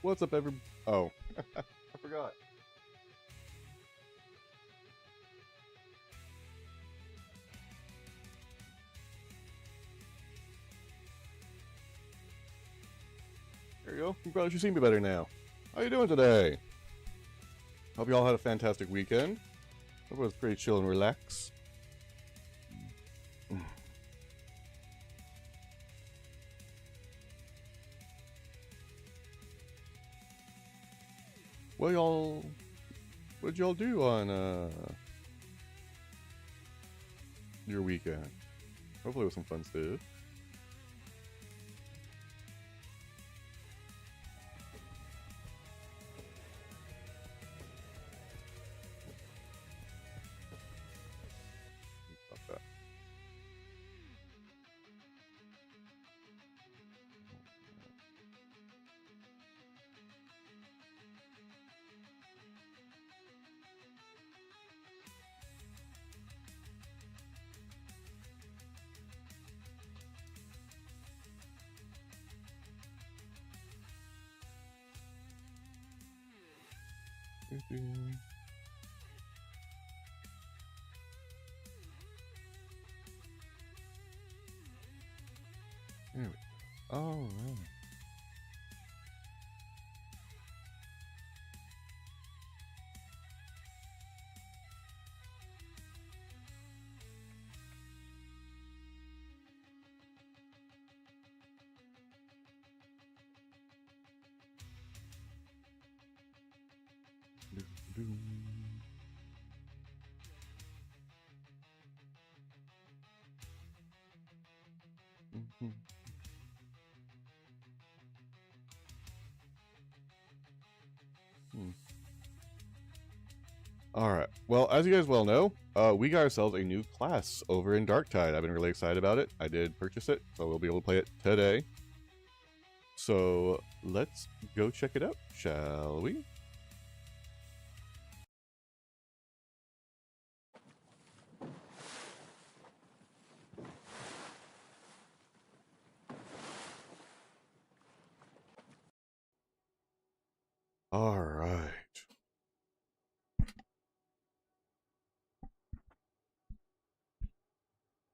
What's up, every? Oh, I forgot. There you go. I'm glad you see me better now. How you doing today? Hope you all had a fantastic weekend. Hope it was pretty chill and relax. Well, what did y'all do on your weekend? Hopefully it was some fun stuff. Stop that. There we go. Oh, right. Mhm. Hmm. Alright, well, as you guys well know, we got ourselves a new class over in Darktide. I've been really excited about it. I did purchase it, so we'll be able to play it today. So, let's go check it out, shall we? Alright.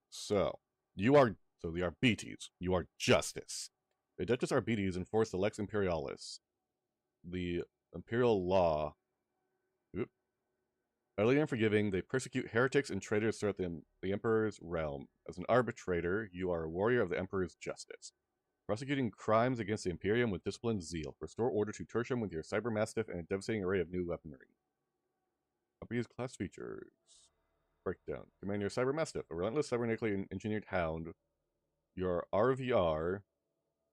So, they are BTs. You are justice. The Adeptus Arbites enforce the Lex Imperialis, the imperial law. Oop. Utterly unforgiving, they persecute heretics and traitors throughout the Emperor's realm. As an arbitrator, you are a warrior of the Emperor's justice, prosecuting crimes against the Imperium with disciplined zeal. Restore order to Tertium with your Cybermastiff and a devastating array of new weaponry. Arbites class features. Breakdown. Command your Cybermastiff, a relentless cybernetically engineered hound. Your RVR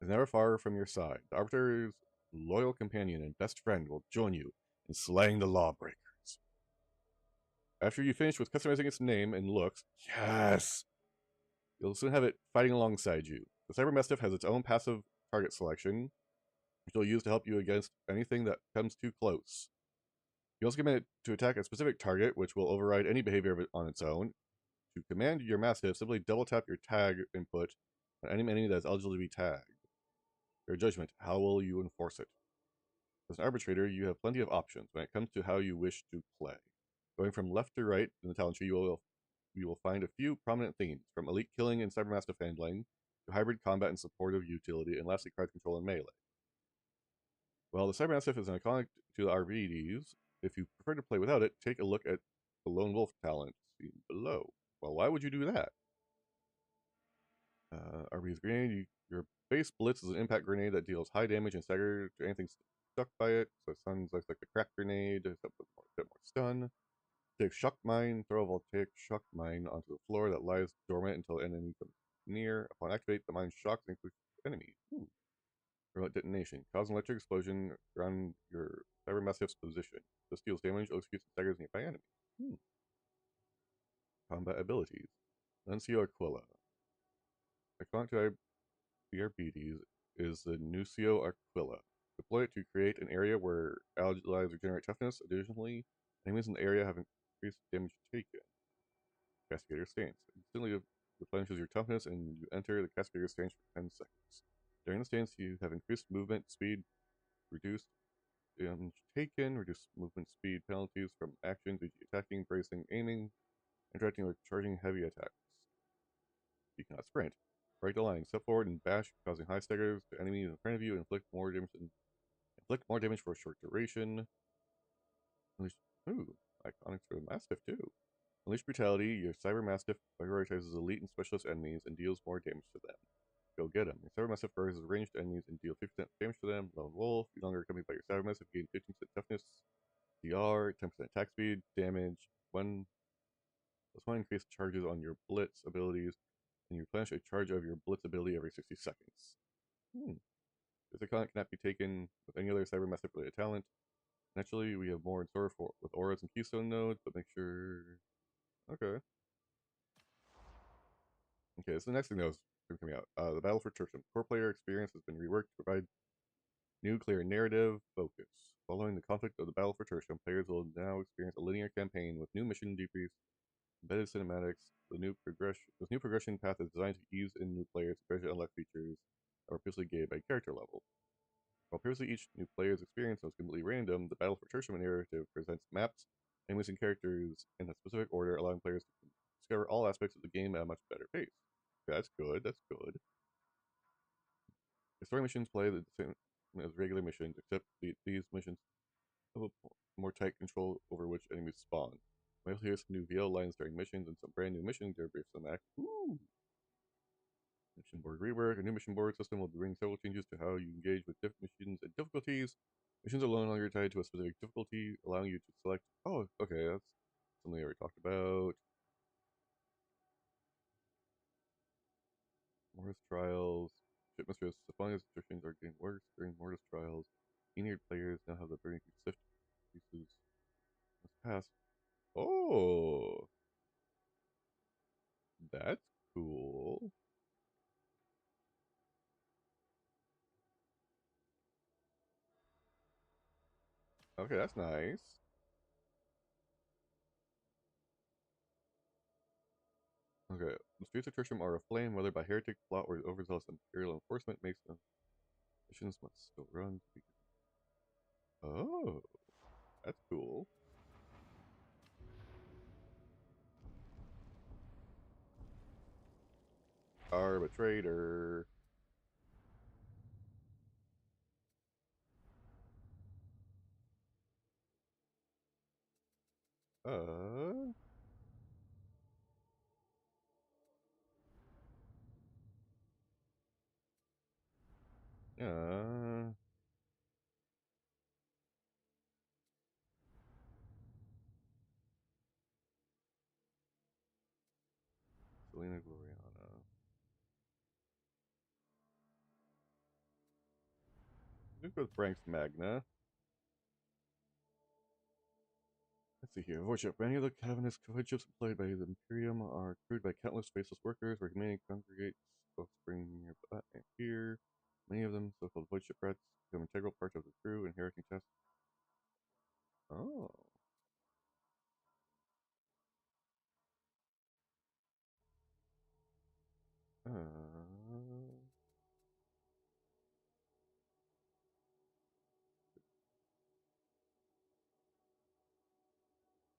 is never far from your side. The Arbiter's loyal companion and best friend will join you in slaying the lawbreakers. After you finish with customizing its name and looks, yes, you'll soon have it fighting alongside you. The Cybermastiff has its own passive target selection, which you'll use to help you against anything that comes too close. You also command it to attack a specific target, which will override any behavior of it on its own. To command your Mastiff, simply double tap your tag input on any enemy that is eligible to be tagged. Your judgment, how will you enforce it? As an arbitrator, you have plenty of options when it comes to how you wish to play. Going from left to right in the talent tree, you will find a few prominent themes, from elite killing and Cybermastiff handling, to hybrid combat and supportive utility, and lastly card control and melee. While the Cybermastiff is an iconic to the RVDs, if you prefer to play without it, take a look at the Lone Wolf talent seen below. Well, why would you do that? RV's grenade, your base blitz is an impact grenade that deals high damage and stagger to anything stuck by it. So it sounds like the crack grenade, except with a bit more stun. Take shock mine, throw a voltaic shock mine onto the floor that lies dormant until an enemy comes near. Upon activate, the mine shocks and includes enemy. Remote detonation. Cause an electric explosion around your Cybermastiff's position. This deals damage, executes, and staggers nearby enemies. Combat abilities. Nuncio Aquila. Iconic to BRBDs is the Nucio Aquila. Deploy it to create an area where allies regenerate toughness. Additionally, enemies in the area have increased damage taken. Cascadator Stance. Instantly replenishes your toughness and you enter the Cascadator Stance for 10 seconds. During the stance, you have increased movement, speed, reduce damage taken, reduce movement speed penalties from actions, e.g. attacking, bracing, aiming, interacting, or charging heavy attacks. You cannot sprint. Break the line, step forward and bash, causing high staggers to enemies in front of you, inflict more damage for a short duration. Unleash, ooh, iconics for the Mastiff too. Unleash Brutality, your Cyber Mastiff prioritizes elite and specialist enemies and deals more damage to them. Go get them. Your Cyber Mastiff prioritizes ranged enemies and deal 50% damage to them. Lone Wolf, you no longer accompanied by your Cyber Mastiff, gain 15% toughness, DR, 10% attack speed, damage, 1 plus 1 increased charges on your Blitz abilities, and you replenish a charge of your Blitz ability every 60 seconds. This icon cannot be taken with any other Cyber Mastiff related talent. Naturally, we have more in store for with auras and keystone nodes, but make sure. Okay. Okay, so the next thing that was coming out. The Battle for Tertium. Core player experience has been reworked to provide new, clear narrative focus. Following the conflict of the Battle for Tertium, players will now experience a linear campaign with new mission debriefs, embedded cinematics. This new progression path is designed to ease in new players to gradually unlock features that were previously gated by character level. While previously each new player's experience was completely random, the Battle for Tertium narrative presents maps, enemies, and characters in a specific order, allowing players to discover all aspects of the game at a much better pace. Okay, that's good. That's good. The story missions play the same as regular missions, except these missions have a more tight control over which enemies spawn. We also hear some new VL lines during missions and some brand new mission debriefs cinematic. Ooh! Mission board rework. A new mission board system will bring several changes to how you engage with different missions and difficulties. Missions are no longer tied to a specific difficulty, allowing you to select. Oh, okay, that's something I already talked about. Mortis trials. Ship mistress. The fungus restrictions are getting worse during Mortis trials. Senior players now have the ability to sift pieces must pass. Oh, that's cool. Okay, that's nice. Okay, the streets of Trisham are aflame, whether by heretic plot or overzealous imperial enforcement makes them. Missions must still run. Oh, that's cool. Arbitrator. Uh, uh, Selena Gloriana. Let's go with Frank's Magna. Let's see here. Void ship. Many of the cavernous void ships employed by the Imperium are crewed by countless faceless workers where humanity congregates offspring near and here. Many of them, so-called void ship rats, become integral parts of the crew, inheriting tests. Oh.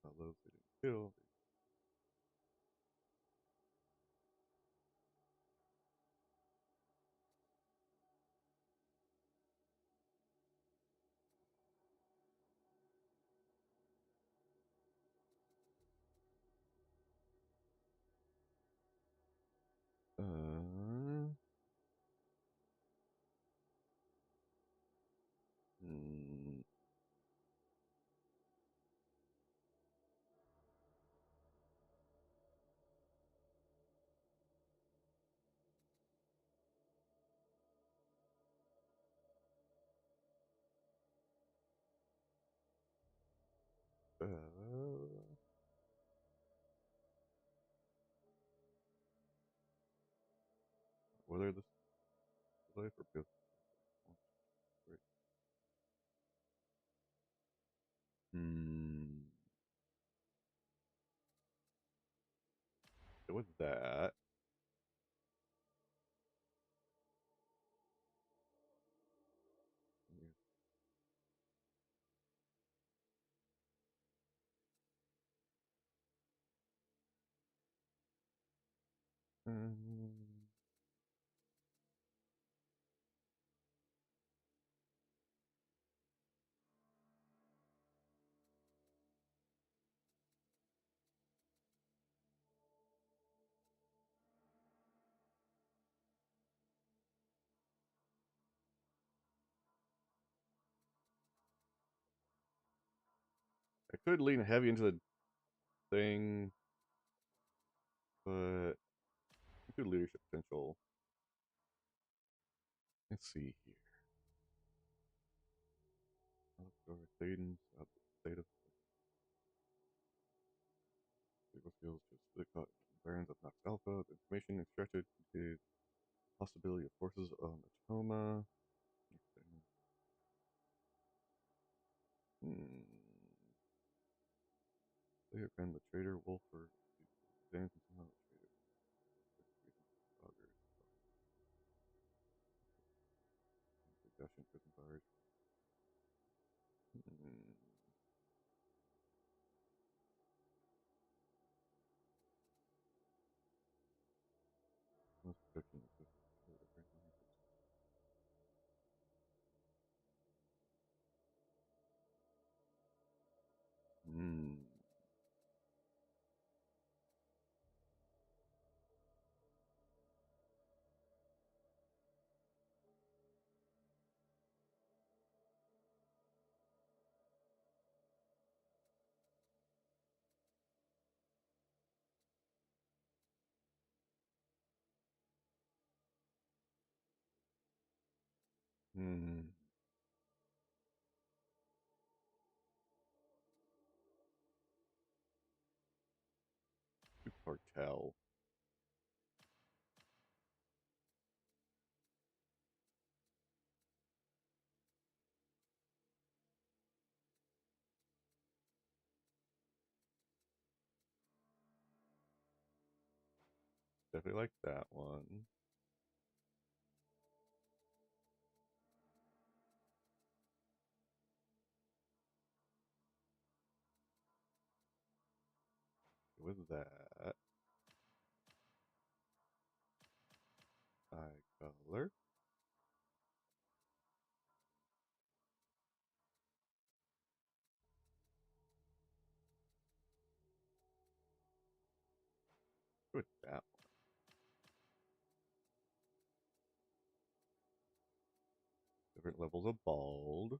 Although they didn't kill. Uh, hmm. Whether this life or business. Hmm. It was that. I could lean heavy into the thing, but good leadership potential. Let's see here. Outdoor Thaden's state of physical skills just the environs of Nox Alpha. The information extracted contains possibility of forces on Atoma. Player friend the trader Wolfer. Examine somehow trader. Possession prison bars. Most protection. Hmm. Hmm. Cartel. Definitely like that one. With that, eye color. With that one. Different levels of bald.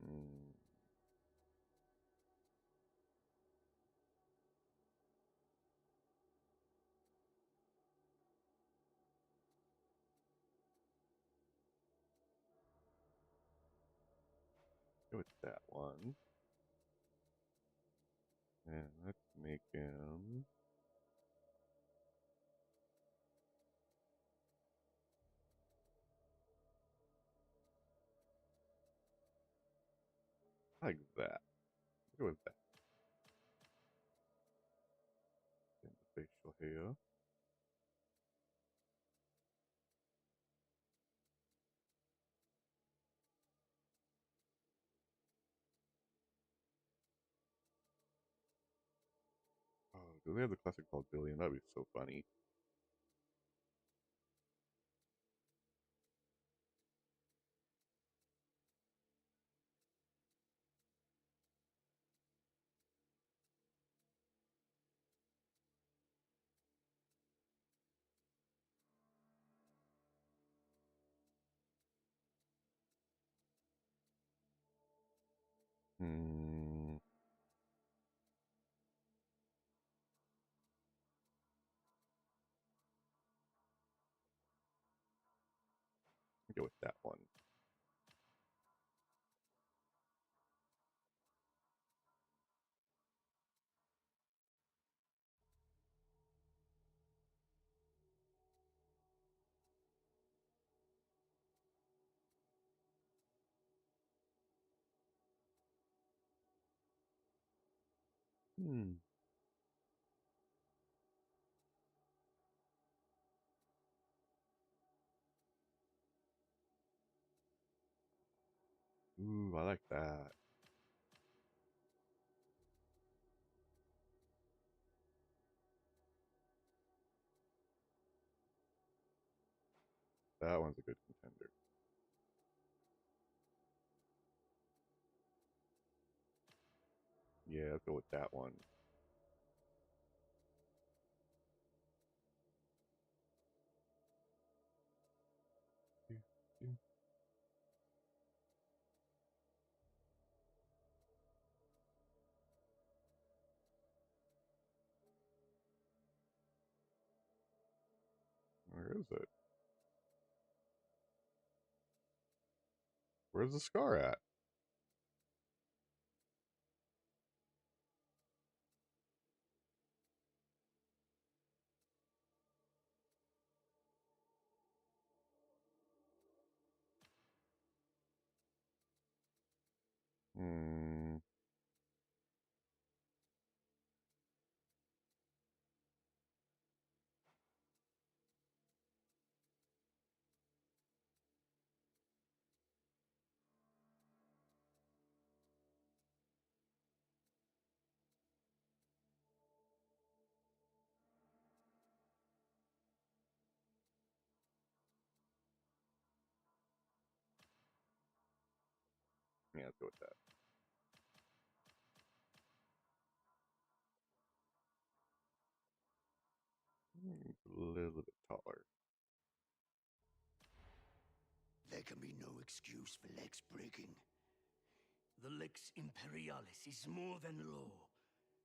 Mm. Go with that one. And let's make him like that. Go with that. And the facial hair. Oh, do they have the classic called Billion? That'd be so funny. Hmm. Go with that one. Hmm. Ooh, I like that. That one's a good contender. Yeah, let's go with that one. Where is it? Where's the scar at? Hmm. Yeah, let's go with that. A little bit taller. There can be no excuse for lex breaking. The Lex Imperialis is more than law.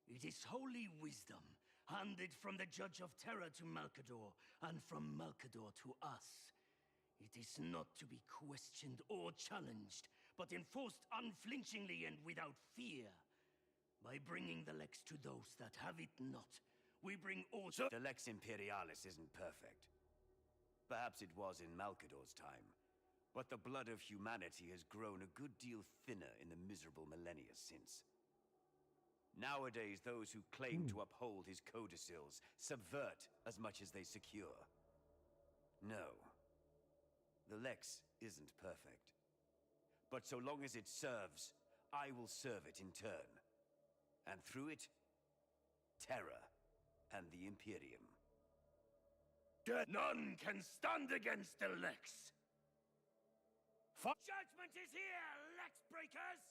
It is holy wisdom, handed from the Judge of Terra to Malcador, and from Malcador to us. It is not to be questioned or challenged, but enforced unflinchingly and without fear. By bringing the Lex to those that have it not, we bring order. The Lex Imperialis isn't perfect. Perhaps it was in Malcador's time, but the blood of humanity has grown a good deal thinner in the miserable millennia since. Nowadays, those who claim to uphold his codicils subvert as much as they secure. No, the Lex isn't perfect. But so long as it serves, I will serve it in turn. And through it, Terra and the Imperium. None can stand against the Lex! Judgment is here, Lex Breakers!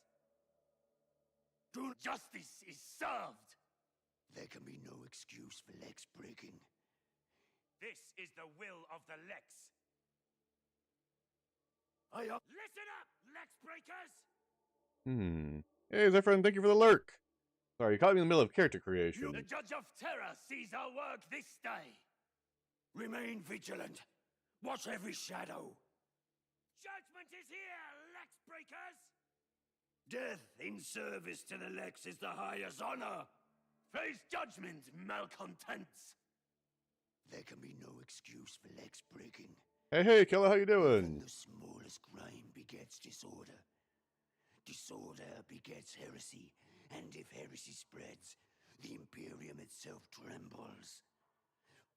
Justice is served! There can be no excuse for Lex breaking. This is the will of the Lex. Listen up, Lex Breakers! Hey, Zephyrin, thank you for the lurk. Sorry, you caught me in the middle of character creation. The Judge of Terra sees our work this day. Remain vigilant. Watch every shadow. Judgment is here, Lex Breakers! Death in service to the Lex is the highest honor. Face judgment, malcontents. There can be no excuse for Lex breaking. Hey, Killer, how you Even doing? the smallest crime begets disorder. Disorder begets heresy, and if heresy spreads, the Imperium itself trembles.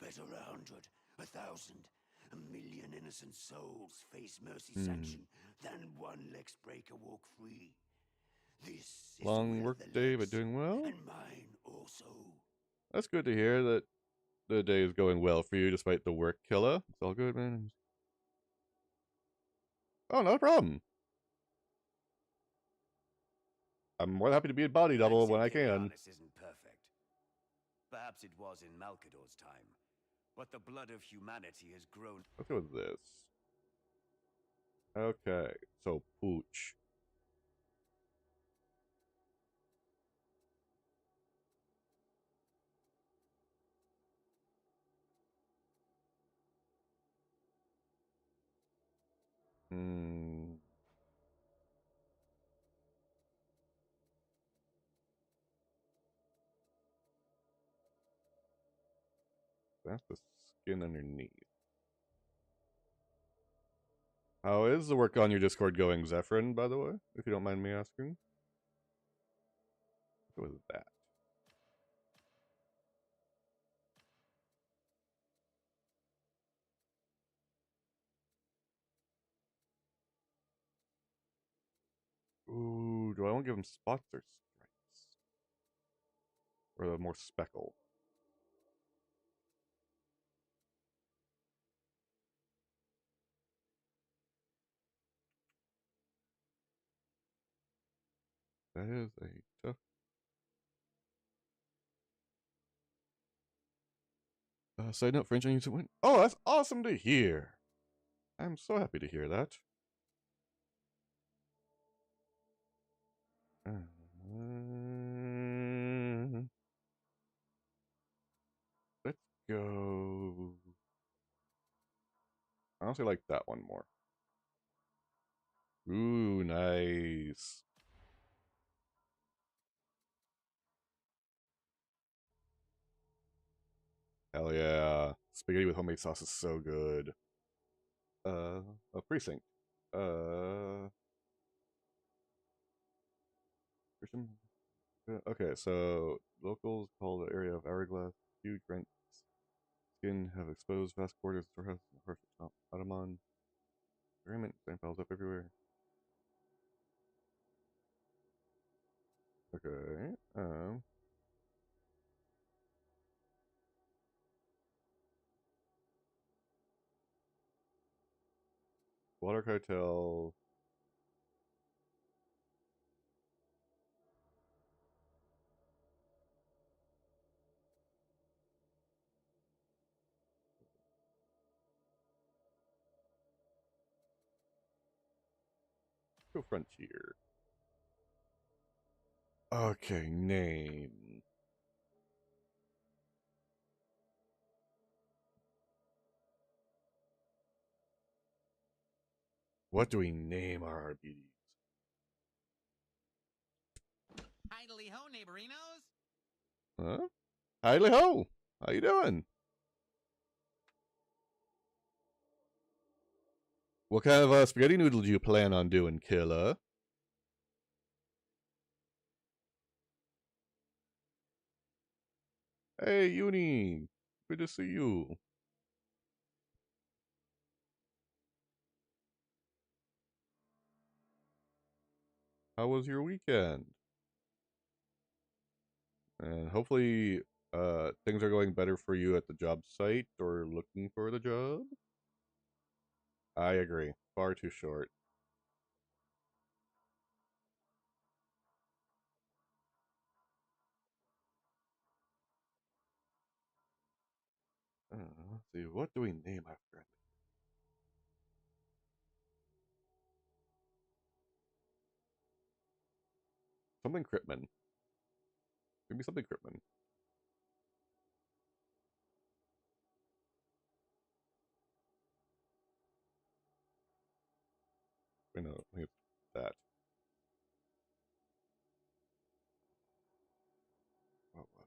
Bet 100, 1,000, 1,000,000 innocent souls face mercy sanction than one Lex Breaker walk free. This is Long the will work of the day, Lex, but doing well? and mine also. That's good to hear that the day is going well for you despite the work, Killer. It's all good, man. Oh, no problem. I'm more than happy to be a body double when I can. Lex Imperialis isn't perfect. Perhaps it was in Malcador's time, but the blood of humanity has grown. Let's go with this. Okay, so Pooch. Hmm. That's the skin underneath. How is the work on your Discord going, Zephyrin, by the way? If you don't mind me asking. Go with that. don't give them spots or stripes. Or the more speckle. That is a tough. Side note, French onions win. Oh, that's awesome to hear. I'm so happy to hear that. Uh, let's go. I honestly like that one more. Ooh, nice. Hell yeah. Spaghetti with homemade sauce is so good. A precinct. Uh, Christian. Okay, so locals call the area of Hourglass huge rent skin have exposed vast quarters of storehouse and harsh Ottoman. Agreement sand piles up everywhere. Okay. Water cartel. Go frontier. Okay, name. What do we name our RBDs? Idly ho, neighborinos. Huh? Hi ho! How you doing? What kind of spaghetti noodle do you plan on doing, killer? Hey, Uni. Good to see you. How was your weekend? And hopefully, things are going better for you at the job site or looking for the job. I agree. Far too short. Let's see. What do we name our friend? Something Critman. Give me something Critman. Wait, no, I think it's that. What was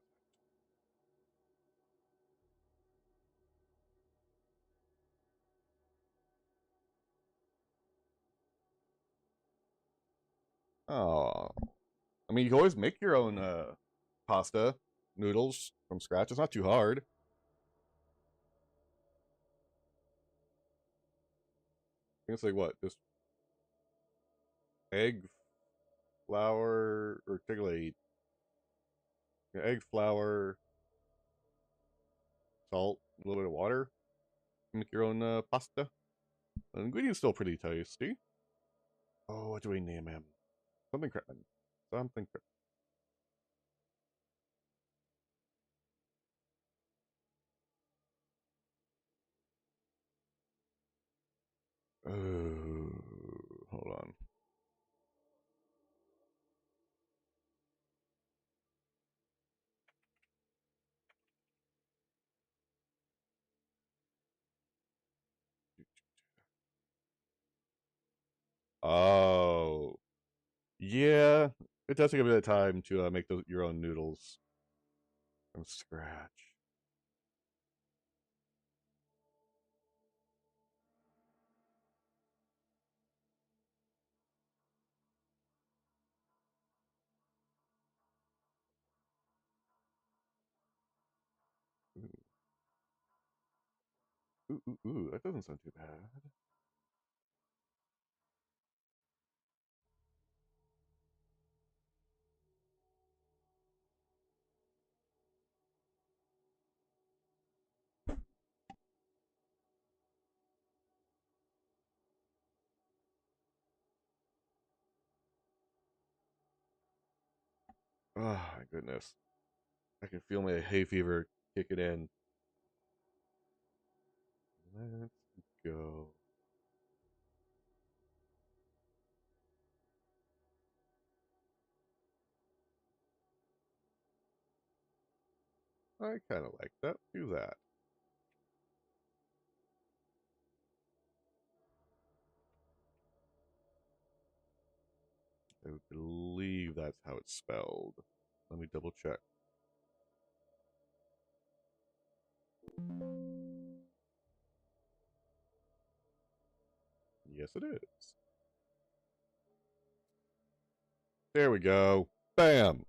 it? Oh, I mean, you can always make your own pasta noodles from scratch. It's not too hard. I think it's like what, just egg, flour, or take like egg, flour, salt, a little bit of water. Make your own pasta. The ingredients still pretty tasty. Oh, what do we name him? Something Critman. Something Critman. Oh, hold on. Oh, yeah. It does take a bit of time to make your own noodles from scratch. Ooh, ooh, that doesn't sound too bad. Oh my goodness. I can feel my hay fever kicking in. Let's go. I kind of like that. Do that. I believe that's how it's spelled. Let me double check. Yes, it is. There we go. Bam!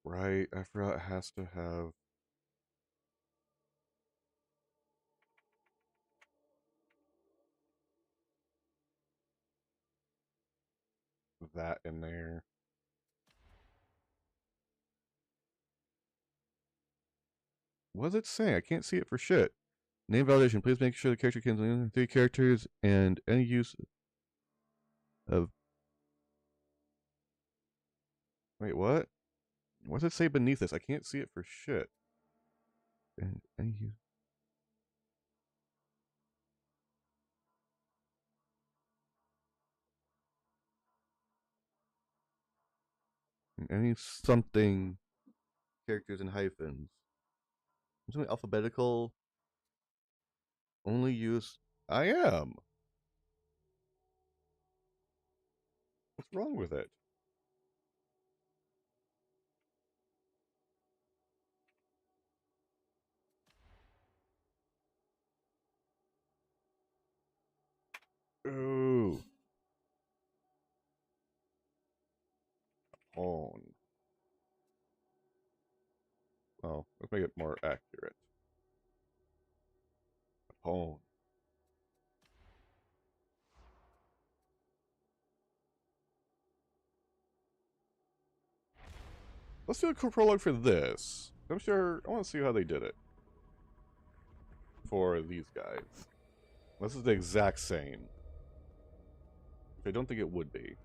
Right, I forgot it has to have that in there. What's it saying? I can't see it for shit. Name validation. Please make sure the character can 3 characters and any use of. Wait, what? What does it say beneath this? I can't see it for shit. And any use. Any something characters and hyphens. Something alphabetical. Only use. I am. What's wrong with it? Ooh. On. Oh, let's make it more accurate. Capone. Let's do a quick prologue for this. I'm sure I want to see how they did it for these guys. This is the exact same. I don't think it would be.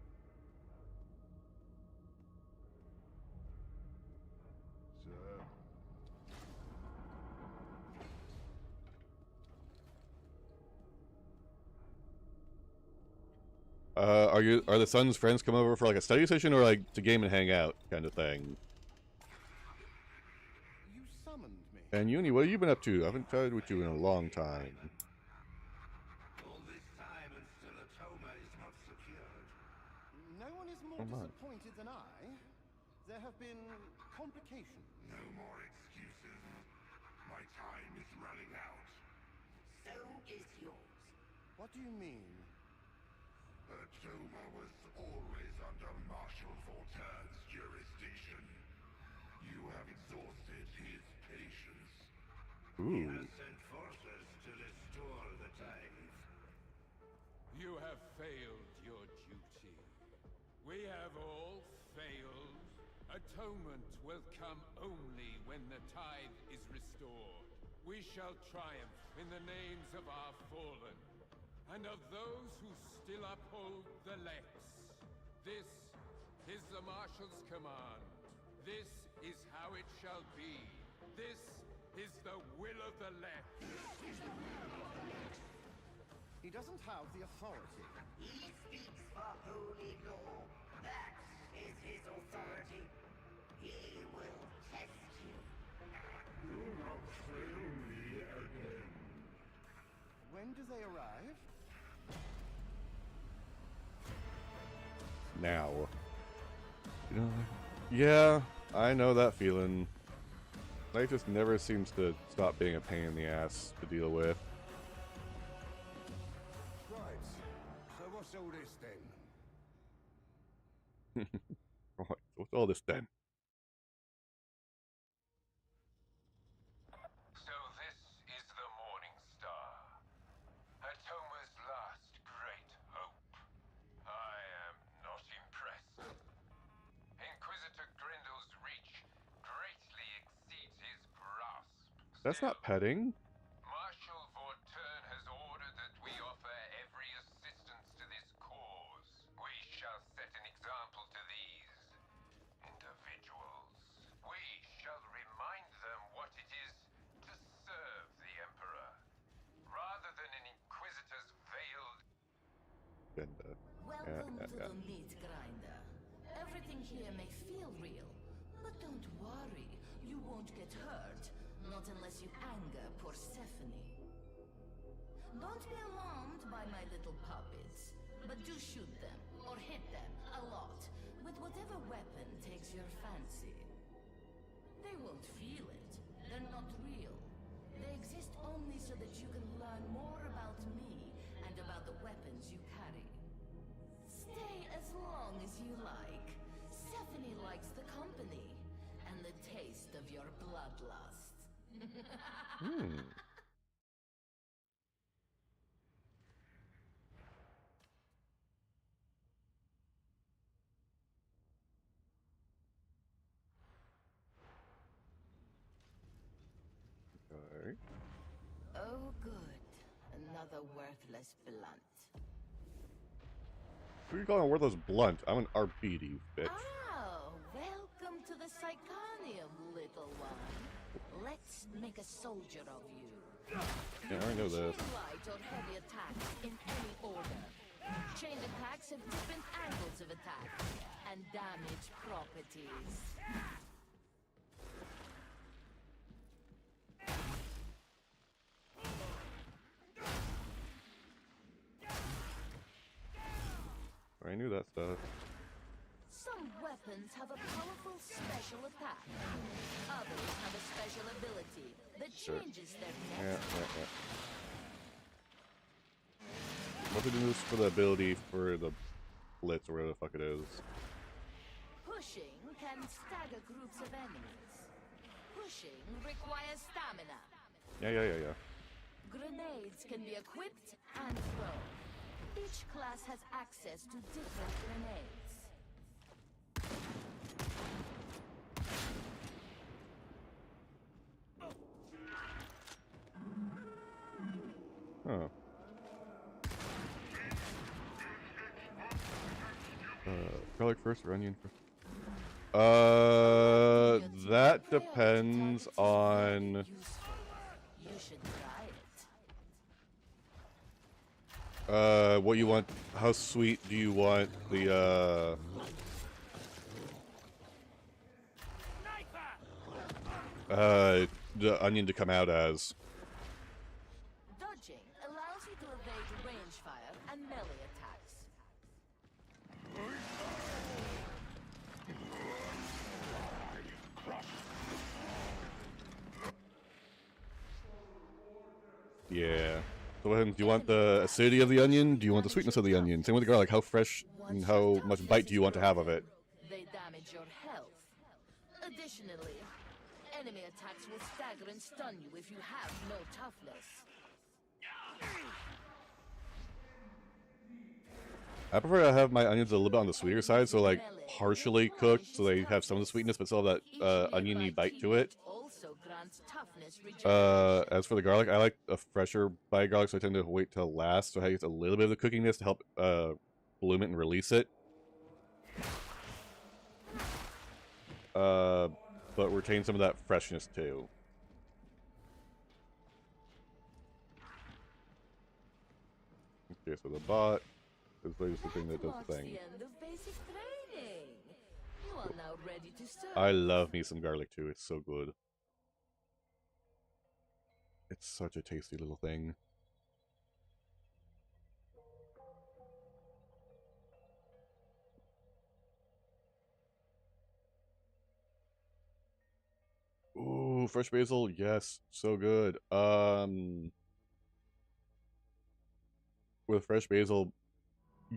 Are the son's friends come over for like a study session or like to game and hang out kind of thing? You summoned me. And Uni, what have you been up to? I haven't chatted with you in a long time. All this time and still Atoma is not secured. No one is more Oh my. disappointed than I. There have been complications. No more excuses. My time is running out. So is yours. What do you mean? Atoma was always under Marshal Voltaire's jurisdiction. You have exhausted his patience. He Ooh. has sent forces to restore the tide. You have failed your duty. We have all failed. Atonement will come only when the tide is restored. We shall triumph in the names of our fallen, and of those who still uphold the Lex. This is the Marshal's command. This is how it shall be. This is the will of the Lex. He doesn't have the authority. He speaks for holy law. That is his authority. He will test you. Do not fail me again. When do they arrive? Now. You know, yeah, I know that feeling. Life just never seems to stop being a pain in the ass to deal with. Right. So what's all this then? Right, what's all this then? So this is the Morning Star, Atoma's last great hope. I am not impressed. Inquisitor Grindel's reach greatly exceeds his grasp. That's not Still, petting. here may feel real, but don't worry, you won't get hurt. Not unless you anger Persephone. Don't be alarmed by my little puppets, but do shoot them, or hit them, a lot, with whatever weapon takes your fancy. They won't feel it. They're not real. They exist only so that you can learn more about me and about the weapons you carry. Stay as long as you like. Stephanie likes the company and the taste of your bloodlust. Hmm. Okay. Oh, good. Another worthless blunt. Who are you calling a worthless blunt? I'm an RP, you bitch. Oh, welcome to the Psychonium, little one. Let's make a soldier of you. Yeah, I already know this. Chain light or heavy attacks in any order. Chained attacks have different angles of attack and damage properties. I knew that stuff. Some weapons have a powerful special attack. Others have a special ability that changes their depth. What to do this for the ability for the blitz or whatever the fuck it is. Pushing can stagger groups of enemies. Pushing requires stamina. Yeah. Grenades can be equipped and thrown. Each class has access to different grenades. Huh. Garlic first or onion first? That depends on... You should try it. what you want, how sweet do you want the, the onion to come out as? Dodging allows you to evade range fire and melee attacks. Yeah. So what, do you want the acidity of the onion? Do you want the sweetness of the onion? Same with the garlic. How fresh and how much bite do you want to have of it? They damage your health. Additionally, enemy attacks will stagger and stun you if you have no toughness. I prefer to have my onions a little bit on the sweeter side, so like partially cooked, so they have some of the sweetness, but still have that oniony bite to it. Also grants toughness regeneration. As for the garlic, I like a fresher bite of garlic, so I tend to wait till last, so I get a little bit of the cookiness to help bloom it and release it. But retain some of that freshness too. Okay, so the bot is the thing that does the thing. The end of basic training. You are now ready to serve. I love me some garlic too. It's so good. It's such a tasty little thing. Ooh, fresh basil, yes, so good. With fresh basil,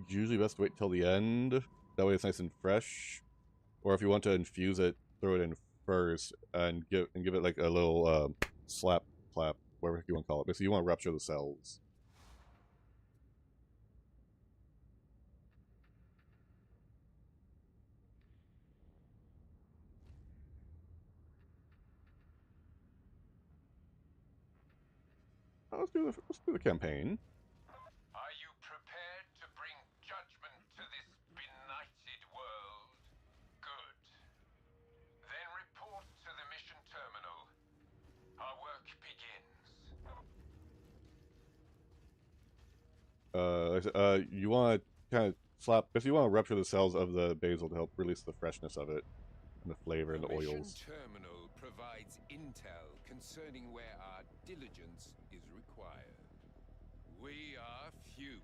usually best to wait till the end. That way it's nice and fresh. Or if you want to infuse it, throw it in first and give it like a little slap, clap, whatever you want to call it. Basically, you want to rupture the cells. Let's do the campaign. Are you prepared to bring judgment to this benighted world? Good. Then report to the mission terminal. Our work begins. You want to kind of slap. If you want to rupture the cells of the basil to help release the freshness of it, and the flavor and The the mission oils. terminal provides intel concerning where our diligence is required. We are few,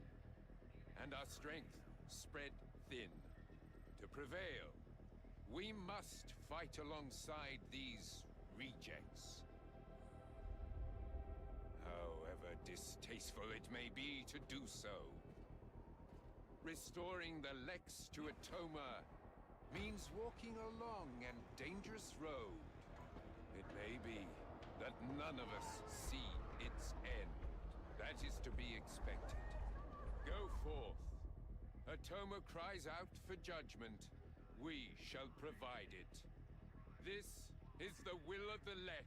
and our strength spread thin. To prevail, we must fight alongside these rejects. However distasteful it may be to do so, restoring the Lex to Atoma means walking a long and dangerous road. It may be that none of us see its end. That is to be expected. Go forth. Atoma cries out for judgment. We shall provide it. This is the will of the Lex.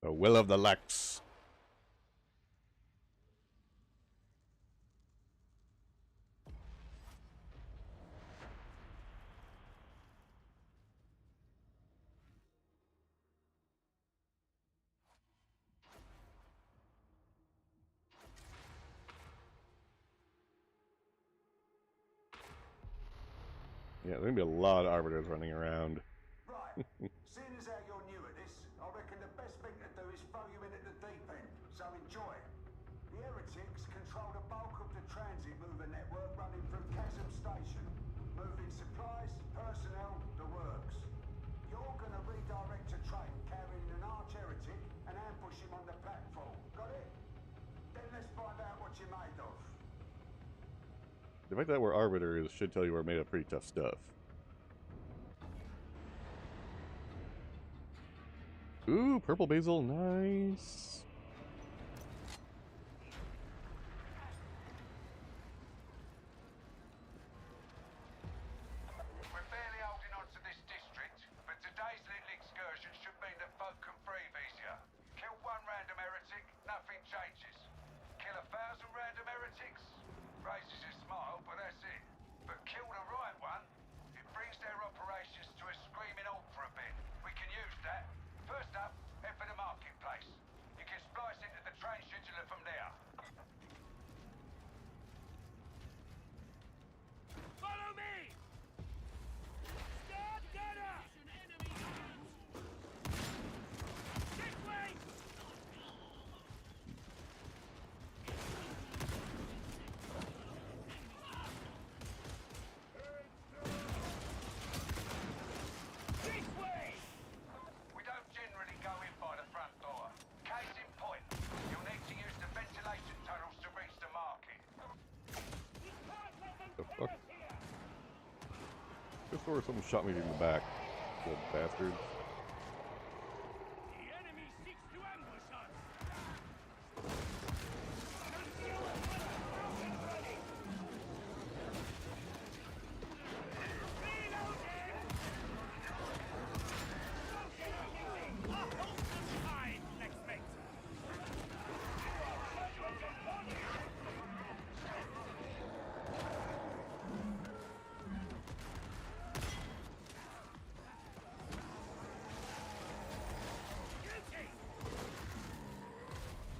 The will of the Lex. Yeah, there's gonna be a lot of arbiters running around. Right. Seeing as how you're new at this, I reckon the best thing to do is throw you in at the deep end. So enjoy it. The heretics control the bulk of the transit mover network running through Chasm Station. Moving supplies, personnel, the works. You're gonna redirect a train carrying an arch heretic and ambush him on the platform. Got it? Then let's find out what you're made of. The fact that we're arbiters should tell you we're made of pretty tough stuff. Ooh, purple basil, nice. We're barely holding on to this district, but today's little excursion should mean that folk can breathe easier. Kill one random heretic, nothing changes. Kill 1,000 random heretics, raises a smile, but that's it. But kill the right one, it brings their operations to a screaming halt for a bit. We can use that. First up, head for the marketplace. You can splice into the train scheduler from there. Follow me! Start gunner! This way! This way! We don't generally go in by the front door. Case in point, you'll need to use the ventilation tunnels to reach the market. The fuck? Just where someone shot me in the back. Little bastards. The enemy seeks to ambush us!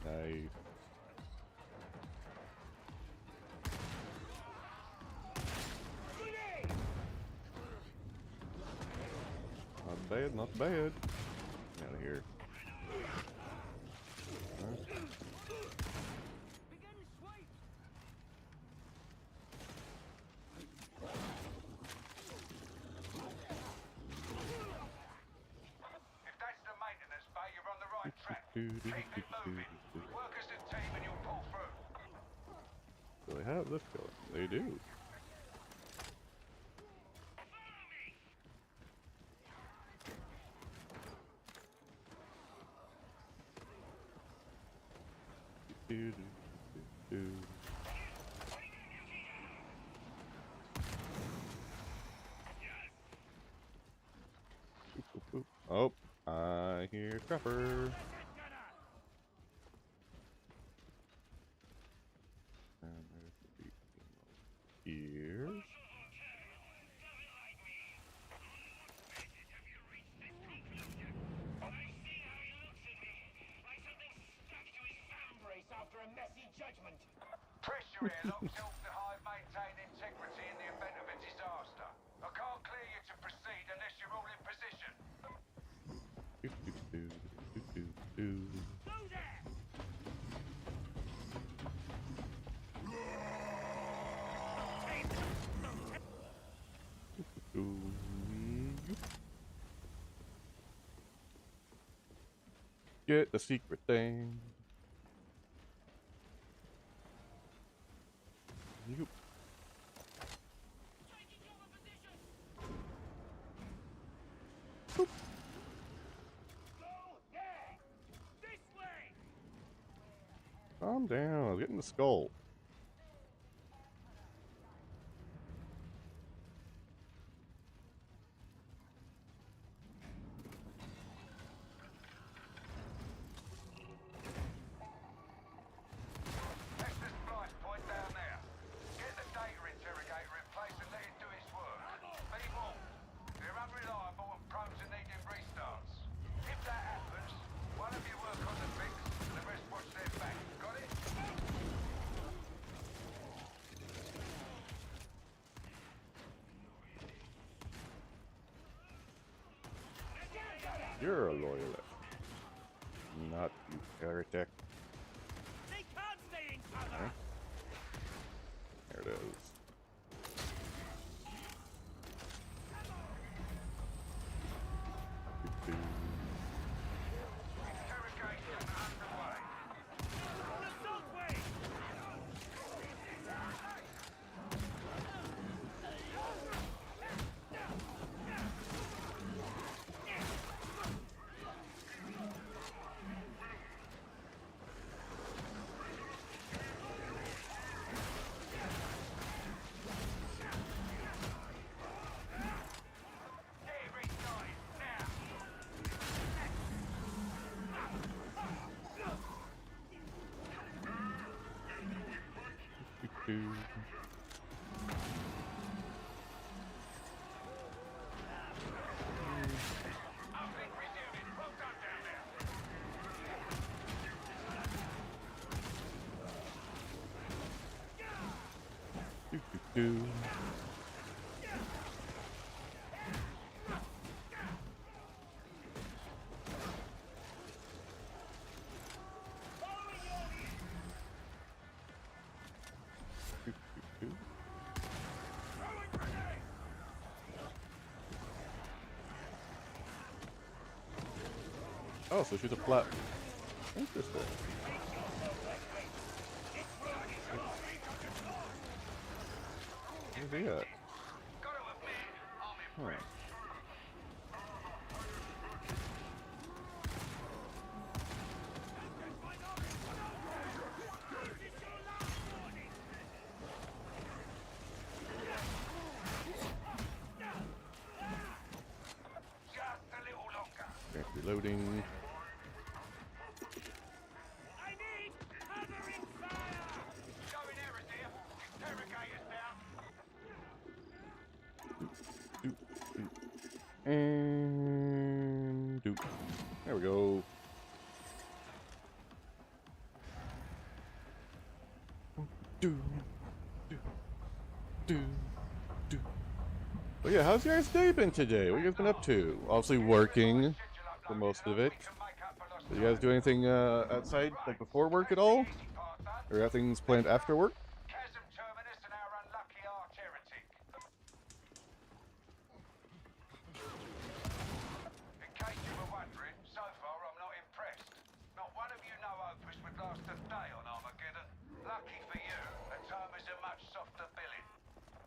Nice. Not bad, not bad. Get out of here. Huh? If that's the maintenance bay, you're on the right track. Keep it moving. Work as a team and you'll pull through. Do they have this going? They do. Do, do, do, do. Boop, boop, boop. Oh, I hear Crapper. And there's the beat here. After a messy judgment. Pressure airlock helps the hive Do. Do. Get the secret thing. You. Boop. Calm down. I was getting the skull. That's the splice point down there. Get the data interrogator in place and let it do its work. Be warned, they're unreliable and prone to needing restarts. If that happens, one of you work on the fix, the rest watch their back. Got it? You're a loyalist. Not you, heretic. They can't stay in cover. There it is. Do. Interrogation underway. Assault wave! Get it restarted, now! Do. Uplink resuming. Well done down there. Do. Do. Do. Do. Oh, so she's a flat. Interesting. Where's he at? Got to admit, I'm Huh. impressed. Just a little longer. Okay, reloading. I need covering fire! Going errors here. Interrogators down. Do. Do. And do. There we go. Do. Do. Do. Do. Oh yeah, how's your guys' day been today? What you guys been up to? Obviously working for most of it. Did you guys do anything outside, like before work at all? Or have things planned after work? Chasm Terminus and our unlucky arch heretic. In case you were wondering, so far I'm not impressed. Not one of you know Opus would last a day on Armageddon. Lucky for you, the term is a much softer billing.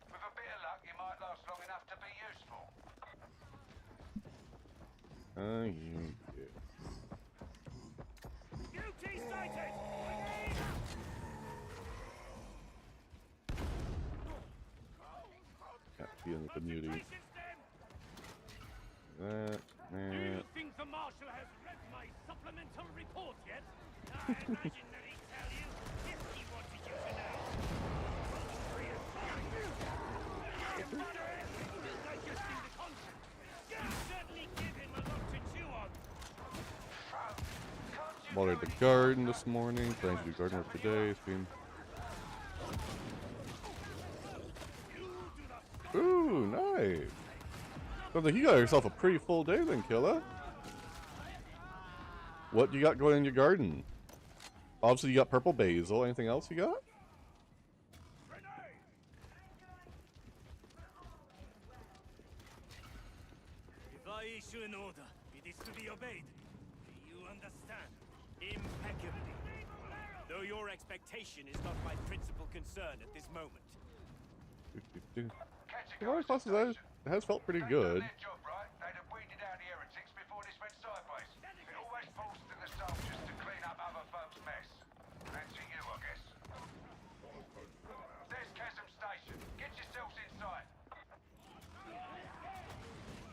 With a bit of luck, you might last long enough to be useful. Yeah. Duty sighted! Yeah, feeling with the muties. Concentration stem! That, Do you that. think the Marshal has read my supplemental report yet? I imagine that he'd tell you if he wanted you to know. Still digesting the content. Certainly give him a lot to chew on. Watered the garden this morning. Planning to do garden work today. It's been. Ooh, nice. Sounds like you got yourself a pretty full day then, Killa. What you got going in your garden? Obviously, you got purple basil. Anything else you got? If I issue an order, it is to be obeyed. Do you understand? Impeccably. Though your expectation is not my principal concern at this moment. The Royal Classes has felt pretty good. Their job right, they'd have weeded out the heretics before this went sideways. It always falls to the soldiers to clean up other folks' mess. And to you, I guess. There's Chasm Station. Get yourselves inside.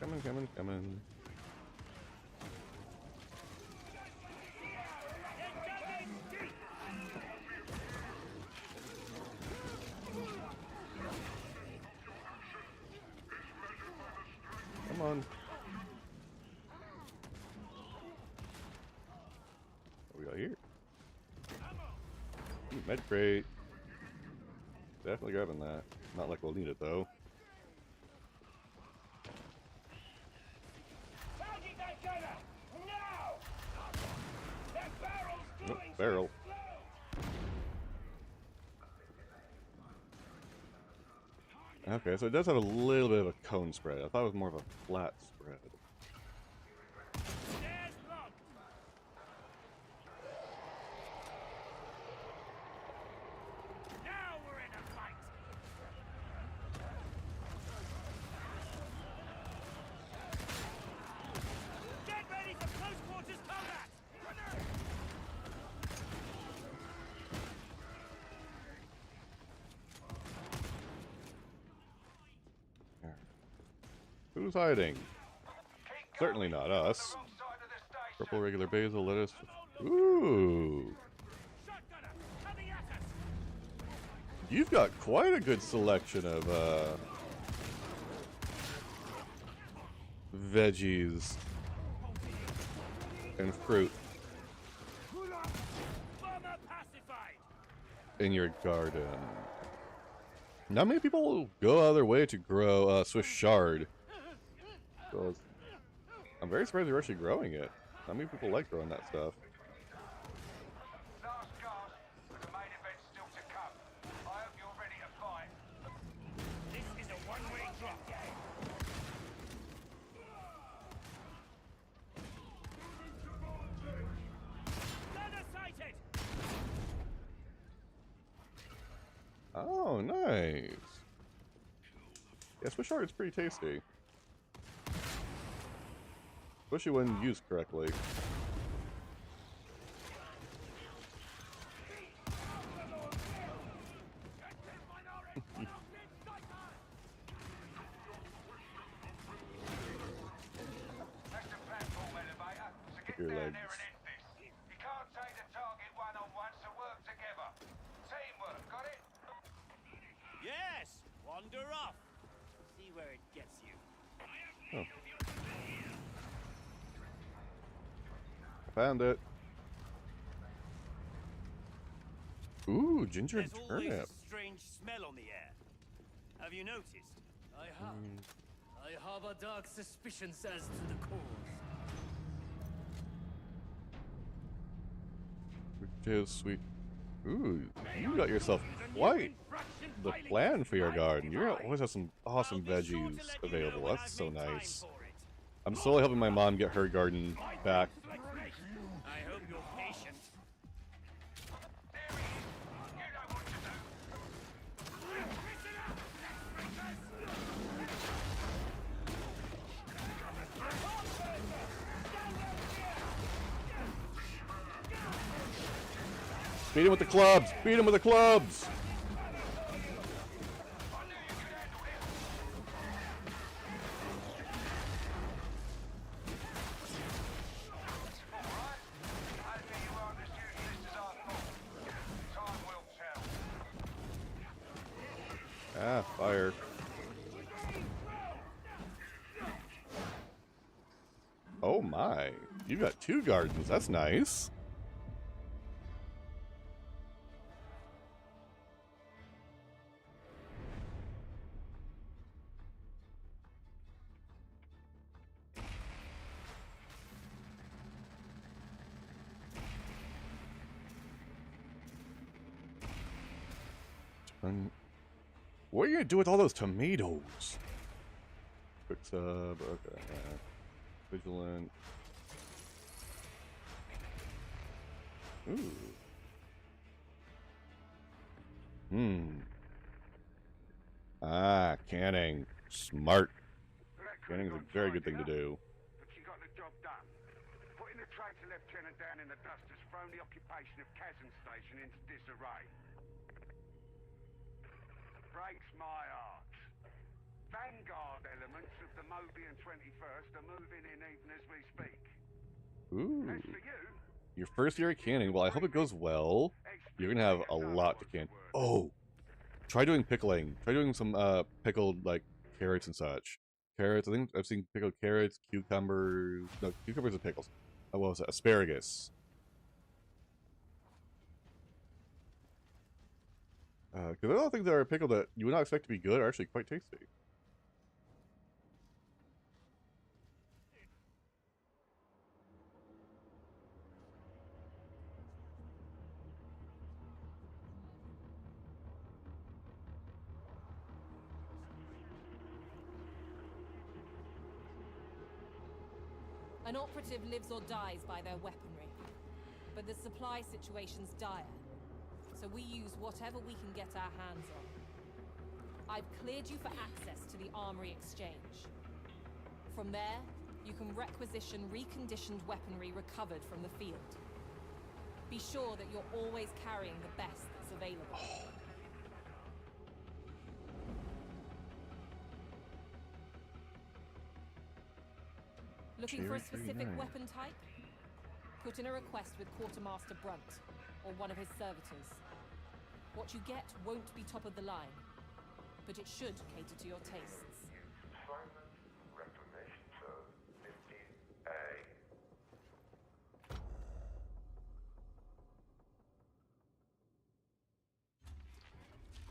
Coming, coming, coming. Come on. What we got here? Med crate. Definitely grabbing that. Not like we'll need it though. Nope, barrel. Okay, so it does have a little bit of a cone spread. I thought it was more of a flat spread. Now we're in a fight. Get ready for close quarters combat. Who's hiding? Certainly not us. Purple regular basil, lettuce. Ooh. You've got quite a good selection of veggies and fruit in your garden. Not many people go out of their way to grow Swiss chard. So I'm very surprised you're actually growing it. Not many people like growing that stuff. Last gasp, but the main event's still to come. I hope you're ready to fight. This is a one-way drop. Ladder sighted. Oh, nice. Yeah, Swiss chard is pretty tasty. Especially when used correctly. That's the platform elevator, so get Your down legs. there and end this. You can't take the target one-on-one, so work together. Teamwork, got it? Yes. Wander off. See where it gets you. Oh. Found it. Ooh, ginger and There's always turnip. a strange smell on the air. Have you noticed? I have. I harbor dark suspicions as to the cause. Potatoes, sweet. Ooh, you got yourself quite the plan for your garden. You always have some awesome veggies available. That's so nice. I'm slowly helping my mom get her garden back. I hope you're patient. There he is. You know what to do. Beat him with the clubs! Beat him with the clubs! Ah, fire. Oh my. You got two gardens. That's nice. What are you gonna do with all those tomatoes? Quick sub, okay. Vigilant. Ooh. Ah, canning. Smart. Canning is a very good thing to do. But she got the job done. Putting the traitor lieutenant down in the dust has thrown the occupation of Chasm Station into disarray. Breaks my heart. Vanguard elements of the Mobian 21st are moving in even as we speak. Ooh. As for you, Your first year of canning. Well, I hope it goes well. You're gonna have a lot to can. Oh! Try doing pickling. Try doing some pickled like carrots and such. Carrots. I think I've seen pickled carrots, cucumbers. No, cucumbers and pickles. What was it? Asparagus. Because all the things that are pickled that you would not expect to be good are actually quite tasty. An operative lives or dies by their weaponry, but the supply situation's dire, so we use whatever we can get our hands on. I've cleared you for access to the Armory Exchange. From there, you can requisition reconditioned weaponry recovered from the field. Be sure that you're always carrying the best that's available. Looking for a specific weapon type? Put in a request with Quartermaster Brunt, or one of his servitors. What you get won't be top of the line, but it should cater to your tastes. Simon Reclamation Zone 15A.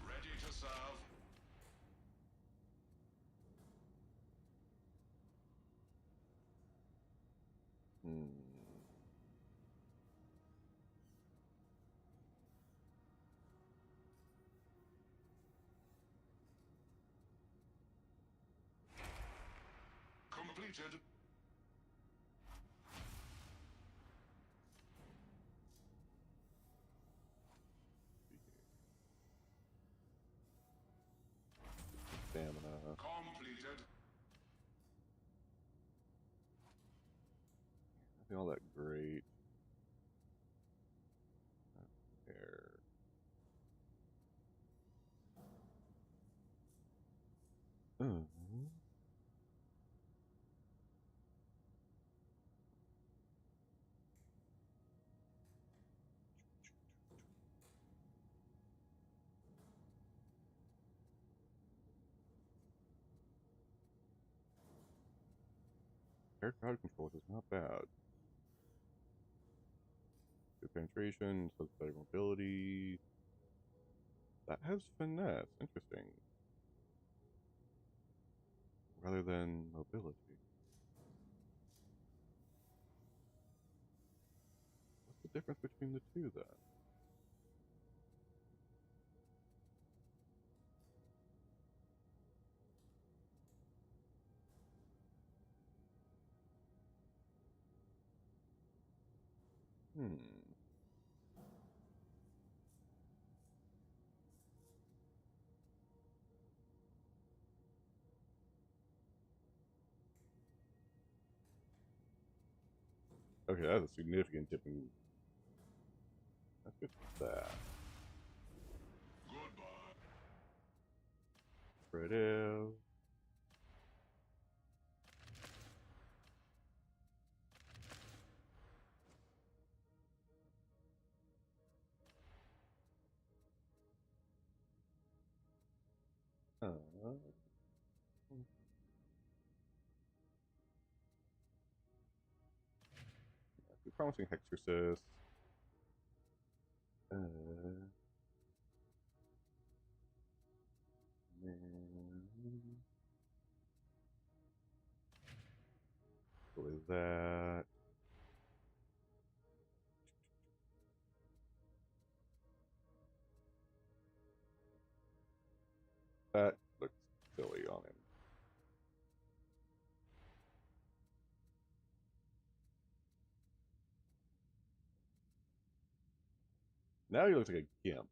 Ready to serve. Completed. Stamina. Completed. Nothing all that great. There. Air crowd control is not bad. Good penetration, so better mobility. That has finesse. Interesting. Rather than mobility. What's the difference between the two then? Okay, that's a significant tip in. That's good for that. Goodbye. Spread out. Promising Hexorcist. What is that? That looks silly on him. Now he looks like a gimp.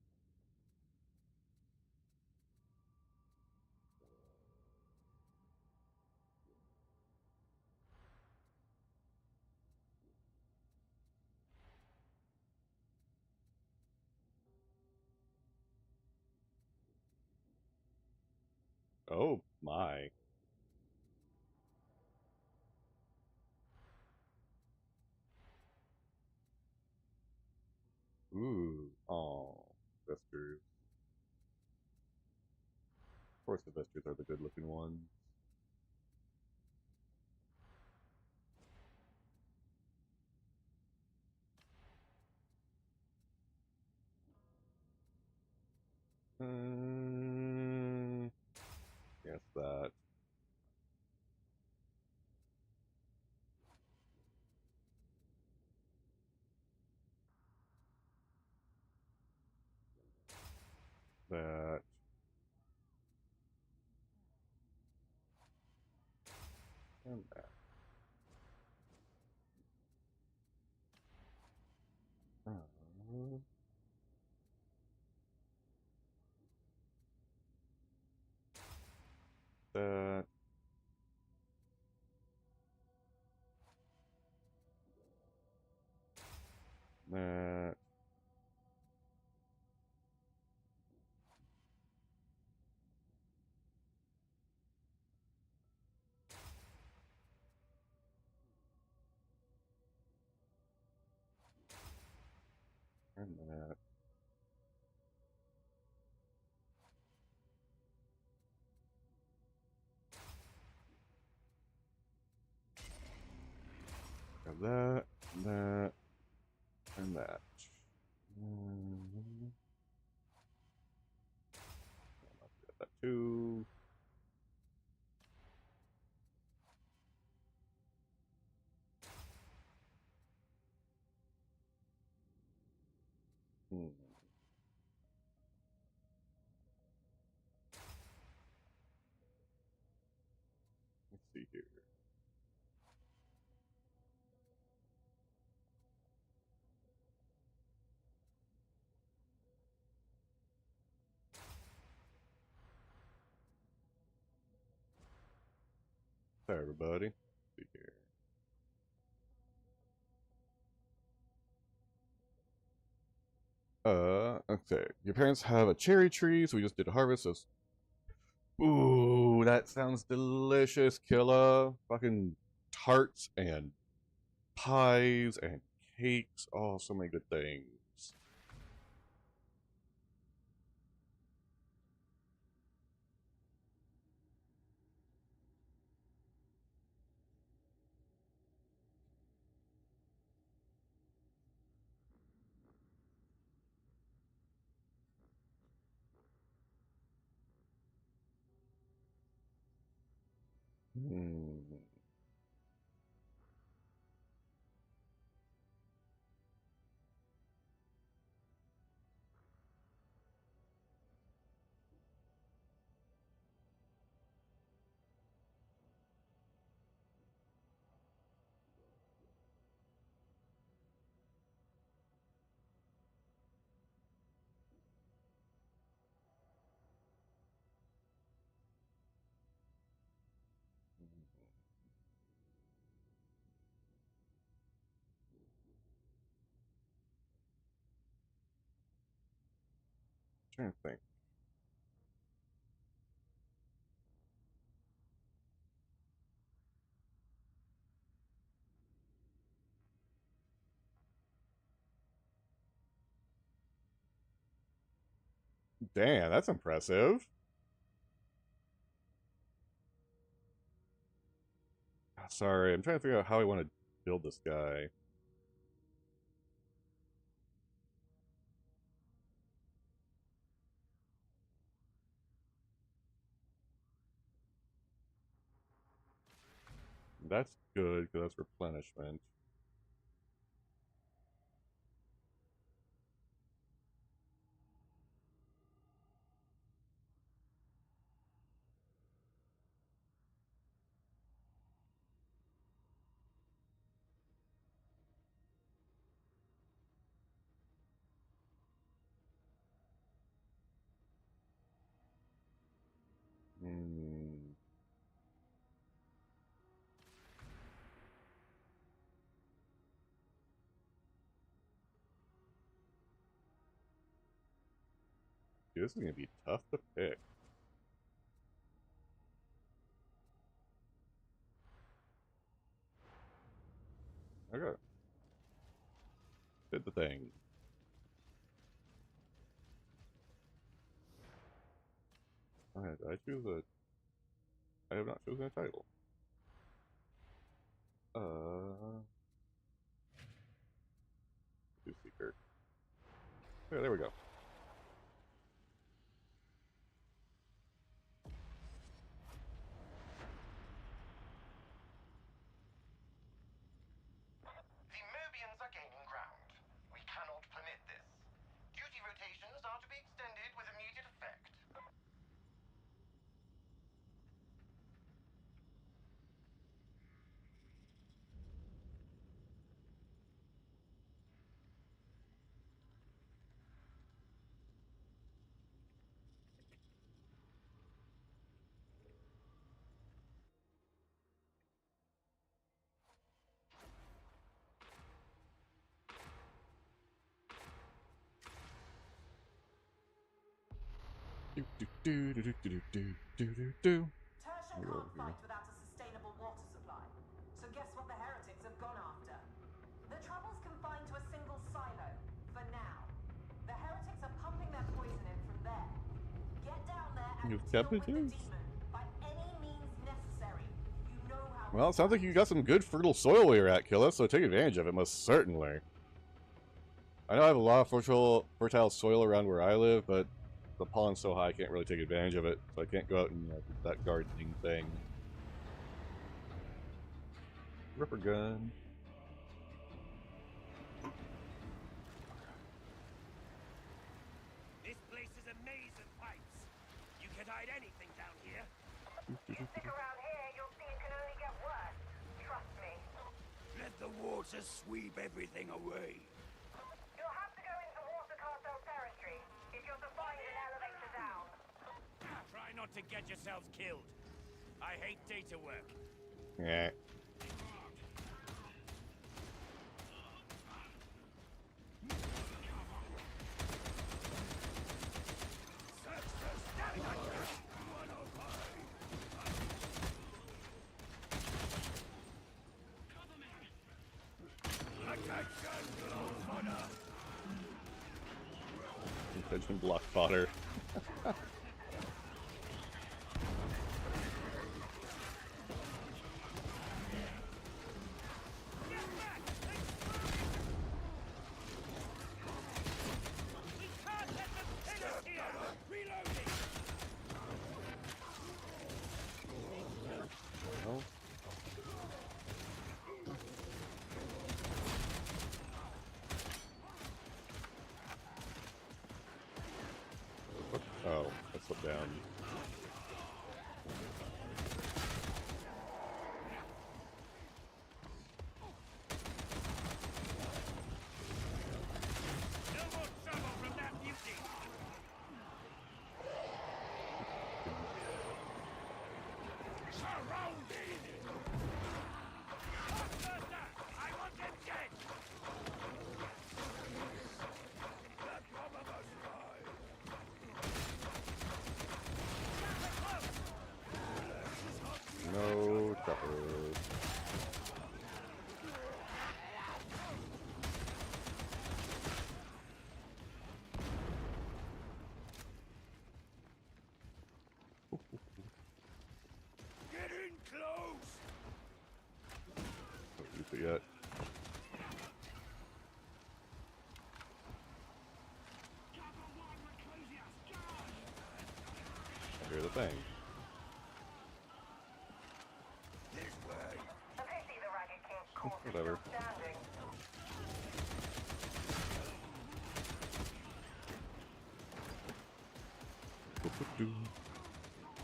Oh my. Ooh. Oh. Vesters. Of course the Vesters are the good looking ones. Yes, that. That. And that. That. That. And that. Have that. That. And that. Got that too. Hmm. Let's see here. Sorry, everybody. Let's see here. Okay. Your parents have a cherry tree, so we just did a harvest. So, ooh, that sounds delicious, killer. Fucking tarts and pies and cakes. Oh, so many good things. Hmm. Trying to think. Damn, that's impressive. Sorry, I'm trying to figure out how I want to build this guy. That's good, because that's replenishment. Dude, this is gonna be tough to pick. Okay. Did the thing. Alright, did I choose a... I have not chosen a title. Two Seeker. Yeah, there we go. The Mobians are gaining ground. We cannot permit this. Duty rotations are to be extended with immediate effect. Do do do do do do do do do. Tertia can't fight without a sustainable water supply. So guess what the heretics have gone after? The trouble's confined to a single silo, for now. The heretics are pumping their poison in from there. Get down there and You've deal kept it, with the James? demon by any means necessary. You know how. Well, it sounds like you got some good fertile soil where you're at, Killa, so take advantage of it, most certainly. I know I have a lot of fertile soil around where I live, but the pollen's so high I can't really take advantage of it, so I can't go out and do that gardening thing. Ripper gun. This place is a maze of pipes. You could hide anything down here. You stick around here, you'll see it can only get worse. Trust me. Let the water sweep everything away. You'll have to go into water cartel territory if you're to find an elevator down. Try not to get yourselves killed. I hate data work. Yeah. Intention block fodder. Well. Oh, I slipped down. No more trouble from that beauty. Surrounded. I want them dead. Let one of us die. No choppers. Get in close. Don't use it yet. I hear the thing. This way. A pity the Ragged King's course is Whatever. still standing.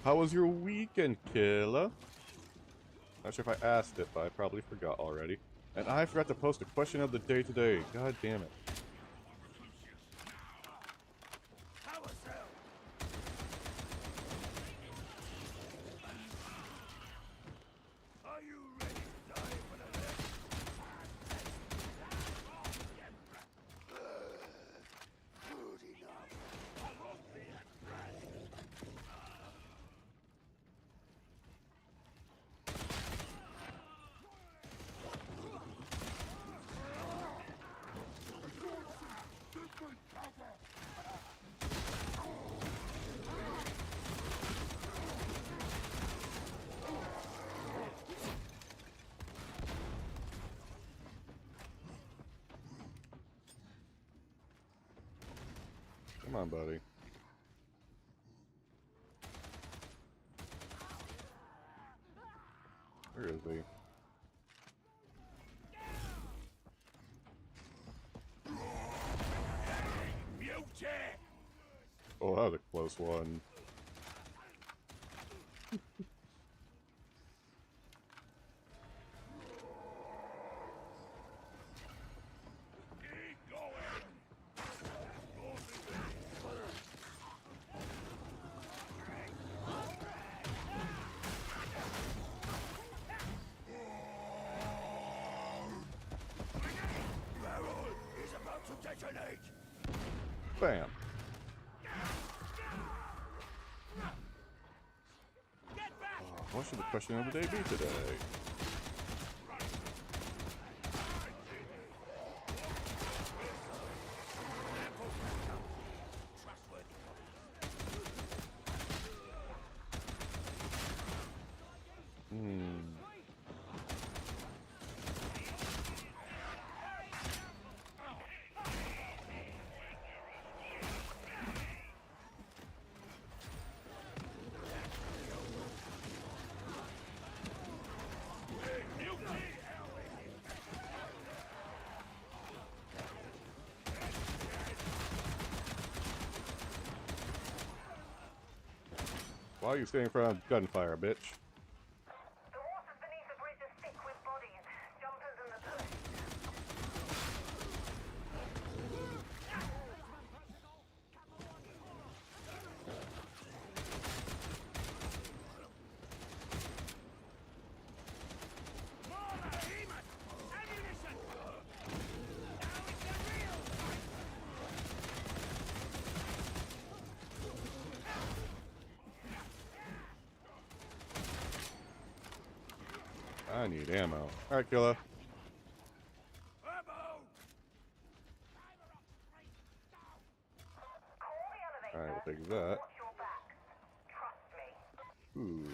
How was your weekend, Killa? Not sure if I asked it, but I probably forgot already. And I forgot to post a question of the day today. God damn it. Power cell. Are you ready to die for the left? Good enough. Come on, buddy. Where is he? Oh, that was a close one. Bam. Oh, what should the question of the day be today? Why are you standing in front of gunfire, bitch? The waters beneath the bridge are thick with bodies, jumpers and the push. I need ammo. Alright, killer. Alright, we'll take that. Ooh.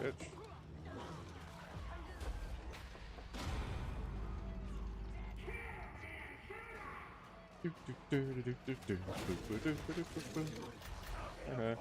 Bitch. Uh-huh.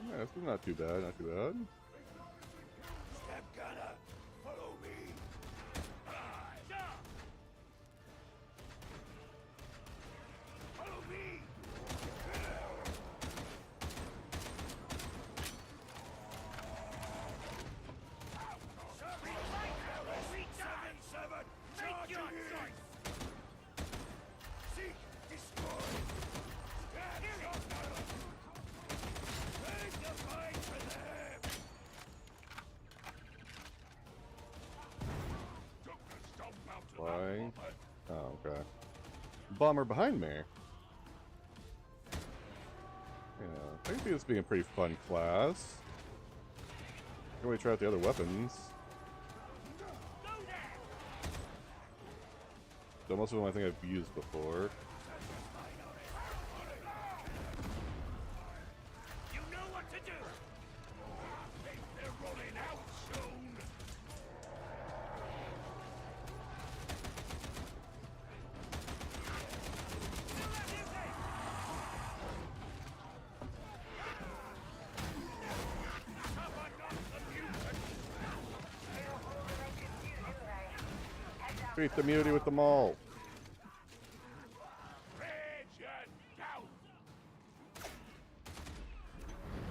Yeah, this is not too bad, not too bad. Step gunner, follow me. Follow me. Take your choice. Seek, destroy. Flying. Oh, okay. Bomber behind me. Yeah, I can see this being a pretty fun class. Can we try out the other weapons? Though most of them I think I've used before. You know what to do. They're rolling out soon. Treat the immunity with the maul.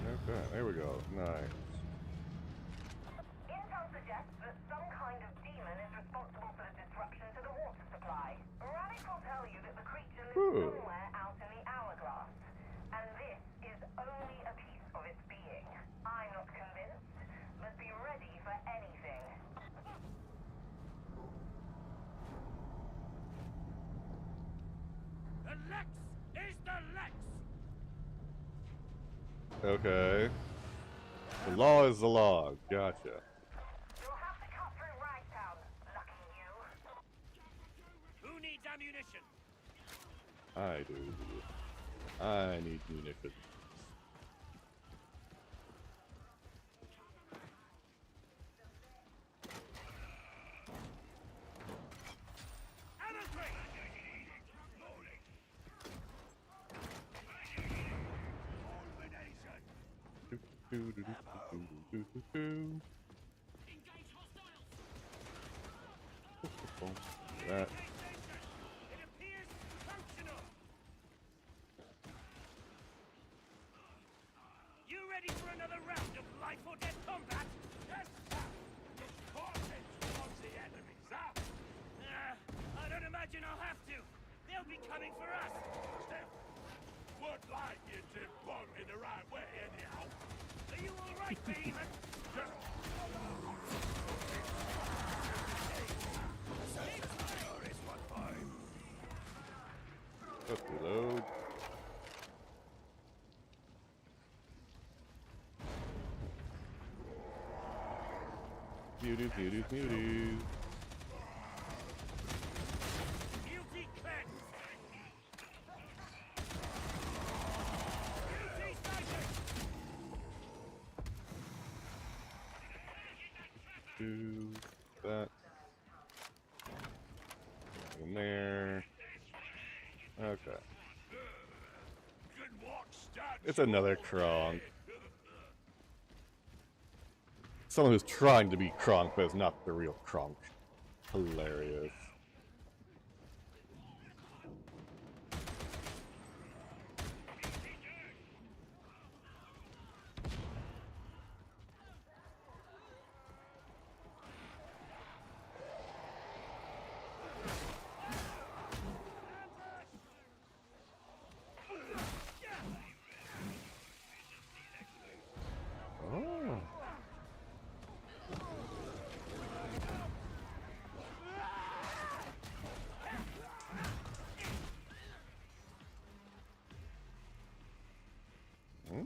Okay, there we go. Nice. Intel suggests that some kind of demon is responsible for the disruption to the water supply. Radicals tell you that the creature lives somewhere out in the hourglass, and this is only a piece of its being. I'm not convinced, but be ready for anything. The Lex is the Lex! Okay. The law is the law. Gotcha. You'll have to cut through Ragtown, lucky you. Who needs ammunition? I do. I need munitions. Ammo crate! That. It appears functional. You ready for another round of life or death combat? Yes, sir. Just forces towards the enemies, huh? I don't imagine I'll have to. They'll be coming for us. Steph, would like you to bomb in the right way, anyhow. Are you all right, Behemoth? Let's reload. Beauty. Guilty cleansed. Guilty snipers. Do that. In there. Okay. It's another Kronk. Someone who's trying to be Kronk, but is not the real Kronk. Hilarious. Oh. Hmm?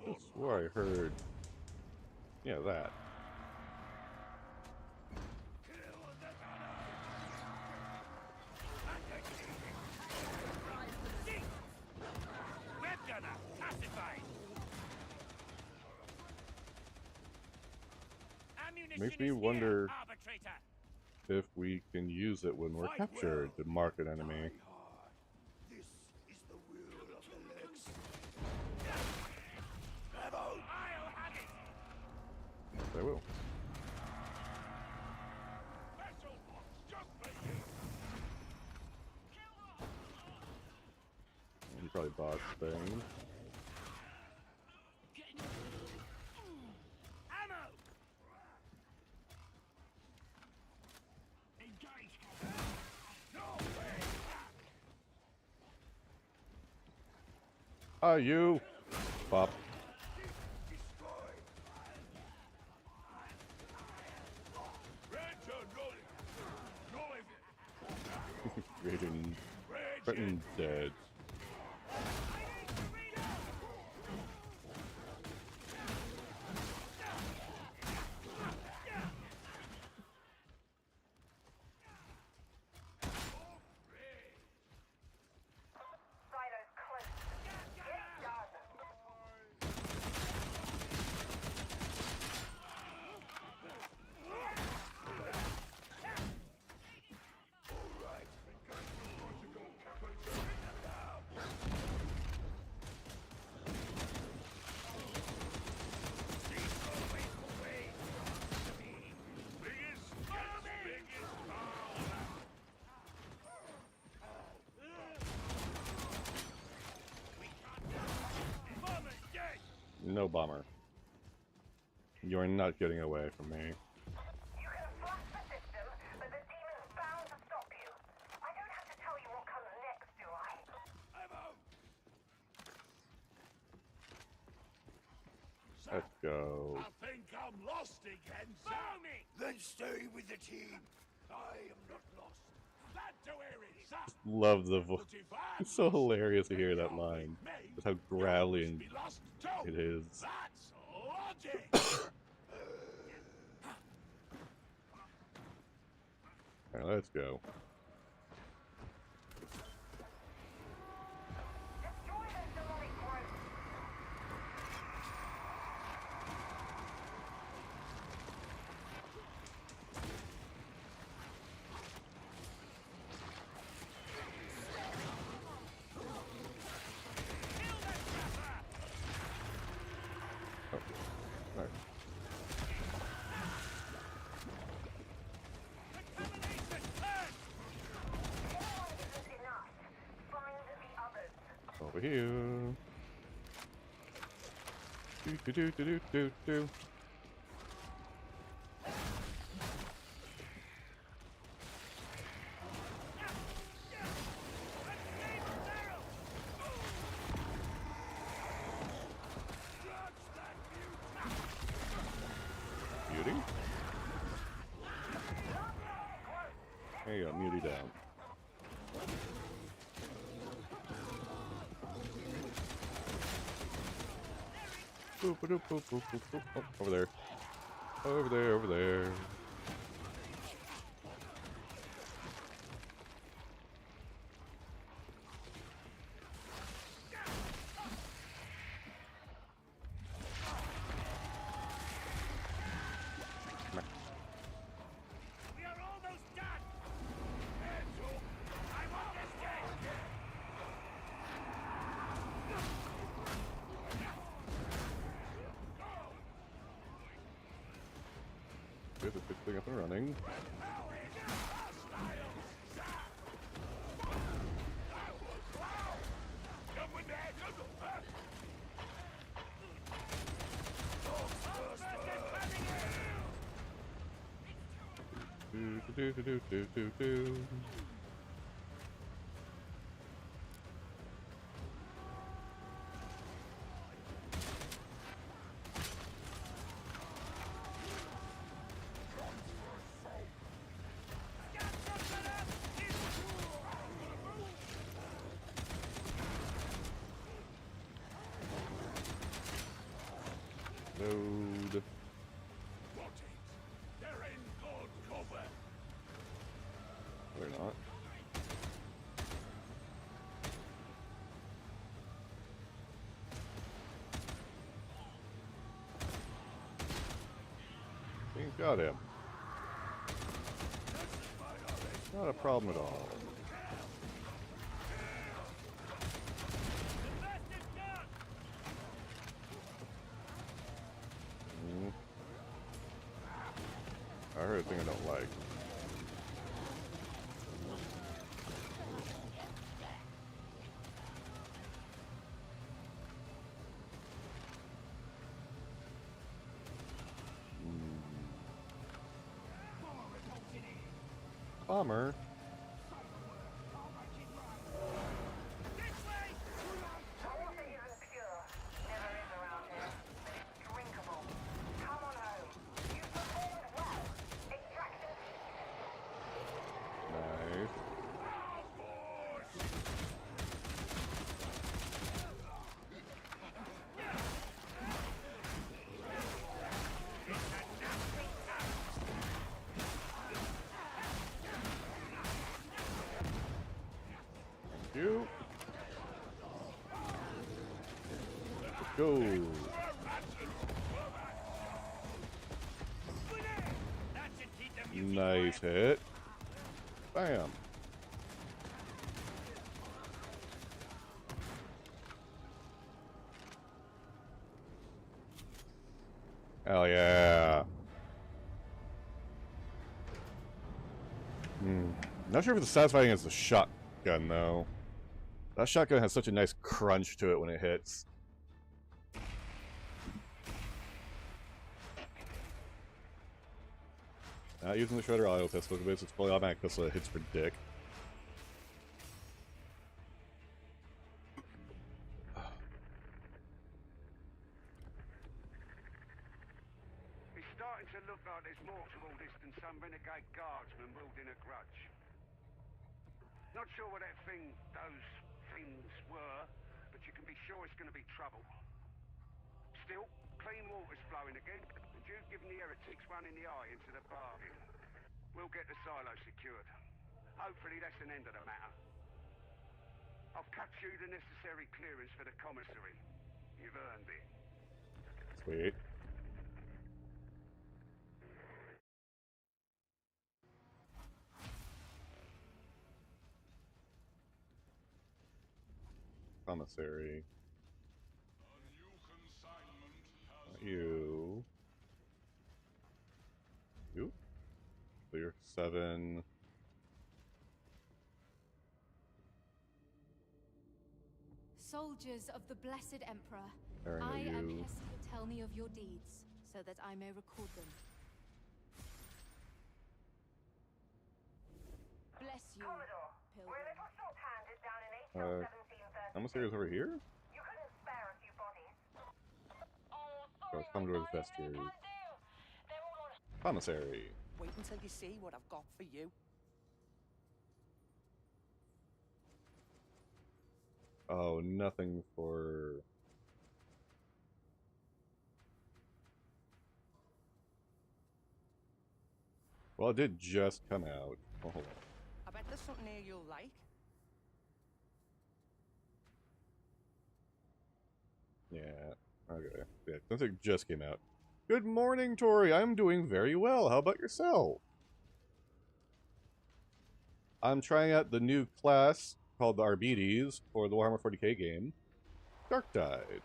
I swore I heard. Yeah, that. Web gunner, pacified. Ammunition Makes me is wonder here, arbitrator. if we can use it when we're captured to mark an enemy. This is the will of the Lex. I'll have it. Yes, I will. Special box just for you. You probably bought things. Ammo. Engage. No way. Ah, you! Pop. Raging. Threatened dead. Silo's close. Get done. No bomber. You're not getting away from me. You can flush the system, but the demon's bound to stop you. I don't have to tell you what comes next, do I? Let's go. I think I'm lost again, Follow me! Then stay with the team. I am not lost. Love the voice. It's so hilarious to hear that line. Just how growling it is. Alright, let's go. Over here. Do do do do do do do. Beauty. There you go, Muty down. Boop, boop, boop, boop, boop, boop. Oh, over there. Over there, over there. We are almost done! Hands up! I want this game! Get this big thing up and running. Do do do do do do do. Load. They're in good cover. They're not. Think got him. Not a problem at all. I heard a thing I don't like. Bomber. Nice. You. Let's go. Nice hit. Bam. Hell yeah. Not sure if it's satisfying as the shotgun though. That shotgun has such a nice crunch to it when it hits. Not using the shredder auto pistol because it's fully automatic pistol that hits for dick. It's starting to look like there's more to all this than some renegade guardsman wielding a grudge. Not sure what those things were, but you can be sure it's going to be trouble. Still, clean water's flowing again, and you've given the heretics one in the eye into the bargain. We'll get the silo secured. Hopefully that's an end of the matter. I've cut you the necessary clearance for the commissary. You've earned it. Sweet. Commissary. Not you. You? Clear 7. Soldiers of the Blessed Emperor, Aaron, I am you? here to tell me of your deeds, so that I may record them. Bless you, Commodore, pilgrim. we're a little short-handed down in HL 1736. Commissary's over here? You couldn't spare a few bodies. Goes Commodore's vestiaries. Commissary. Wait until you see what I've got for you. Oh, nothing for... Well, it did just come out. Oh, hold on. I bet there's something here you'll like. Yeah, okay. Yeah, since it just came out. Good morning, Tori. I'm doing very well. How about yourself? I'm trying out the new class called the Arbites for the Warhammer 40k game. Dark Tide.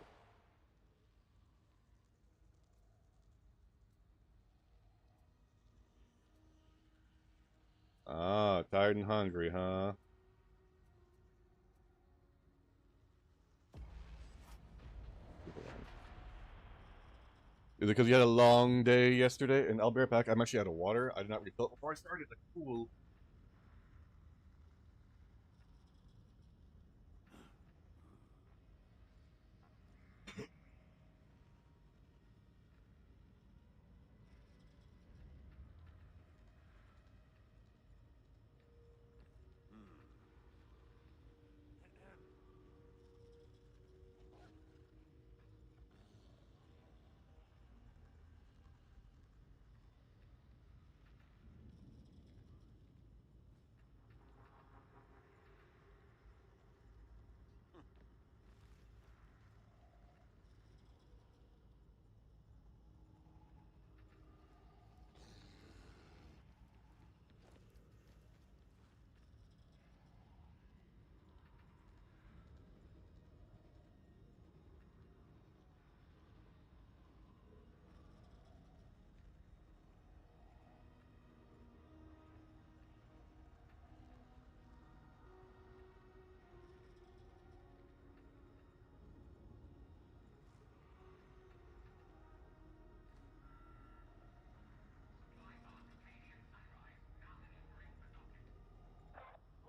Ah, tired and hungry, huh? Is it because you had a long day yesterday? And I'll be right back. I'm actually out of water. I did not refill it before I started. Like, cool.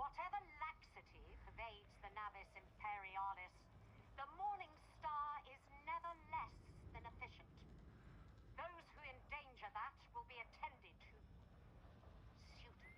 Whatever laxity pervades the Navis Imperialis, the Morning Star is never less than efficient. Those who endanger that will be attended to suitably.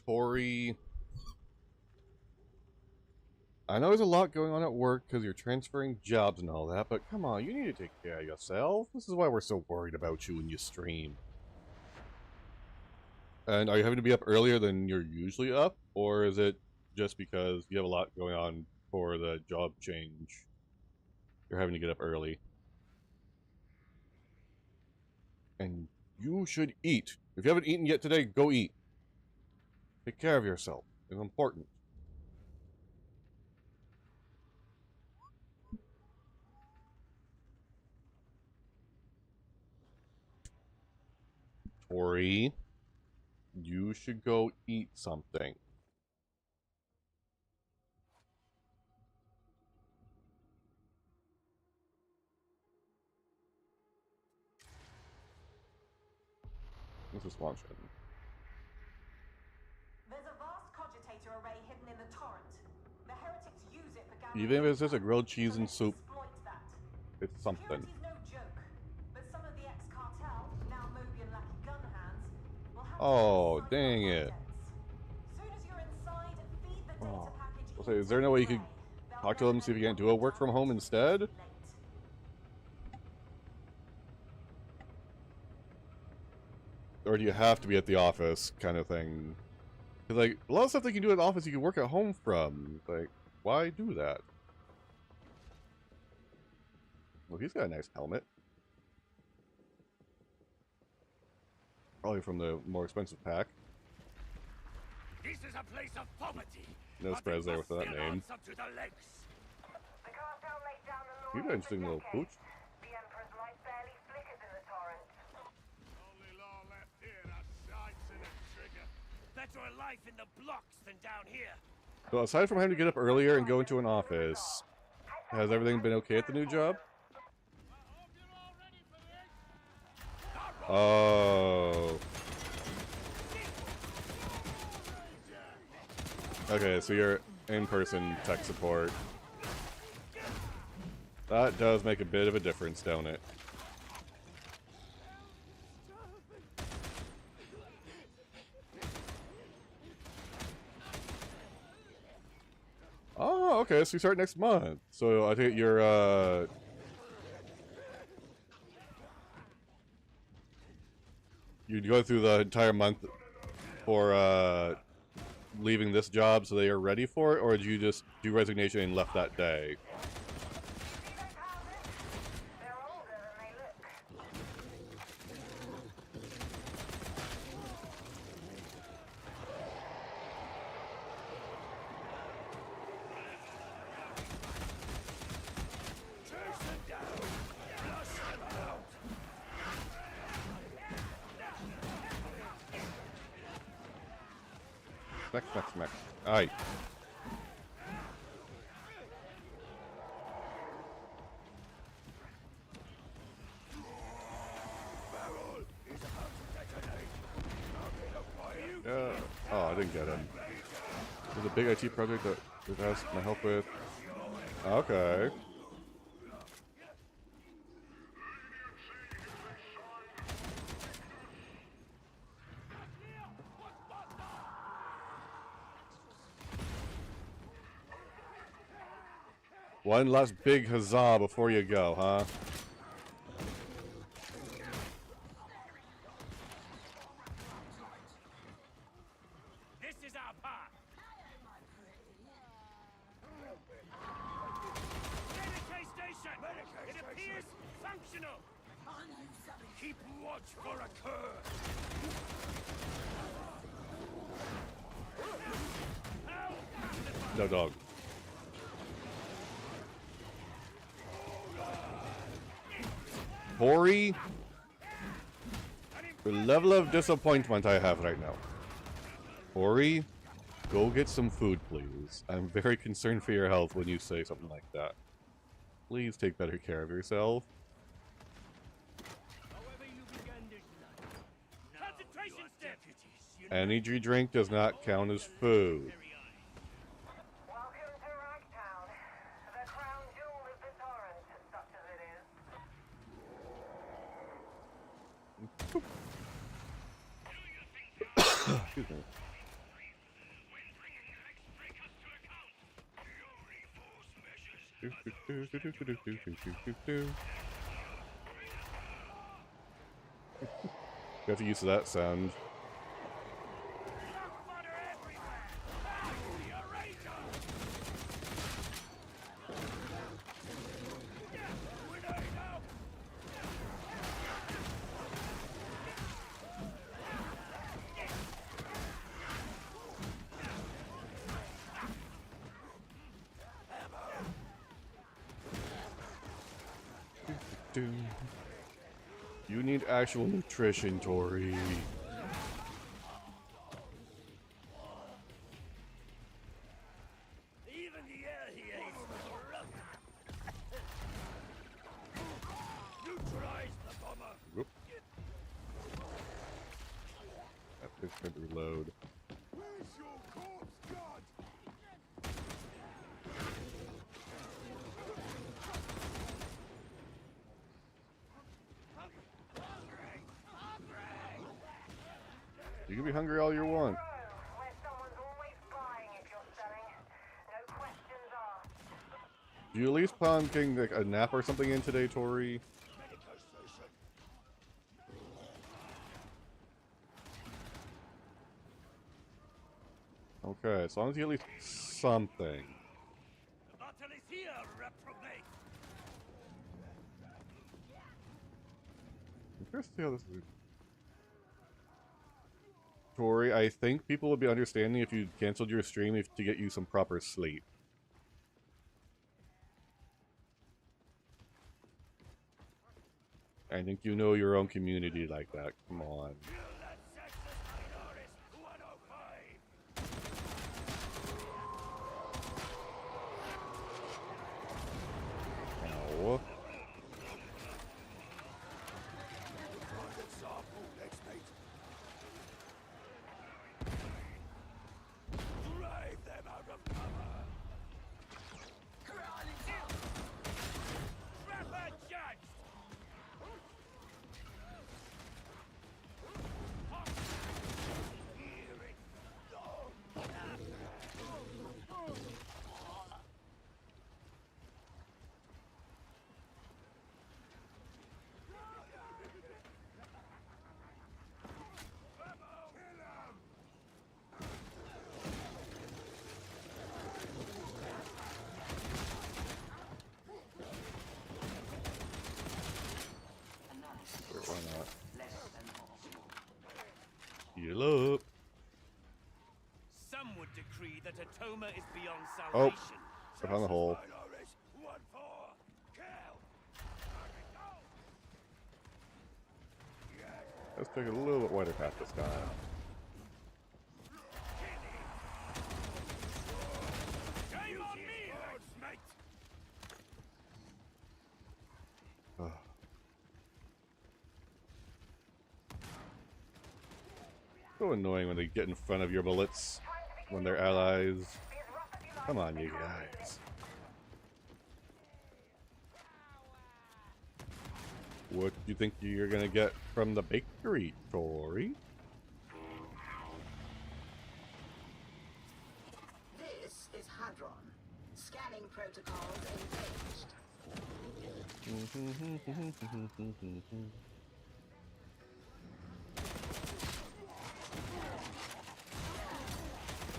Tori. I know there's a lot going on at work because you're transferring jobs and all that, but come on, you need to take care of yourself. This is why we're so worried about you when you stream. And are you having to be up earlier than you're usually up? Or is it just because you have a lot going on for the job change? You're having to get up early. And you should eat. If you haven't eaten yet today, go eat. Take care of yourself. It's important. Tori, you should go eat something. This is launching. There's a vast cogitator array hidden in the torrent. The heretics use it for gathering. Even if it's just a grilled cheese so and let's soup, exploit that. it's something. Security's no joke, but some of the ex-cartel, now Mobian Lackey gun hands, will have Oh, to dang it. Soon as you're inside, feed the data Oh. package I'll say, is into there no the way you could array. They'll talk to them, see if you can't do a work from home instead? late. Or do you have to be at the office, kind of thing? 'Cause, like, a lot of stuff they can do at the office you can work at home from. Like, why do that? Well, he's got a nice helmet. Probably from the more expensive pack. This is a place of poverty. No surprise there with that name. Up to the legs. The cartel laid down the law He's got an interesting little pooch. The Emperor's light barely flickers in the torrent. Only law left here are sights and a trigger. Better a life in the blocks than down here. So aside from having to get up earlier and go into an office, has everything been okay at the new job? Oh. Okay, so you're in-person tech support. That does make a bit of a difference, don't it? Oh, okay, so you start next month. So I think you're, you go through the entire month for, leaving this job so they are ready for it, or did you just do resignation and left that day? Smack, smack, smack. Aye. Oh, I didn't get him. There's a big IT project that it has my help with. Okay. One last big huzzah before you go, huh? This is our path. Medicaid station. It appears functional. Keep watch for a curve. No dog. Tori, the level of disappointment I have right now. Tori, go get some food, please. I'm very concerned for your health when you say something like that. Please take better care of yourself. Concentration step. Energy drink does not count as food. Welcome to Ragtown. The crown jewel of the torrent, such as it is. Excuse me. Got the use of that sound. You need actual nutrition, Tori. Even the air he hates corrupt. Neutralize the bomber. Whoop. That fish can reload. Where's your corpse, God? You can be hungry all you want. Where someone's always buying if you're selling. No questions asked. Do you at least plan on getting like a nap or something in today, Tori? Okay, as long as you get at least something. The battle is here, reprobate. I'm curious to see how this is. Tori, I think people would be understanding if you canceled your stream to get you some proper sleep. I think you know your own community like that. Come on. Ow. Drive them out of cover. Trapper judged. Sure, why not? Heal up. Some would decree that Atoma is beyond Oh, salvation. I found the hole. One for kill. Let's take a little bit wider path this time. Shame on me, mate. Ugh. So annoying when they get in front of your bullets when they're allies. Come on, you guys. What do you think you're gonna get from the bakery, Tori? This is Hadron. Scanning protocols engaged.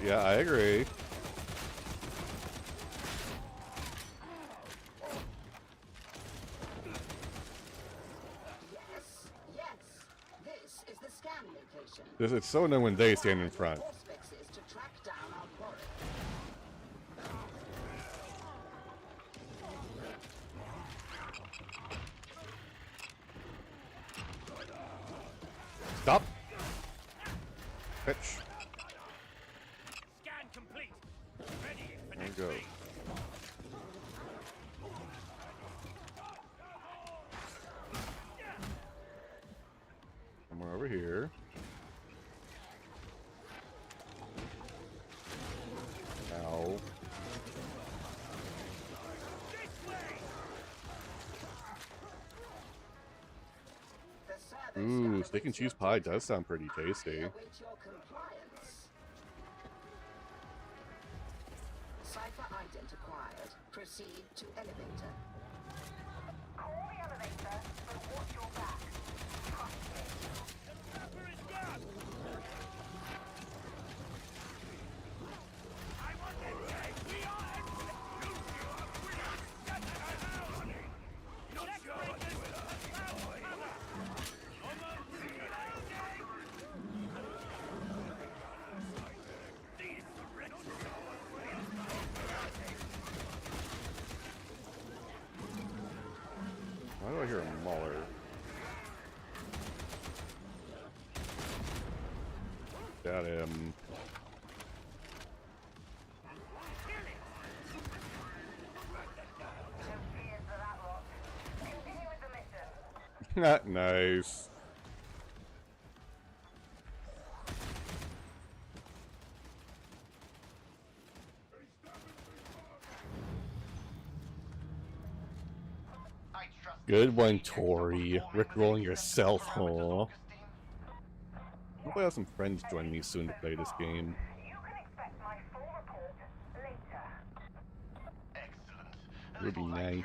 Yeah, I agree. Yes. This is the scan location. It's so annoying when they stand in front. Auspex is to track down our quarry. Stop. Pitch. Scan complete. Ready for There you next go. phase. Somewhere over here. Ow. Ooh, steak and cheese pie does sound pretty tasty. Await your compliance. Cipher ident acquired. Proceed to elevator. Call the elevator, but watch your back. Trust me. Pupper is gone. I want them dead. We are excellent. You are winners. Get them out, honey. Not sure what you will have. Why do I hear a mauler? Got him. Nice. Good one, Tori. Rickrolling yourself, huh? Hope I have some friends join me soon to play this game. It would be nice.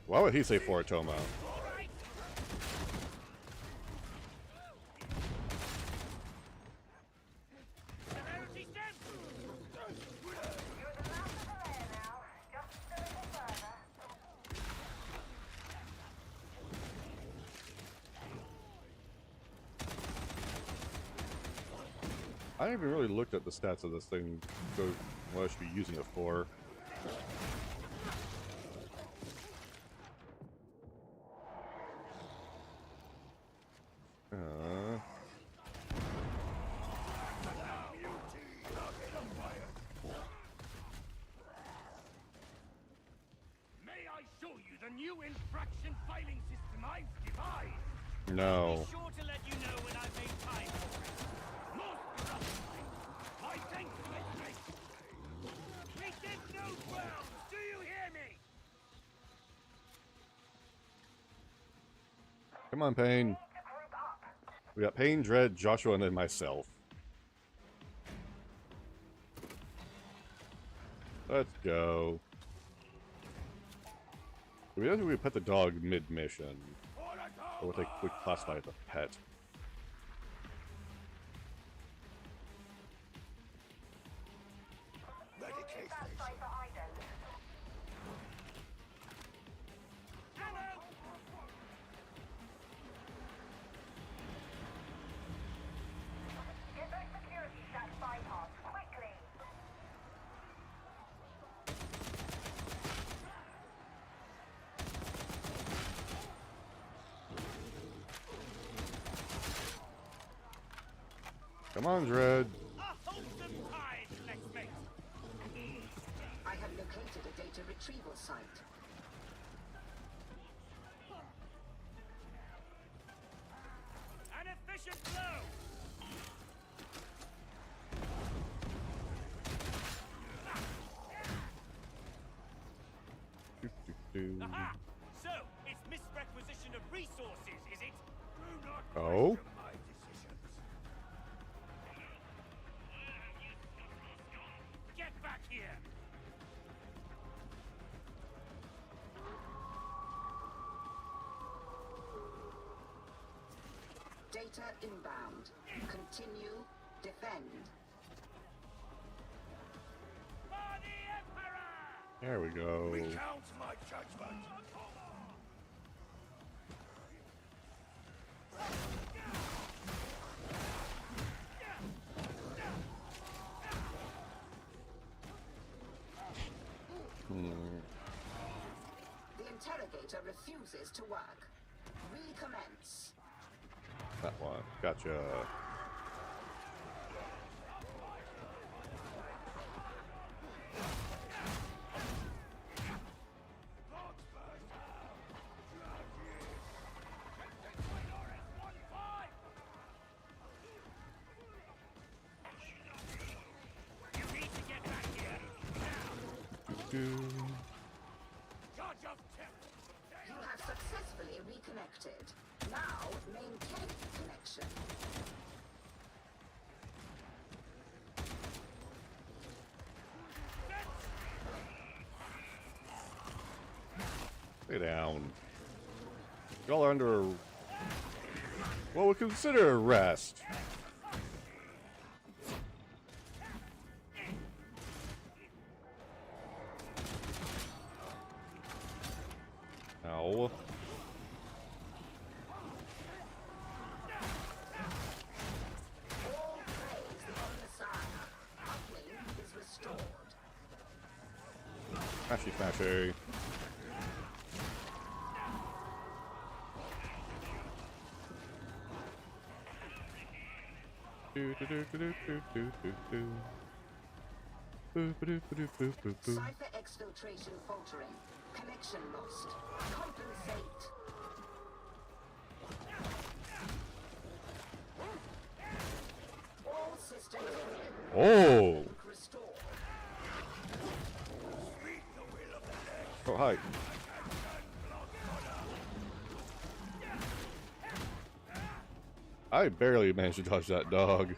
Why would he say Foratoma? I haven't even really looked at the stats of this thing, so what I should be using it for. May I show you the new infraction filing system I've devised? No. Be sure to let you know when I've made time for it. Most gratifying. I thank you, Edric. We give no grounds. Do you hear me? Come on, Pain. We got Pain, Dread, Joshua, and then myself. Let's go. We don't think we pet the dog mid-mission. Or what they would classify as a pet. Come on, Dread. I have located a data retrieval site. An efficient blow. Aha! So, it's misrequisition of resources, is it? Do not Oh? my decisions. Get back here! Data inbound. Continue. Defend. For the Emperor! There we go. Recount my judgment. The interrogator refuses to work. Recommence. That one. Gotcha. You need to get back here. Judge of Terror. You have successfully reconnected. Now maintain connection. Stay down. Y'all are under what we consider arrest. Ow. All praise the Messiah. Uplink is restored. Smashy smashy. Do do do do do do do do. Boo ba doo ba doo boo boo boo. Cipher exfiltration faltering. Connection lost. Compensate. All systems Oh! restore. Oh, hi. I barely managed to dodge that dog.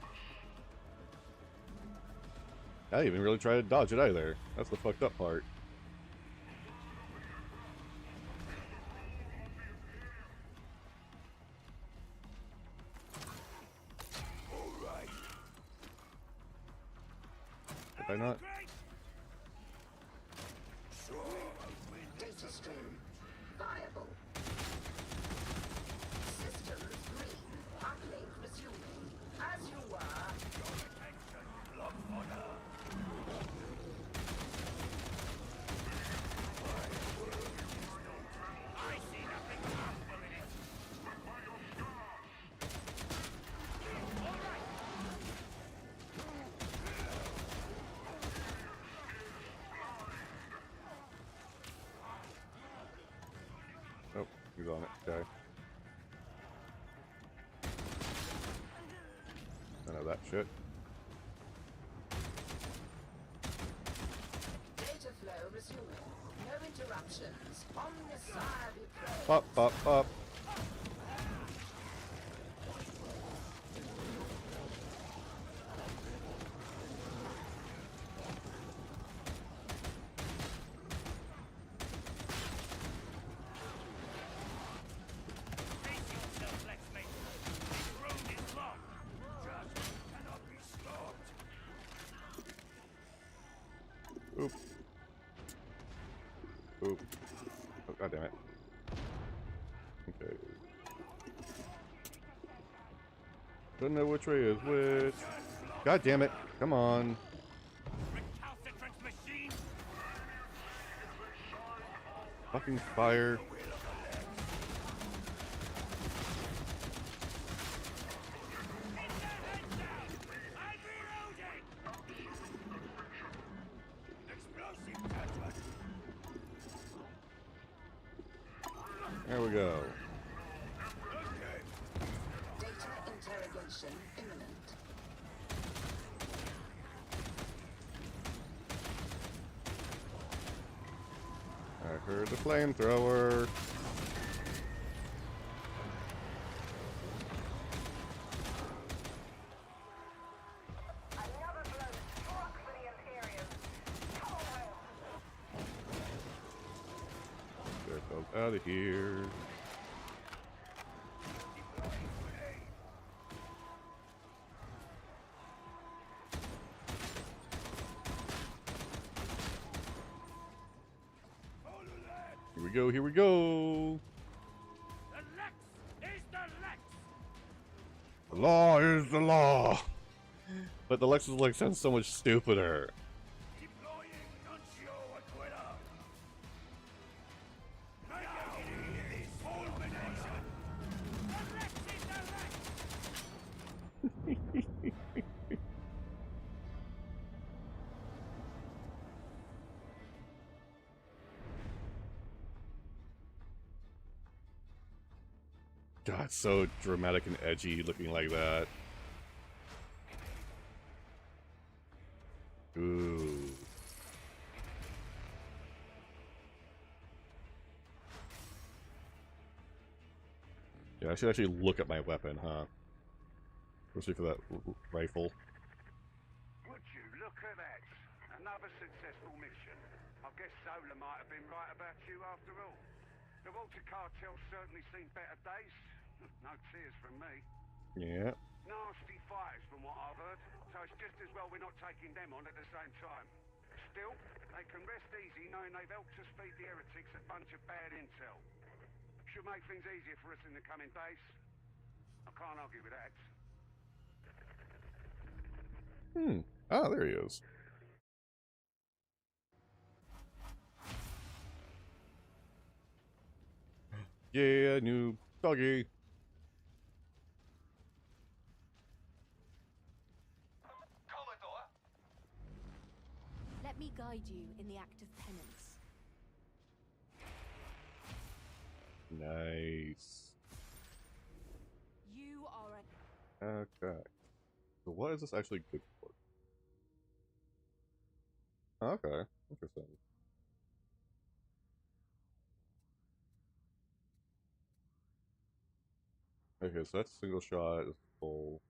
I didn't even really try to dodge it either. That's the fucked up part. Did I not? Data stream viable. Systems green. Uplink resuming. As you were. Oh, he's on it. Okay. I know that shit. Data flow resuming. No interruptions. Omniscient be praised. Pop, pop, pop. Oop. Oop. Oh, god damn it. Okay. Don't know which way is which. God damn it. Come on. Fucking fire. There we go. Data interrogation imminent. I heard the flamethrower. Another blow struck for the Imperium. Come on, Get ourselves out of here. Here we go, here we go. The law is the law. But the Lexus like sounds so much stupider. God, so dramatic and edgy looking like that. Ooh. Yeah, I should actually look at my weapon, huh? Especially for that rifle. Would you look at that? Another successful mission. I guess Zola might have been right about you after all. The Walter cartel's certainly seen better days. No tears from me. Yeah. Nasty fighters from what I've heard, so it's just as well we're not taking them on at the same time. Still, they can rest easy knowing they've helped us feed the heretics a bunch of bad intel. Should make things easier for us in the coming days. I can't argue with that. Ah, there he is. Yeah, new doggy. Commodore? Let me guide you in the act of penance. Nice. You are a... Okay. So what is this actually good for? Okay, interesting. Okay, so that's single shot is full.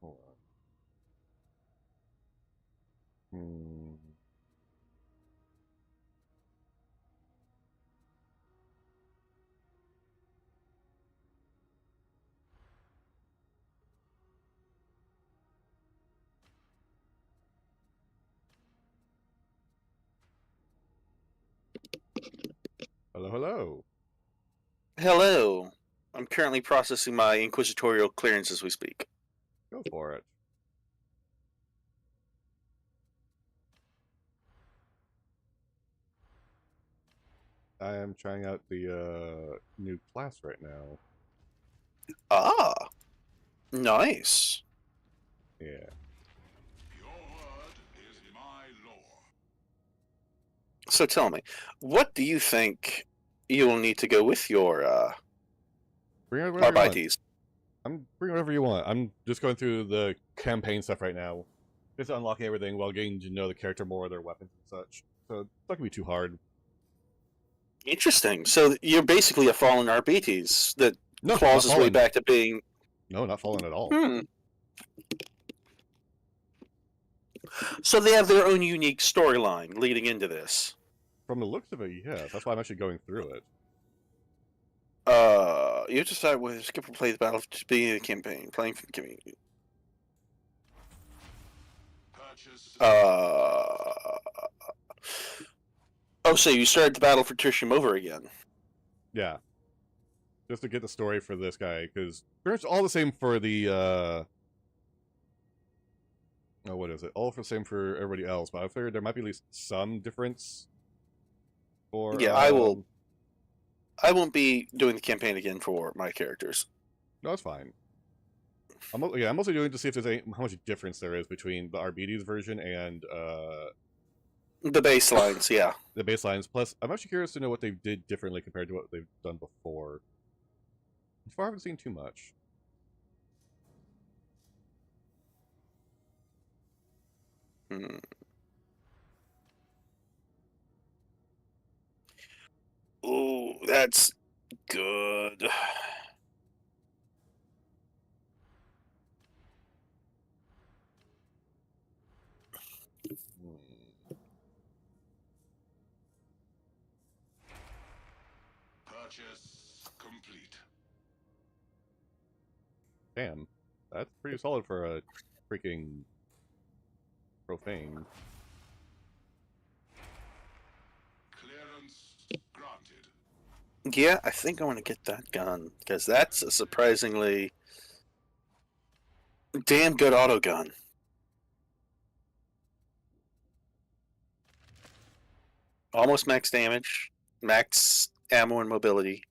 Hold on. Hello, hello. Hello. I'm currently processing my inquisitorial clearance as we speak. Go for it. I am trying out the new class right now. Ah, nice. Yeah. Your word is my law. So tell me, what do you think you'll need to go with your Bring it whatever you want. RBITs? Bring whatever you want. I'm just going through the campaign stuff right now. Just unlocking everything while getting to know the character more, their weapons and such. So it's not gonna be too hard. Interesting. So you're basically a fallen RBTs that No, claws not his way fallen. back to being. No, not fallen at all. So they have their own unique storyline leading into this. From the looks of it, yes. That's why I'm actually going through it. You have to start with skip or play the battle to be in the campaign, playing for the community. Oh, so you started the battle for Tertium over again? Yeah. Just to get the story for this guy, because pretty much all the same for the oh, what is it? All the same for everybody else, but I figured there might be at least some difference. For Yeah, I will. I won't be doing the campaign again for my characters. No, that's fine. I'm mostly doing to see if there's how much difference there is between the RBD's version and the baselines. Yeah, the baselines. Plus, I'm actually curious to know what they did differently compared to what they've done before. So far, I haven't seen too much. Ooh, that's good. Purchase complete. Damn, that's pretty solid for a freaking profane. Clearance granted. Yeah, I think I want to get that gun because that's a surprisingly damn good auto gun. Almost max damage, max ammo and mobility.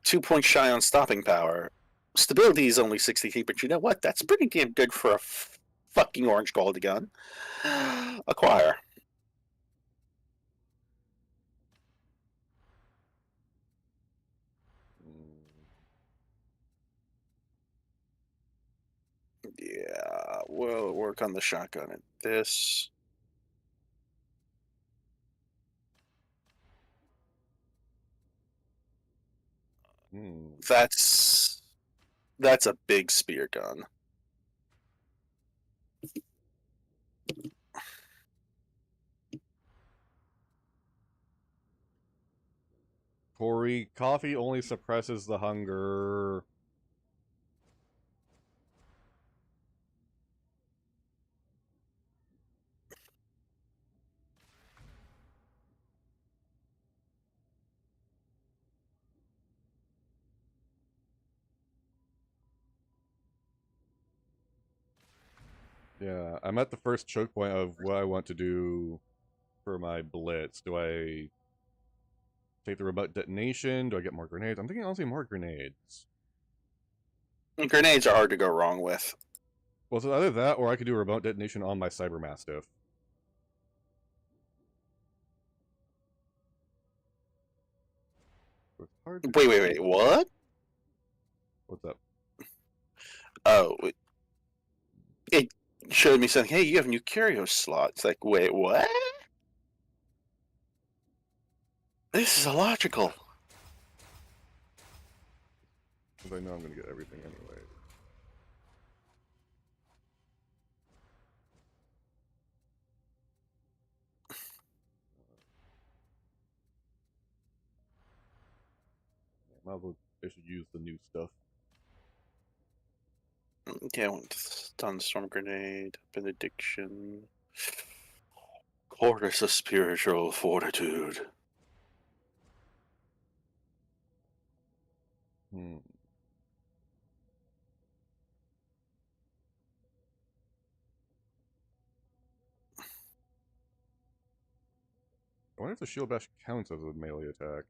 2 points shy on stopping power. Stability is only 63, but you know what? That's pretty damn good for a fucking orange gold gun. Acquire. Yeah, we'll work on the shotgun at this. That's a big spear gun. Corey, coffee only suppresses the hunger. Yeah, I'm at the first choke point of what I want to do for my blitz. Do I take the remote detonation? Do I get more grenades? I'm thinking honestly more grenades. Grenades are hard to go wrong with. Well, so either that or I could do a remote detonation on my Cyber Mastiff. It's hard to Wait, what? What's up? Oh, it showed me something. Hey, you have new curio slot. It's like, wait, what? This is illogical. Because I know I'm going to get everything anyway. Might as well I should use the new stuff. Yeah, I want stun storm grenade, benediction, Fortress of spiritual fortitude. Hmm. I wonder if the shield bash counts as a melee attack.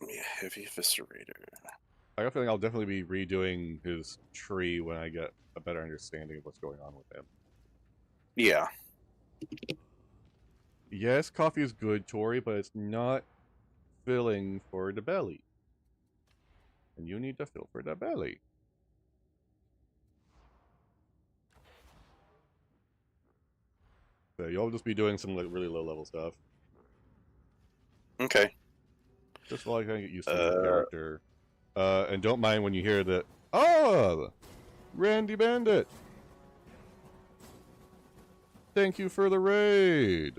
Yeah, heavy eviscerator. I got a feeling I'll definitely be redoing his tree when I get a better understanding of what's going on with him. Yeah. Yes, coffee is good, Tori, but it's not filling for the belly. And you need to fill for the belly. So you'll just be doing some like really low level stuff. Okay. Just while I kind of get used to the character. And don't mind when you hear that. Oh! Randy Bandit! Thank you for the raid!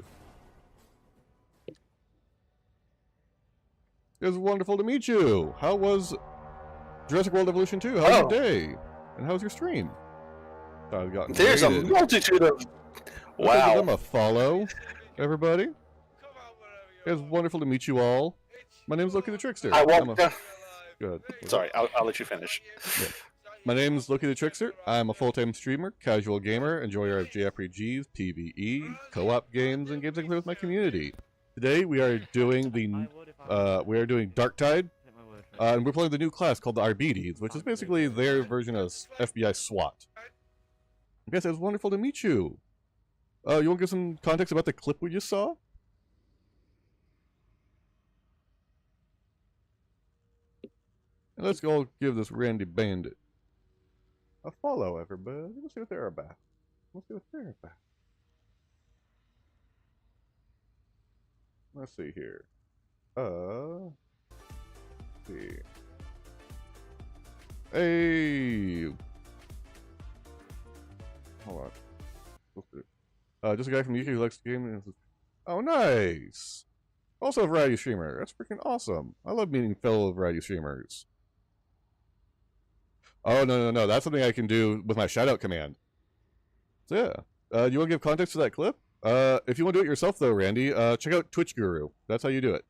It was wonderful to meet you! How was Jurassic World Evolution 2? How was your day? And how was your stream? I've gotten There's raided. a multitude of... Let's Wow. give them a follow, everybody. It was wonderful to meet you all. My name's Loki the Trickster. I won't... Good. Sorry, I'll let you finish. Yeah. My name is Loki the Trickster. I'm a full-time streamer, casual gamer, enjoyer of JRPGs, PvE, co-op games, and games I play with my community. Today we are doing Darktide, and we're playing the new class called the Arbides, which is basically their version of FBI SWAT. I guess it was wonderful to meet you. You want to give some context about the clip we just saw? And let's go give this Randy Bandit a follow, everybody. Let's see what they're about. Let's see here. Let's see. Hey! Hold on. Just a guy from the UK who likes the game. Oh, nice! Also a variety streamer. That's freaking awesome. I love meeting fellow variety streamers. Oh, no. That's something I can do with my shoutout command. So, yeah. Do you want to give context to that clip? If you want to do it yourself, though, Randy, check out Twitch Guru. That's how you do it.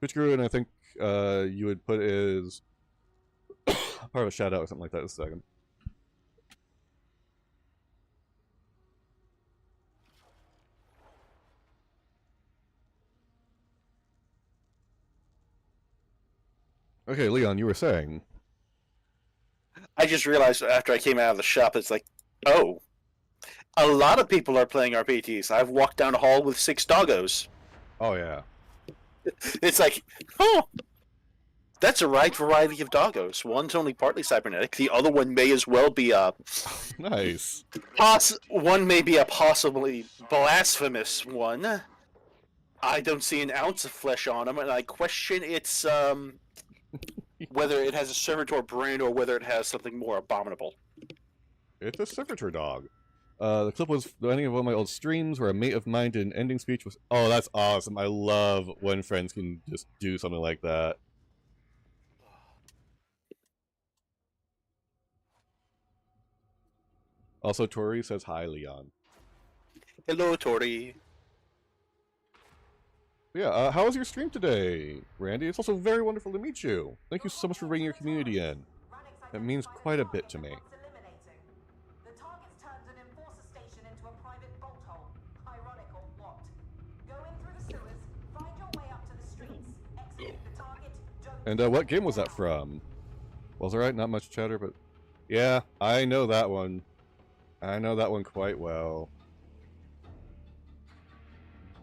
Twitch Guru, and I think you would put is part of a shoutout or something like that in a second. Okay, Leon, you were saying... I just realized after I came out of the shop, it's like, oh, a lot of people are playing RPGs. I've walked down the hall with 6 doggos. Oh, yeah. It's like, oh, that's a right variety of doggos. One's only partly cybernetic. The other one may as well be a... Nice. One may be a possibly blasphemous one. I don't see an ounce of flesh on them, and I question its, whether it has a servitor brand or whether it has something more abominable. It's a servitor dog. The clip was the ending of one of my old streams where a mate of mine did an ending speech. Oh, that's awesome. I love when friends can just do something like that. Also, Tori says hi, Leon. Hello, Tori. Yeah, how was your stream today, Randy? It's also very wonderful to meet you. Thank you so much for bringing your community in. That means quite a bit to me. Eliminating. The target's turned an enforcer station into a private bolt hole. Ironic or what? Go in through the sewers, find your way up to the streets, execute the target, don't... And what game was that from? Was alright, not much chatter, but yeah, I know that one. I know that one quite well.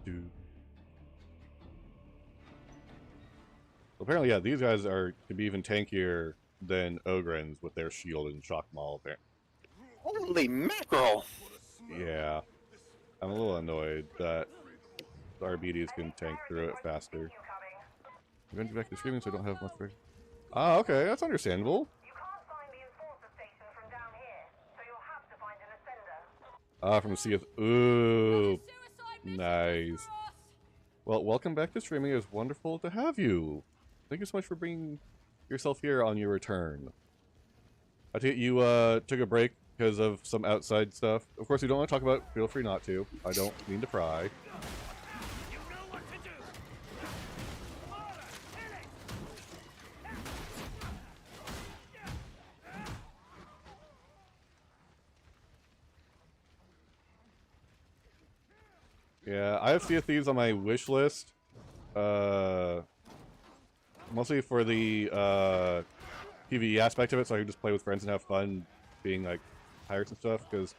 Dude. Apparently, yeah, these guys can be even tankier than Ogrins with their shield and shock maul. Holy mackerel! Yeah. I'm a little annoyed that the RBDs can tank through it faster. I'm going to go back to streaming so I don't have much break. Ah, okay, that's understandable. Ah, from the Sea of... Ooh. Nice. Well, welcome back to streaming. It was wonderful to have you. Thank you so much for bringing yourself here on your return. I take it you took a break because of some outside stuff. Of course, you don't want to talk about it. Feel free not to. I don't mean to pry. Yeah, I have Sea of Thieves on my wish list. Mostly for the PvE aspect of it, so I can just play with friends and have fun being like pirates and stuff, because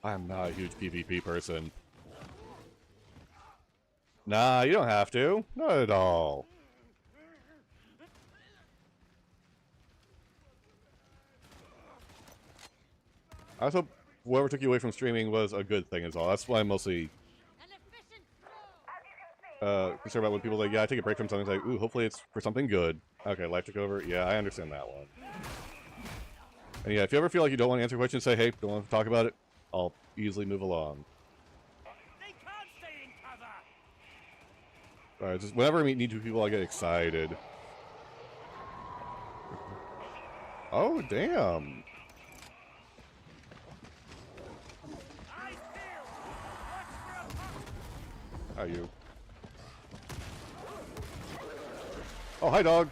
I'm not a huge PvP person. Nah, you don't have to. Not at all. I also hope whoever took you away from streaming was a good thing as well. That's why I'm mostly concerned about when people are like, yeah, I take a break from something. It's like, ooh, hopefully it's for something good. Okay, life took over. Yeah, I understand that one. And yeah, if you ever feel like you don't want to answer questions, say, hey, don't want to talk about it. I'll easily move along. Alright, just whenever I meet new people, I get excited. Oh, damn. How are you? Oh, hi, dog.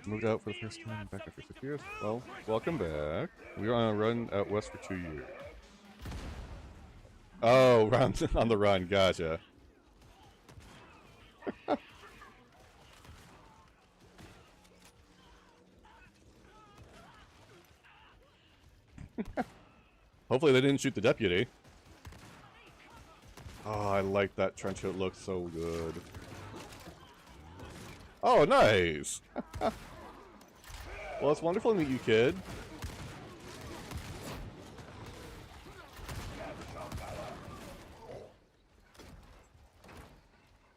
Moved out for the first time, back after 6 years. Well, welcome back. We were on a run out west for 2 years. Oh, run on the run, gotcha. Hopefully they didn't shoot the deputy. Oh, I like that trench coat. Looks so good. Oh, nice. Well, it's wonderful to meet you, kid.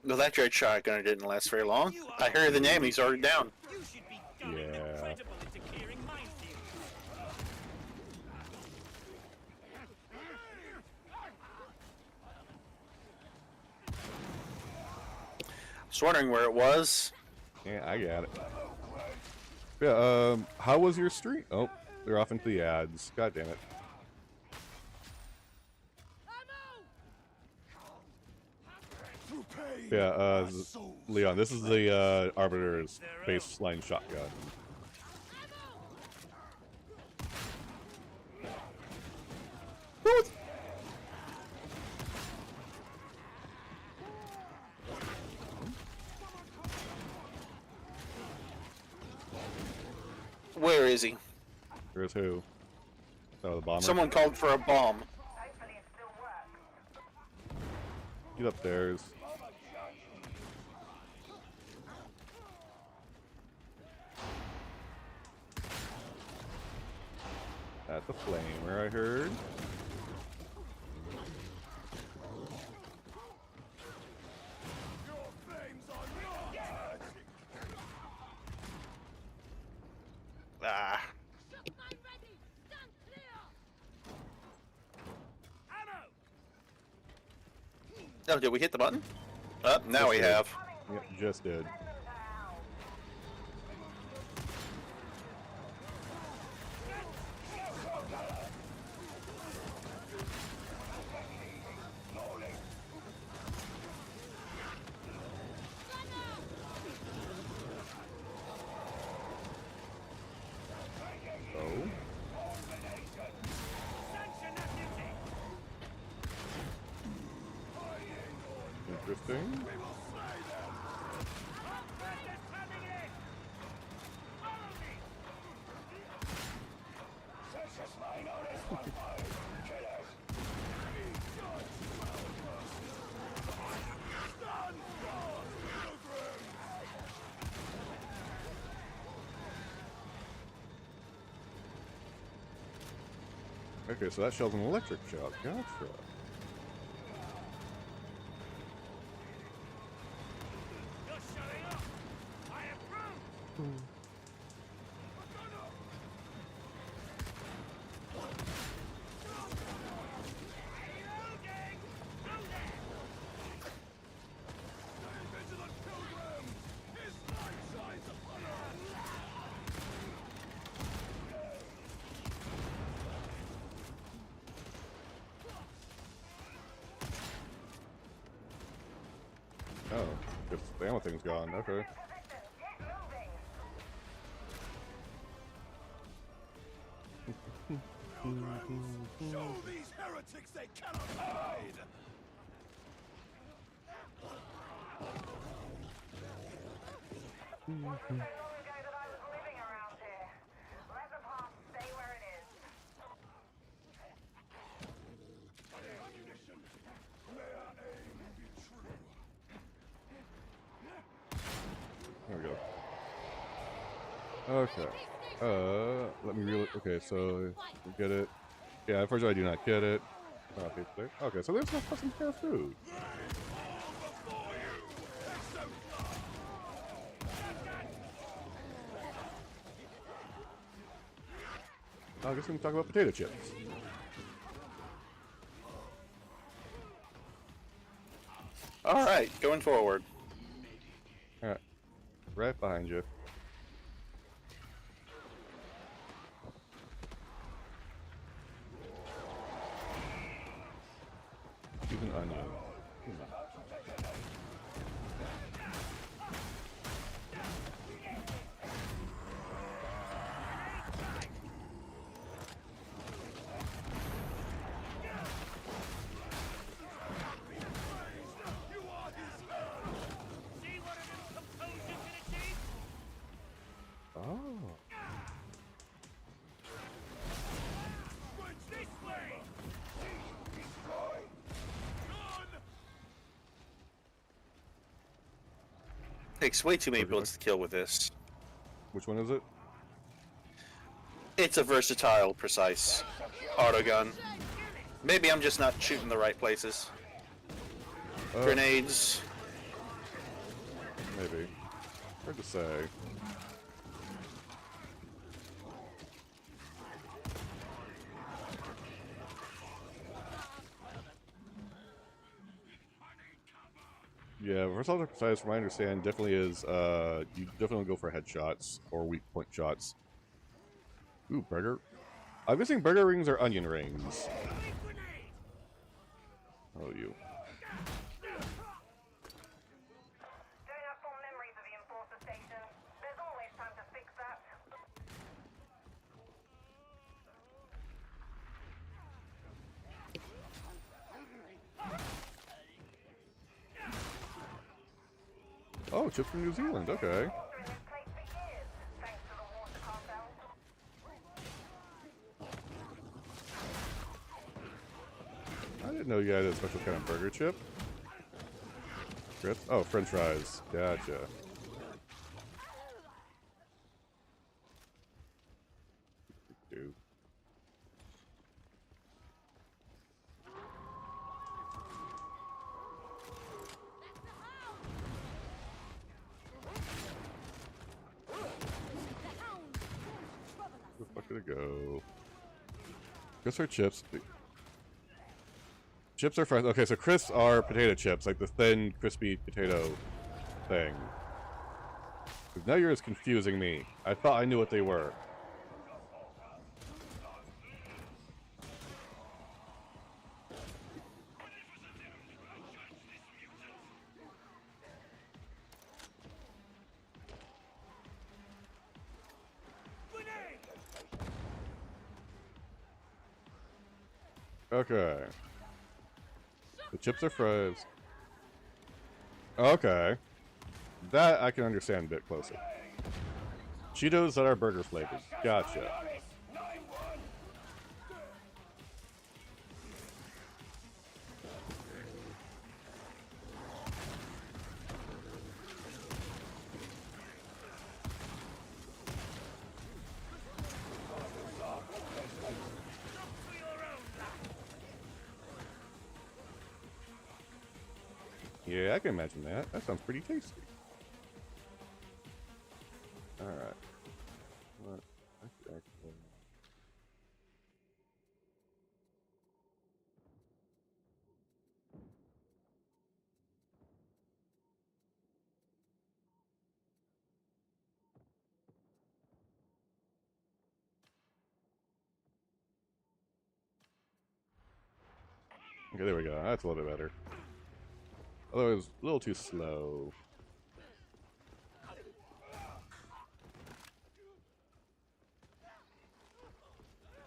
Well, that dread shotgun didn't last very long. I heard the name, he's already down. Yeah. I was wondering where it was. Yeah, I got it. Yeah, how was your stream? Oh, they're off into the ads. God damn it. Yeah, Leon, this is the Arbiter's baseline shotgun. What? Where is he? Where's who? Oh, the bomber. Someone called for a bomb. He's upstairs. At the flamer, I heard. Ah. Oh, did we hit the button? Oh, now we have. Yep, just did. Interesting. Okay, so that shell's an electric shell. Gotcha. Oh, guess the ammo thing's gone. Okay. Show these heretics they cannot hide! There we go. Okay. Let me really. Okay, so get it. Yeah, unfortunately, I do not get it. Okay, so there's no fucking fast food. I guess we can talk about potato chips. All right, going forward. All right, right behind you. Use an onion. Oh. Takes way too many bullets to kill with this. Which one is it? It's a versatile, precise auto gun. Maybe I'm just not shooting the right places. Grenades. Maybe. Hard to say. Yeah, versatile precise, from what I understand, definitely is, you definitely go for headshots or weak point shots. Ooh, burger. I'm guessing burger rings are onion rings. Oh, you. Oh, chips from New Zealand, okay. I didn't know you had a special kind of burger chip. Crisp? Oh, french fries. Gotcha. Dude. Where the fuck did it go? Crisps are chips. Chips are fries. Okay, so crisps are potato chips, like the thin, crispy potato thing. Now you're just confusing me. I thought I knew what they were. Okay. The chips are fries. Okay. That I can understand a bit closer. Cheetos that are burger flavored. Gotcha. Yeah, I can imagine that. That sounds pretty tasty. Alright. What? Actually... Okay, there we go. That's a little bit better. Although it was a little too slow.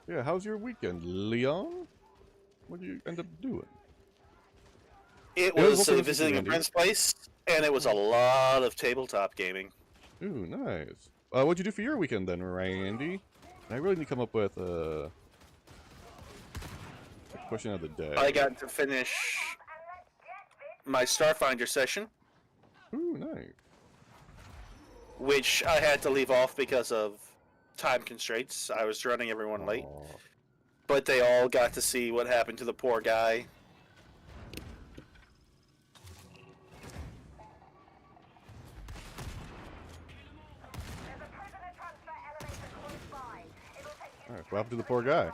Yeah, how's your weekend, Leon? What did you end up doing? It was also visiting a friend's place, and it was a lot of tabletop gaming. Ooh, nice. What'd you do for your weekend then, Randy? I really need to come up with a question of the day. I got to finish my Starfinder session. Ooh, nice. Which I had to leave off because of time constraints. I was running everyone late. But they all got to see what happened to the poor guy. Alright, what happened to the poor guy?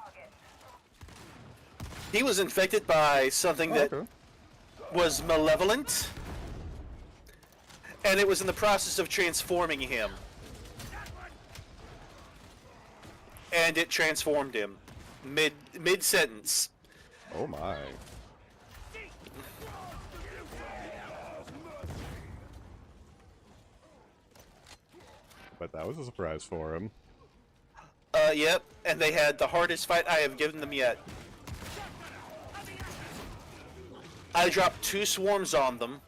He was infected by something that was malevolent, and it was in the process of transforming him. And it transformed him mid-sentence. Oh my. But that was a surprise for him. Yep, and they had the hardest fight I have given them yet. I dropped 2 swarms on them.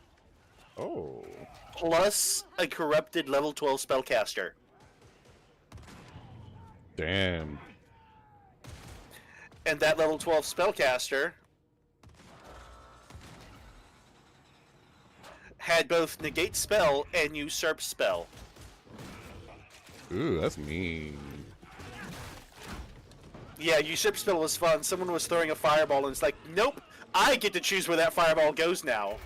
Oh. Plus a corrupted level 12 spellcaster. Damn. And that level 12 spellcaster had both negate spell and usurp spell. Ooh, that's mean. Yeah, usurp spell was fun. Someone was throwing a fireball and it's like, nope, I get to choose where that fireball goes now.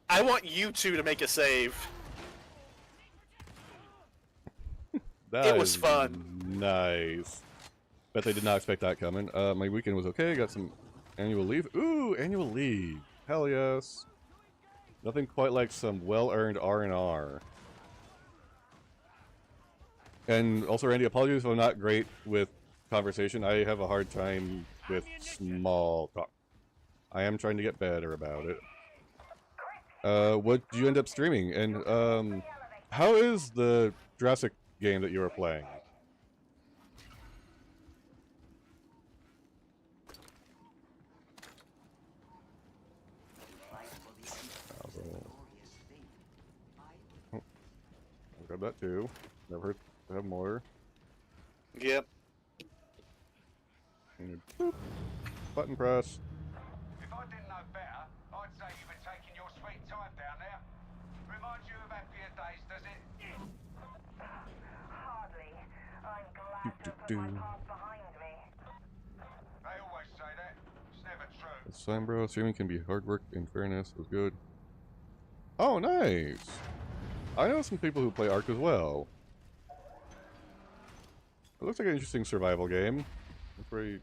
I want you two to make a save. It was fun. Nice. Bet they did not expect that coming. My weekend was okay. Got some annual leave. Ooh, annual leave. Hell yes. Nothing quite like some well-earned R&R. And also, Randy, apologies if I'm not great with conversation. I have a hard time with small talk. I am trying to get better about it. What did you end up streaming? And how is the Jurassic game that you were playing? Oh, I'll grab that too. Never hurt to have more. Yep. And boop. Button press. If I didn't know better, I'd say you've been taking your sweet time down there. Reminds you of happier days, does it? Hardly. I'm glad to put my past behind me. They always say that. It's never true. It's fine, bro. Streaming can be hard work and fairness. It was good. Oh, nice. I know some people who play Ark as well. It looks like an interesting survival game. It's pretty...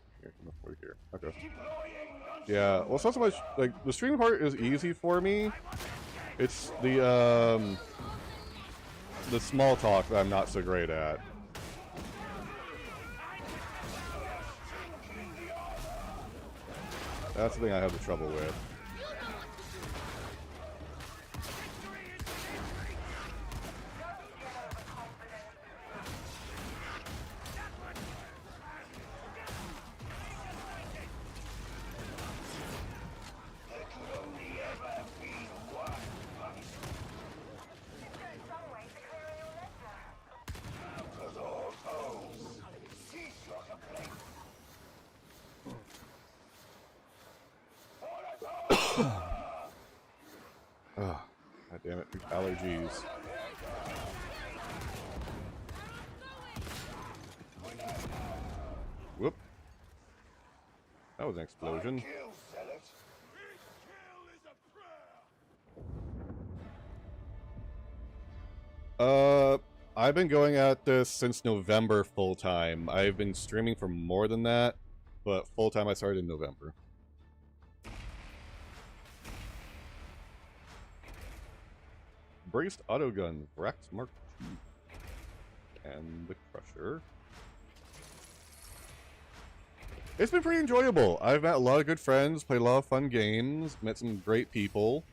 Here. Okay. Yeah, well, it's not so much... Like, the stream part is easy for me. It's the small talk that I'm not so great at. That's the thing I have the trouble with. God damn it, these allergies. Whoop. That was an explosion. I've been going at this since November full time. I've been streaming for more than that, but full time I started in November. Braced autogun, Vrax Mark II, and the Crusher. It's been pretty enjoyable. I've met a lot of good friends, played a lot of fun games, met some great people.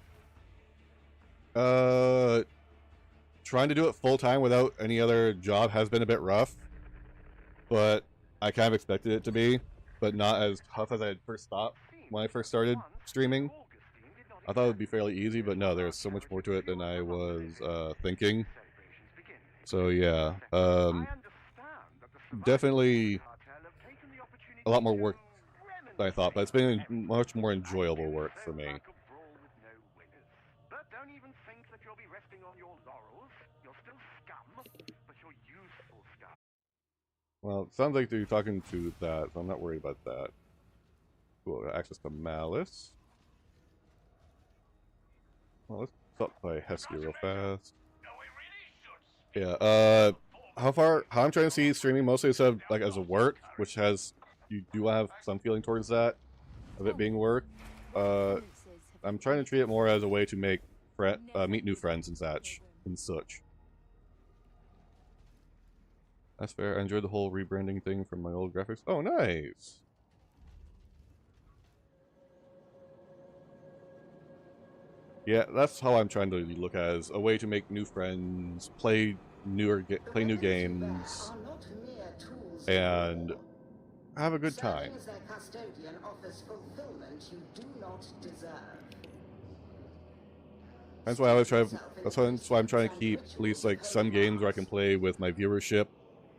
Trying to do it full time without any other job has been a bit rough, but I kind of expected it to be, but not as tough as I had first thought when I first started streaming. I thought it would be fairly easy, but no, there's so much more to it than I was thinking. So yeah, definitely a lot more work than I thought, but it's been much more enjoyable work for me. But don't even think that you'll be resting on your laurels. You're still scum, but you're useful scum. Well, it sounds like you're talking to that, so I'm not worried about that. Cool, access to Malice. Well, let's stop by Hesky real fast. Yeah, how I'm trying to see streaming mostly instead of like as a work, which has, you do have some feeling towards that, of it being work. I'm trying to treat it more as a way to make meet new friends and such. That's fair. I enjoyed the whole rebranding thing from my old graphics. Oh, nice! Yeah, that's how I'm trying to look at it, as a way to make new friends, play new games, and have a good time. Serving as their custodian offers fulfillment you do not deserve. That's why I always try. That's why I'm trying to keep at least like some games where I can play with my viewership,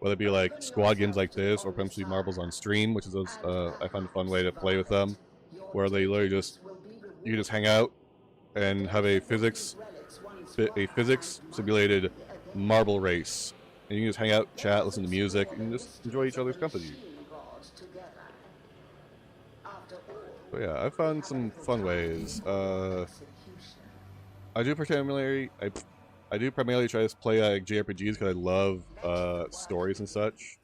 whether it be like squad games like this or potentially marbles on stream, which is I find a fun way to play with them, where they literally you just hang out and have a physics simulated marble race, and you can just hang out, chat, listen to music, and just enjoy each other's company. So yeah, I found some fun ways. I do primarily try to play JRPGs because I love stories and such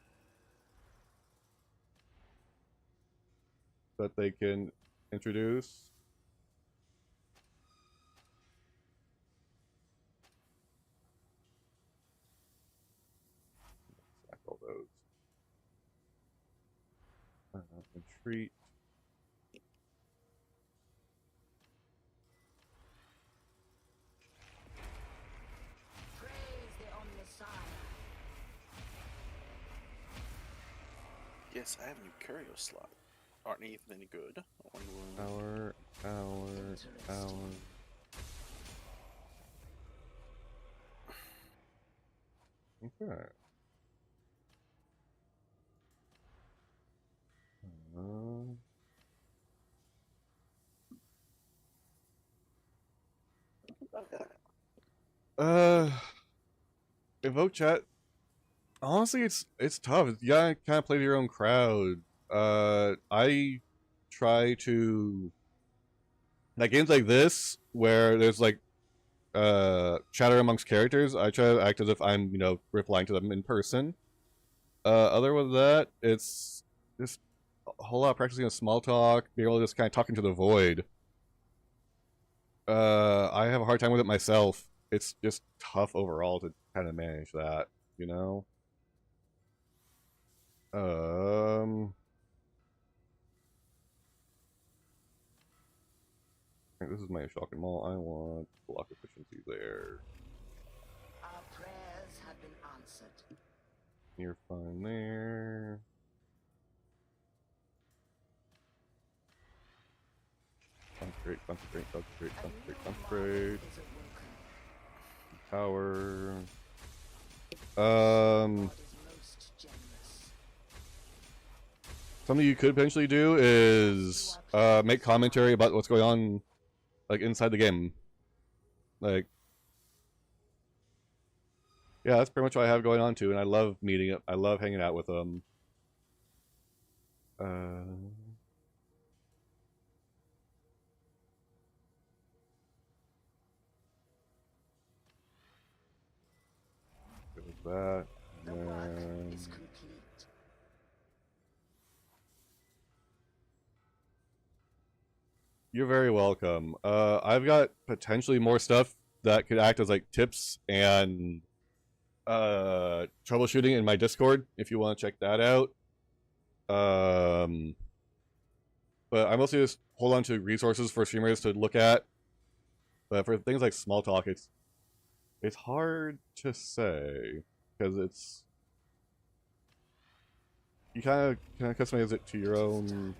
that they can introduce. Sack all those. Retreat. Yes, I have a new curio slot. Aren't even any good. Hour. Okay. Evoke chat. Honestly, it's tough. You gotta kind of play to your own crowd. I try to like games like this where there's like chatter amongst characters. I try to act as if I'm replying to them in person. Other than that, it's just a whole lot of practicing a small talk, be able to just kind of talk into the void. I have a hard time with it myself. It's just tough overall to kind of manage that, you know? This is my shocking mall. I want block efficiency there. Our prayers have been answered. You're fine there. Concentrate. Power. Something you could potentially do is make commentary about what's going on like inside the game. Like, yeah, that's pretty much what I have going on too, and I love meeting it. I love hanging out with them. There's that. The work is complete. You're very welcome. I've got potentially more stuff that could act as like tips and troubleshooting in my Discord if you want to check that out. But I mostly just hold on to resources for streamers to look at. But for things like small talk, it's hard to say because it's you kind of customize it to your own.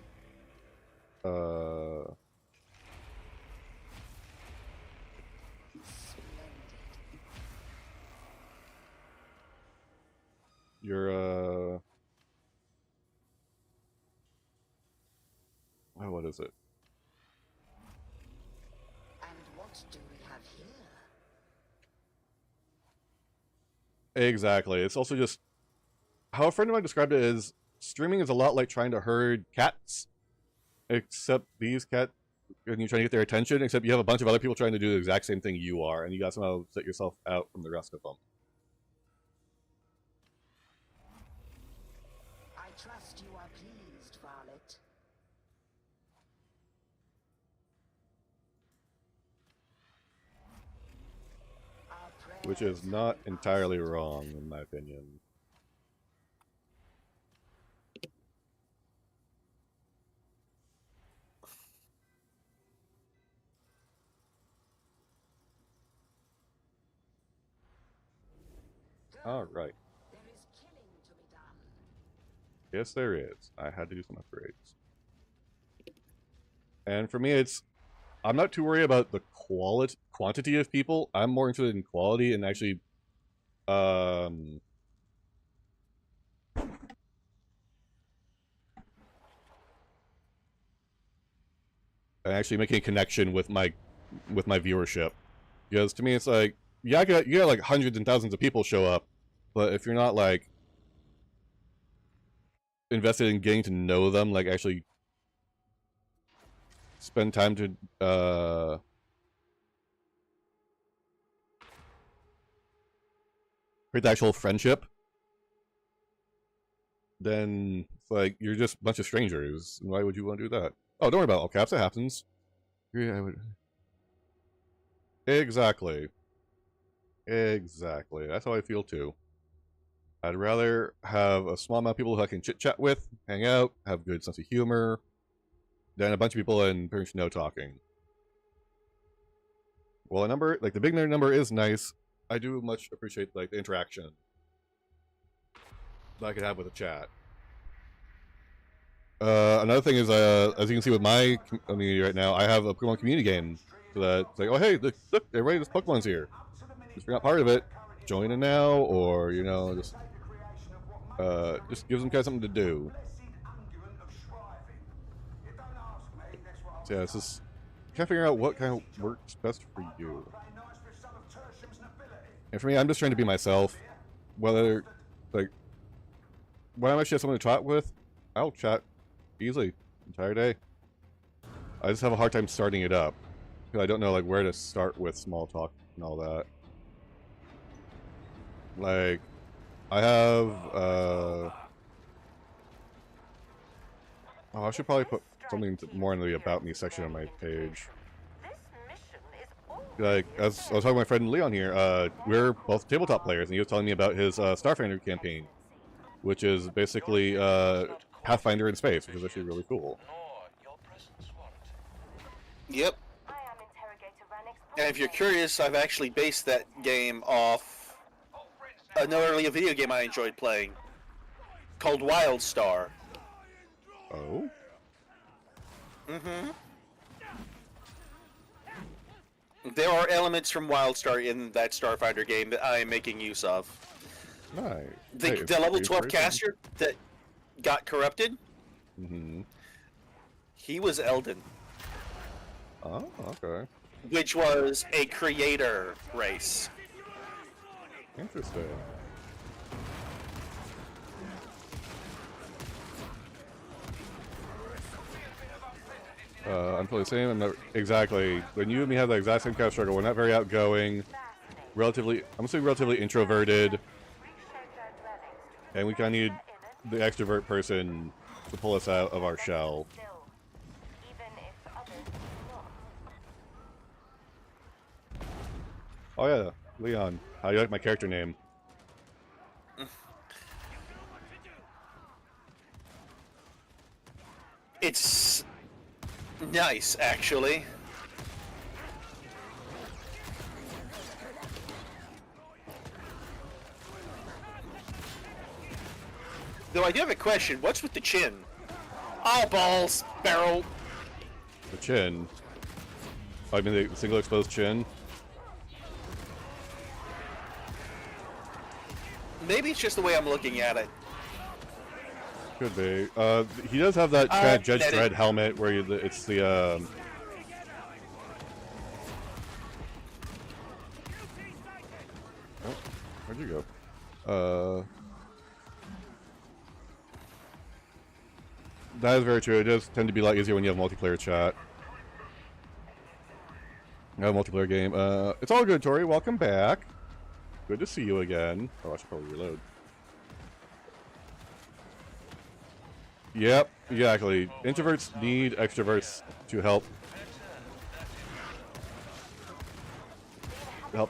Your oh, what is it? And what do we have here? Exactly. It's also just how a friend of mine described it is streaming is a lot like trying to herd cats, except these cats, and you're trying to get their attention, except you have a bunch of other people trying to do the exact same thing you are, and you got to somehow set yourself out from the rest of them. I trust you are pleased, Violet. Which is not entirely wrong, in my opinion. Alright. There is killing to be done. Yes, there is. I had to do some upgrades. And for me, it's... I'm not too worried about the quantity of people. I'm more interested in quality and actually... and actually making a connection with my viewership. Because to me, it's like... Yeah, you got like hundreds and thousands of people show up, but if you're not like invested in getting to know them, like actually spend time to create the actual friendship, then it's like you're just a bunch of strangers. Why would you want to do that? Oh, don't worry about all caps. It happens. Yeah, I would. Exactly. Exactly. That's how I feel too. I'd rather have a small amount of people who I can chit-chat with, hang out, have good sense of humor, than a bunch of people and pretty much no talking. Well, a number, like the big number is nice. I do much appreciate like the interaction that I could have with a chat. Another thing is, as you can see with my community right now, I have a Pokemon community game. So that it's like, oh hey, look, everybody, this Pokemon's here. If you're not part of it, join in now, or you know, just gives them kind of something to do. So yeah, it's just can't figure out what kind of works best for you. And for me, I'm just trying to be myself. Whether like when I'm actually have someone to chat with, I'll chat easily entire day. I just have a hard time starting it up because I don't know like where to start with small talk and all that. Like, I have, oh, I should probably put something more in the About Me section on my page. Like, as I was talking to my friend Leon here, we're both tabletop players, and he was telling me about his Starfinder campaign, which is basically Pathfinder in space, which is actually really cool. Yep. And if you're curious, I've actually based that game off an earlier video game I enjoyed playing called WildStar. Oh? Mm-hmm. There are elements from WildStar in that Starfinder game that I am making use of. Nice. The level 12 caster that got corrupted, mm-hmm. He was Eldon. Oh, okay. which was a creator race. Interesting. I'm totally the same. I'm not exactly. When you and me have the exact same kind of struggle, we're not very outgoing. Relatively, I'm assuming relatively introverted, and we kind of need the extrovert person to pull us out of our shell. Oh yeah, Leon. How do you like my character name? It's nice, actually. Though I do have a question. What's with the chin? Oh, balls, barrel. The chin. Oh, I mean the single exposed chin. Maybe it's just the way I'm looking at it. Could be. He does have that kind of Judge Dredd helmet where it's the oh, where'd you go? That is very true. It does tend to be a lot easier when you have multiplayer chat. A multiplayer game. It's all good, Tori. Welcome back. Good to see you again. Oh, I should probably reload. Yep, exactly. Introverts need extroverts to help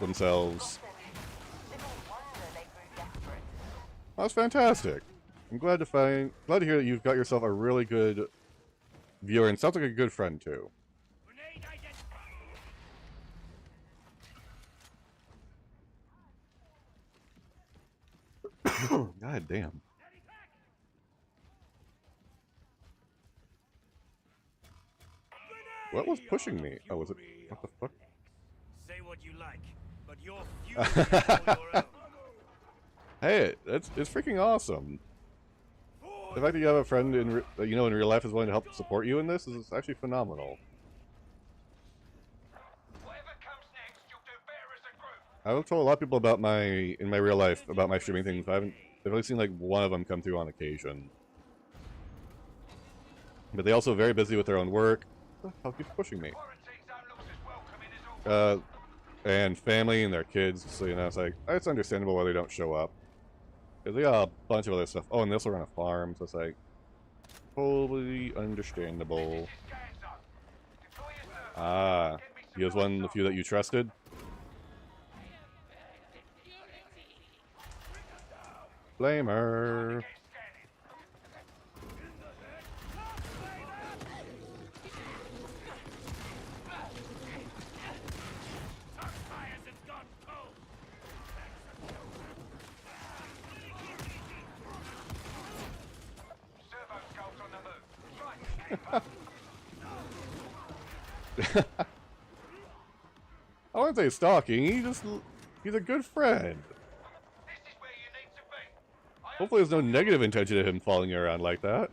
themselves. That's fantastic. I'm glad to hear that you've got yourself a really good viewer, and sounds like a good friend too. God damn. What was pushing me? Oh, was it? What the fuck? Say what you like, but your future is all your own. Hey, it's freaking awesome. The fact that you have a friend in real life is willing to help support you in this is actually phenomenal. I've told a lot of people about in my real life about my streaming things. I've only seen like one of them come through on occasion. But they also very busy with their own work. What the hell keeps pushing me? And family and their kids. So it's like it's understandable why they don't show up. Because they got a bunch of other stuff. Oh, and they also run a farm, so it's like totally understandable. Ah, he was one of the few that you trusted. Flamer. I wouldn't say stalking, he's a good friend. Hopefully there's no negative intention of him following you around like that.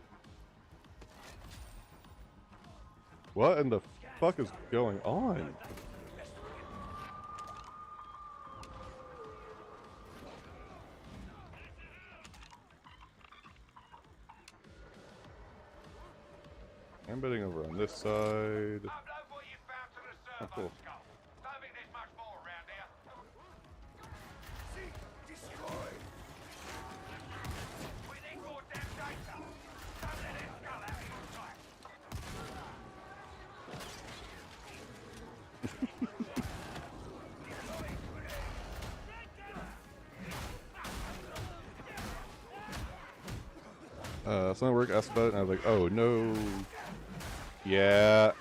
What in the fuck is going on? I'm betting over on this side. Oh, cool. Some work asked about it, and I was like, oh no. Yeah.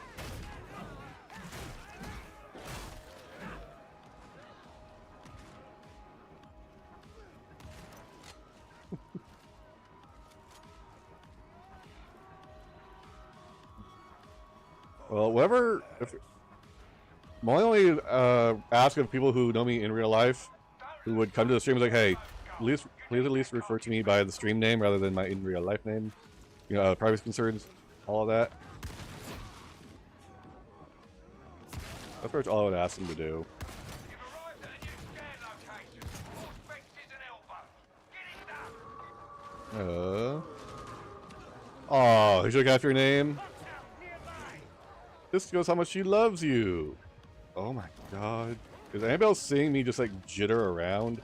Well, my only ask of people who know me in real life, who would come to the stream, is like, hey, please at least refer to me by the stream name rather than my in real life name. Privacy concerns, all of that. That's pretty much all I would ask him to do. You've arrived at a new scan location. Horse fences and elbow. Get it done. Oh, he should have got your name. This shows how much she loves you. Oh my god. Is anybody else seeing me just like jitter around?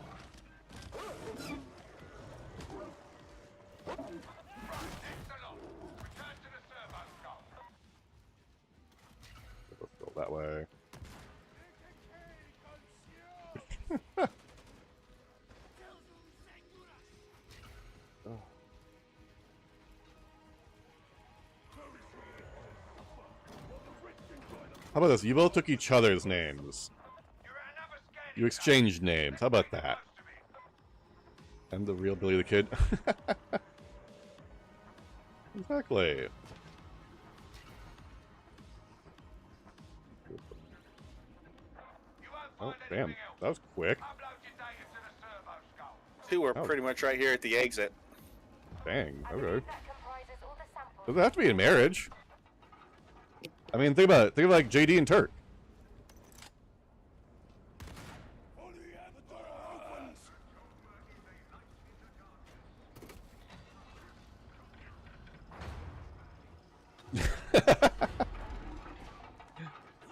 Let's go that way. Oh. How about this? You both took each other's names. You exchanged names. How about that? I'm the real Billy the Kid. Exactly. Oh, damn. That was quick. Two are pretty much right here at the exit. Dang, okay. Doesn't have to be in marriage. I mean, think about it. Think of like JD and Turk.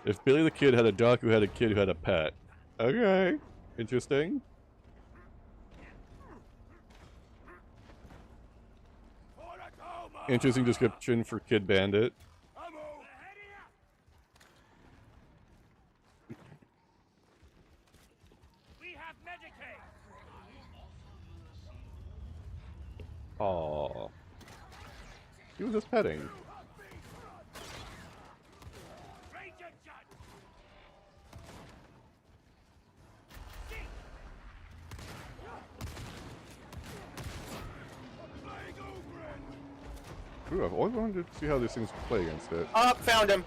If Billy the Kid had a dog who had a kid who had a pet. Okay. Interesting. Interesting description for Kid Bandit. Aww. He was just petting. Ooh, I've always wanted to see how these things play against it. Oh, found him.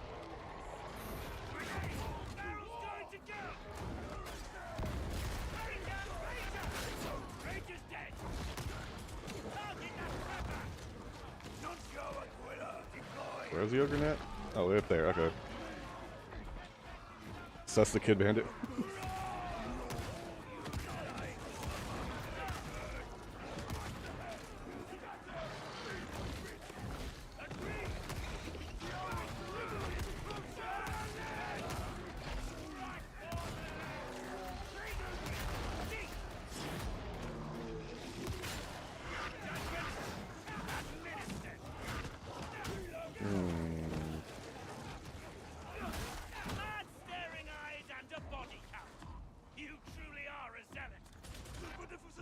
Where's the ogre net? Oh, way up there. Okay. So that's the Kid Bandit.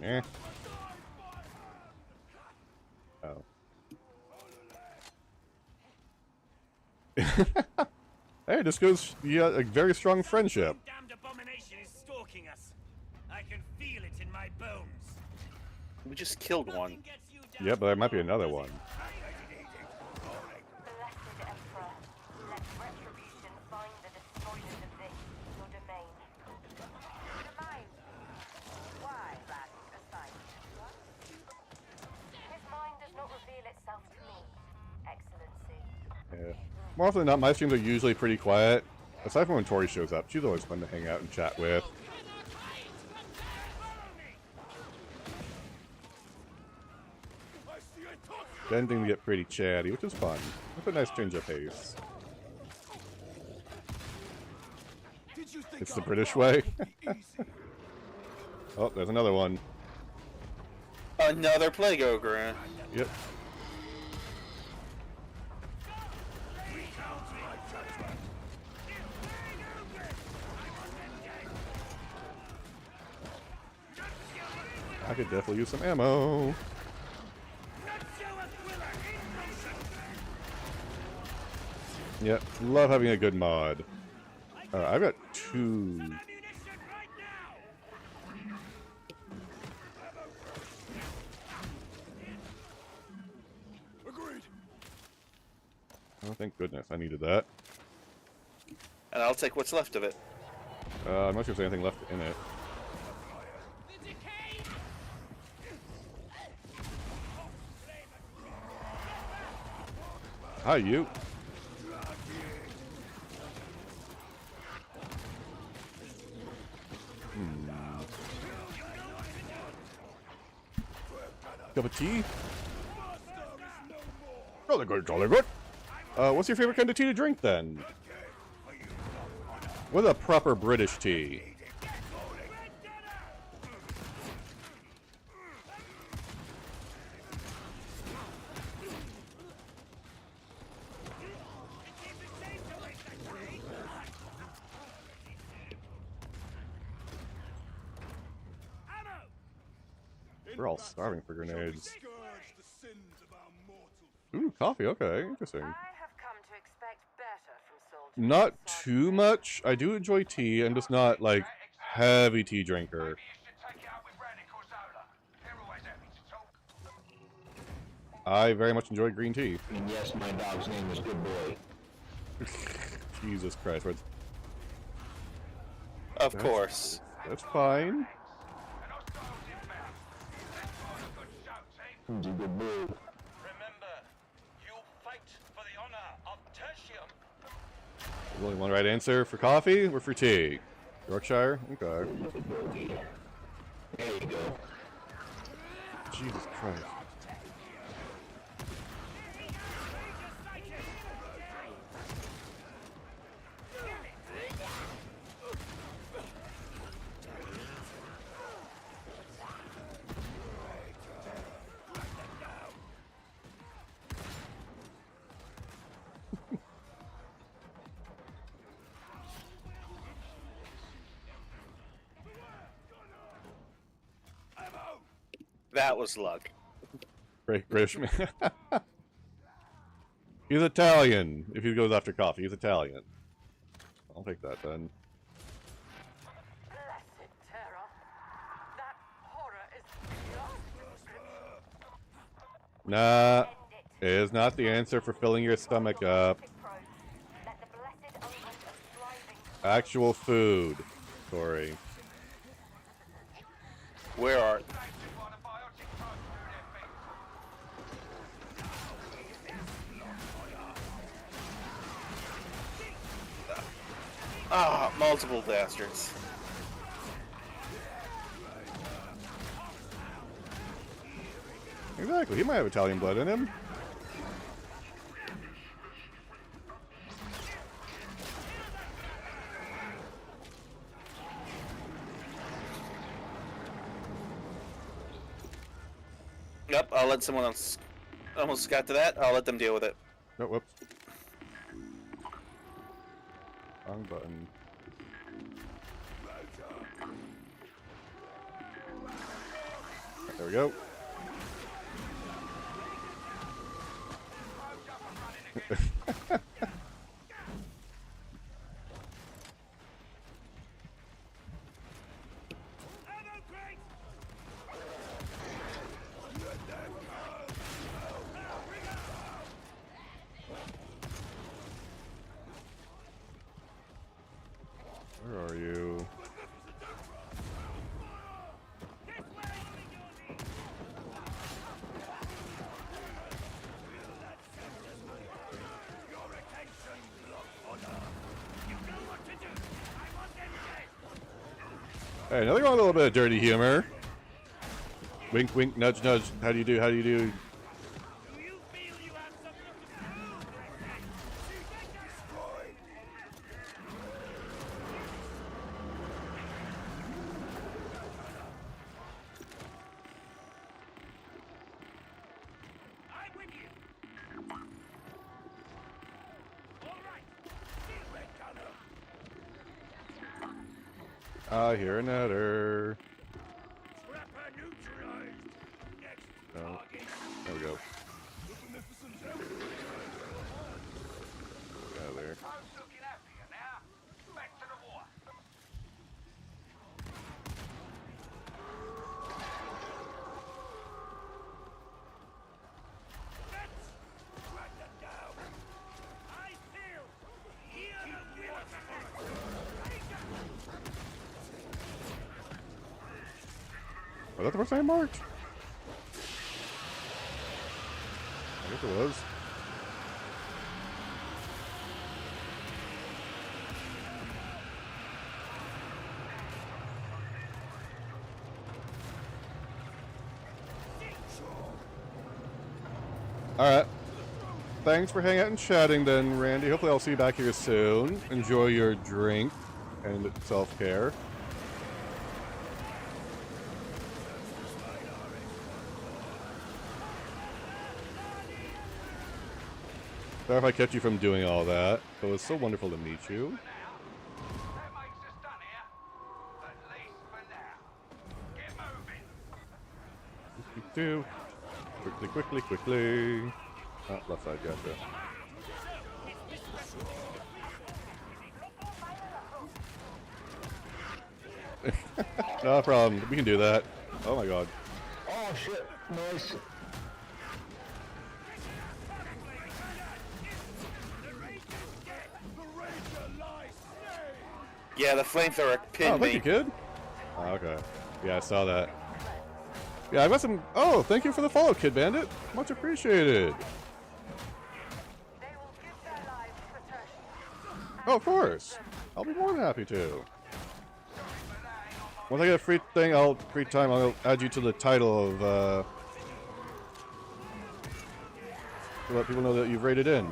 Eh. Oh. Hey, this goes a very strong friendship. Damned abomination is stalking us. I can feel it in my bones. We just killed one. Yeah, but there might be another one. Yeah. More often than not, my streams are usually pretty quiet. Aside from when Tori shows up, she's always fun to hang out and chat with. Then things get pretty chatty, which is fun. It's a nice change of pace. It's the British way. Oh, there's another one. Another plague ogre. Yep. I could definitely use some ammo. Yep, love having a good mod. I've got 2. Agreed. Oh, thank goodness, I needed that. And I'll take what's left of it. I'm not sure if there's anything left in it. Hi, you. Cup of tea? Jolly good, jolly good. What's your favorite kind of tea to drink, then? What's a proper British tea? We're all starving for grenades. Ooh, coffee, okay, interesting. Not too much. I do enjoy tea, I'm just not, like, heavy tea drinker. I very much enjoy green tea. And yes, my dog's name is Good Boy. Jesus Christ. Of course. That's fine. He's a good boy. Remember, you fight for the honor of Tertium. There's only one right answer for coffee or for tea. Yorkshire? Okay. There you go. Jesus Christ. That was luck. British man. He's Italian. If he goes after coffee, he's Italian. I'll take that then. Blessed terror. That horror is Nah, it is not the answer for filling your stomach up. Actual food, Tori. Where are... Ah, multiple bastards. Exactly, he might have Italian blood in him. Yep, I'll let someone else... Almost got to that. I'll let them deal with it. Oh, whoops. Wrong button. There we go. Where are you? Hey, nothing wrong with a little bit of dirty humor. Wink, wink, nudge, nudge. How do you do? How do you do? I hear another. Oh, there we go. Get out of there. Was that the first time marked? I guess it was. Alright. Thanks for hanging out and chatting then, Randy. Hopefully I'll see you back here soon. Enjoy your drink and self-care. Sorry if I kept you from doing all that. It was so wonderful to meet you. Do quickly. Oh, left side, gotcha. No problem. We can do that. Oh my god. Oh shit! Nice. Yeah, the flamethrower pinned thank you, kid. Oh, okay. Yeah, I saw that. Yeah, I got some. Oh, thank you for the follow, Kid Bandit. Much appreciated. Oh, of course. I'll be more than happy to. Once I get a free time, I'll add you to the title of, to let people know that you've raided in.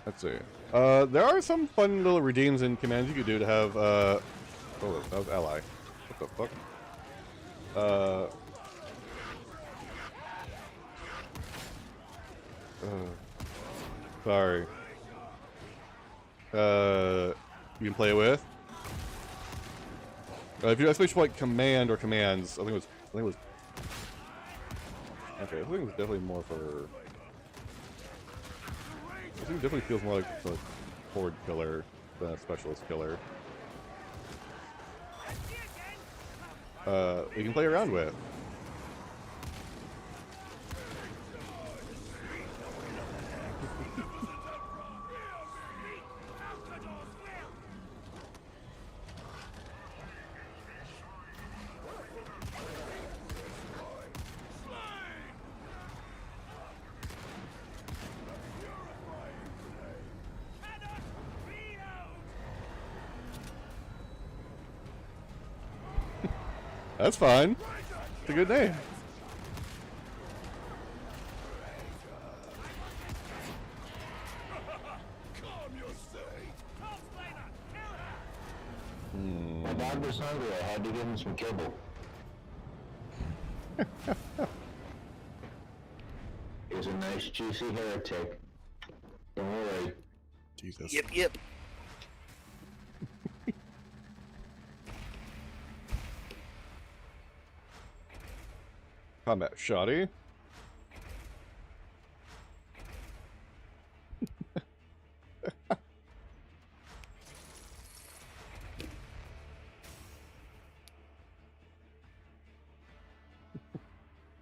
Let's see. There are some fun little redeems and commands you could do to have, oh, that was ally. What the fuck? Sorry. You can play with. If you switch like command or commands, I think it was. Okay, I think it was definitely more for. I think it definitely feels more like a horde killer than a specialist killer. You can play around with. That's fine. It's a good name. My dog was hungry. I had to give him some kibble. He's a nice, juicy heretic. Don't worry. Jesus. Yep. Combat shoddy.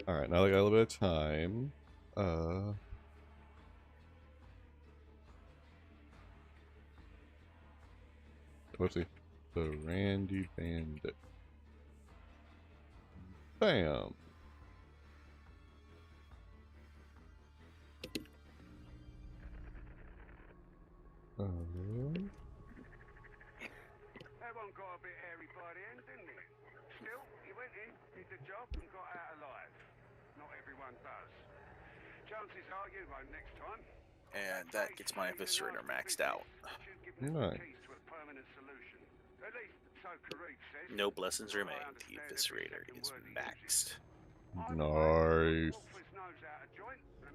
Alright, now that I got a little bit of time. Let's see. The Randy Bandit. Bam! That one got a bit hairy by the end, didn't it? Still, he went in, did the job, and got out alive. Not everyone does. Chances are you won't next time. And that gets my eviscerator maxed out. Nice. No blessings remain. The eviscerator is maxed. Nice.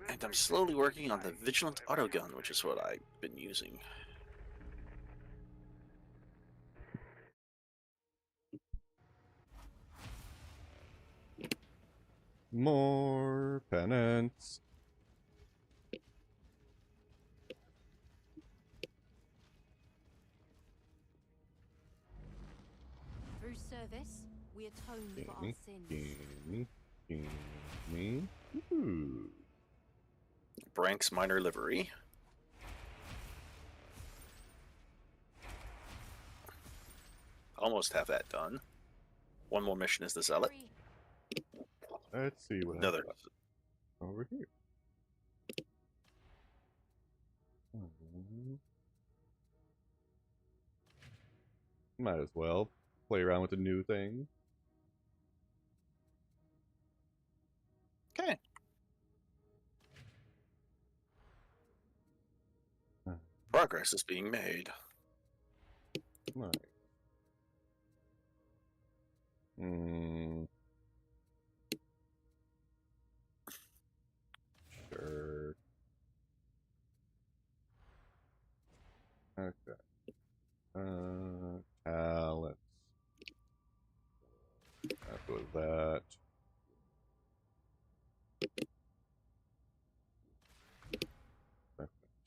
And I'm slowly working on the vigilant autogun, which is what I've been using. More penance. Through service, we atone for our sins. Gimme. Ooh. Brank's minor livery. Almost have that done. One more mission is the Zealot. Let's see what Another. Over here. Might as well. play around with the new thing. Okay. Progress is being made. Nice. Sure. Okay. Talents. After that.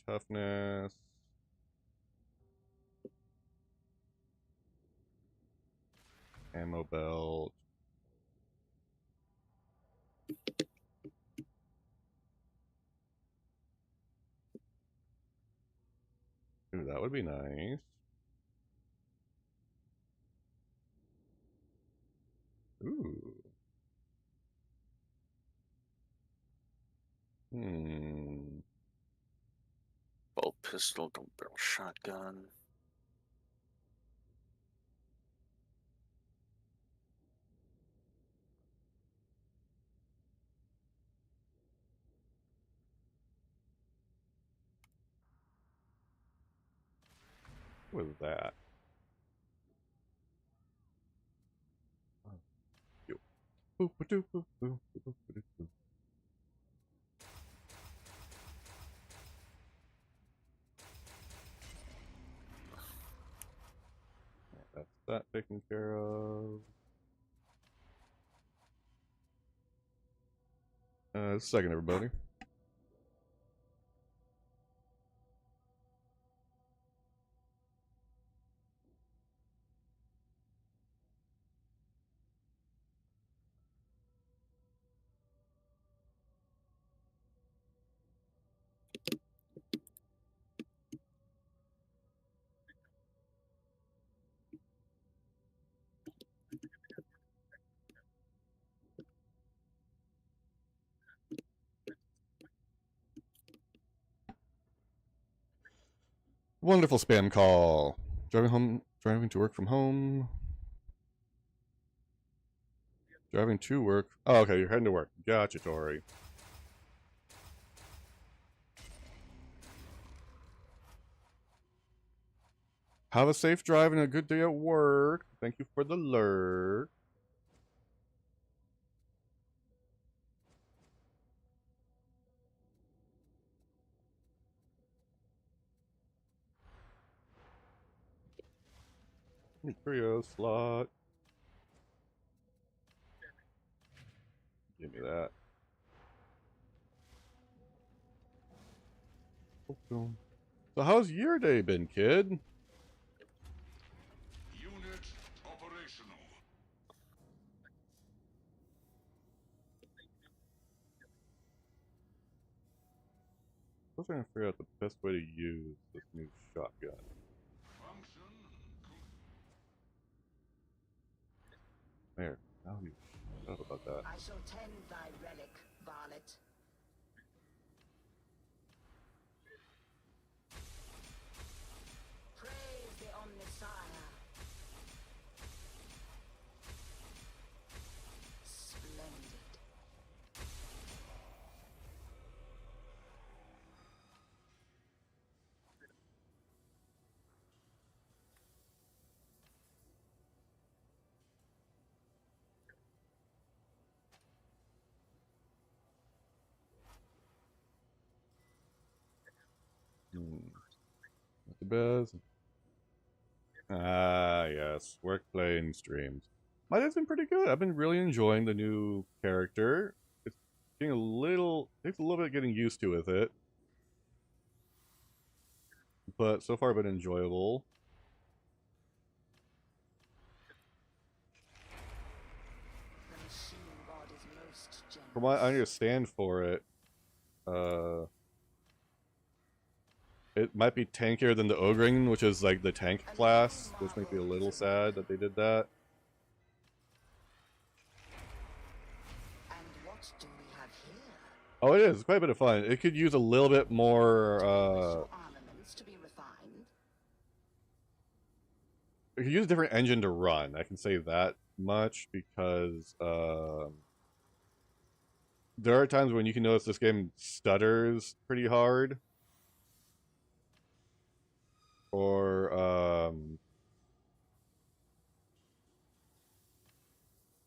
Toughness. Ammo belt. Ooh, that would be nice. Ooh. Bolt pistol, double barrel shotgun. What was that? That's that taken care of. Second, everybody. Wonderful spam call. Driving to work from home. Driving to work. Oh, okay, you're heading to work. Gotcha, Tori. Have a safe drive and a good day at work. Thank you for the alert. Trio slot. Give me that. So how's your day been, kid? Unit operational. I was trying to figure out the best way to use this new shotgun. There. Now you shut up about that. I shall tend thy relic, varlet. Praise the Omnissiah. Splendid. Not the best. Ah, yes. Work, play, and streams. My day's been pretty good. I've been really enjoying the new character. It's getting takes a little bit getting used to with it. But so far been enjoyable. The machine god is most generous. From what I understand for it, it might be tankier than the Ogring, which is like the tank class, which makes me a little sad that they did that. And what do we have here? Oh, it is. It's quite a bit of fun. It could use a little bit more, Armaments to be refined. you can use a different engine to run. I can say that much because there are times when you can notice this game stutters pretty hard, or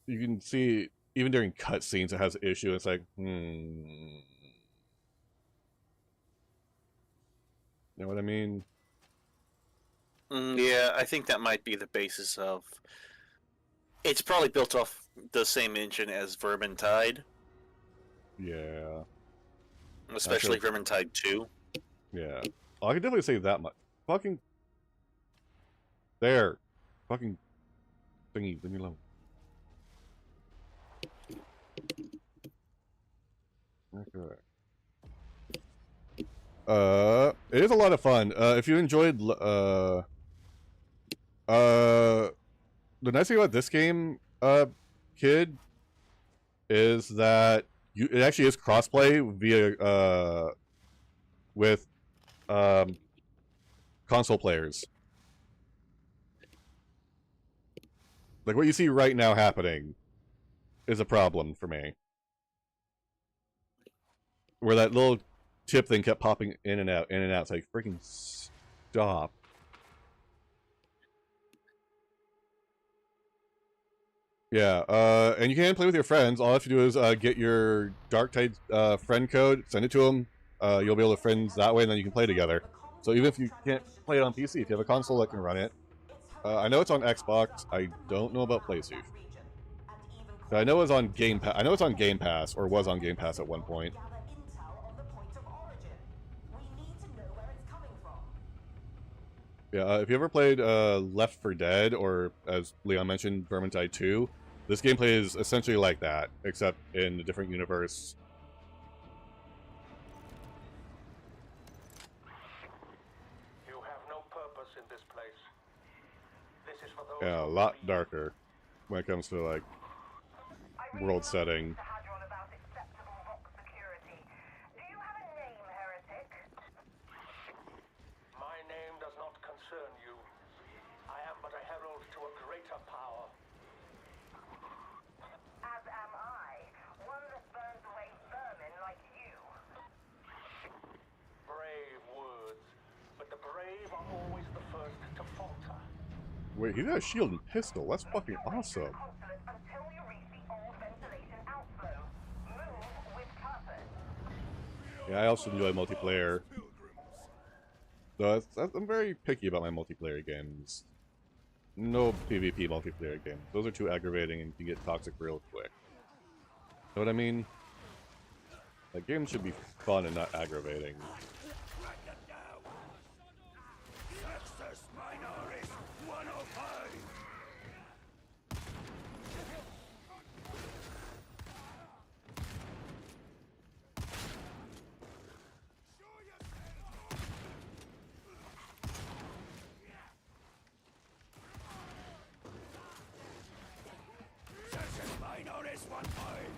you can see even during cutscenes it has an issue. It's like, you know what I mean? Yeah, I think that might be the basis of. It's probably built off the same engine as Vermintide. Yeah. Especially Vermintide 2. Yeah. Oh, I can definitely say that much. Fucking. There. Fucking. Thingy, leave me alone. Okay. It is a lot of fun. If you enjoyed, the nice thing about this game, kid, is that it actually is crossplay via, with, console players. Like what you see right now happening is a problem for me. Where that little tip thing kept popping in and out, in and out. It's like, freaking stop. Yeah, and you can play with your friends. All you have to do is get your Darktide friend code, send it to them. You'll be able to friends that way, and then you can play together. So even if you can't play it on PC, if you have a console that can run it, I know it's on Xbox. I don't know about PlayStation. I know it's on Game Pass. I know it's on Game Pass, or was on Game Pass at one point. Yeah, if you ever played Left 4 Dead, or as Leon mentioned, Vermintide 2, this gameplay is essentially like that, except in a different universe. You have no purpose in this place. This is for those. Yeah, a lot darker when it comes to, like, world setting. My name does not concern you. I am but a herald to a greater power. As am I. One that burns away vermin like you. Brave words, but the brave are always the first to falter. Wait, he got a shield and pistol. That's fucking awesome. Until you reach the old ventilation outflow. Move with purpose. Yeah, I also enjoy multiplayer. So I'm very picky about my multiplayer games. No PvP multiplayer games. Those are too aggravating and can get toxic real quick. Know what I mean? Like, games should be fun and not aggravating. Success Minoris 105. Success Minoris 105.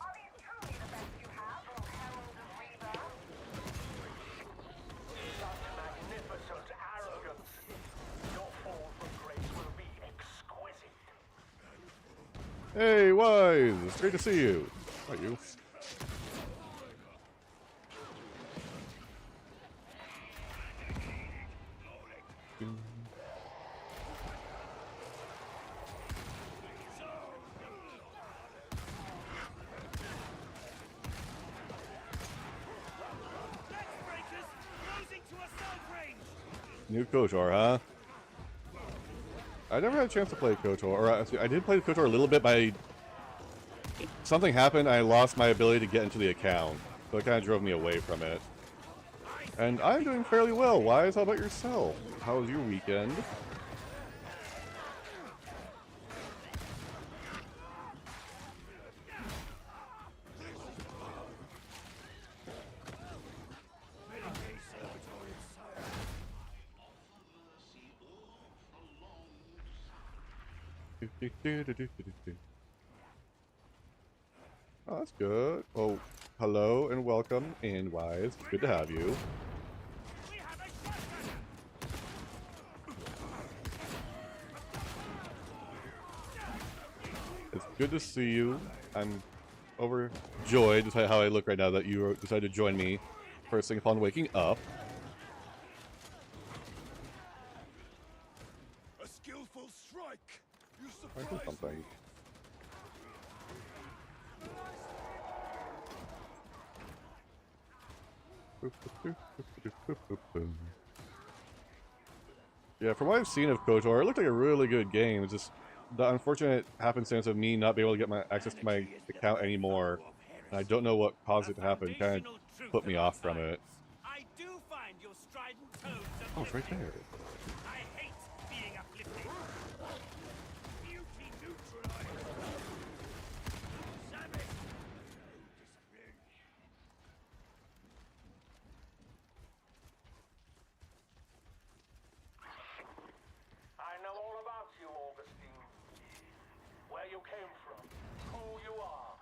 Are these truly the best you have, O Herald of Rebirth? Such magnificent arrogance. Your fall from grace will be exquisite. Hey, Wise! It's great to see you. How are you? New KOTOR, huh? I never had a chance to play KOTOR, or I did play KOTOR a little bit, but something happened, I lost my ability to get into the account, so it kind of drove me away from it. And I'm doing fairly well. Wise, how about yourself? How was your weekend? Oh, that's good. Oh, hello and welcome, and Wise. Good to have you. good to see you. I'm overjoyed, despite how I look right now, that you decided to join me first thing upon waking up. A skillful strike. You I do surprise something. me. Yeah, from what I've seen of KOTOR, it looked like a really good game. It's just the unfortunate happenstance of me not being able to get my access to my account anymore. And I don't know what caused it to happen. Kind of put me off from it. I do find your strident tones Oh, it's right there. I hate being uplifted. Beauty neutralized. Savage. I know all about you, Augustine. Where you came from, who you are.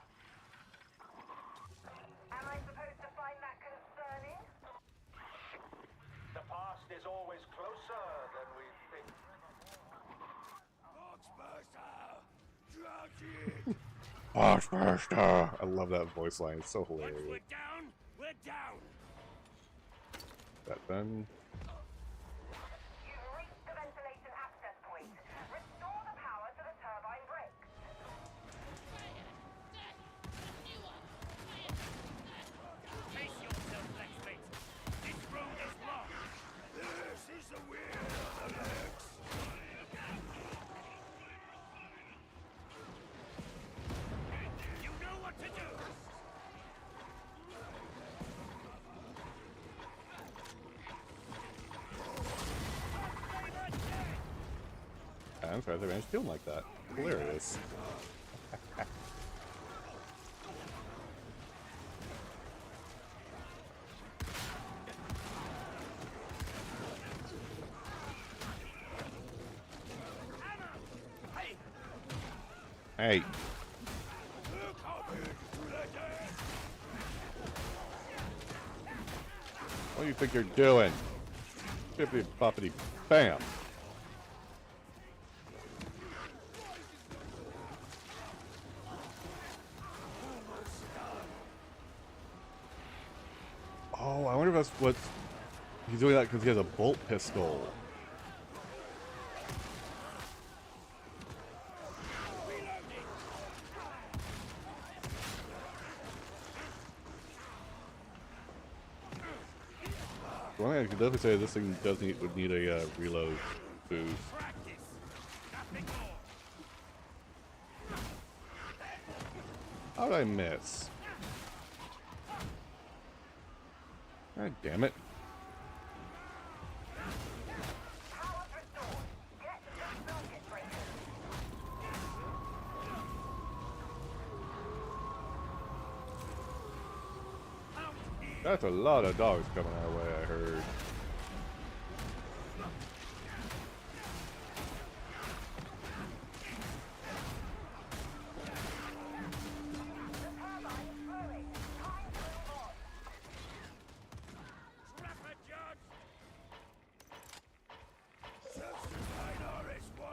Am I supposed to find that concerning? The past is always closer than we think. Foxmaster! I love that voice line. It's so hilarious. Once we're down, we're down. That done. You've reached the ventilation access point. Restore the power to the turbine brakes. Pace yourself, Lexmate. This road is long. This is the wheel of the Lex. You know what to do. I'm surprised I managed to kill him like that. Hilarious. Hey. What do you think you're doing? Bippity boppity bam. Oh, I wonder if that's what he's doing that because he has a bolt pistol. One thing I can definitely say, this thing would need a reload boost. How did I miss? God damn it. That's a lot of dogs coming our way, I heard.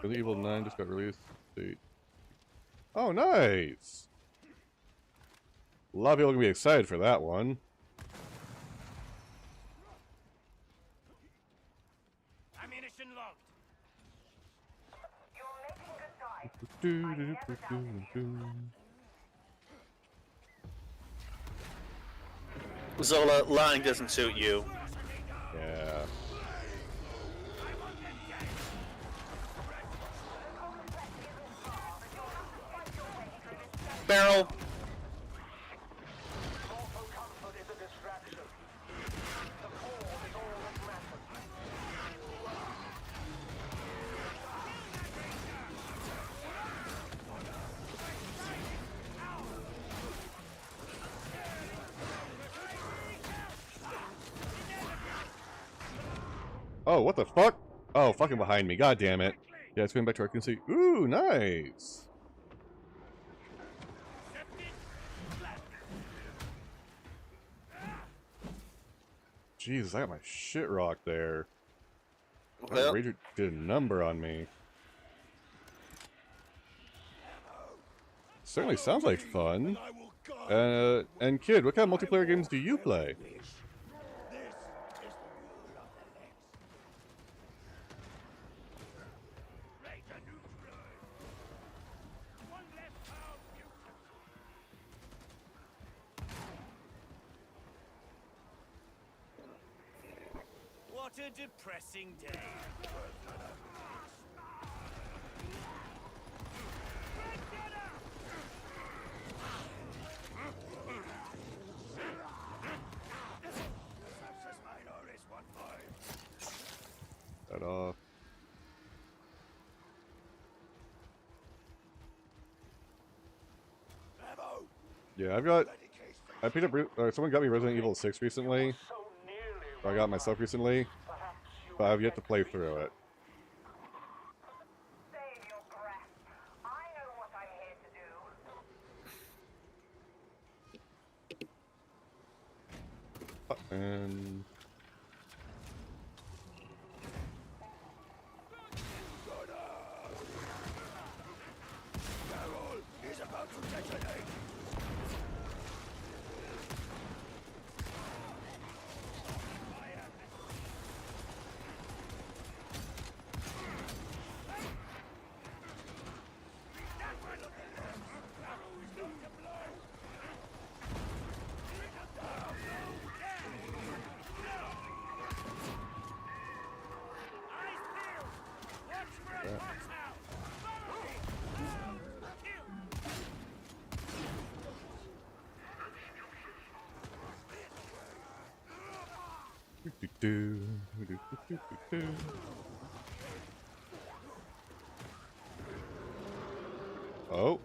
The Evil 9 just got released. Oh, nice! A lot of people are going to be excited for that one. Ammunition logged. Zola, lying doesn't suit you. Yeah. Barrel. Oh, what the fuck? Oh, fucking behind me. God damn it. Yeah, it's going back to where I can see. Ooh, nice. Jesus, I got my shit rocked there. Well, Rager did a number on me. certainly sounds like fun. And kid, what kind of multiplayer games do you play? What a depressing day. That off. Yeah, I picked up. Someone got me Resident Evil 6 recently. Or I got it myself recently, but I've yet to play through it. Save your breath. I know what I'm here to do. And He's about to detonate. Oh.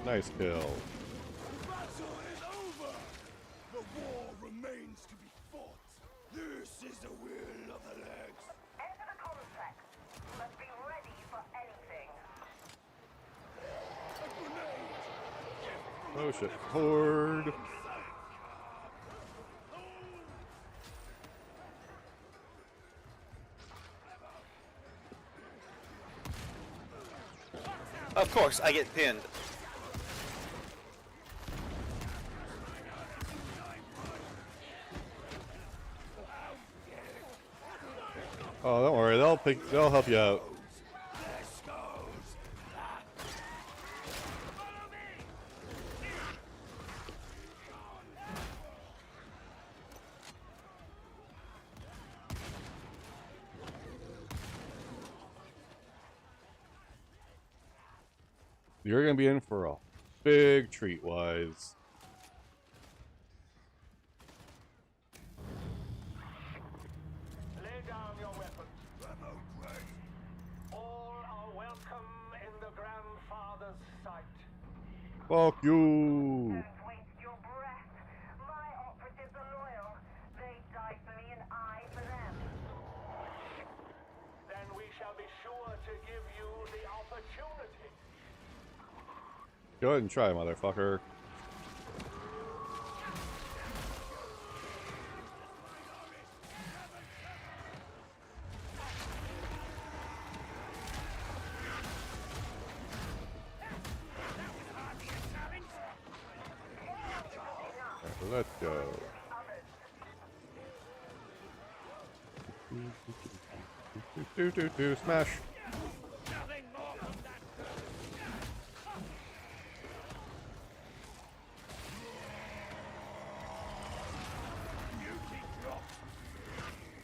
Nice kill. The battle is over. The war remains to be fought. This is the will of the legs. Enter the complex, but be ready for anything. A grenade. Oh shit. Horde. Of course, I get pinned. Oh, don't worry. They'll help you out. You're gonna be in for a big treat, Wise. Lay down your weapons. All are welcome in the grandfather's sight. Fuck you. Don't waste your breath. My operatives are loyal. They die for me and I for them. Then we shall be sure to give you the opportunity. Go ahead and try, motherfucker. Let's go. Smash.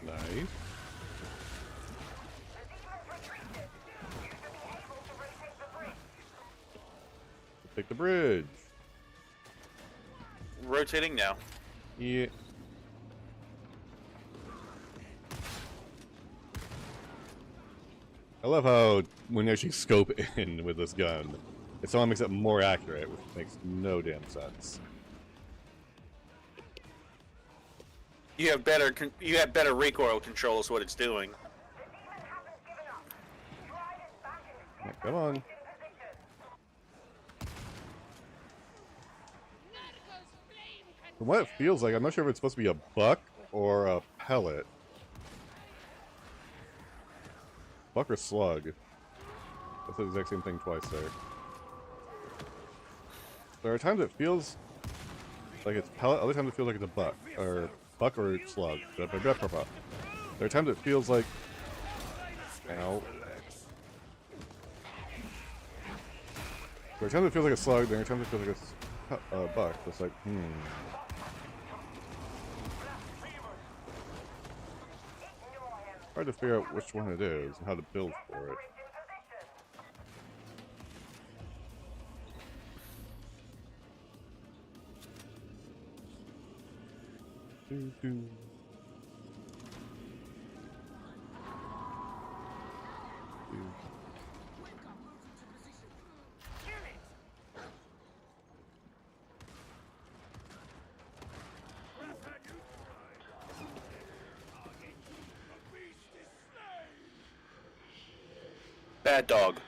Nice. Take the bridge. Rotating now. Yeah. I love how when you actually scope in with this gun, it somehow makes it more accurate, which makes no damn sense. You have better recoil control is what it's doing. The Come on. From what it feels like, I'm not sure if it's supposed to be a buck or a pellet. Buck or slug. That's the exact same thing twice there. There are times it feels like it's pellet, other times it feels like it's a buck. Or buck or slug. There are times it feels like... Ow. There are times it feels like a slug, there are times it feels like a buck. It's like, hard to figure out which one it is and how to build for it. Doo-doo. Bad dog.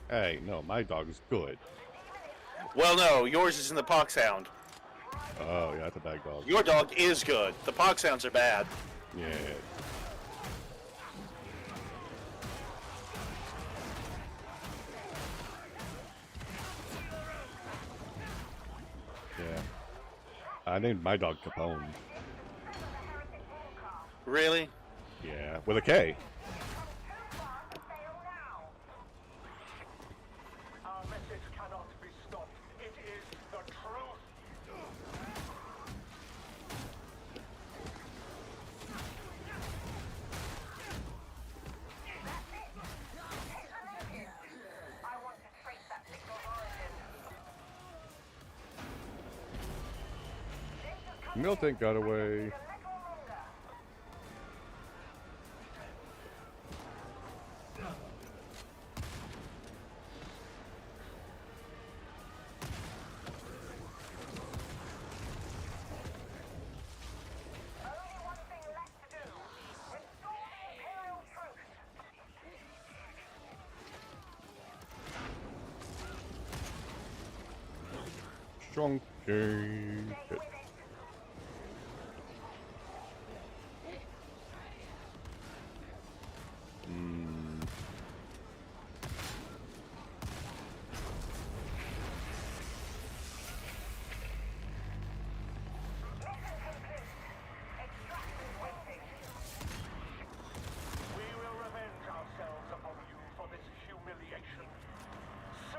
Hey, no, my dog is good. Well, no, yours is in the Poxhound. Oh, yeah, that's a bad dog. Your dog is good. The Poxhounds are bad. Yeah. Yeah. I named my dog Capone. Really? Yeah, with a K. Our message cannot be stopped. It is the truth. I want to trace that signal's origin. Milton got away. Strong cake.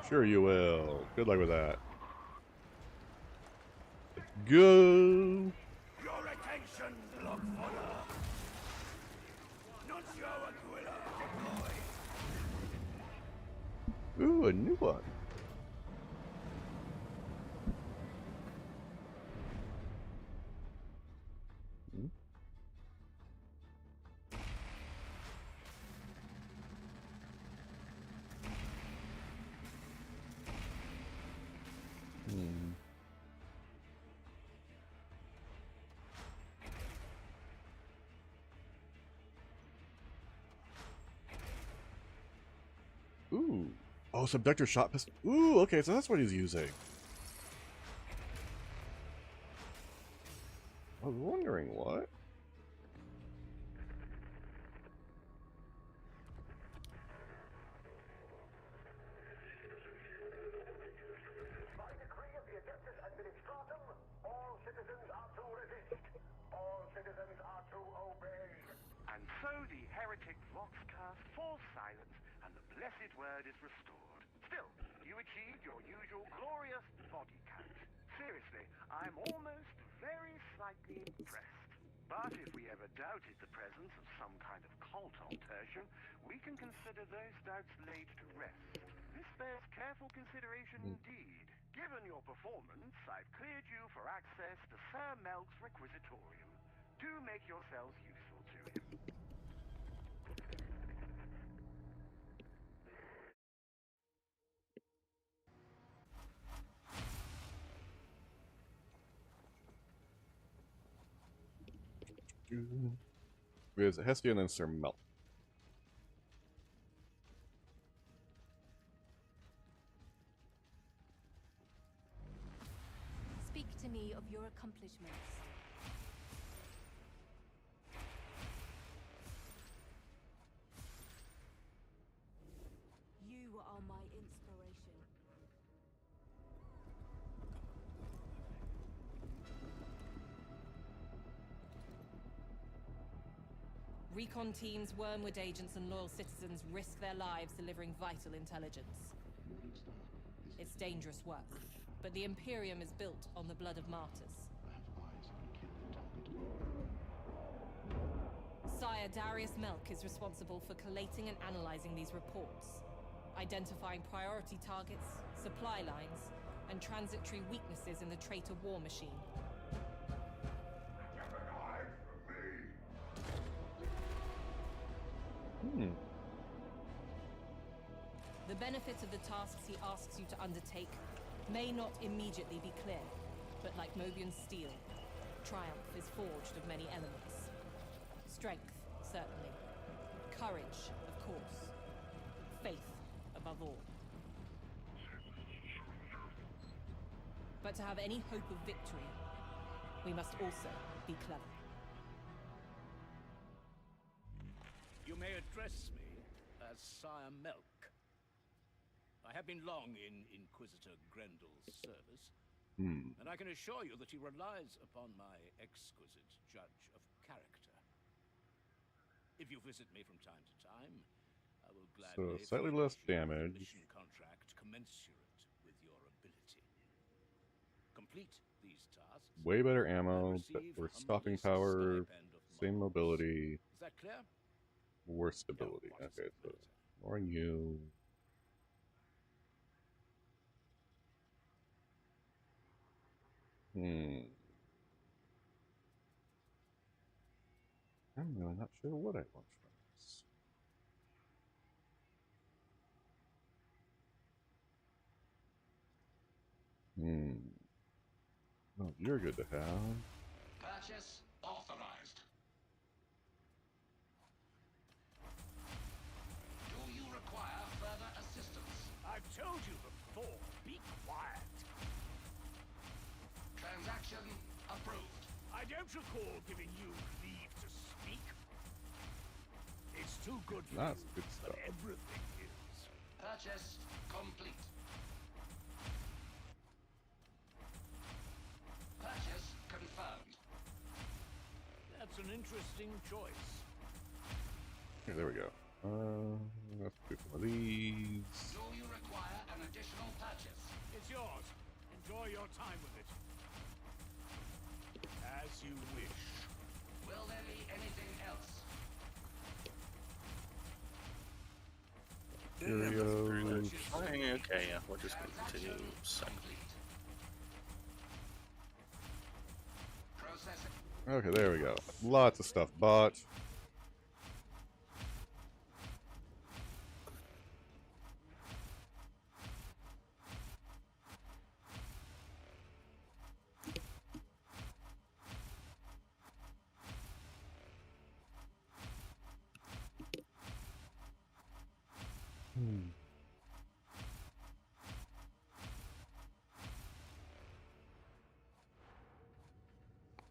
Sure you will. Good luck with that. Let's go. Your attention, Lockfather. Nuncio Aquila, deploy. Ooh, a new one. Ooh. Oh, subductor shot pistol. Ooh, okay, so that's what he's using. I was wondering what. By decree of the Adeptus Administratum, all citizens are to resist. All citizens are to obey. And so the heretic Voxcast falls silent, and the blessed word is restored. Still, you achieved your usual glorious body count. Seriously, I'm almost very slightly impressed. But if we ever doubted the presence of some kind of cult alteration, we can consider those doubts laid to rest. This bears careful consideration indeed. Given your performance, I've cleared you for access to Sir Melk's Requisitorium. Do make yourselves useful to him. There's Hestia and then Sir Melt. epitome of your accomplishments. You are my inspiration. Recon teams, Wormwood agents, and loyal citizens risk their lives delivering vital intelligence. It's dangerous work, but the Imperium is built on the blood of martyrs. Sire Darius Melk is responsible for collating and analyzing these reports, identifying priority targets, supply lines, and transitory weaknesses in the traitor war machine. The benefit of the tasks he asks you to undertake may not immediately be clear, but like Mobian steel, triumph is forged of many elements. Strength, certainly. Courage, of course. Faith, above all. But to have any hope of victory, we must also be clever. You may address me as Sire Melk. I have been long in Inquisitor Grendel's service, and I can assure you that he relies upon my exquisite judge of character. If you visit me from time to time, I will gladly So slightly less furnish you with a damage. mission contract commensurate with your ability. Complete these tasks. Way better ammo, and receive worse a stopping modest power, stipend of same mobility, Is that clear? worse stability. Okay, so more on you. I'm really not sure what I want from this. Oh, you're good to have. Purchase authorized. Do you require further assistance? I've told you before, be quiet. Transaction approved. I don't recall giving you leave to speak. It's too good for That's you, good but stuff. everything is. Purchase complete. Purchase confirmed. That's an interesting choice. Okay, there we go. Let's do some of these. Do you require an additional purchase? It's yours. Enjoy your time with it. As you wish. Will there be anything else? Cheerios. Okay, yeah, we'll just continue. Okay, there we go. Lots of stuff bought.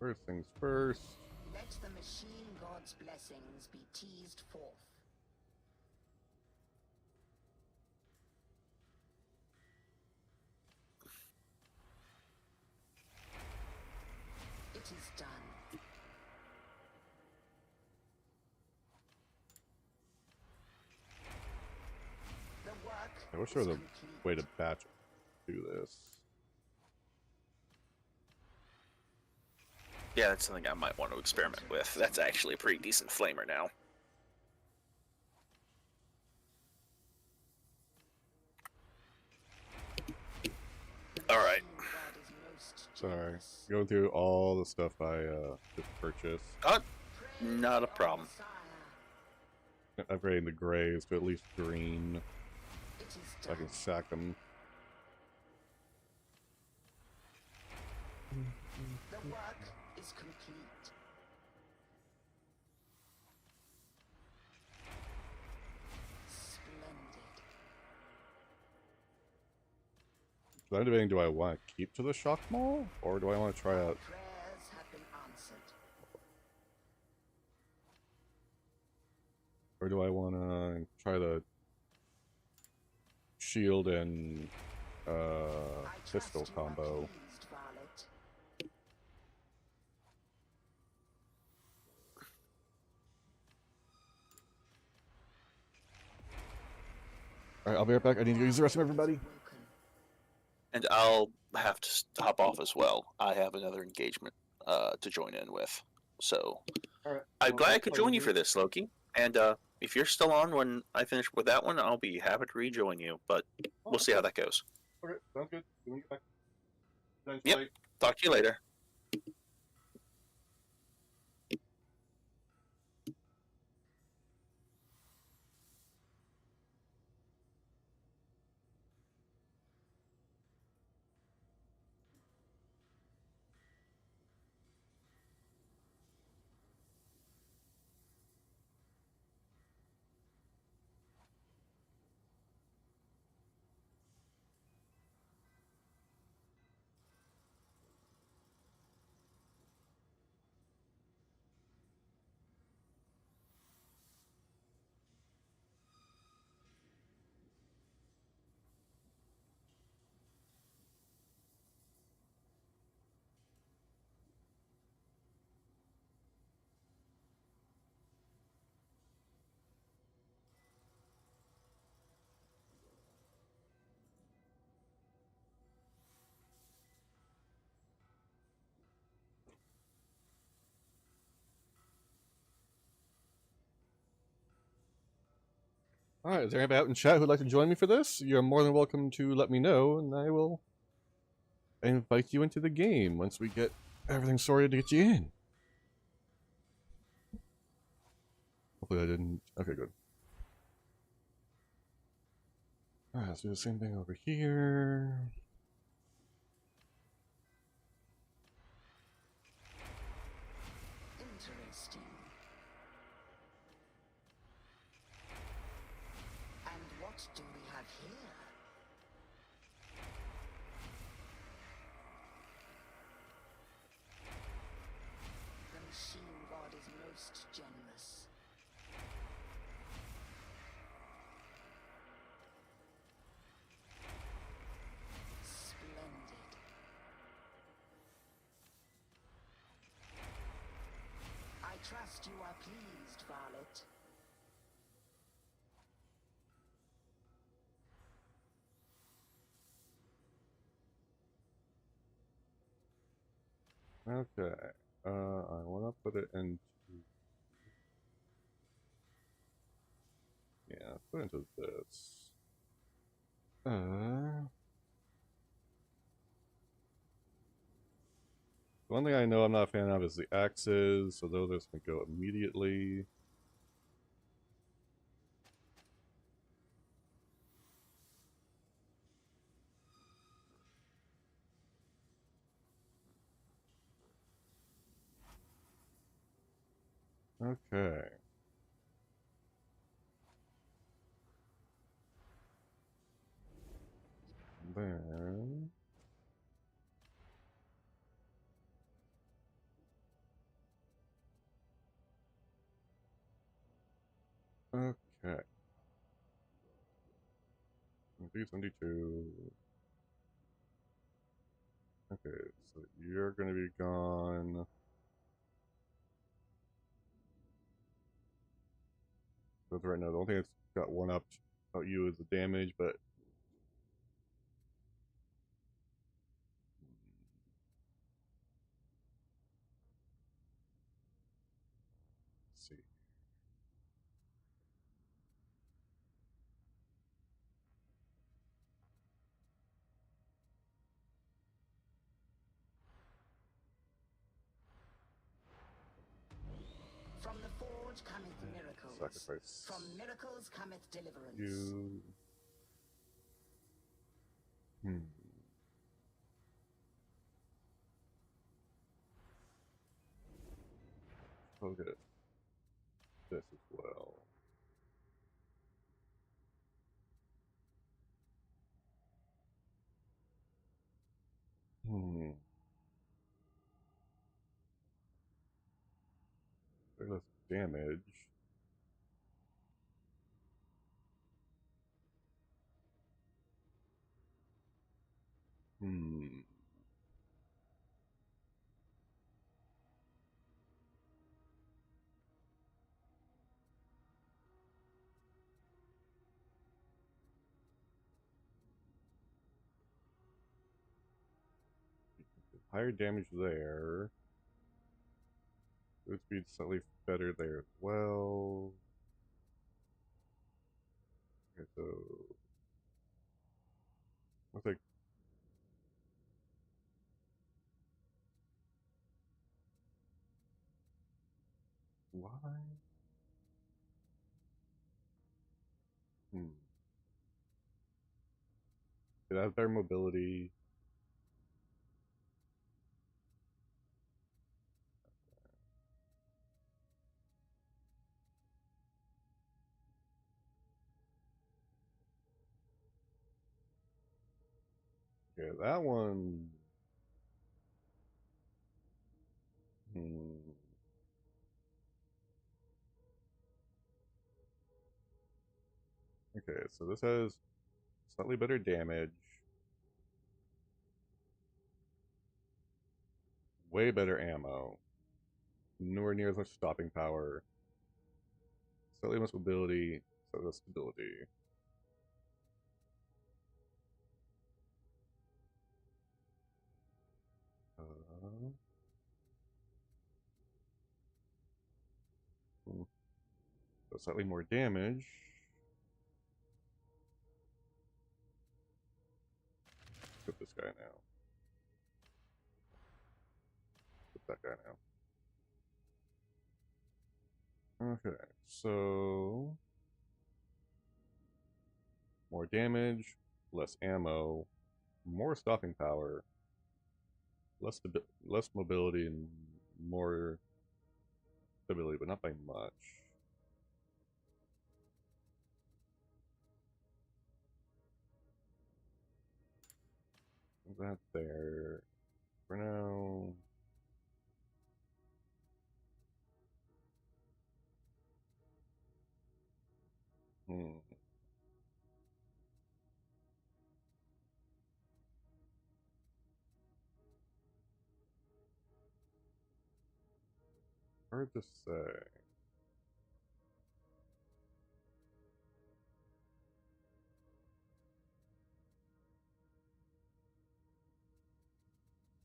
First things first. Let the machine god's blessings be teased forth. It is done. The work I wish there was is a complete. way to batch do this. Yeah, that's something I might want to experiment with. That's actually a pretty decent flamer now. Alright. Sorry. Going through all the stuff I just purchased. Not a problem. Upgrading the grays to at least green. So I can sack them. The work is complete. Splendid. So I'm debating, do I want to keep to the shock mall, or do I want to try out... Prayers have been answered. Or do I want to try the shield and pistol combo? Alright, I'll be right back. I need to go use the restroom, everybody. And I'll have to hop off as well. I have another engagement to join in with. So I'm glad I could join you for this, Loki. And if you're still on when I finish with that one, I'll be happy to rejoin you. But we'll see how that goes. Okay, sounds good. When you get back. Thanks, Yep. Blake. Talk to you later. Alright, is there anybody out in chat who'd like to join me for this? You're more than welcome to let me know, and I will invite you into the game once we get everything sorted to get you in. Hopefully I didn't... Okay, good. Alright, let's do the same thing over here. Interesting. And what do we have here? The machine god is most generous. Splendid. I trust you are pleased, Varlet. Okay. I want to put it into... Yeah, put it into this. One thing I know I'm not a fan of is the axes, so those are just going to go immediately. Okay. Then... Okay. 22. Okay, so you're gonna be gone. But right now, the only thing that's got one up about you is the damage, but let's see. From the forge cometh miracles. Sacrifice. From miracles cometh deliverance. You. I'll get this as well. damage. Higher damage there. Move speed slightly better there as well. Okay, so looks like why? It has better mobility. Okay, that one. Okay, so this has slightly better damage. Way better ammo. Nowhere near as much stopping power. Slightly less mobility, slightly less stability. So slightly more damage. Put this guy now. Put that guy now. Okay, so more damage, less ammo, more stopping power, less mobility, and more stability, but not by much. That there for now. Hard to say.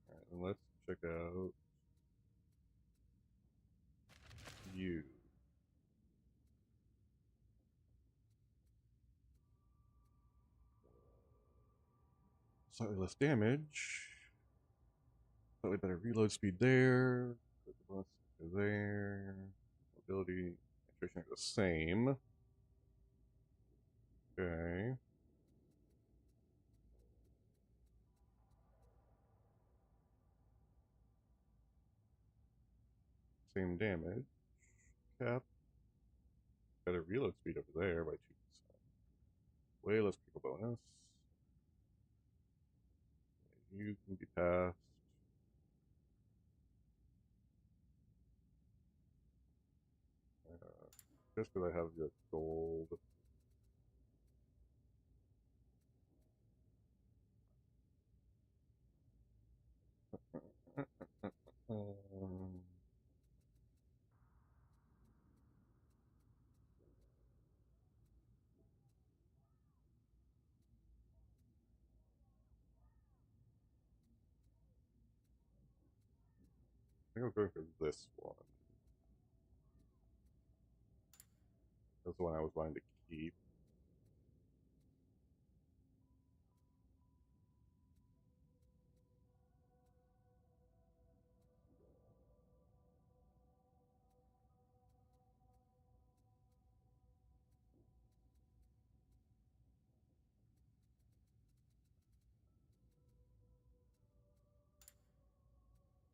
Alright, then let's check out you. Slightly less damage. Slightly better reload speed there. There. Mobility, attrition are the same. Okay. Same damage. Cap. Better reload speed over there by 2%. Way less critical bonus. You can be passed. Just because I have the gold. I think I'm going for this one. That's the one I was wanting to keep.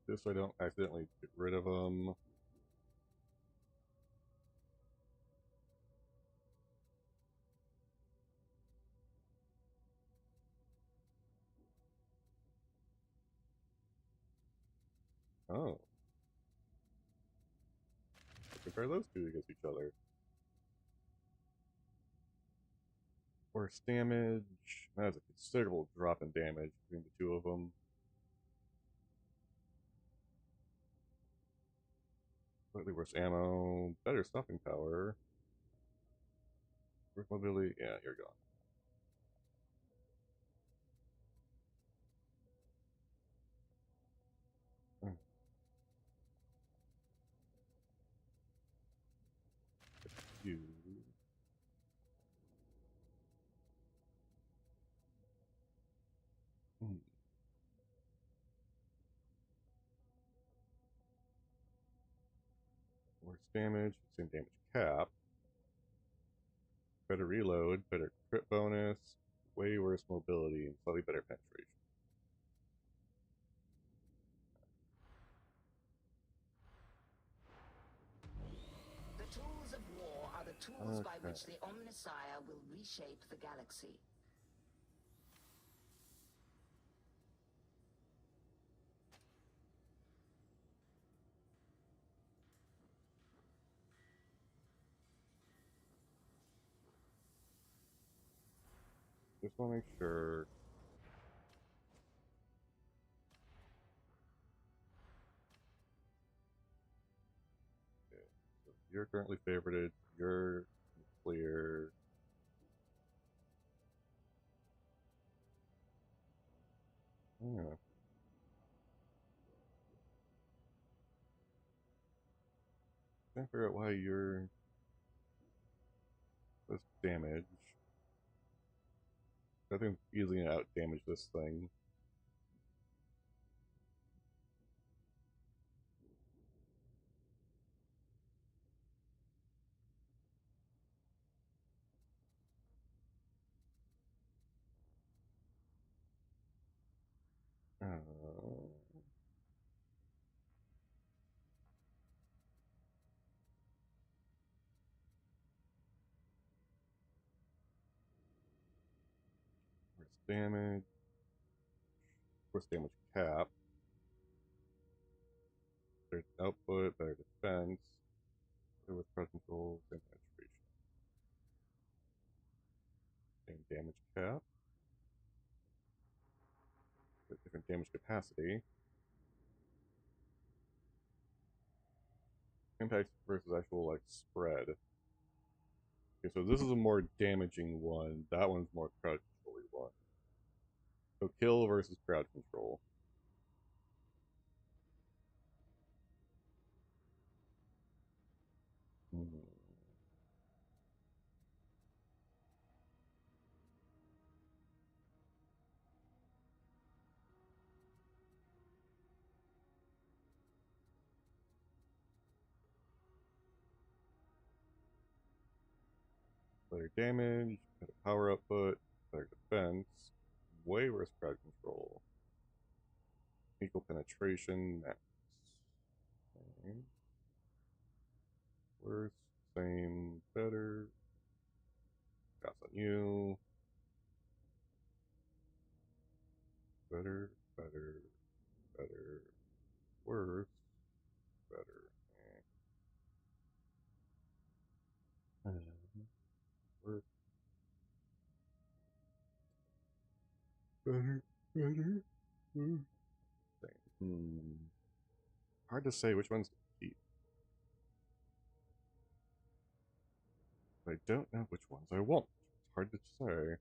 Just so I don't accidentally get rid of them. Oh. compare those two against each other. Worse damage. That's a considerable drop in damage between the two of them. Slightly worse ammo, better stopping power. Worse mobility. Yeah, you're gone. You. Worse damage, same damage cap. Better reload, better crit bonus, way worse mobility, and slightly better penetration. The tools of war are the tools by which the Omnissiah will reshape the galaxy. Just want to make sure. Okay. So you're currently favorited. You're clear. Yeah. Can't figure out why you're this damage. I think easily gonna out damage this thing. Worse damage. Worse damage cap. Better output, better defense. Better with crowd control, same penetration. Same damage cap. But different damage capacity. Impact versus actual like spread. Okay, so this is a more damaging one. That one's more crowd control one. So kill versus crowd control. Better damage, better power output, better defense, way worse crowd control. Equal penetration, max. Okay. Worse, same, better. Gas on you. Better, better, better, worse, better. Worse, better, better, worse. Same. Hard to say which one's to keep. I don't know which ones I won't. It's hard to say.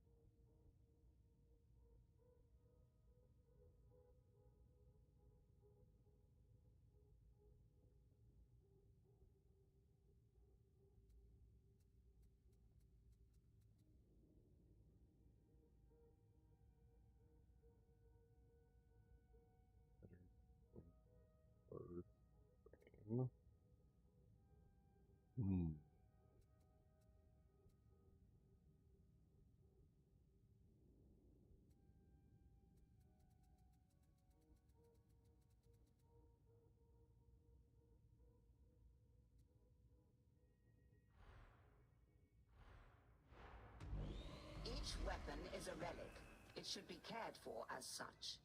Better, worse, same. Each weapon is a relic. It should be cared for as such.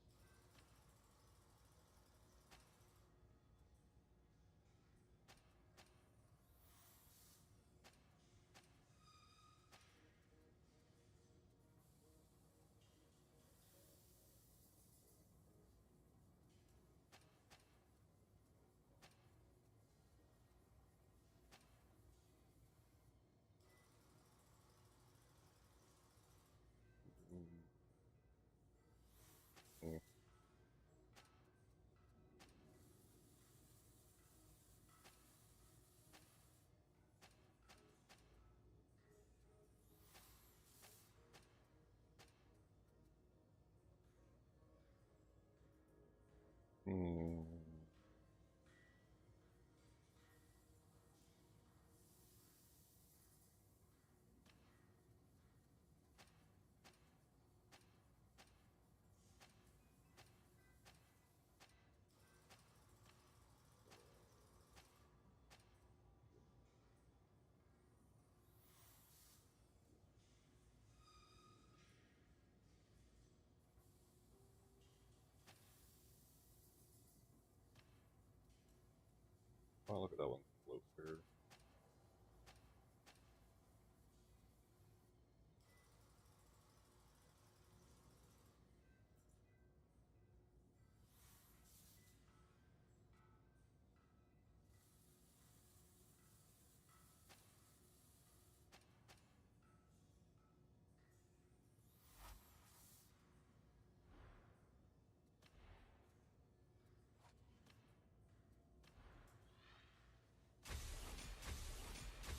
Oh, look at that one closer.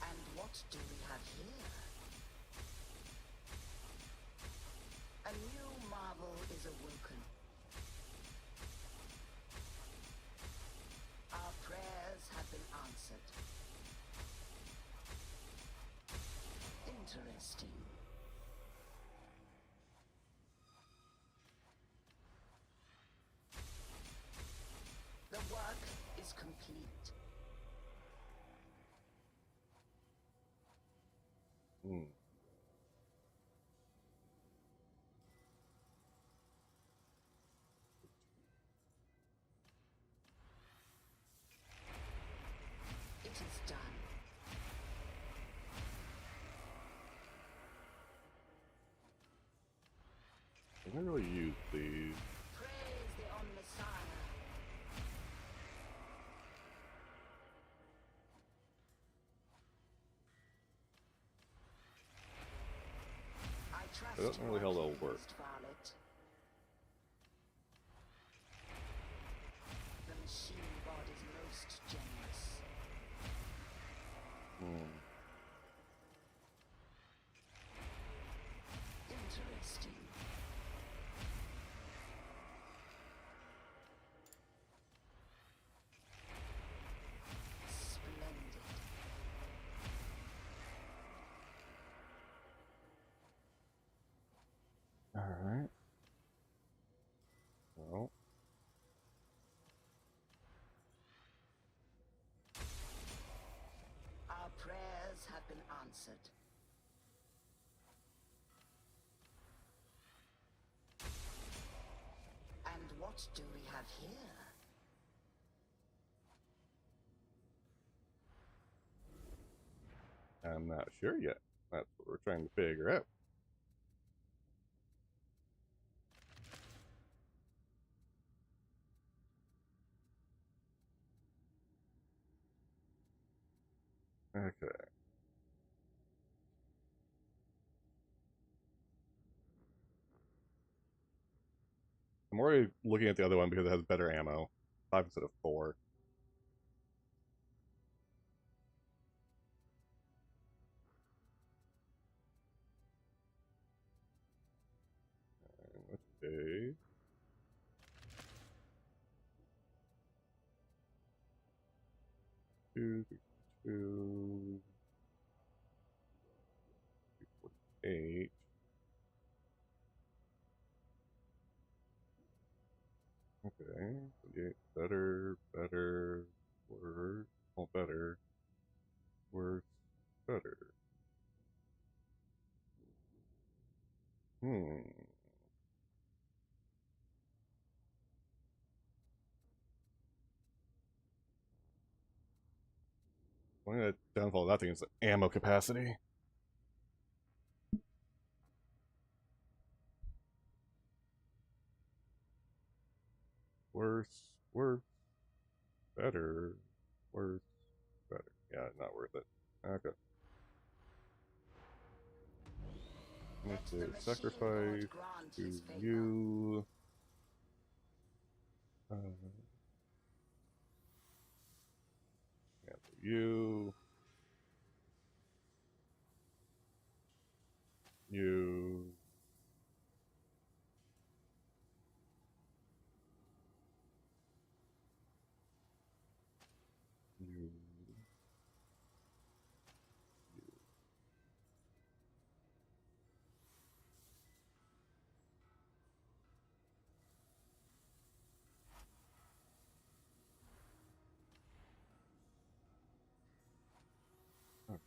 And what do we have here? A new marvel is awoken. Our prayers have been answered. Interesting. The work is complete. Hmm. It is done. I don't really use these. Praise the Omnissiah. I trust I don't know really how they'll work. Violet. The machine god is most generous. Hmm. Interesting. Splendid. Alright. Well. Our prayers have been answered. And what do we have here? I'm not sure yet. That's what we're trying to figure out. Okay. I'm already looking at the other one because it has better ammo. 5 instead of 4. And let's see. Two, 8. Okay. 48. Better, worse. Oh, better, worse, better. Hmm. Only downfall of that thing is the ammo capacity. Worse, better, worse, better. Yeah, not worth it. Okay. Let's do sacrifice to you. Cancel you. You. You. Okay.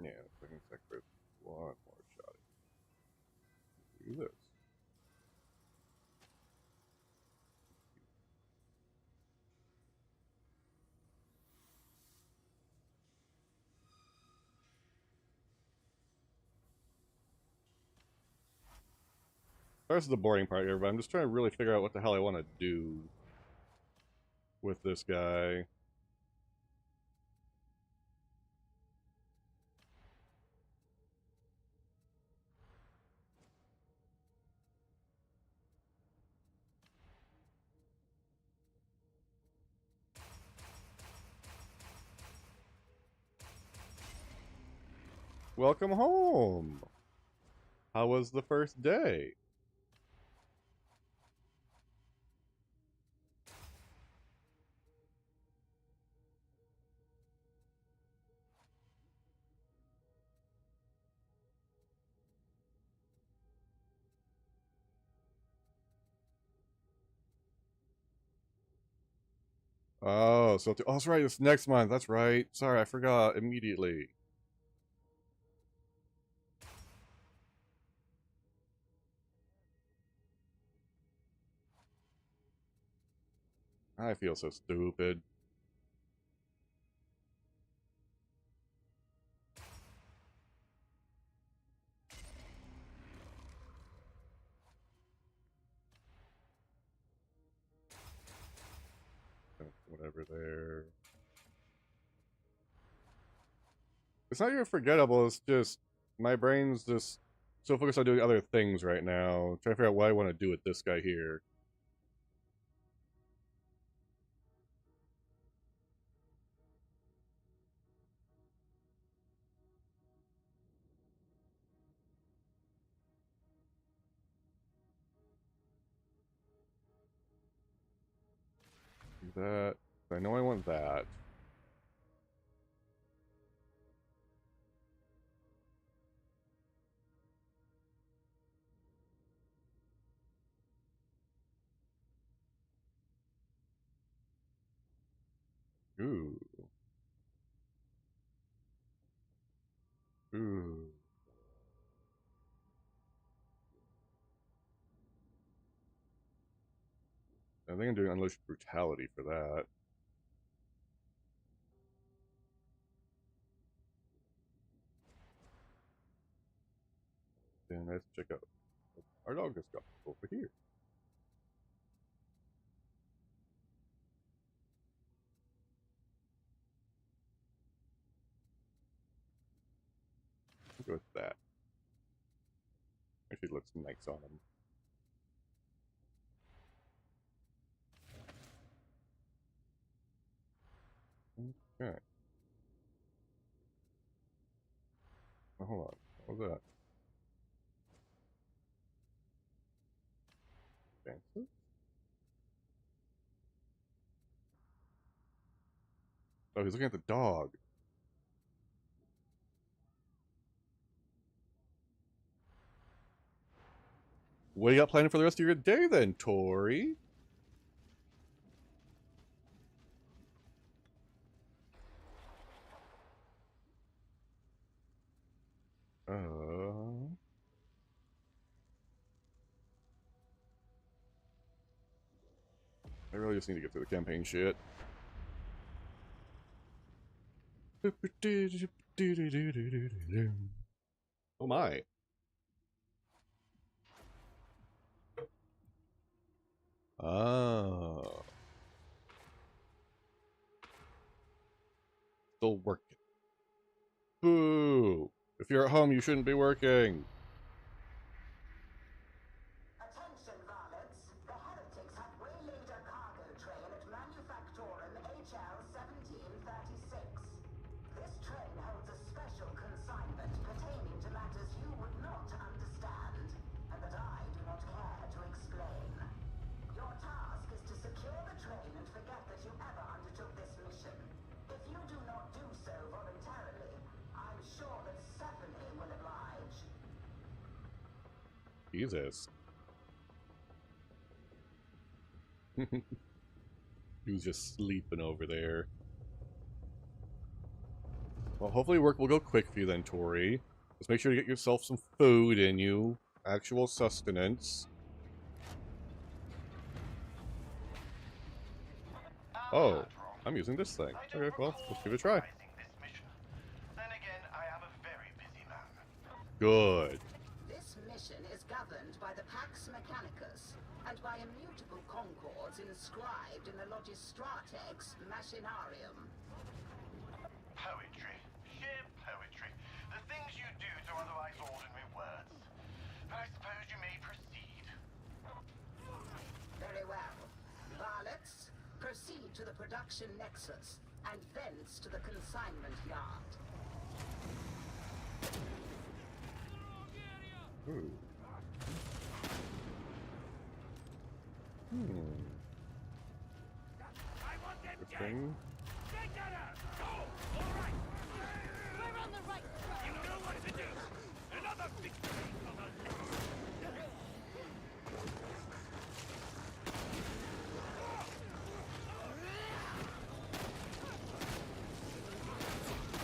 Yeah, second sector. One more shot. Do this. This is the boring part here, but I'm just trying to really figure out what the hell I want to do with this guy. Welcome home! How was the first day? Oh, so oh, that's right. It's next month. That's right. Sorry, I forgot immediately. I feel so stupid. Whatever there. It's not even forgettable. It's just my brain's just so focused on doing other things right now. Trying to figure out what I want to do with this guy here. Do that. I know I want that. Ooh. Ooh. I think I'm doing Unleashed Brutality for that. Then let's check out. Our dog just got over here. I'll go with that. Actually, looks nice on him. Okay. Oh, hold on. What was that? Advances? Oh, he's looking at the dog. What do you got planned for the rest of your day then, Tori? I really just need to get through the campaign shit. Oh my. Oh. Still working. Boo! If you're at home, you shouldn't be working. Attention, varlets. The heretics have waylaid a cargo train at Manufactorum HL 1736. This train holds a special consignment pertaining to matters you would not understand, and that I do not care to explain. Your task is to secure the train and forget that you ever undertook this mission. If you do not do so voluntarily, I'm sure that Stephanie will oblige. Jesus. He was just sleeping over there. Well, hopefully work will go quick for you then, Tori. Just make sure to get yourself some food in you. Actual sustenance. Oh, I'm using this thing. Okay, well, let's give it a try. Then again, I am a very busy man. Good. This mission is governed by the Pax Mechanicus and by immutable concords inscribed in the Logistratex Machinarium. Poetry. Sheer poetry. The things you do to otherwise ordinary words. But I suppose you may proceed. Very well. Varlets, proceed to the production nexus and thence to the consignment yard. Ooh. Good thing. We're on the right track. You know what to do. Another victory for the left.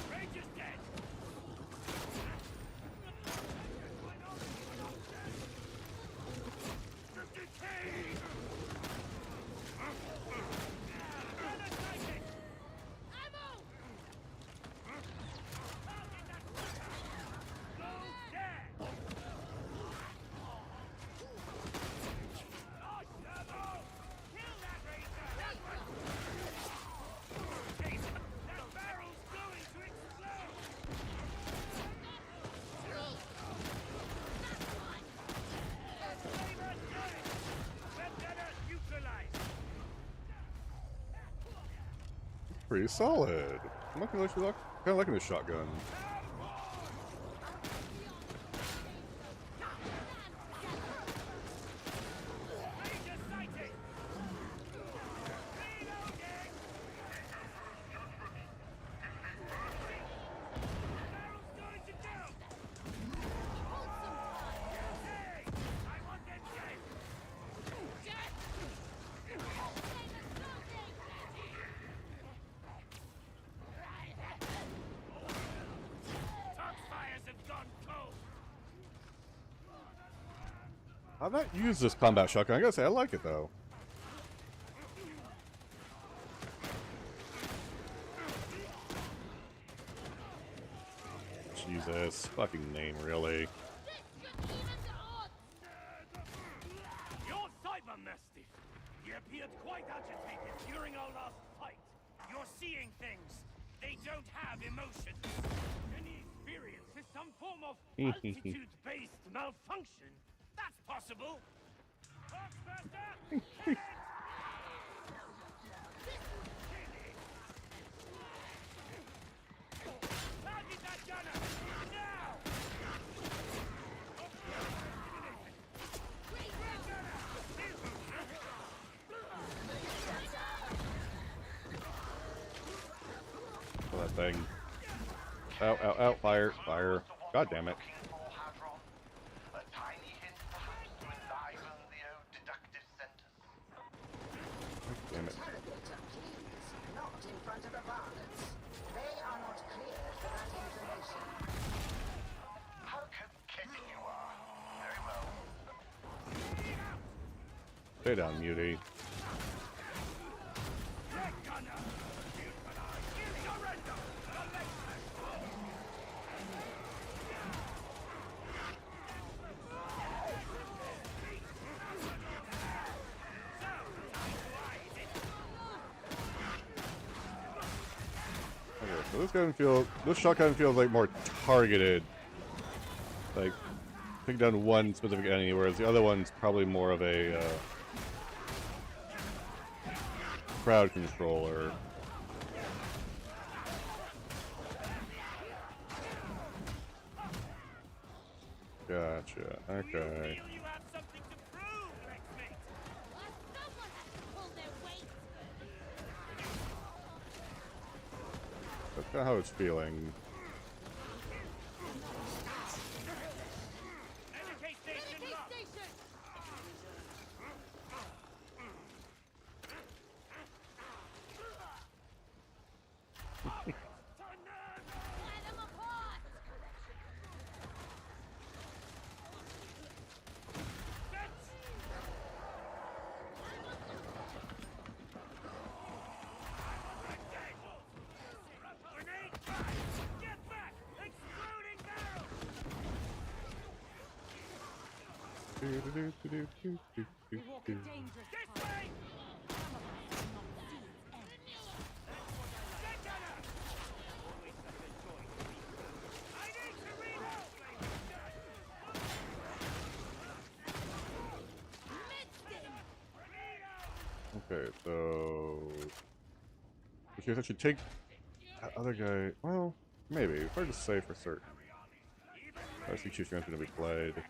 Ranger's dead. Pretty solid. I'm not gonna kind of liking this shotgun. I've not used this combat shotgun. I gotta say, I like it though. Jesus, fucking name, really. You're cyber-mastiff. You appeared quite agitated during our last fight. You're seeing things. They don't have emotions. Any experience is some form of altitude-based malfunction. That's possible. Oh, that thing. Ow, ow, ow, fire, fire. God damn it. Damn it. Interrogator, please. Not in front of the varlets. They are not cleared for that information. How coquetting you are. Very well. Stay down, Muty. Okay, so this shotgun feels like more targeted. Like, take down one specific enemy, whereas the other one's probably more of a crowd controller. Gotcha. Okay. That's kind of how it's feeling. We walk a dangerous path. Some of us will not see its end. Okay, so I should take that other guy. Well, maybe. It's hard to say for certain. I think she's going to be played. It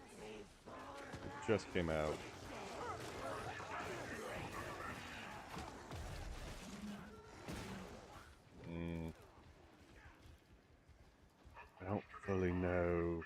just came out. I don't fully know.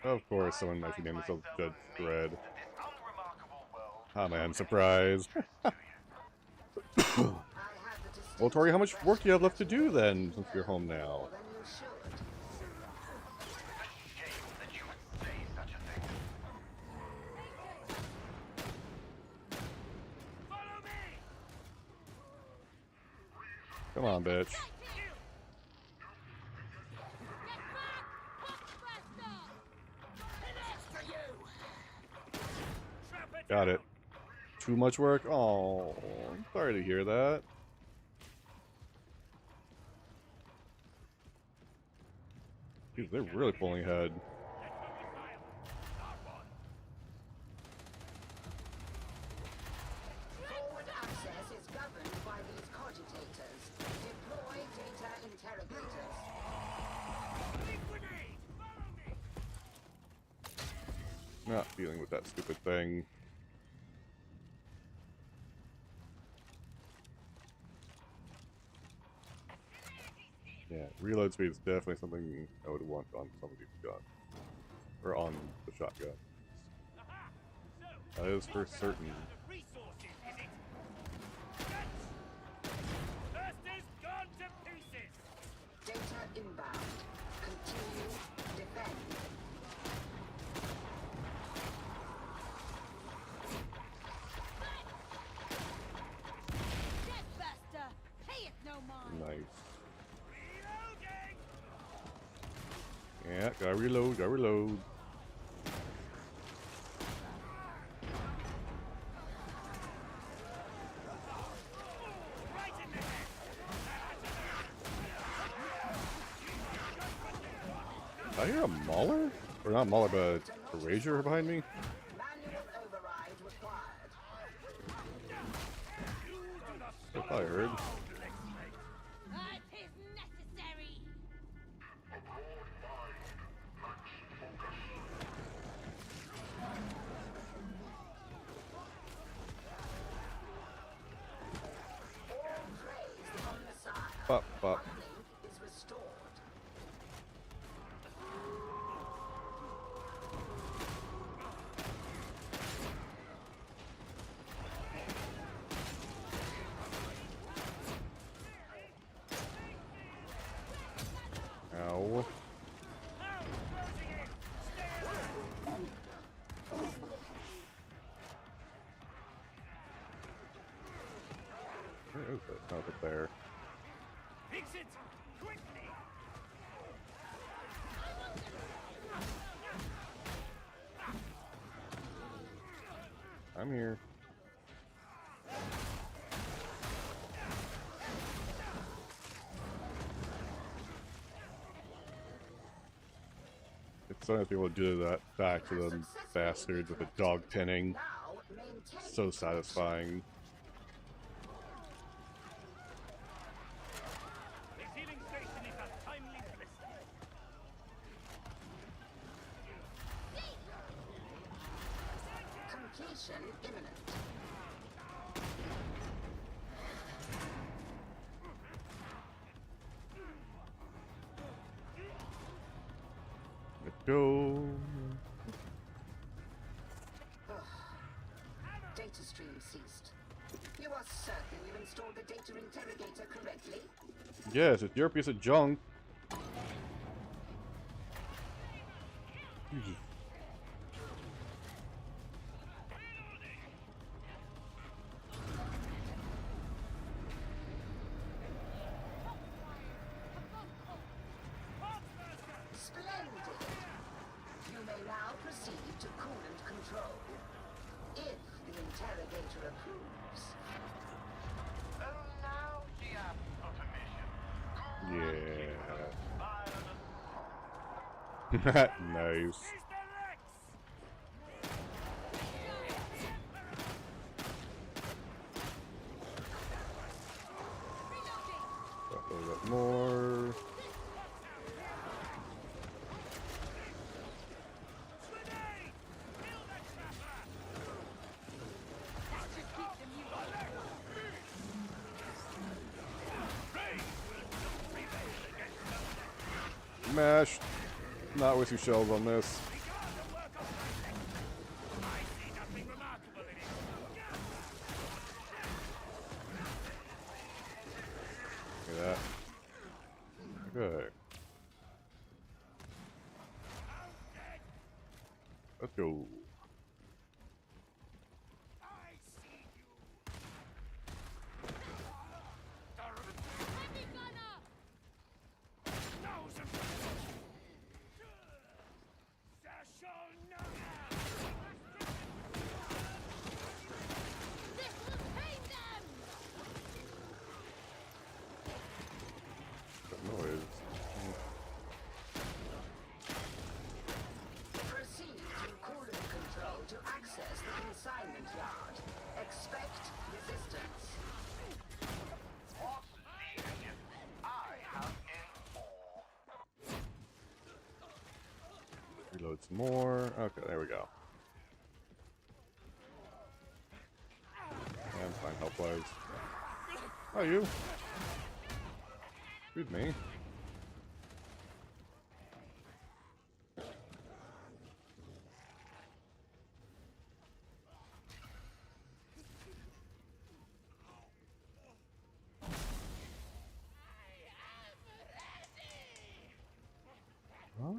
Of course, someone mentioned name themselves Judge Dredd. Ah, man, surprise. Well, Tori, how much work do you have left to do then, since you're home now? Come on, bitch. Got it. Too much work? Oh, sorry to hear that. Dude, they're really pulling ahead. Forward access is governed by these cogitators. Deploy data interrogators. Not dealing with that stupid thing. Yeah, reload speed is definitely something I would want on some of these guns. Or on the shotgun. That is for certain. Data inbound. Continue. Defend. Deathbuster, pay it no mind. Nice. Yeah, gotta reload, gotta reload. I hear a Mauler? Or not Mauler, but a Rager behind me? Manual override required. That's what I heard. It is necessary. All praise on the side. Pop, pop. Link is restored. Ow. Where is it? Oh, it's there. Fix it quickly. I'm here. It's so nice to be able to do that back to them bastards with the dog pinning. Now maintain. So satisfying. This healing station is a timely blister. Completion imminent. go. Data stream ceased. You are certain you installed the data interrogator correctly? Yes, it's your piece of junk. Splendid! You may now proceed to coolant control. If the interrogator approves. And now the absence of emission. Yeah. Nice. A little bit more. Mash. Not with your shells on this. Look at that. Good. Let's go. Noise. Proceed through coolant control to access the consignment yard. Expect resistance. What's needed? I have info. Reload some more. Okay, there we go. And fine health wise. Oh, you. Excuse me. Oh.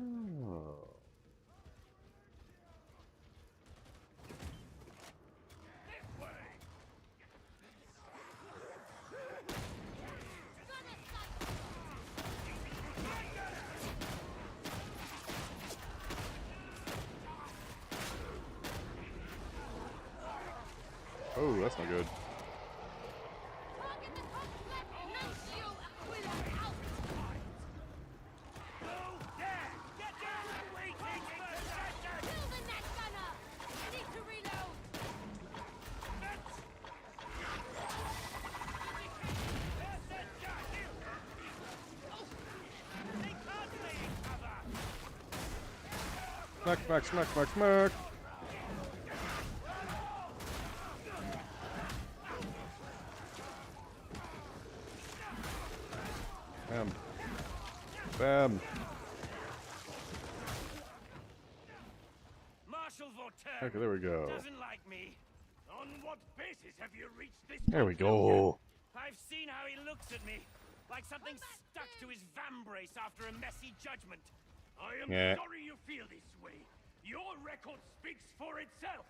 Oh, that's not good. Smack, smack, smack, smack, smack. Bam. Bam. Marshal Voltaire Okay, there we go. doesn't like me. On what basis have you reached this There we conclusion? go. I've seen how he looks at me, like something stuck to his vambrace after a messy judgment. I am Yeah. sorry you feel this way. Your record speaks for itself.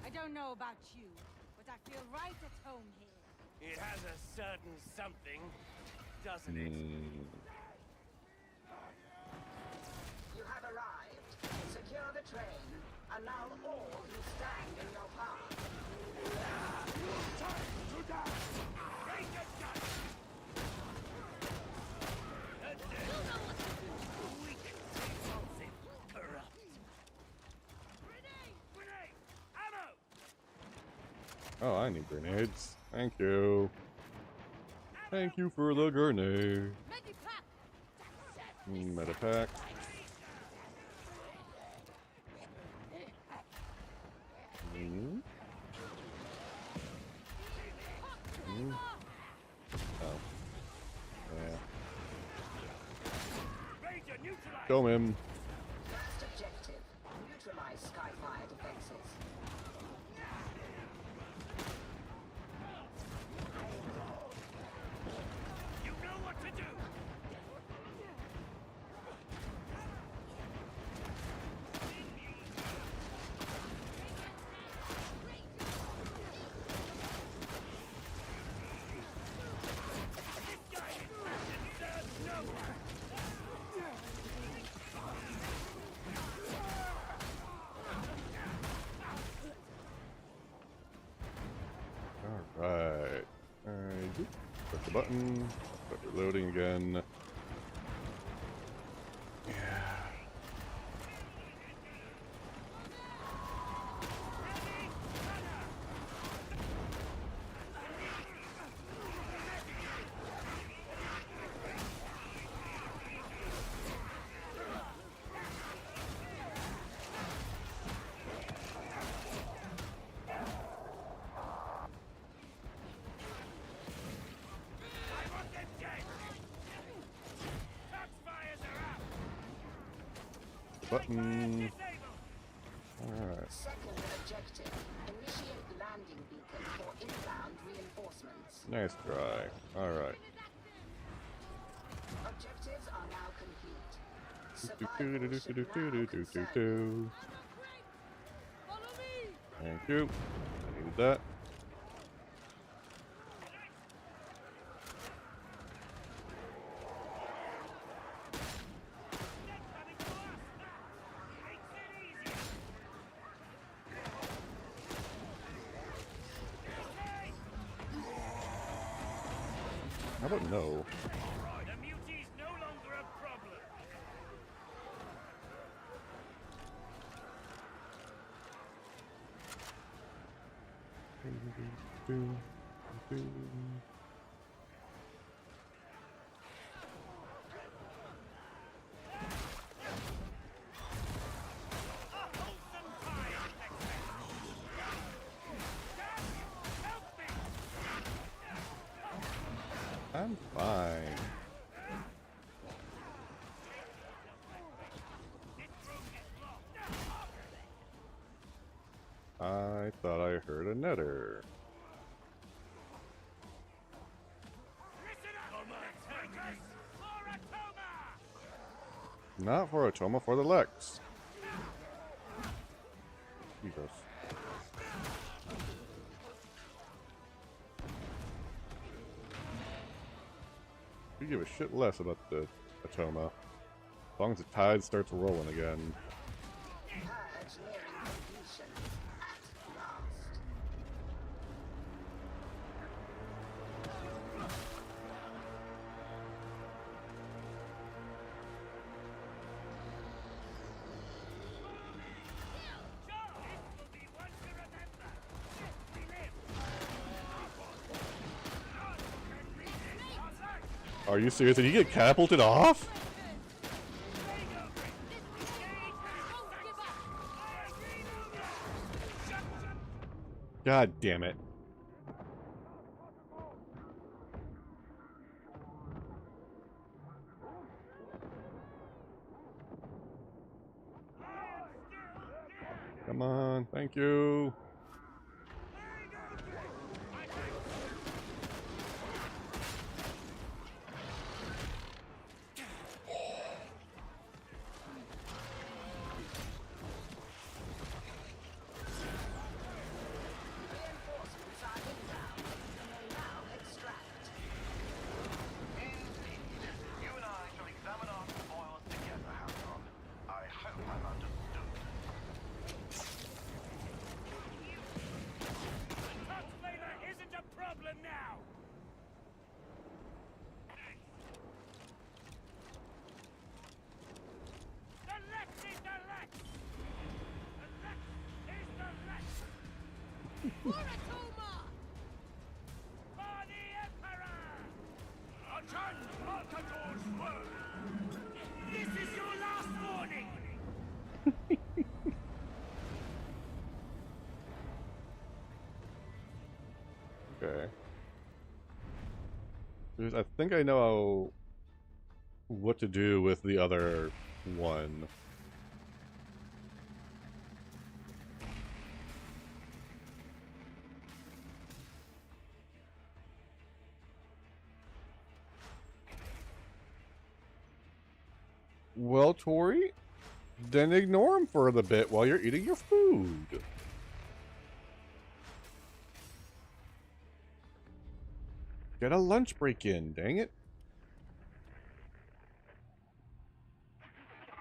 I don't know about you, but I feel right at home here. It has a certain something, doesn't it? You have arrived. Secure the train. Allow all who stand in your path. Time to die! Break it down! Weak, repulsive, corrupt. Grenade! Grenade! Ammo! Oh, I need grenades. Thank you. Thank you for the grenade. Medipack. Dome him. First objective, neutralize Skyfire defenses. You know what to do! Alright. Press the button. Start reloading again. Yeah. Button. Alright. Second objective, initiate landing beacon for inbound reinforcements. Nice try. Alright. Objectives are now complete. Thank you. I needed that. How about no? The muti's no longer a problem. I'm fine. I thought I heard a netter. Not for Atoma, for the Lex. Jesus. We give a shit less about the Atoma. As long as the tide starts rolling again. Purge nearing completion at last. Are you serious? Did he get catapulted off? God damn it. Come on, thank you. This is your last warning! Okay. I think I know what to do with the other one. Well, Tori, then ignore him for the bit while you're eating your food. Get a lunch break in, dang it.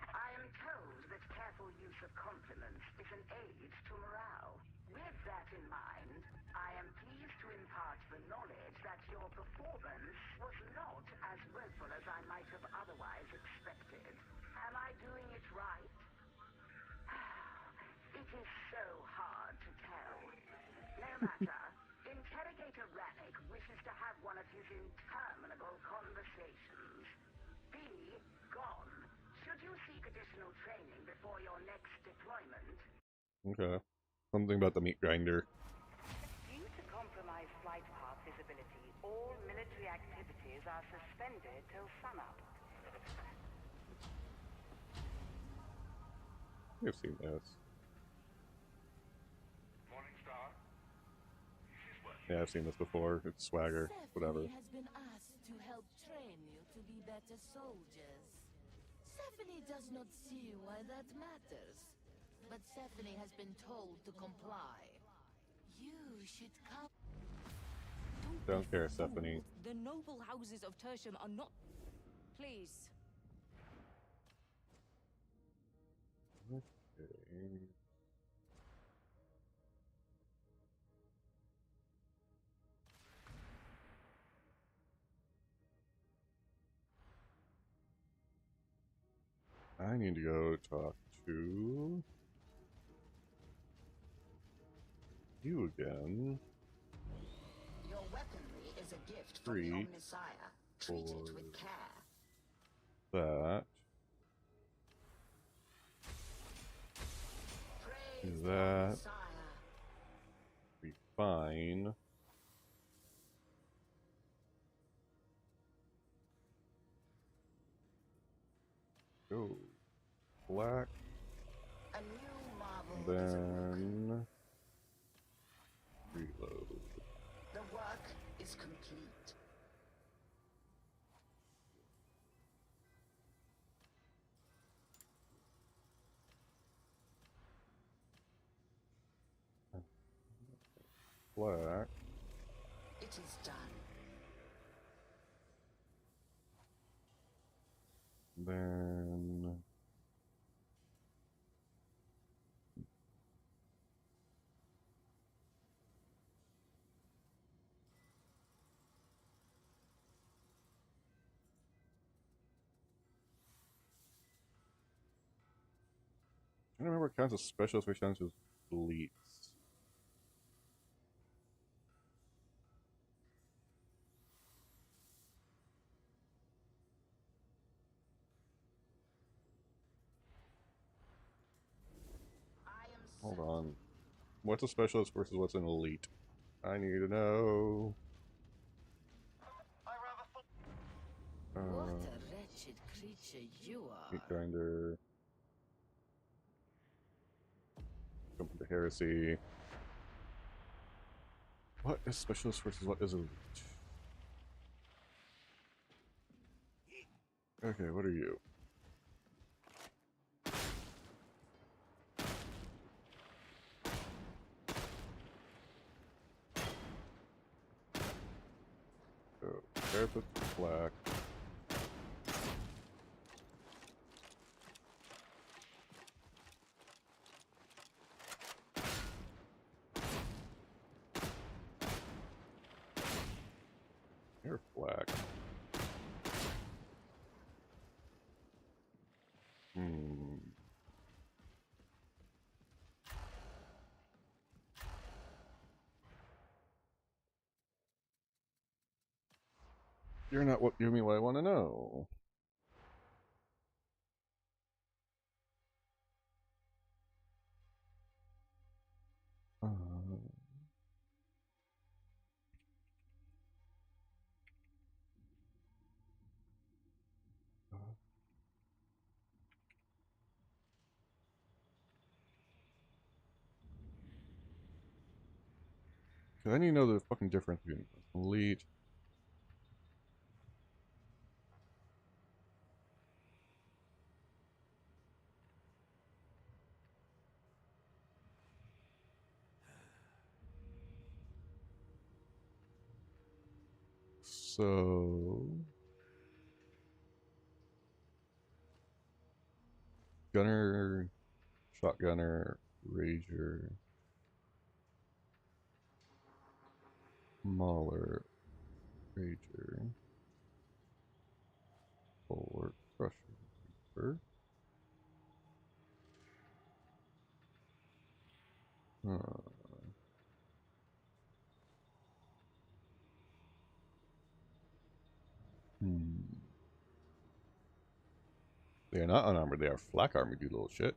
I am told that careful use of compliments is an aid to morale. With that in mind, I am pleased to impart the knowledge that your performance was not as woeful as I might have otherwise expected. Am I doing it right? It is so hard to tell. No matter. Interrogator Rannick wishes to have one of his interminable conversations. Be gone. Should you seek additional training before your next deployment? Okay. Something about the meat grinder. Due to compromised flight path visibility, all military activities are suspended till sunup. I've seen this. Yeah, I've seen this before. It's swagger. Whatever. Stephanie has been asked to help train you to be better soldiers. Stephanie does not see why that matters. But Stephanie has been told to comply. You should come. Don't care, Stephanie. The noble houses of Tertium are not... Please. Okay. I need to go talk to you again. Your weaponry is a gift from the Three. Omnissiah. Treat it with care. That. That. Be fine. Go. Black. A new marvel Then. Reload. The work is complete. Black. It is done. Then. I don't remember what counts as specials, which counts as elites. Hold on. What's a specialist versus what's an elite? I need to know. What a wretched creature you are. Meat grinder. Jump into heresy. What is specialist versus what is elite? Okay, what are you? So, therapist black. You're black. You're not what giving me what I want to know. I need to know the fucking difference between elite. So gunner, shotgunner, rager, mauler, rager, bulwark, crusher, reaper. They are not unarmored, they are flak armored, you little shit.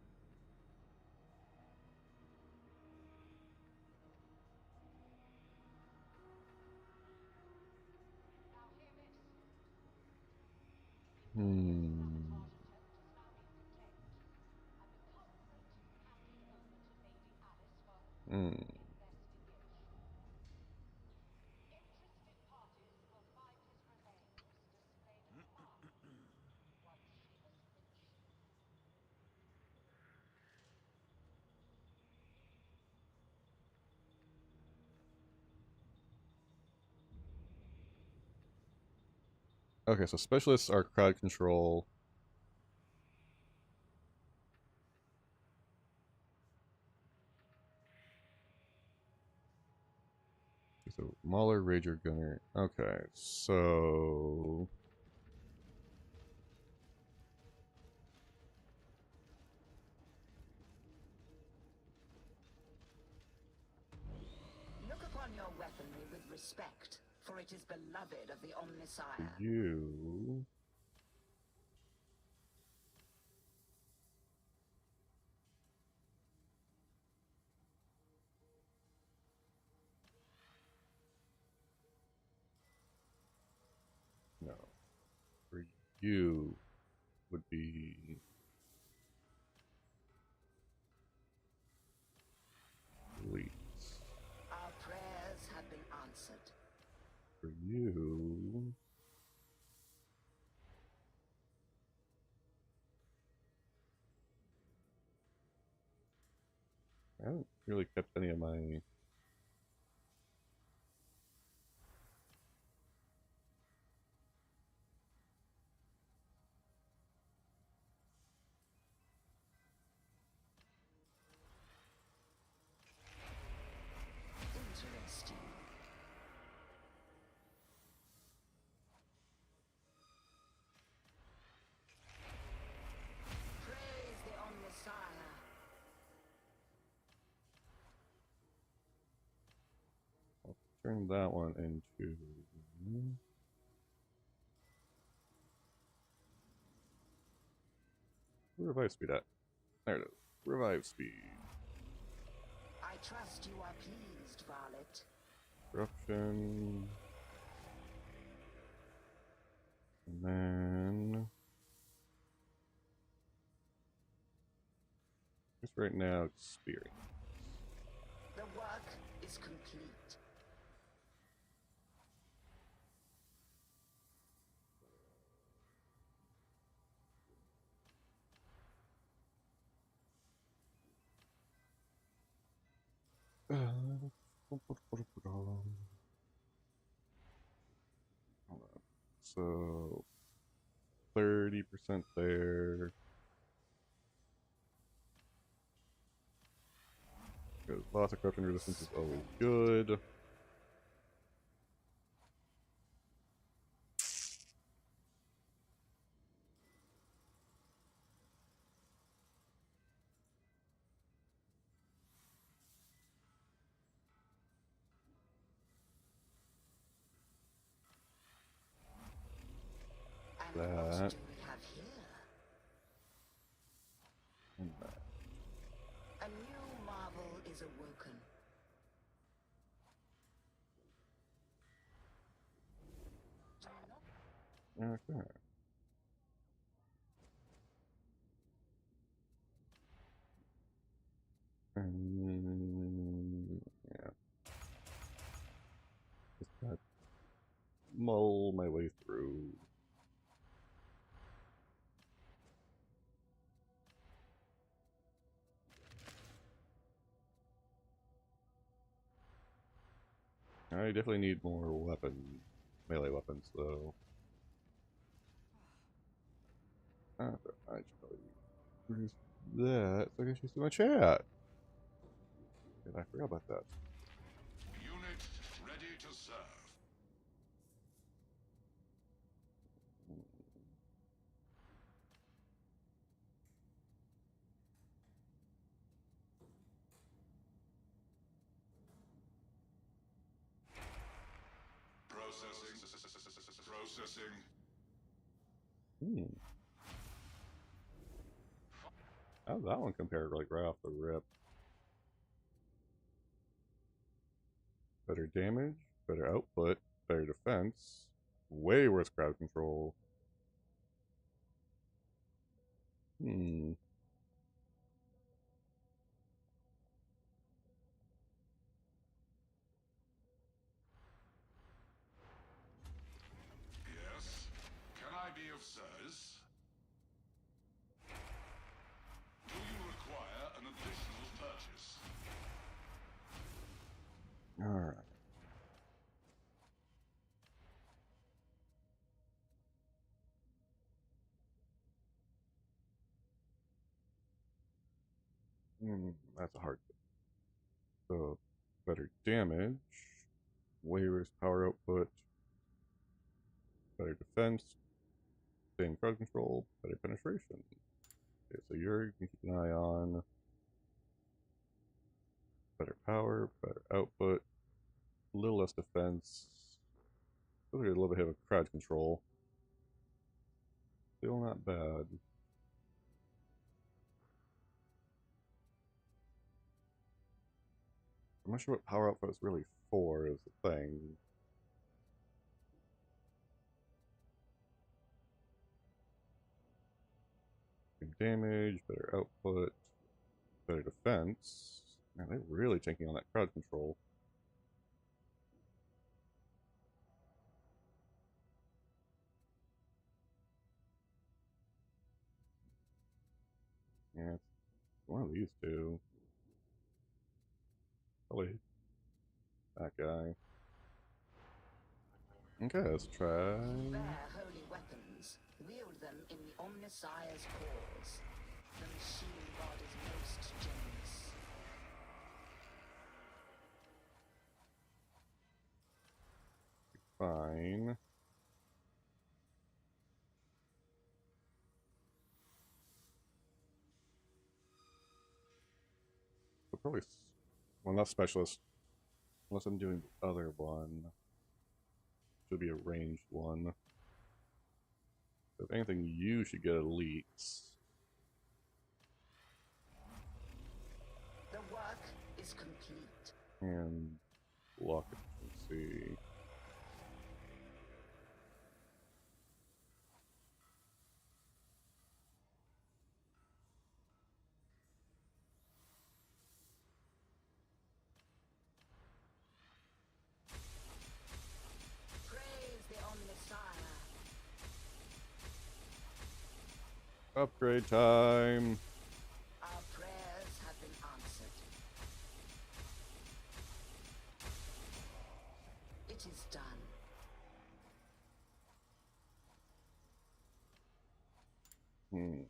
Okay, so specialists are crowd control. So Mauler, Rager, Gunner. Okay, so Look upon your weaponry with respect, for it is beloved of the Omnissiah. you. No. For you would be elite. Our prayers have been answered. For you. I haven't really kept any of my. Interesting. Praise the Omnissiah. I'll turn that one into. Where revive speed at? There it is. Revive speed. I trust you are pleased, Varlet. Corruption. And then. Just right now, experience. The work is complete. So 30% there. Because loss of corruption resistance is always good. And what That. do we have here? And that. A new marvel is awoken. Okay. Yeah. mull my way through. I definitely need more melee weapons, though. I should probably produce that so I can see my chat. And I forgot about that. Unit ready to serve. Processing. How's that one compare, like, right off the rip? Better damage, better output, better defense, way worse crowd control. Yes. Can I be of service? Do you require an additional purchase? Alright. That's a hard thing. So, better damage, way worse power output, better defense, same crowd control, better penetration. Okay, so you can keep an eye on better power, better output, a little less defense, a little bit of crowd control. Still not bad. I'm not sure what power output is really for, is the thing. Damage, better output, better defense. Man, they're really taking on that crowd control. Yeah, it's one of these two. Probably that guy. Okay, let's try. Bear holy weapons. Wield them in the Omnissiah's cause. The machine god is most generous. Fine. But probably, well, not specialist. Unless I'm doing the other one. Should be a ranged one. If anything, you should get elites. The work is complete. And block efficiency. Praise the Omnissiah. Upgrade time. Our prayers have been answered. It is done. And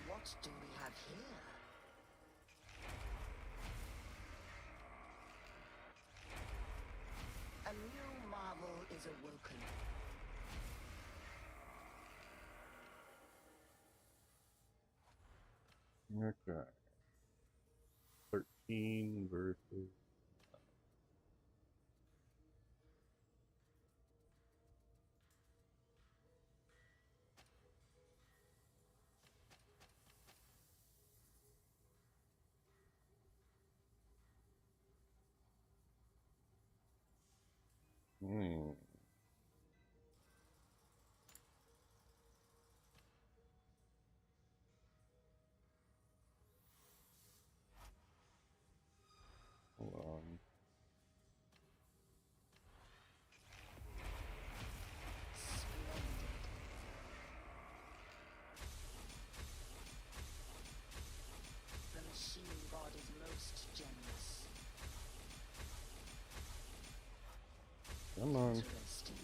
what do we have here? A new marvel is awoken. Okay. 13 versus. Hmm. Hold on. The machine god is most generous. Come on. Interesting.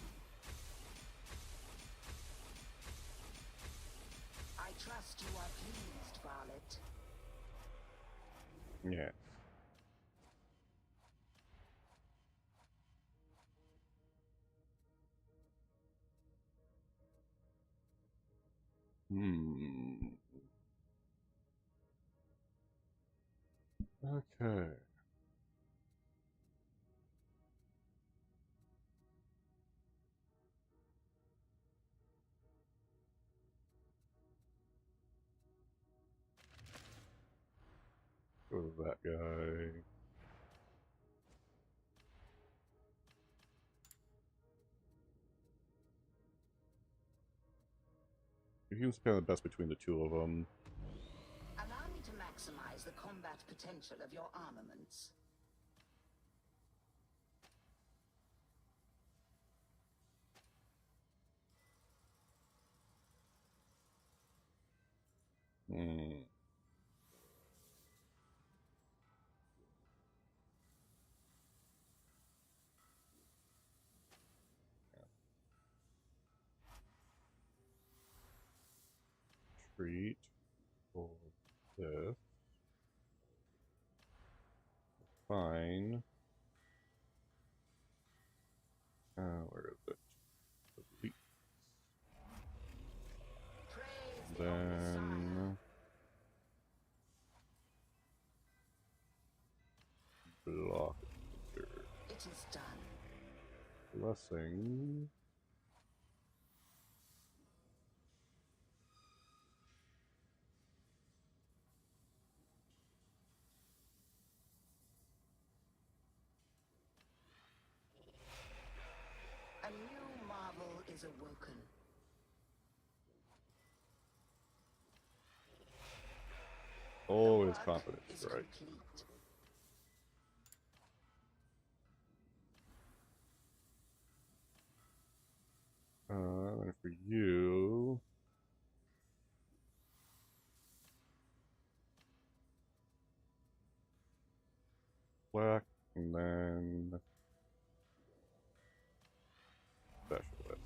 I trust you are pleased, Varlet. Yeah. Hmm. Okay. Go to that guy. He was kind of the best between the two of them. Allow me to maximize the combat potential of your armaments. Hmm. Treat for this. Fine. Where is it? Delete. Then block it. It is done. Blessing. A new marvel is awoken. Always confidence, right? Complete. And for you, black, and then specialist.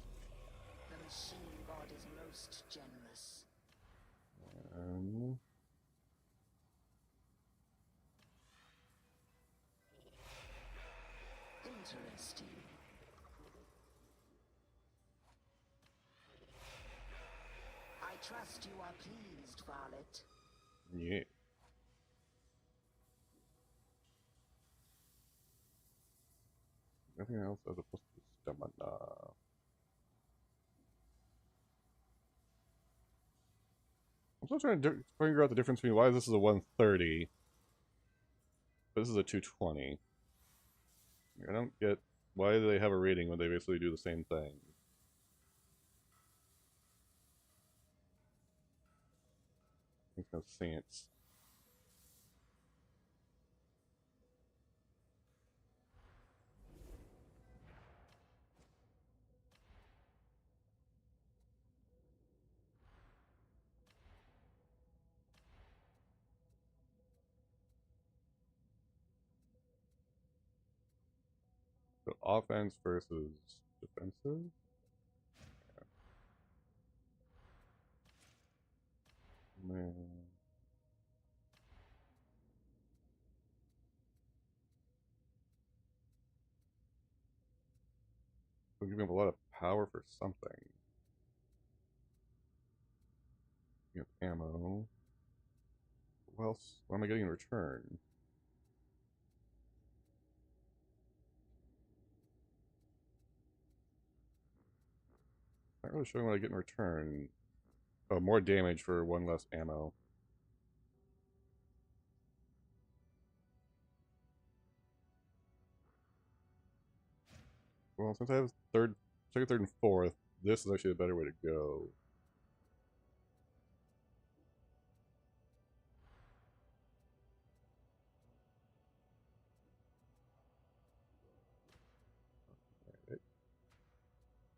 The machine god is most generous. And Interesting. I trust you are pleased, Varlet. yeah. Nothing else as opposed to stamina. I'm still trying to figure out the difference between why this is a 130, but this is a 220. I don't get why do they have a rating when they basically do the same thing. Makes no sense. So offense versus defensive. Man. We're giving up a lot of power for something. You have ammo. What else? What am I getting in return? Not really showing what I get in return. Oh, more damage for one less ammo. Well, since I have second, third, and fourth, this is actually a better way to go.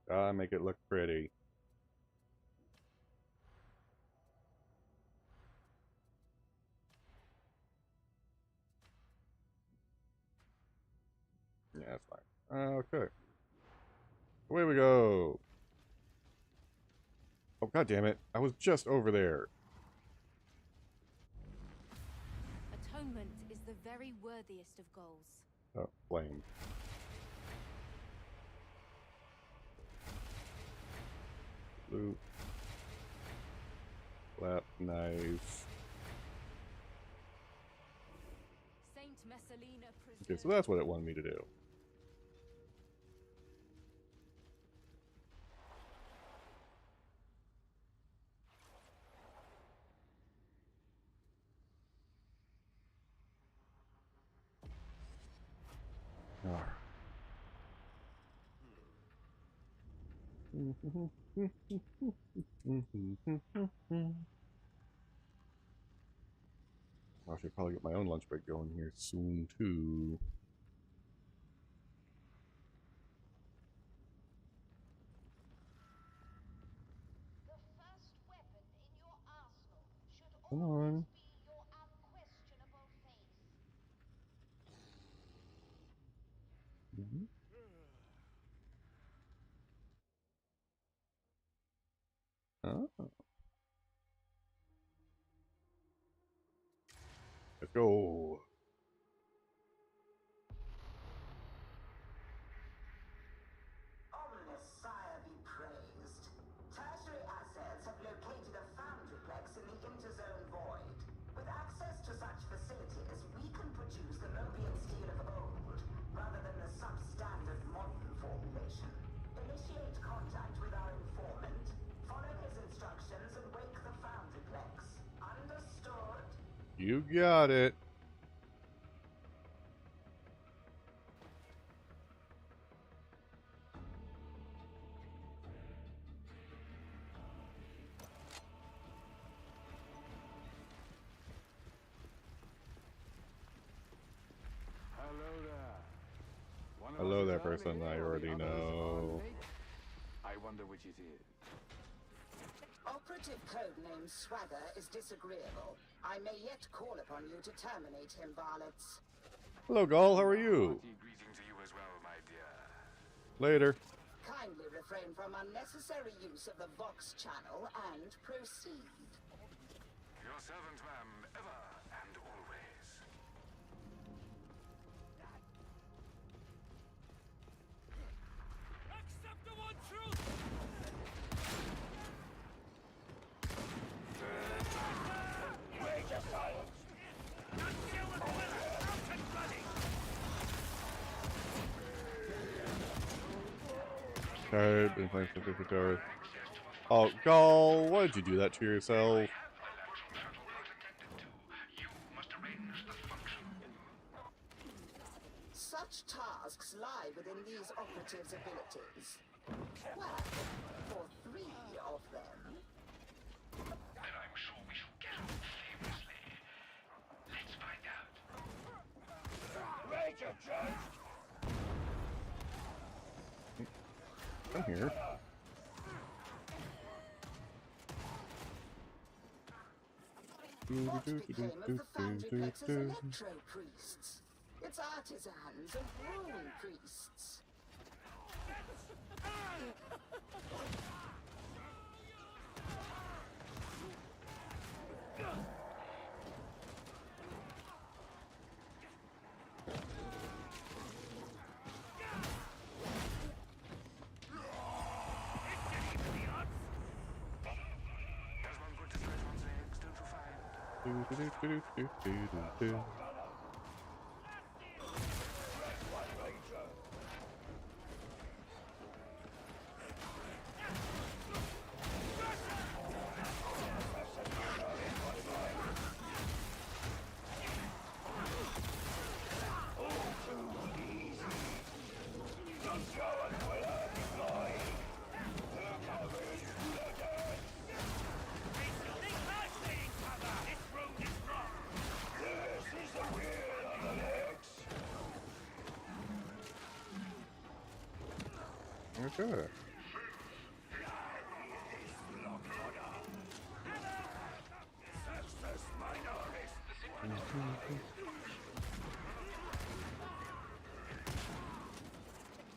Gotta make it look pretty. Yeah, that's fine. Okay. Away we go. Oh, god damn it. I was just over there. Atonement is the very worthiest of goals. Oh, flame. Loop. Flap, nice. Saint Messalina Okay, so that's what it wanted me to do. I should probably get my own lunch break going here soon, too. Come on. Oh. Let's go. Ominous sire be praised. Tertiary assets have located a foundryplex in the interzone void. With access to such facilities, we can produce the Mobian steel of old, rather than the substandard modern formulation. Initiate contact with our informant, follow his instructions, and wake the foundryplex. Understood? You got it. Hello there, person I already know. I wonder which it is. Operative codename Swagger is disagreeable. I may yet call upon you to terminate him, varlets. Hello, Gall. How are you? Greeting to you as well, my dear. Later. Kindly refrain from unnecessary use of the Vox channel and proceed. Your servant, ma'am, ever and always. Accept the one truth! Rage of silence! Not kill the winner! Out and bloody! Card, been playing some different cards. Oh, Gall, why did you do that to yourself? Such tasks lie within these operatives' abilities. Well, for 3 of them. Then I'm sure we shall get on famously. Let's find out. Rage of Judge! Come here. What became of the foundryplex's electro-priests? Its artisans and rune priests. Okay.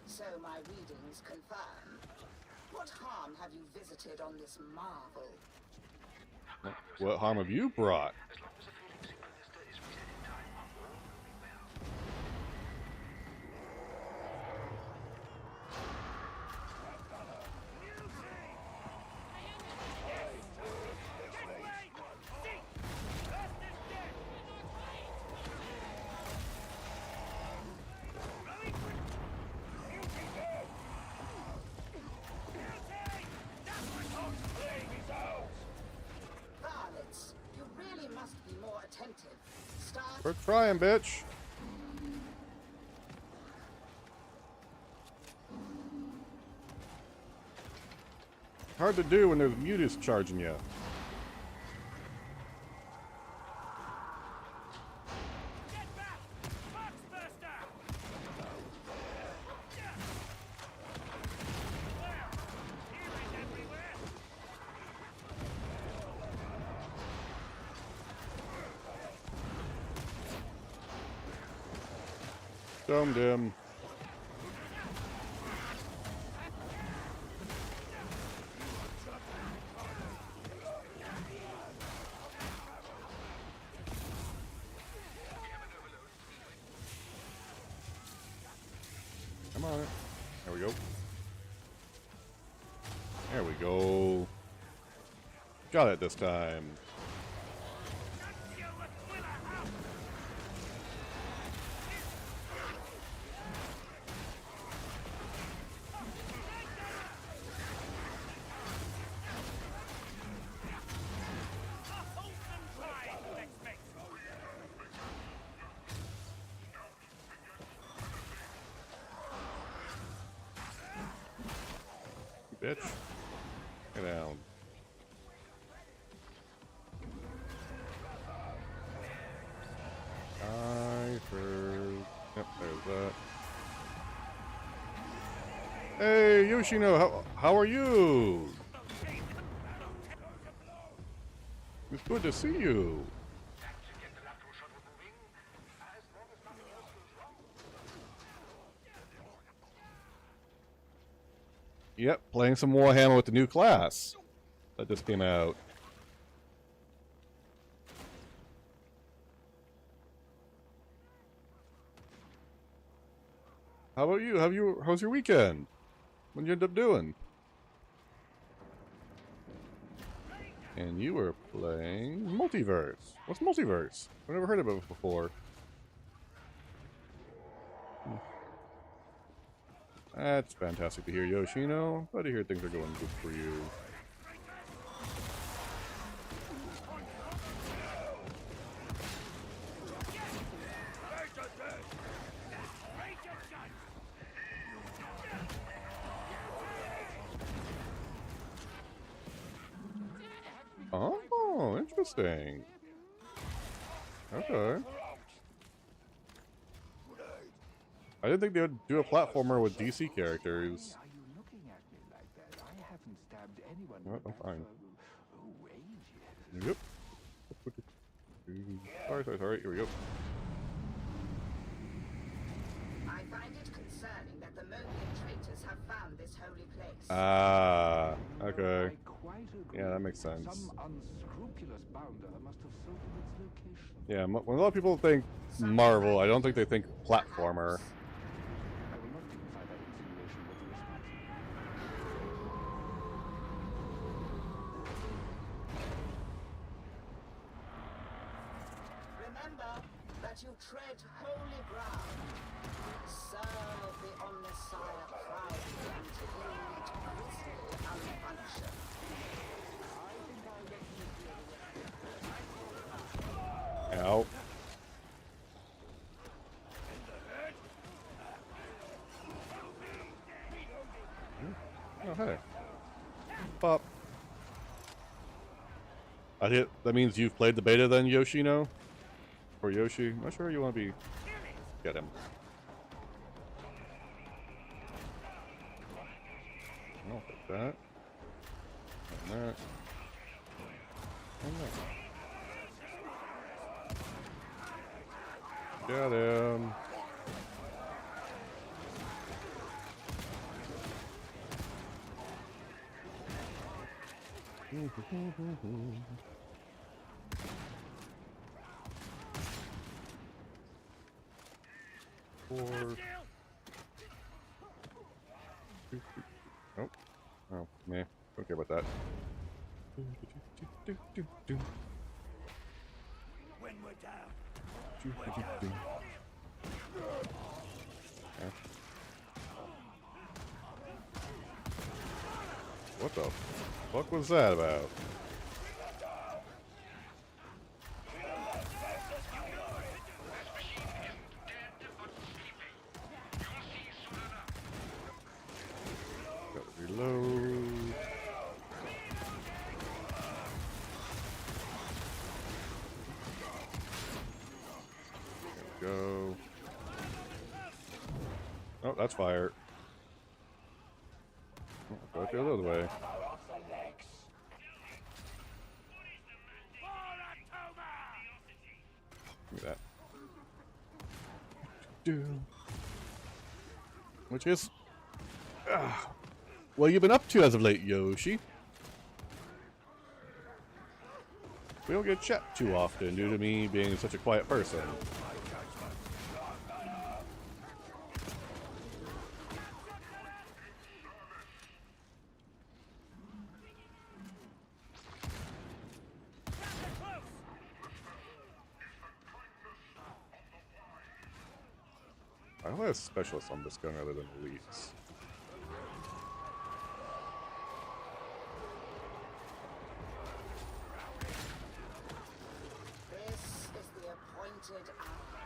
So my readings confirm. What harm have you visited on this marvel? What harm have you brought? Varlets, you really must be more attentive. Start. We're trying, bitch. Hard to do when there's mutas charging you. Domed him. Come on. There we go. There we go. Got it this time. Bitch. Get down. I heard. Yep, there's that. Hey, Yoshino, how are you? It's good to see you. Yep, playing some Warhammer with the new class that just came out. How about you? How's your weekend? What did you end up doing? And you were playing Multiverse. What's Multiverse? I've never heard of it before. That's fantastic to hear, Yoshino. Glad to hear things are going good for you. Oh, interesting. Okay. I didn't think they would do a platformer with DC characters. Are you looking at me like that? I haven't stabbed anyone No, I'm fine. ages. Yep. Sorry. Here we go. I find it concerning that the Monian traitors have found this holy place. Ah, okay. Yeah, that makes sense. Some unscrupulous bounder must have sorted its location. Yeah, when a lot of people think Marvel, I don't think they think platformer. I will not dignify that insinuation with a response. Remember that you tread holy ground. Serve the Omnissiah proudly and lead grisly unfunction. Ow. Oh, hey. Pop. That means you've played the beta then, Yoshino? Or Yoshi? I'm not sure you want to be... Get him. I'll take that. And that. And that. Got him. Four. Oh. Oh, meh. Don't care about that. When we're down, What the fuck was that about? Gotta reload. There we go. Oh, that's fire. Oh, go the other way. Give me that. Which is... what you been up to as of late, Yoshi? We don't get chat too often due to me being such a quiet person. I only have specialists on this gun rather than elites. This is the appointed hour.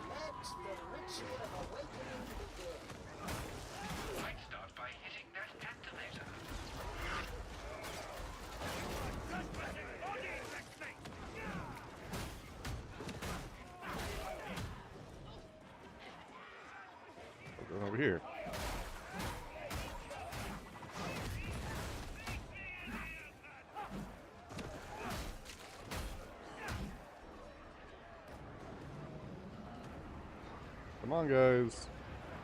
Let the ritual of awakening begin. Might start by hitting that activator. What's going on over here? Come on, guys.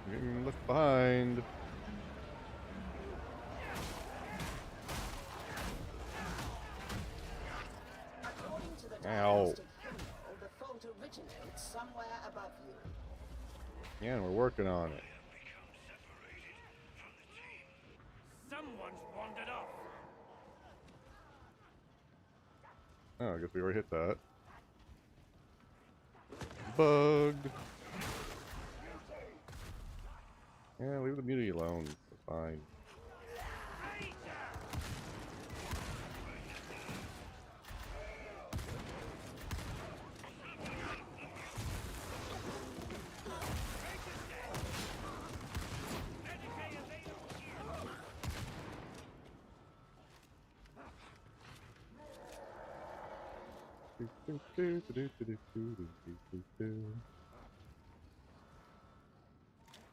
You're getting left behind. According to the Ow. diagnostic hymnal, the fault originates somewhere above you. Yeah, and we're working on it. someone's wandered off. Oh, I guess we already hit that. Bugged. Yeah, leave the mutie alone. It's fine.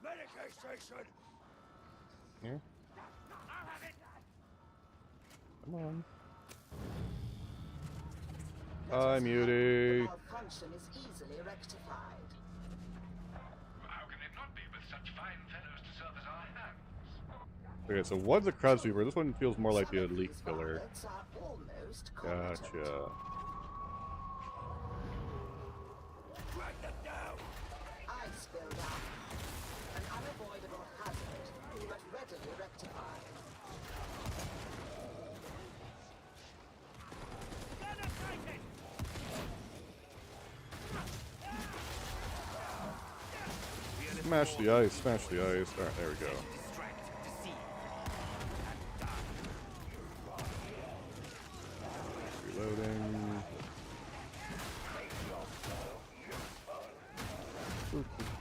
Medicaid station. Yeah. Come on. Hi, mutie. Malfunction is easily rectified. How can it not be with such fine fellows to serve as our hands? Okay, so one's a crowd sweeper. This one feels more like the elite killer. Pilots are almost competent. Gotcha. Drag them down. Ice buildup. An unavoidable hazard, but readily rectified. Smash the ice, smash the ice. Alright, there we go. Reloading.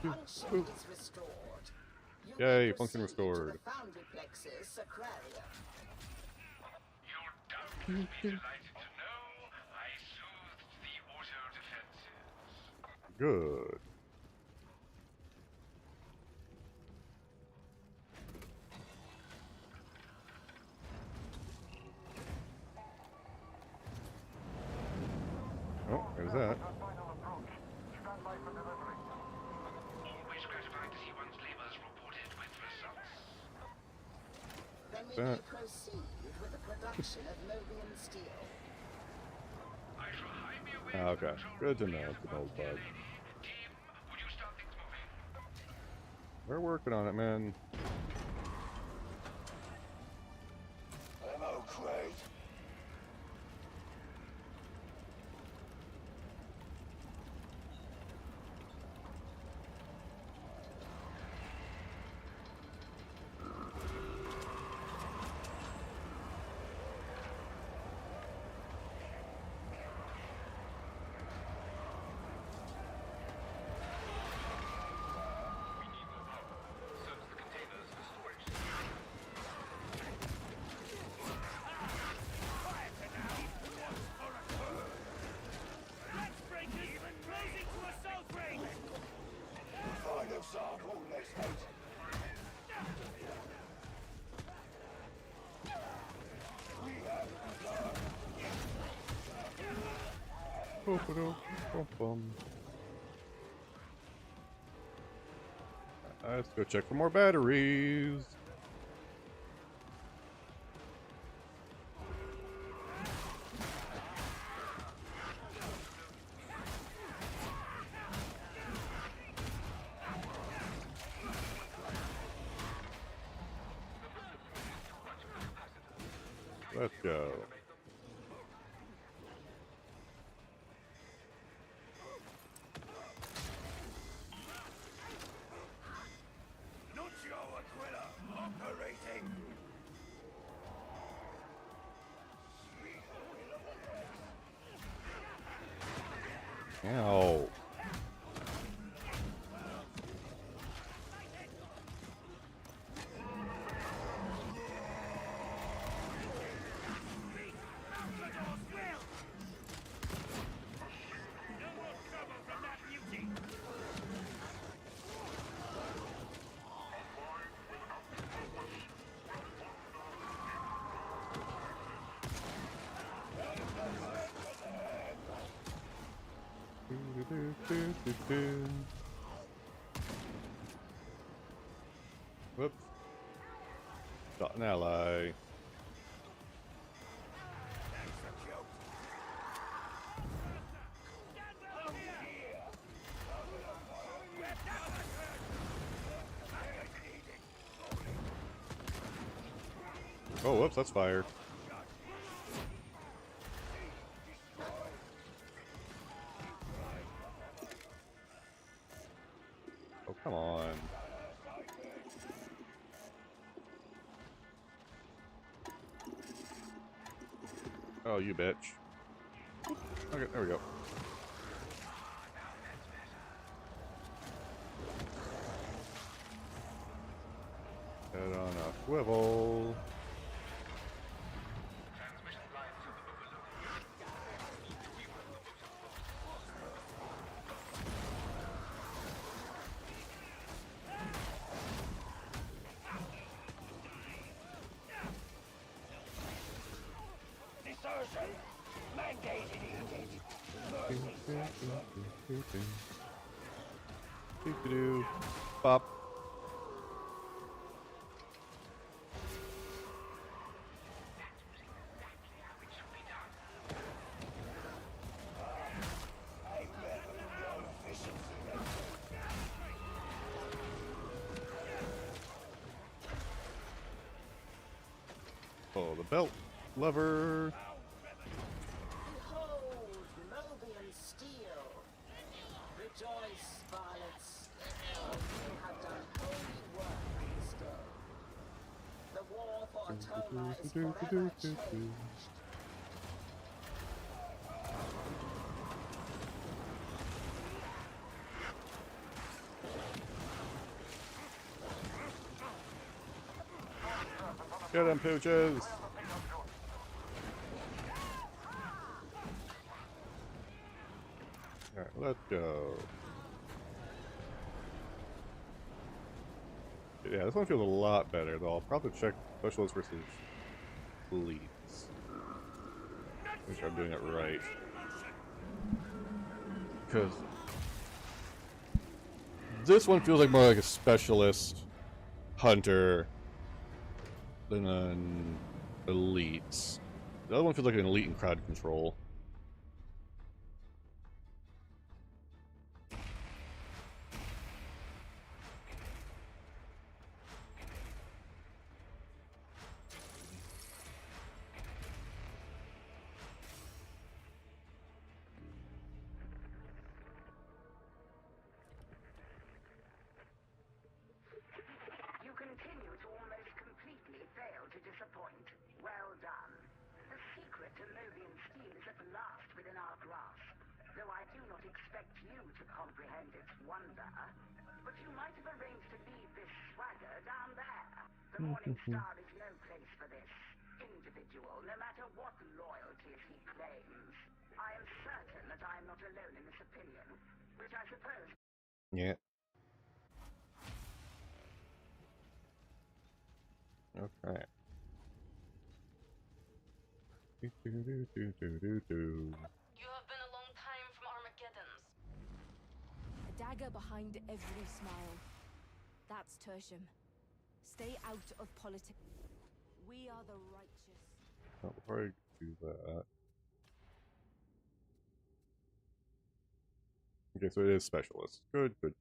Function is restored. You Yay, may function proceed to restored. the foundry plexus sacrarium. You'll doubtless be delighted to know I soothed the auto defenses. Good. Always gratified to see one's labors reported with results. Then we may proceed with the production of Mobian steel. I shall hide me away. Okay, good to know. It's an old bug. Team, would you start things moving? We're working on it, man. Ammo crate. Let's go check for more batteries. Let's go. Ow. Whoops. Got an ally. Oh, whoops, that's fire. Oh, come on. Oh, you bitch. Okay, there we go. Head on a swivel. Do pop. Oh, the belt lever. Behold, Mobian steel. Rejoice, varlets. You have done holy work this day. The war for Atoma is forever changed. Get them pooches. Alright, let's go. Yeah, this one feels a lot better, though. I'll probably check specialists versus bleeds. Make sure I'm doing it right. Because This one feels like more like a specialist hunter than an elite. The other one feels like an elite in crowd control. You continue to almost completely fail to disappoint. Well done. The secret to Mobian steel is at last within our grasp, though I do not expect you to comprehend its wonder. But you might have arranged to leave this swagger down there. The Morning Star is no place for this individual, no matter what loyalties he claims. I am certain that I am not alone in this opinion, which I suppose... Yeah. Okay. You have been a long time from Armageddon's. A dagger behind every smile. That's Tertium. Stay out of politics. We are the righteous. Oh, before I do that. Okay, so it is specialist. Good, good.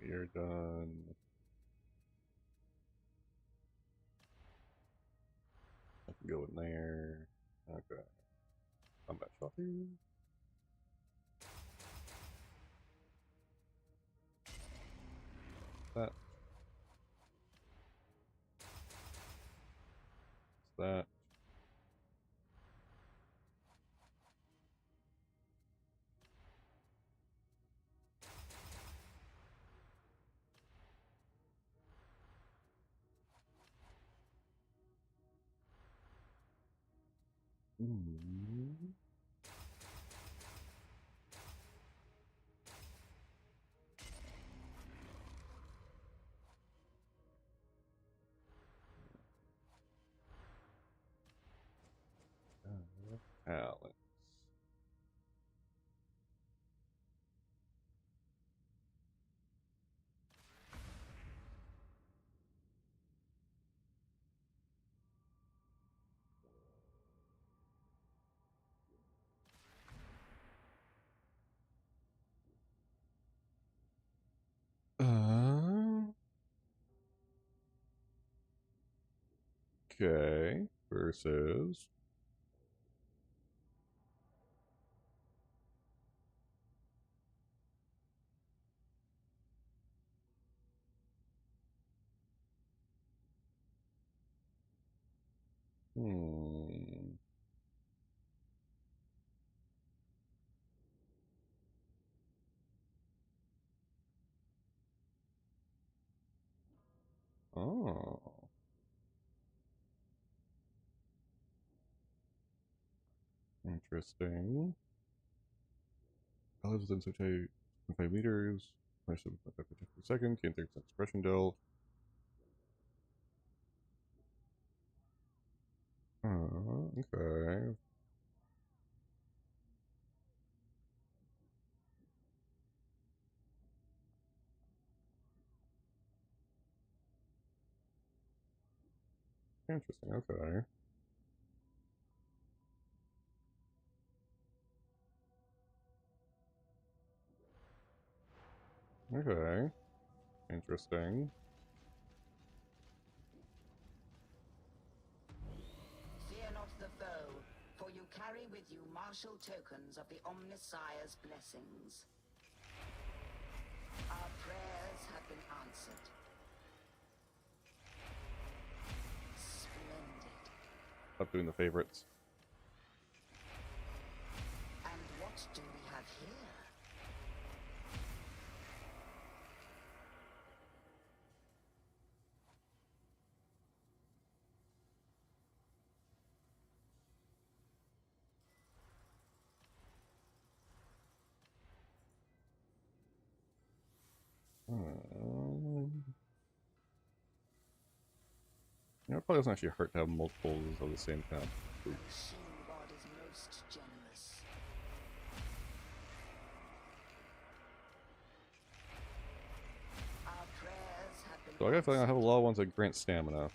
You're done. I can go in there. Okay. Combat shopping. That. That. Mm. Talents. Okay. Versus. Hmm. Oh. Interesting. Lives within 5 meters. 27.5 per second. Can't take suppression dealt. Okay. Interesting. Okay. Okay. Interesting. Fear not the foe, for you carry with you martial tokens of the Omnissiah's blessings. Our prayers have been answered. Splendid. Stop doing the favorites. And what do we have here? probably doesn't actually hurt to have multiples of the same kind of food. So I got a feeling I have a lot of ones that grant stamina.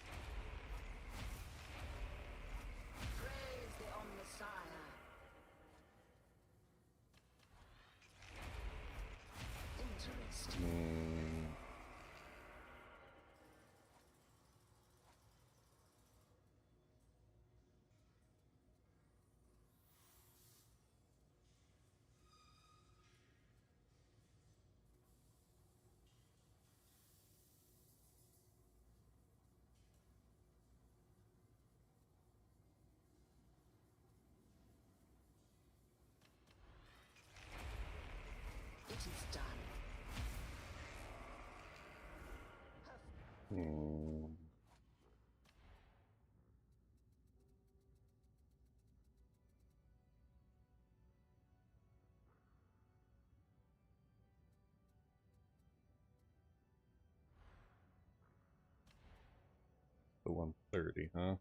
The 130, huh?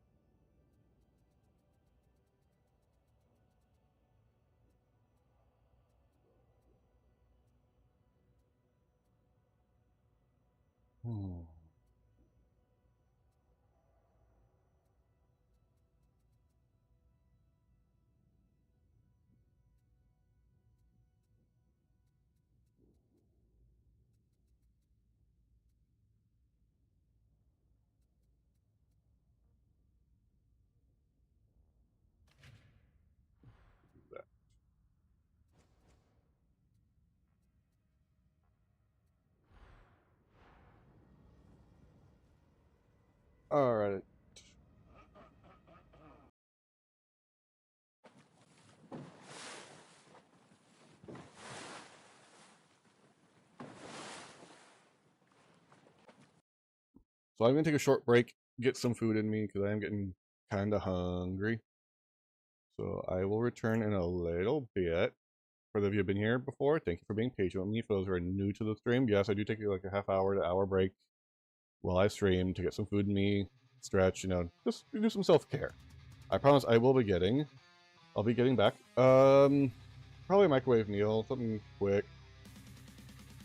Alright. So I'm going to take a short break, get some food in me, because I am getting kind of hungry. So I will return in a little bit. For those of you who have been here before, thank you for being patient with me. For those who are new to the stream, yes, I do take like a half hour to hour break while I stream to get some food in me, stretch, you know, just do some self-care. I promise I will be getting. I'll be getting back. Probably a microwave meal, something quick,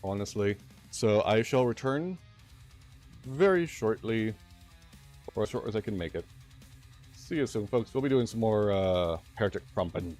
honestly. So I shall return very shortly, or as short as I can make it. See you soon, folks. We'll be doing some more heretic crumping.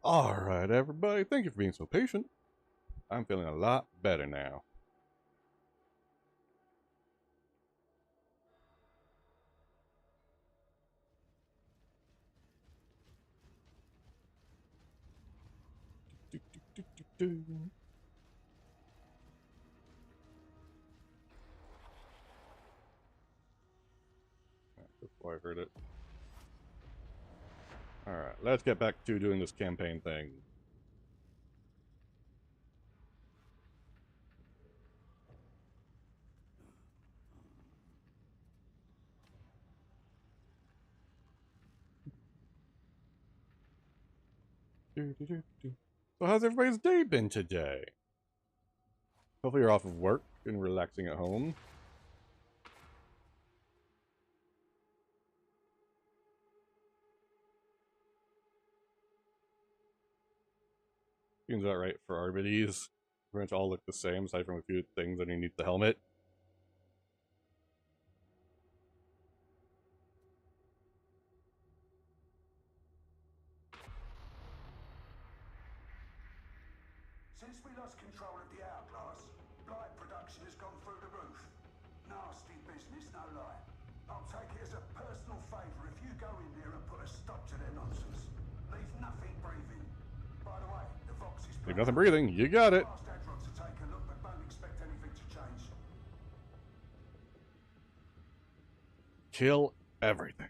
Alright, everybody. Thank you for being so patient. I'm feeling a lot better now. Before I heard it. Alright, let's get back to doing this campaign thing. So how's everybody's day been today? Hopefully you're off of work and relaxing at home. Seems about right for RBDs. Pretty much all look the same, aside from a few things underneath the helmet. Since we lost control of the hourglass, blight production has gone through the roof. Nasty business, no lie. I'll take it as a personal favour if you go in there and put a stop to their nonsense. Leave nothing breathing. By the way, the Vox is... Leave nothing breathing, you got it! Ask Adrock to take a look, but don't expect anything to change. Kill everything.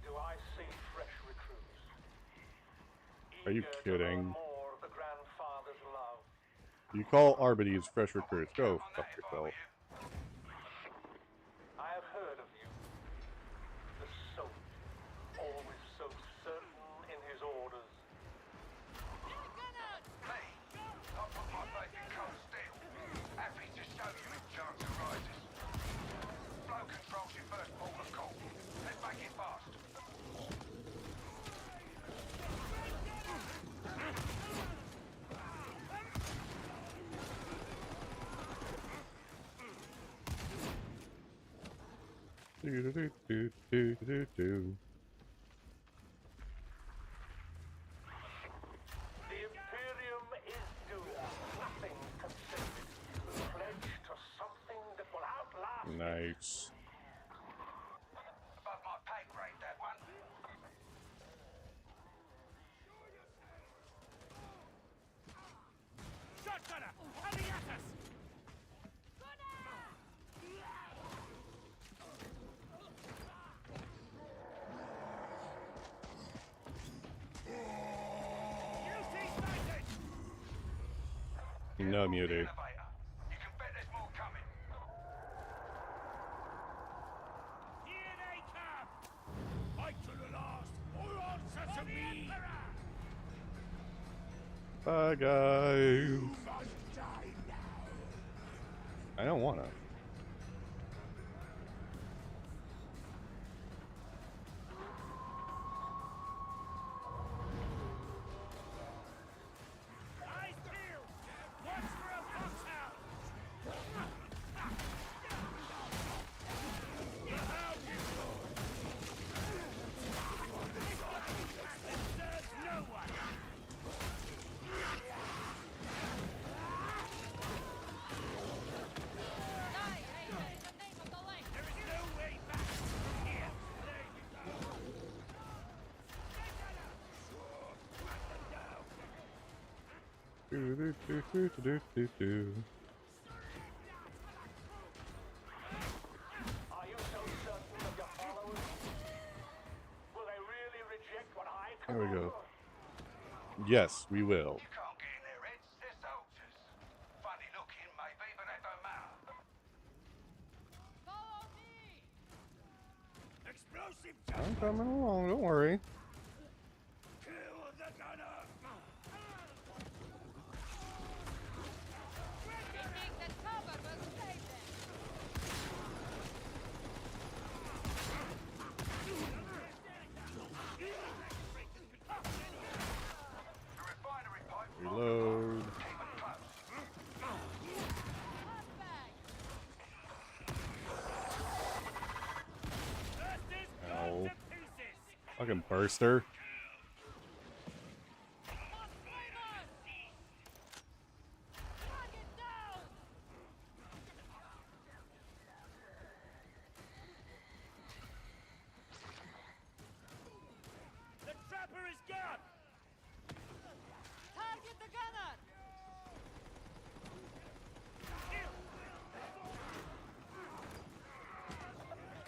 Do I see fresh recruits? Are you kidding? More of the grandfather's love. You call RBDs fresh recruits. Go fuck yourself. I have heard of you. The soldier, always so certain in his orders. I put my faith in cold steel. Happy to show you if chance arises. Flow control's your first port of call. Let's make it fast. Do. The Imperium is due. Nothing considered. Pledge to something that will outlast. Nice. Above my pay grade, that one. Shotgunner! Coming at us! No muted. You can bet there's more coming. Here they come! Fight to the last, or answer to me! Bye, guys. Must die now! I don't wanna. Eyes peeled! Watch for a foxhound! The hound is yours! It serves no one! There is no way back from here! There you go! Do. Are you so certain of your followers? Will they really reject what I There we command? go. Yes, we will. You can't get in their heads, they're soldiers. Funny looking, maybe, but that don't matter. Follow me! Explosive I'm coming along, don't worry. Kill the gunner! The refinery pipe Reload. Fucking burster. The trapper is gone! Target the gunner!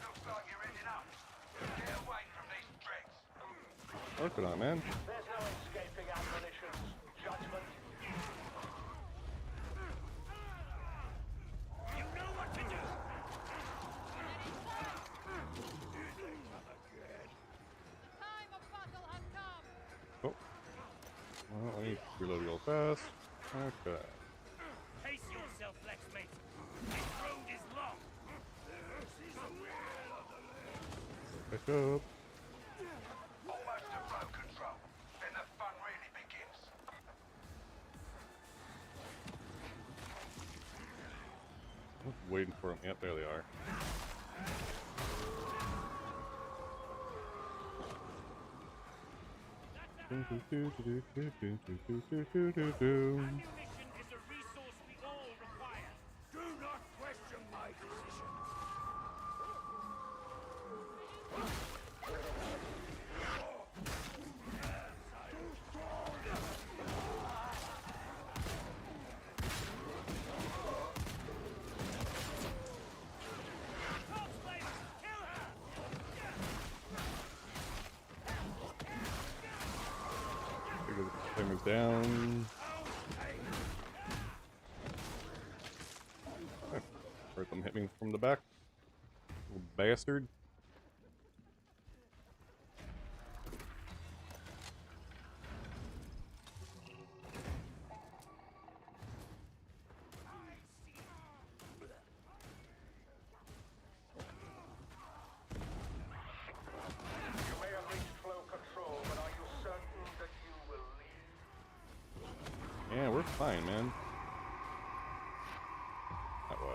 Looks like you're ending up. Get away from these dregs. Working on it, man. There's no escaping admonitions, judgment. You know what to do! Time of battle has come! Oh. Well, I need to reload real fast. Okay. Pace yourself, Lexmate. This road is long. Back up. Almost at road control. Then the fun really begins. Waiting for them. Yep, there they are. Ammunition is a resource we all require. Do not question my decision. Timer's down. Heard them hit me from the back. Little bastard. You may have reached flow control, but are you certain that you will leave? Yeah, we're fine, man. That way.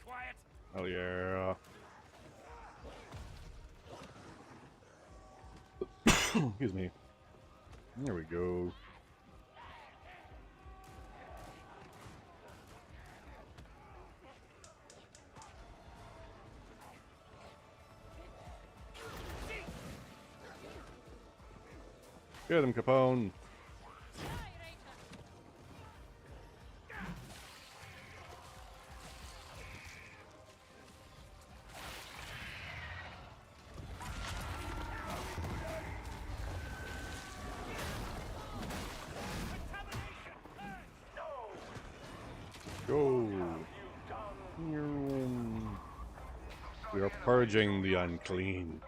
Quiet. Oh yeah. Excuse me. There we go. Get him, Capone. Go. We are purging the unclean.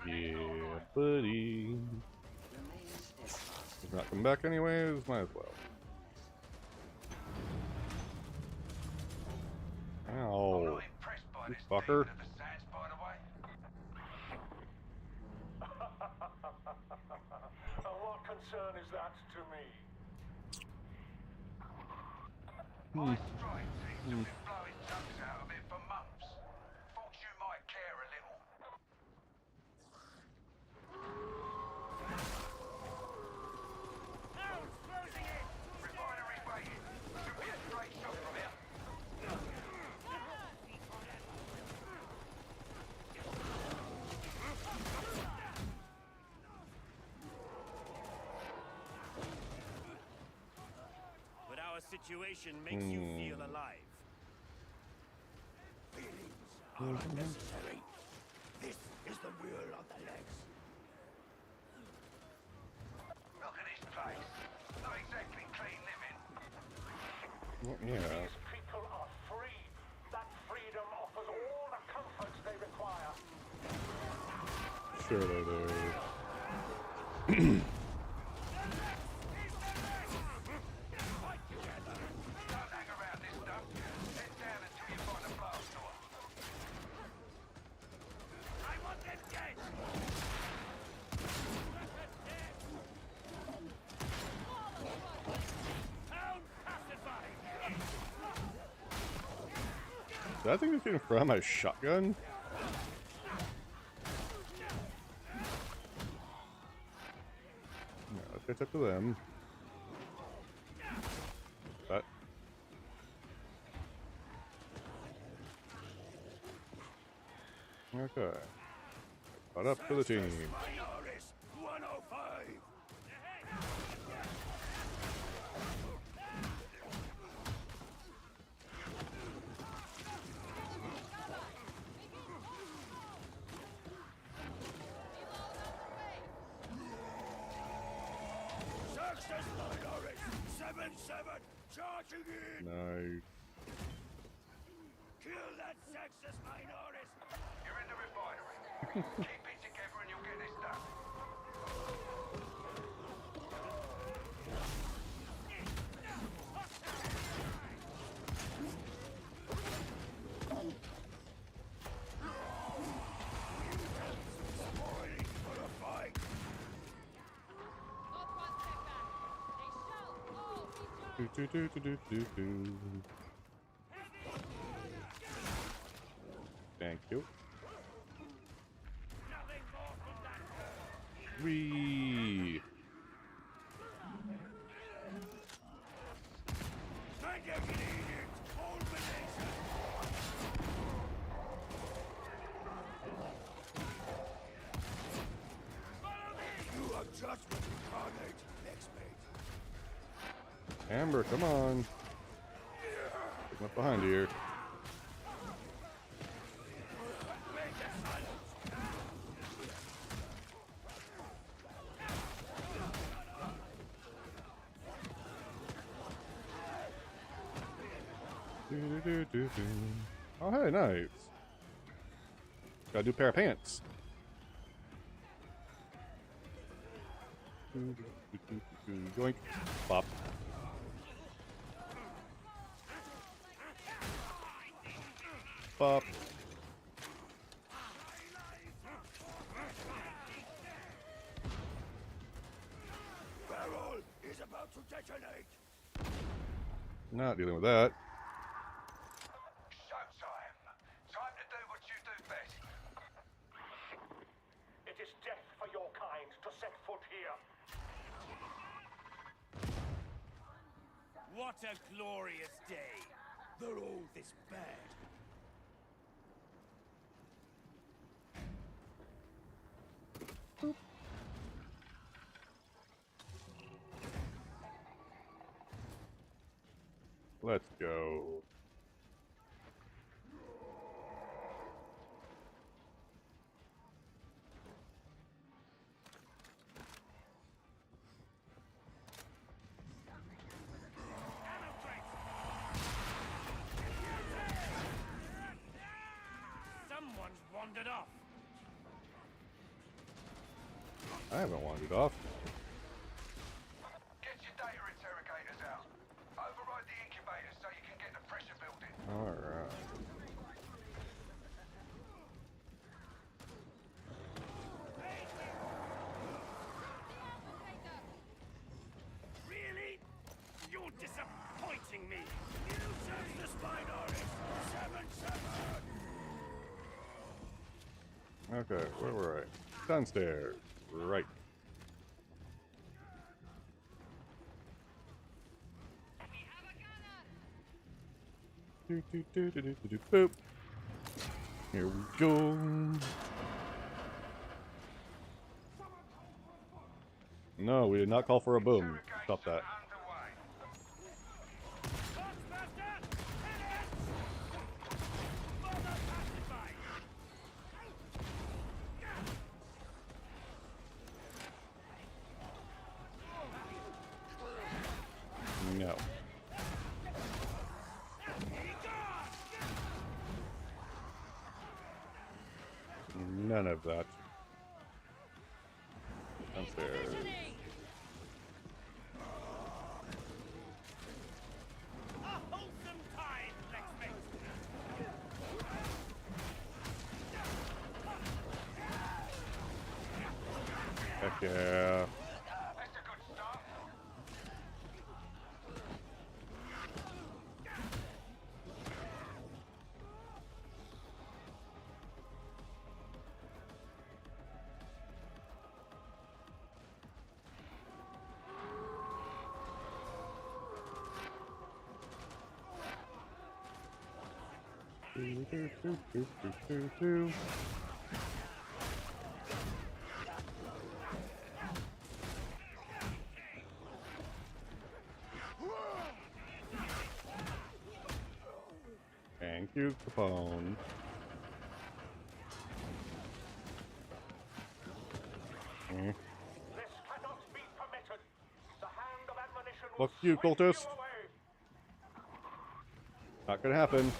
Yeah, buddy. He's not coming back anyways, might as well. Ow. You fucker. And what concern is that to me? My strike seems to have been blowing chunks out of it for months. Thought you might care a little. Hounds closing in. Refinery waiting. Should be a straight shot from here. But our situation makes you feel alive. Feelings all unnecessary. This is the will of the legs. Look at this place. Not exactly clean living. Yeah. These people are free. That freedom offers all the comforts they require. Sure they do. Did I think this came from my shotgun? No, let's catch up to them. That. Okay. Caught up to the team. Minority 105. Success minority 7-7 charging in. Nice. Kill that sexist minority. You're in the refinery. Keep it together and you'll get this done. Spoiling for a fight. Do, do, do, do, do, do, do. Thank you. Wee. You are judgment incarnate, next mate. Amber, come on. Getting up behind here. Do, do, do, do, do. Oh, hey, nice. Got a new pair of pants. Do, do, do, do, do. Yoink. Pop. Pop. Barrel is about to detonate. Not dealing with that. Showtime. Time to do what you do best. It is death for your kind to set foot here. What a glorious day. They're all this bad. Let's go. Someone's wandered off. I haven't wandered off. Get your data interrogators out. Override the incubators so you can get the pressure building. Alright. Really? You're disappointing me. You sense the minority 7-7. Okay, where were I? Downstairs. Right. Do, do, do, do, do, do, do, boop. Here we go. No, we did not call for a boom. Stop that. No. None of that. Downstairs. Heck yeah. Thank you, Capone. Mm. Fuck you, cultist. Not gonna happen.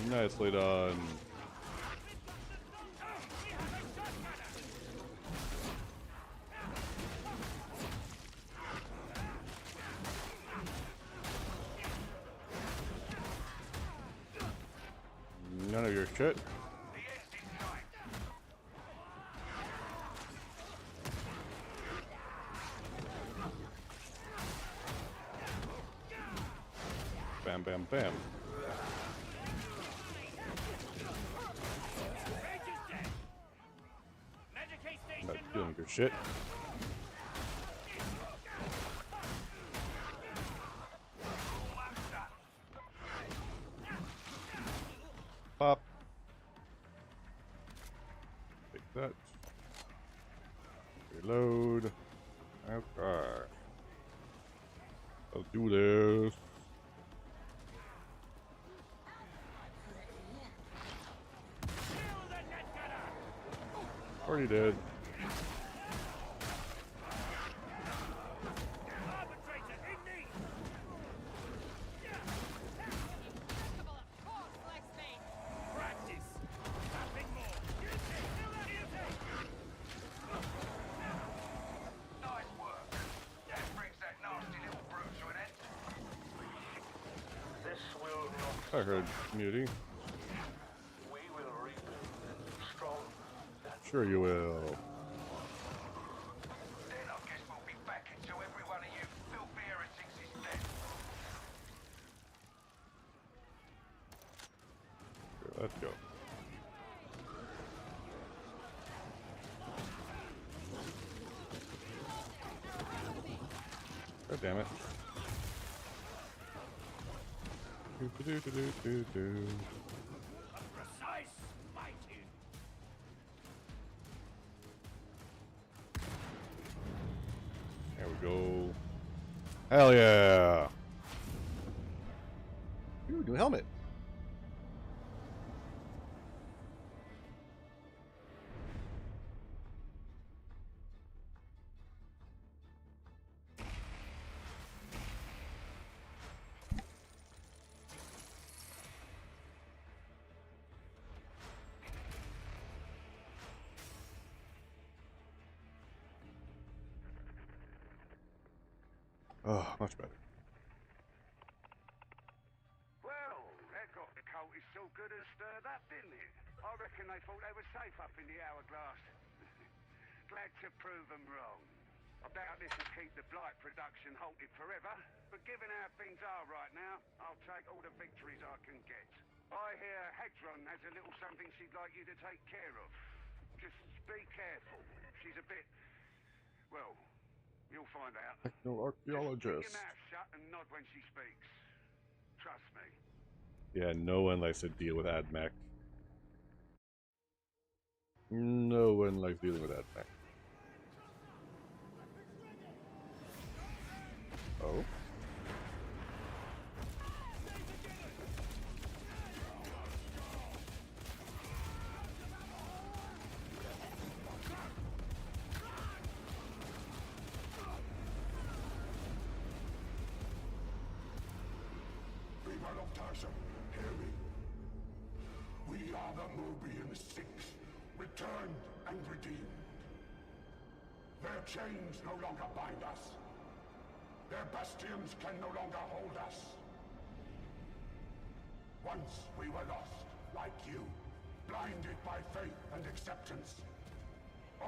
Nicely done. None of your shit. Bam, bam, bam. Not doing your shit. Pop. Take that. Reload. Okay. Let's do this. Already did. I heard muting. We will rebuild strong. Sure you will. Then I guess we'll be back until every one of you filthy heretics is dead. Let's go. God damn it. Do. Precise fighting. There we go. Hell yeah! Ooh, new helmet. Oh, much better. Well, that got the cultists so good as stirred up, didn't it? I reckon they thought they were safe up in the hourglass. Glad to prove them wrong. I doubt this will keep the blight production halted forever, but given how things are right now, I'll take all the victories I can get. I hear Hedron has a little something she'd like you to take care of. Just be careful. She's a bit... well, you'll find out. Techno-archaeologist. Keep your mouth shut and nod when she speaks. Trust me. Yeah, no one likes to deal with AdMech. No one likes dealing with AdMech. Oh? People of Tarsum, hear me. We are the Mobian Six, returned and redeemed. Their chains no longer bind us. Their bastions can no longer hold us. Once we were lost, like you, blinded by faith and acceptance.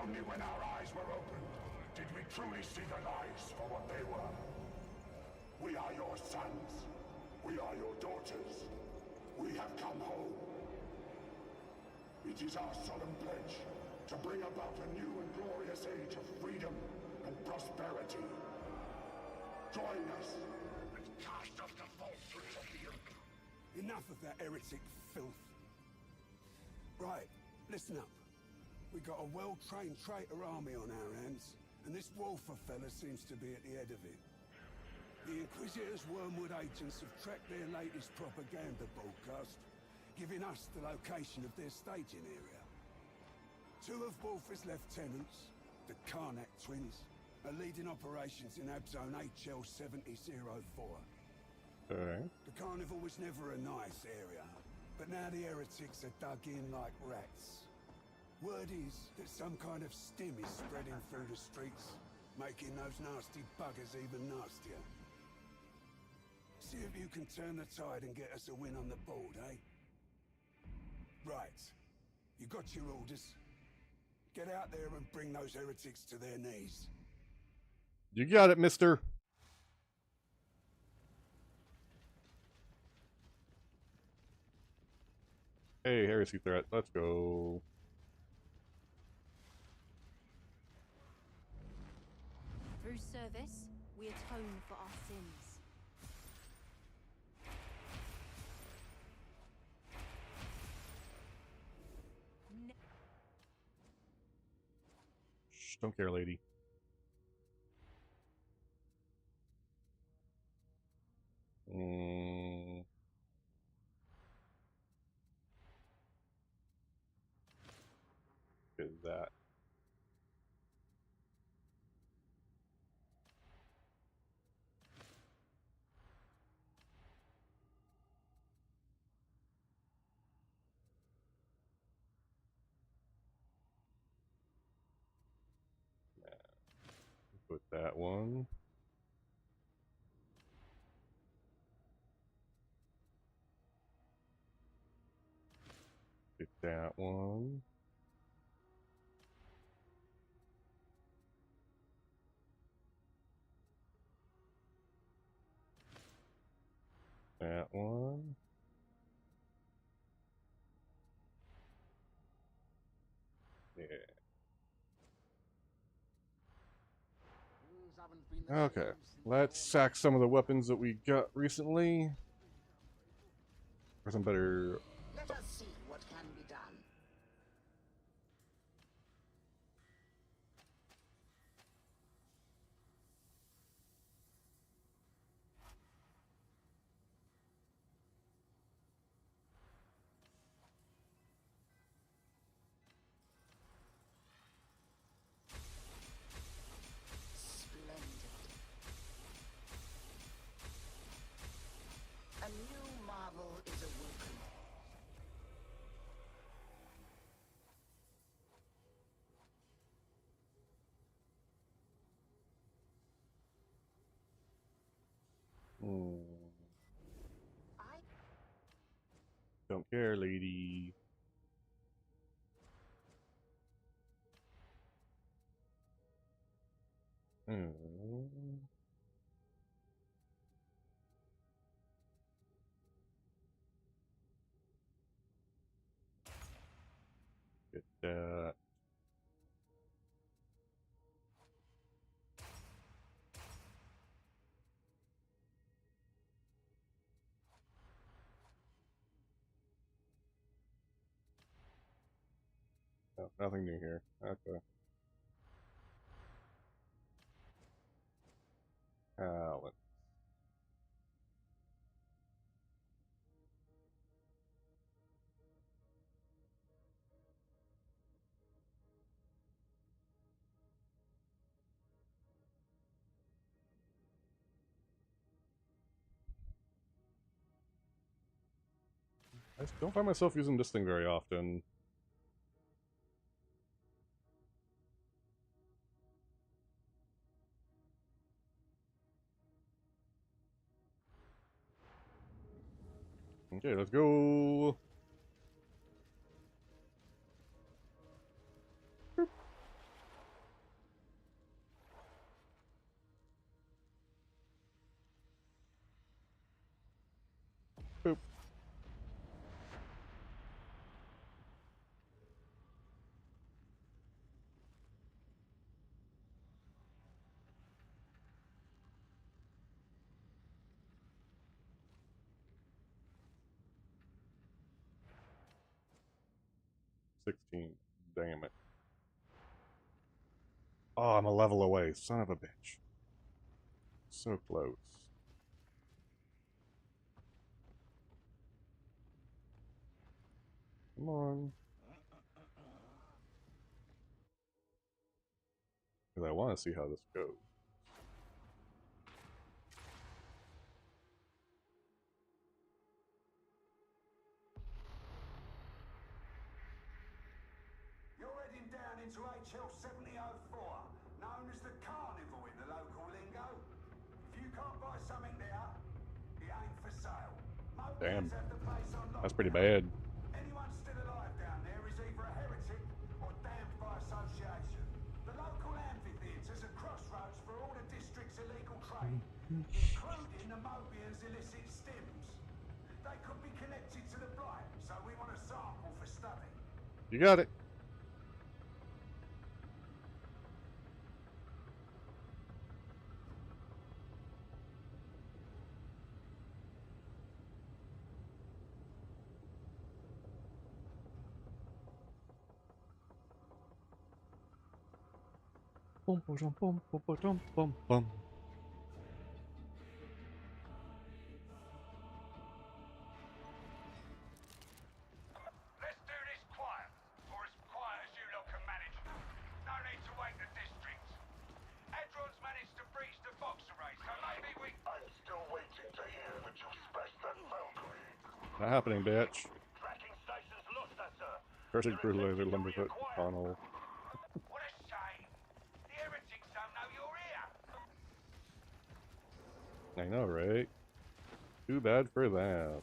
Only when our eyes were opened did we truly see the lies for what they were. We are your sons. We are your daughters. We have come home. It is our solemn pledge to bring about a new and glorious age of freedom and prosperity. Join us and cast off the falsehoods of the Empire. Enough of that heretic filth. Right, listen up. We got a well-trained traitor army on our hands, and this Wolfer fella seems to be at the head of it. The Inquisitor's Wormwood agents have tracked their latest propaganda broadcast, giving us the location of their staging area. Two of Wolfer's lieutenants, the Karnak twins, are leading operations in Abzone HL 7004. Alright. The carnival was never a nice area, but now the heretics are dug in like rats. Word is that some kind of stim is spreading through the streets, making those nasty buggers even nastier. See if you can turn the tide and get us a win on the board, eh? Right. You got your orders. Get out there and bring those heretics to their knees. You got it, mister. Hey, heresy threat. Let's go. Through service, we atone for our sins. Shh, don't care, lady. Is that? Put that one. Get that one. That one. Yeah. Okay. Let's sack some of the weapons that we got recently. For some better. Let us see what can be done. A new marvel is awoken. Don't care, lady. Get that. No, nothing new here. Okay. Let's 'I just don't find myself using this thing very often. Okay, let's go. Boop. Boop. $16. Damn it. Oh, I'm a level away. Son of a bitch. So close. Come on. Because I want to see how this goes. You're heading down into HL 7004, known as the Carnival in the local lingo. If you can't buy something there, it ain't for sale. Damn. Mobians have the place on That's pretty lockdown. bad. Anyone still alive down there is either a heretic or damned by association. The local amphitheatre's a crossroads for all the district's illegal trade, including the Mobians' illicit stims. They could be connected to the Blight, so we want a sample for study. You got it. Bum, bum, bum, bum, bum, bum, bum. Let's do this quiet, or as quiet as you lot can manage. No need to wake the district. Adron's managed to breach the boxer race, so maybe we... I'm still waiting to hear what you special that Valkyrie. Not happening, bitch. Tracking station's lost that, sir. Cursing brutalizer, Lumberfoot, Connell. What a shame. The heretics don't know you're here. I know, right? Too bad for them.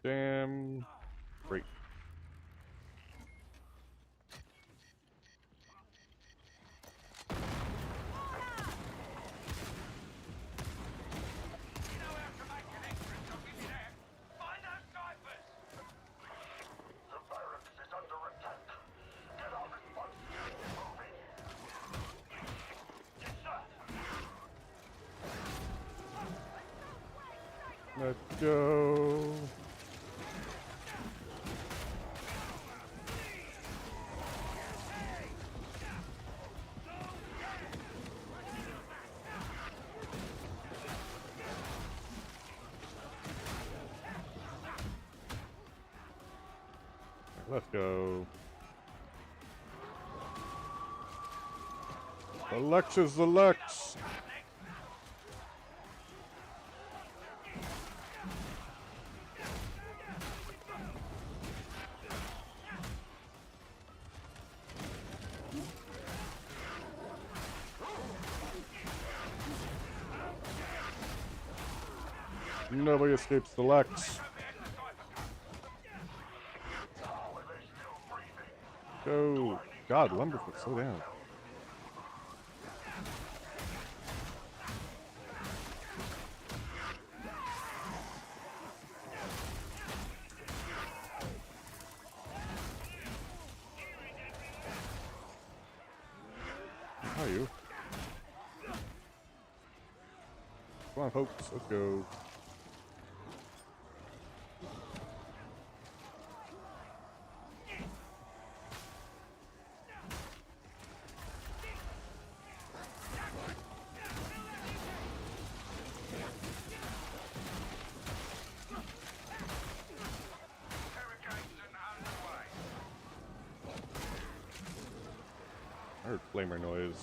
Damn. Great. The barracks is under attack. Get our response units moving. Yes, sir. Let's go. Let's go. The Lex is the Lex. Nobody escapes the Lex. Go. God, Lumberfoot, slow down. How are you? Come on, folks, let's go. I heard flamer noise.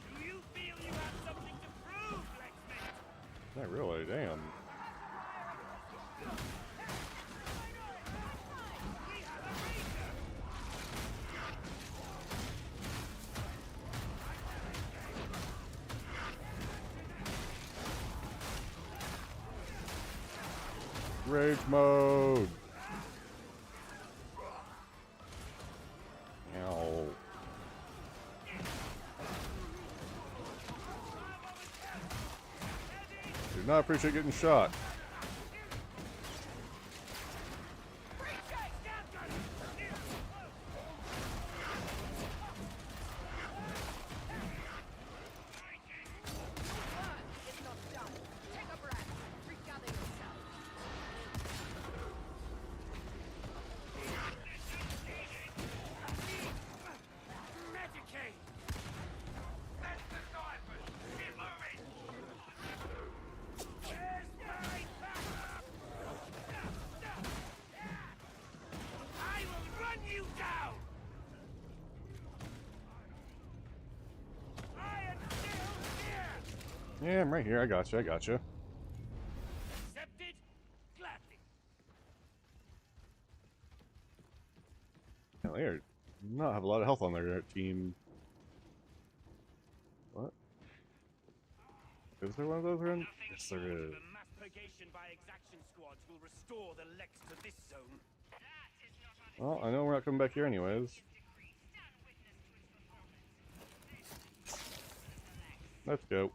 Do you feel you have something to prove, Blacksmith? Not really, damn. Rage mode! Ow. Do not appreciate getting shot. Yeah, I'm right here. I got you. I got you. Accepted gladly. Hell, they do not have a lot of health on their team. What? Is there one of those around? Yes, there is. The mass purgation by exaction squads will restore the Lex to this zone. Well, I know we're not coming back here anyways. Let's go.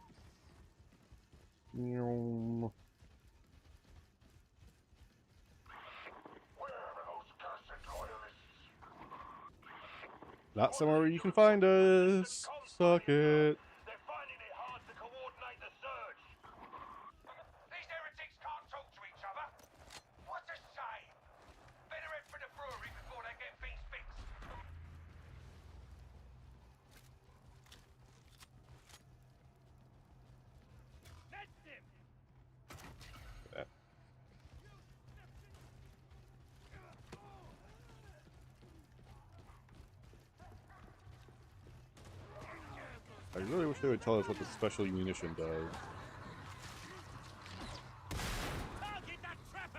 Not somewhere where you can find us. Suck it. They're finding it hard to coordinate the surge. These heretics can't talk to each other. What a shame. Better head for the brewery before they get things fixed. That's him. I really wish they would tell us what the special munition does. Target that trapper.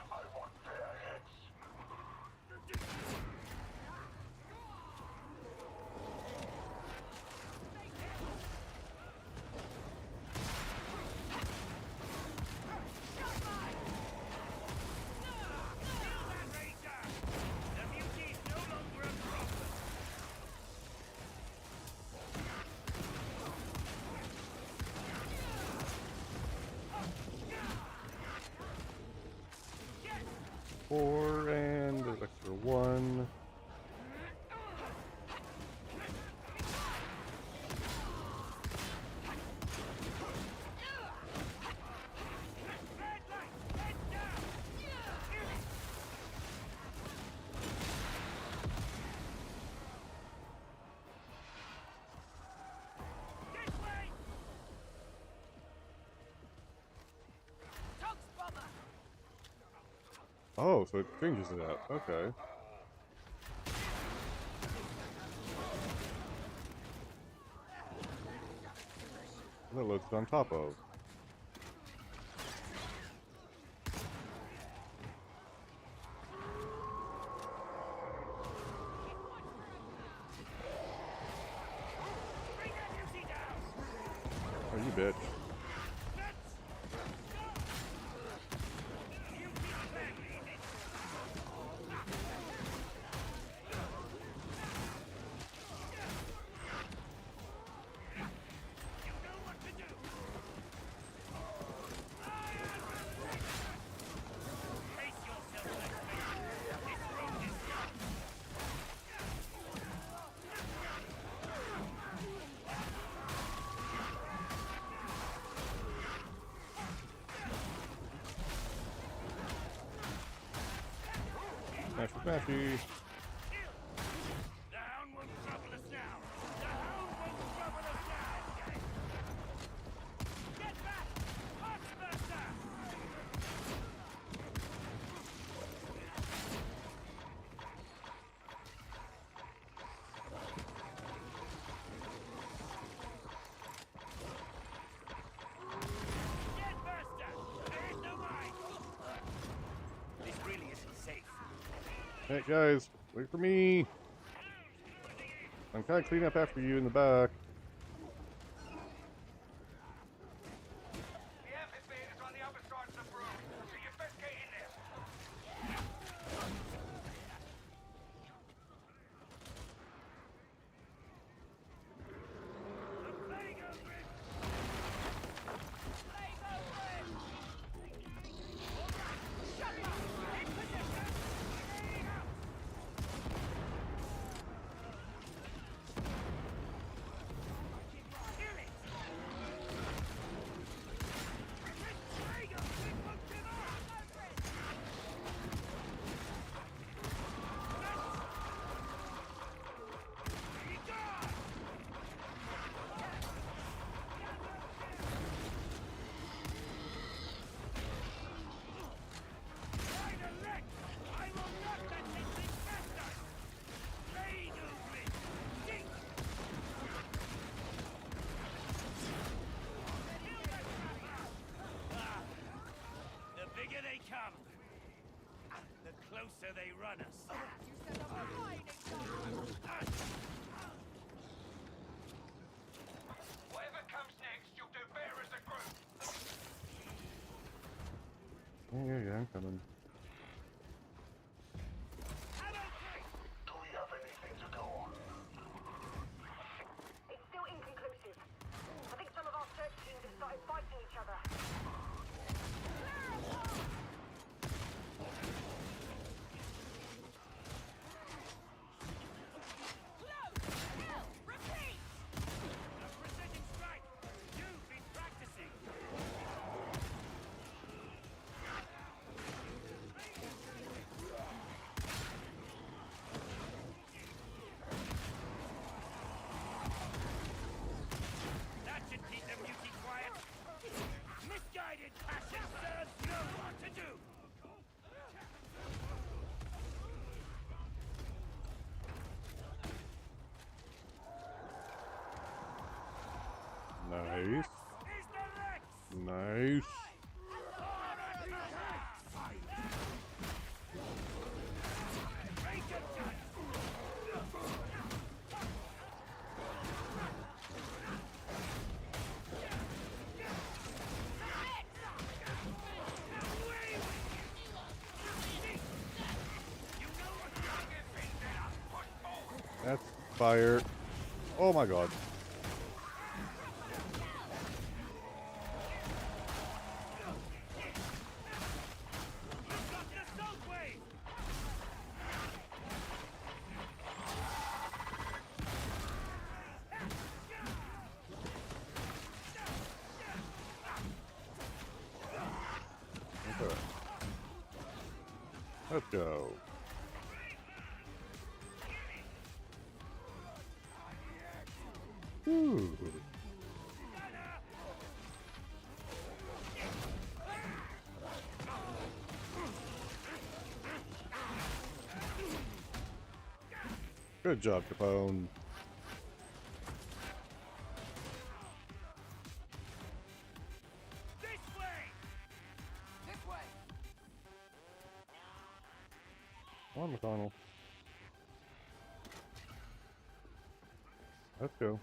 I want their heads. Four, and there's extra one. Oh, so it changes it up. Okay. That looks on top of. Oh, you bitch. Smashy, smashy. The hound won't trouble us now. The hound won't trouble us now. Get back! Oxbuster! Get Buster! There is no way! This really isn't safe. Hey guys, wait for me. I'm kind of cleaning up after you in the back. The amphitheater's on the other side of the room, so you best get in there. The bigger they come, the closer they run us. Whatever comes next, you'll do better as a group. Yeah, I'm coming. Do we have anything to do? It's still inconclusive. I think some of our search teams have started fighting each other. A precision strike! You've been practicing! That should keep them muty quiet. Misguided passion serves know what to do. Nice. Nice. That's fire. Oh my god. Okay. Let's go. Ooh. Good job, Capone. This way! This way! Come on, McConnell. Let's go.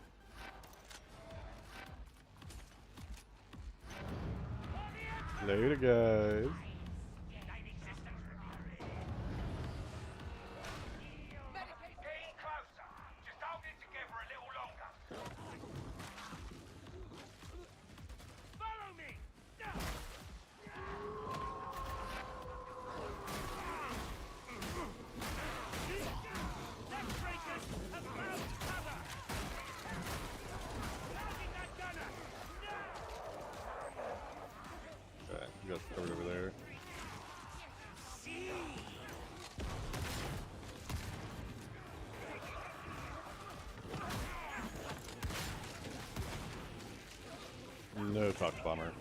Later, guys. Getting closer. Just hold it together a little longer. Follow me! Neckbreakers have found cover! Pounding that gunner! Alright, we got covered over there. toxic bomber.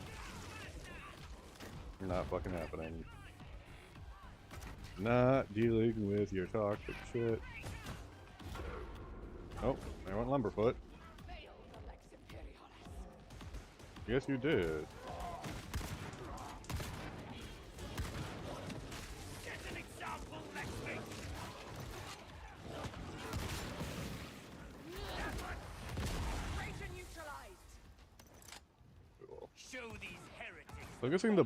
You're not fucking happening. Not dealing with your toxic shit. Oh, I want Lumberfoot. Yes, you did. Cool. So I'm guessing the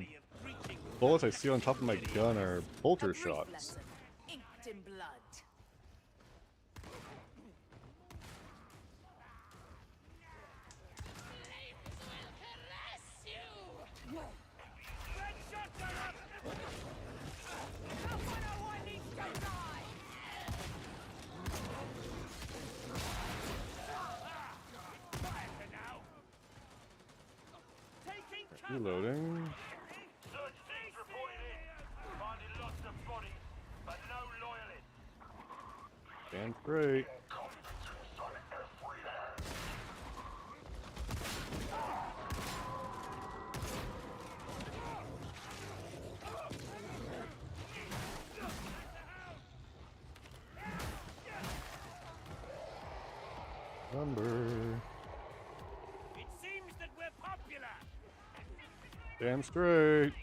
bullets I see on top of my gun are bolter shots. Inked in blood. Reloading. Search teams reporting in. Finding lots of bodies, but no loyalists. Damn straight. Lumber. It seems that we're popular. Damn straight.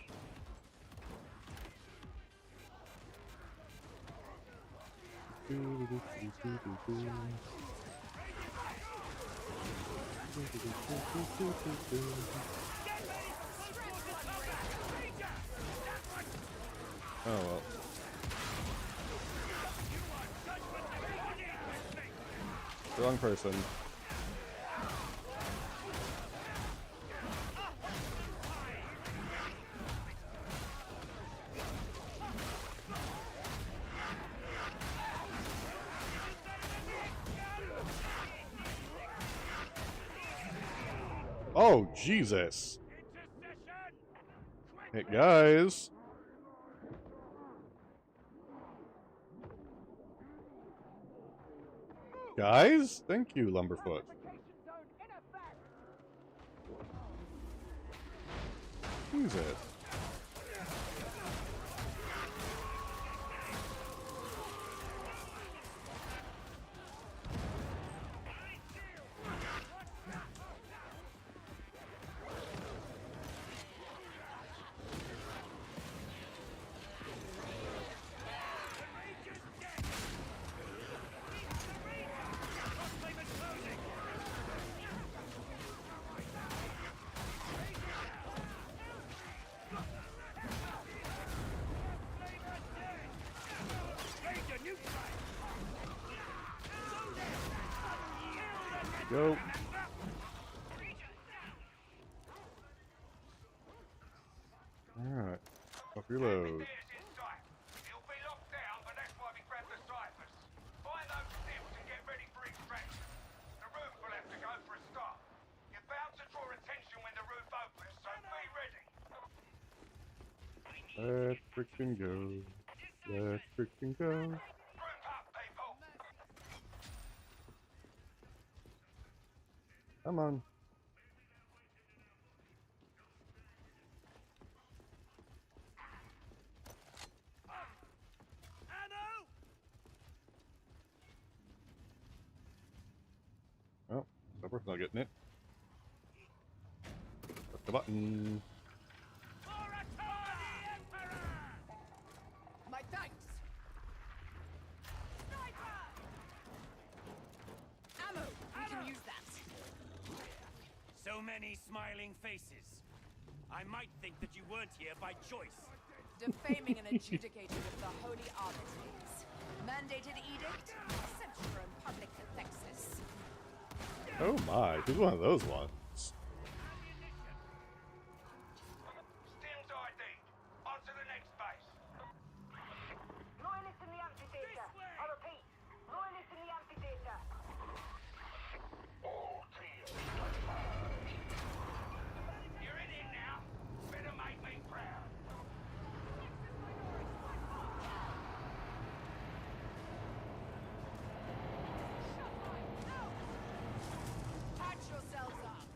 Oh well. Wrong person. Oh, Jesus. Hey, guys. Guys? Thank you, Lumberfoot. Jesus. Go. Alright. Off reload. He'll be locked down, but that's why we grabbed the ciphers. Find those stills and get ready for extraction. The roof will have to go for a start. You're bound to draw attention when the roof opens, so be ready. Let's freaking go. Let's freaking go. Group up, people. Come on. Oh, Lumberfoot's not getting it. Press the button. My thanks. Ammo. We can use that. So many smiling faces. I might think that you weren't here by choice. Defaming an adjudicator of the holy arbitraries. Mandated edict. Censure and public cathexis. Oh my, who's one of those ones? Stims ID'd. On to the next base. Loyalists in the amphitheater. I repeat, loyalists in the amphitheater. You're in here now. Better make me proud. Patch yourselves up.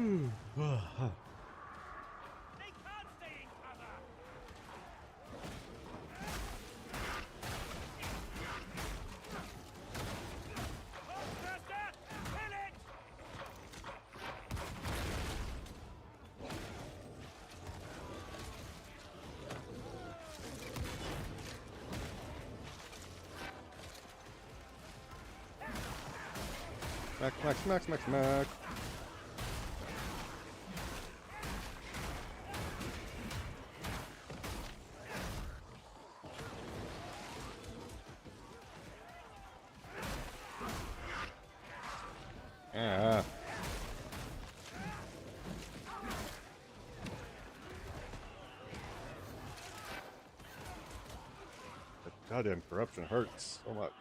Smack, smack, smack, smack, smack. Yeah. The goddamn corruption hurts so much.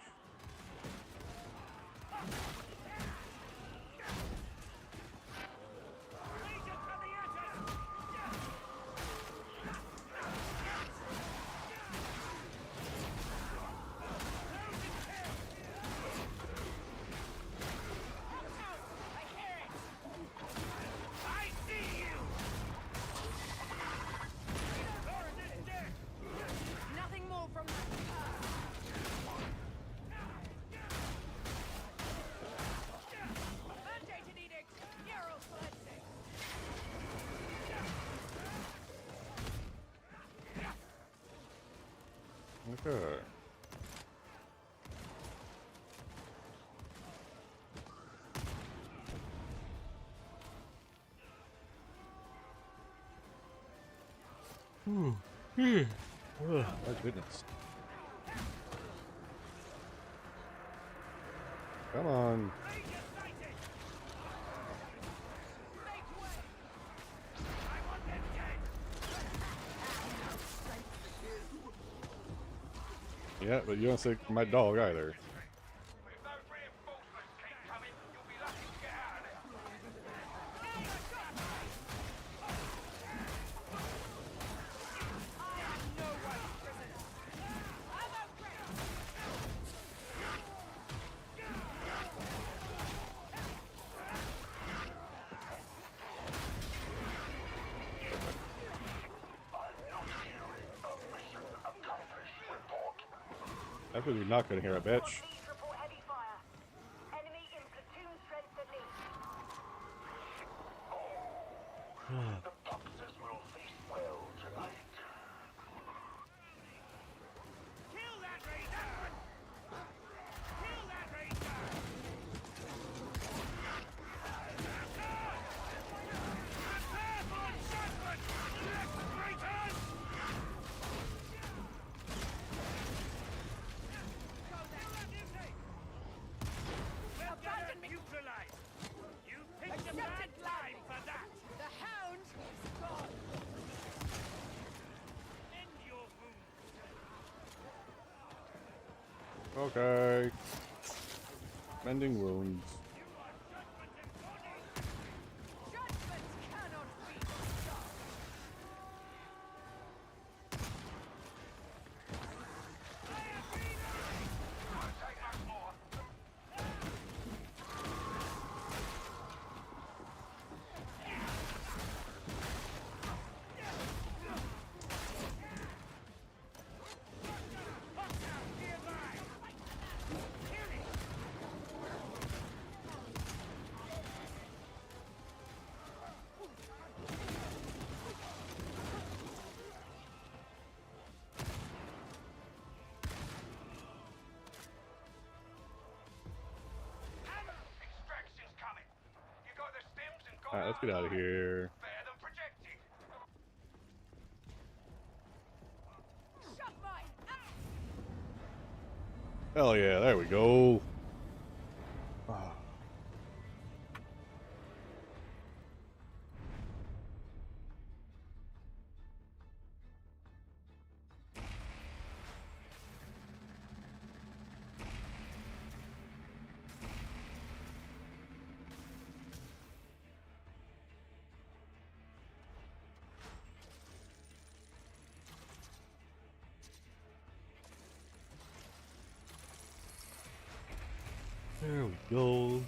Nothing more from that. Mandated edict. Neural cleansing. Okay. Oh, my goodness. Come on. Yeah, but you don't say my dog either. That's what you're not gonna hear, I bet. Report heavy fire. Enemy in platoon strength at least. The boxers will feast well tonight. Kill that razor! Kill that razor! Prepare for judgment! Traitors! We'll get her neutralized! You picked a bad time for that! The hound is gone. End your wounds! Okay. Mending wounds. Judgment cannot be stopped. Extraction's coming. You got the stems and got Alright, let's get out of here. better than projected. Shut mine. Hell yeah, there we go. Ah. There we go.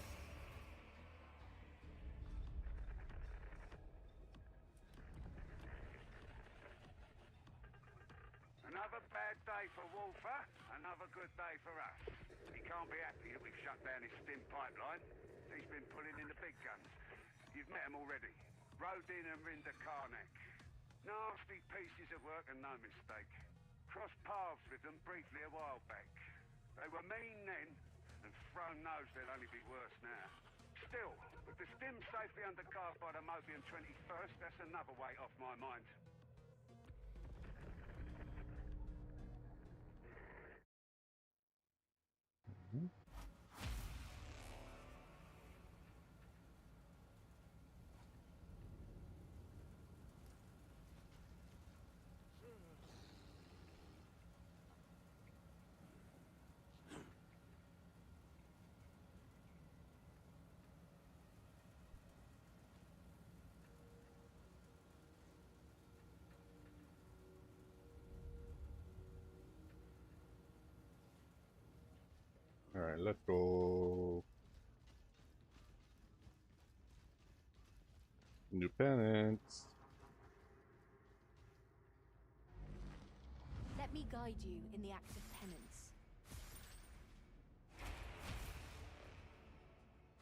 Another good day for us. He can't be happy that we've shut down his stim pipeline. He's been pulling in the big guns. You've met him already. Rodin and Rinda Karnak. Nasty pieces of work and no mistake. Crossed paths with them briefly a while back. They were mean then, and Throne knows they'll only be worse now. Still, with the stim safely under guard by the Mobian 21st, that's another weight off my mind. Alright, let's go. New penance. Let me guide you in the act of penance.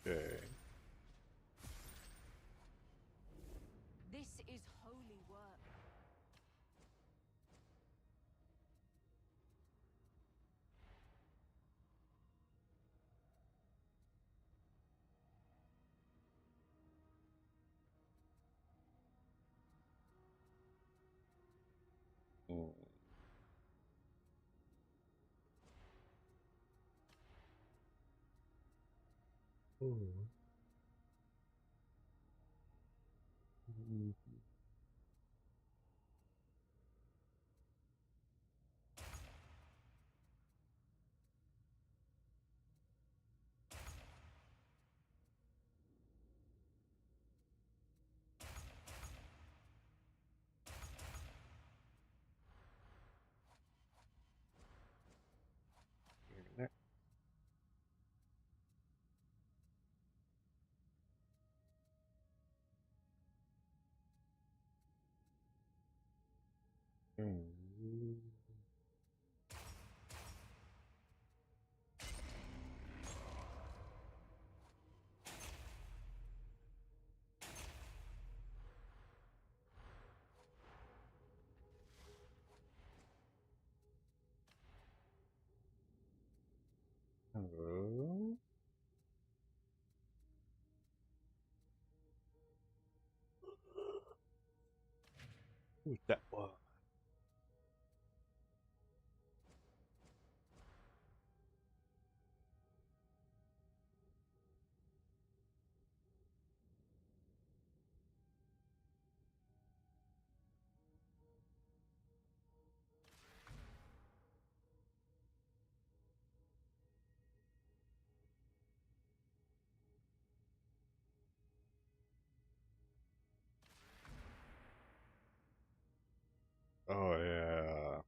Okay. This is holy work. Hello. Who's that one? Oh yeah.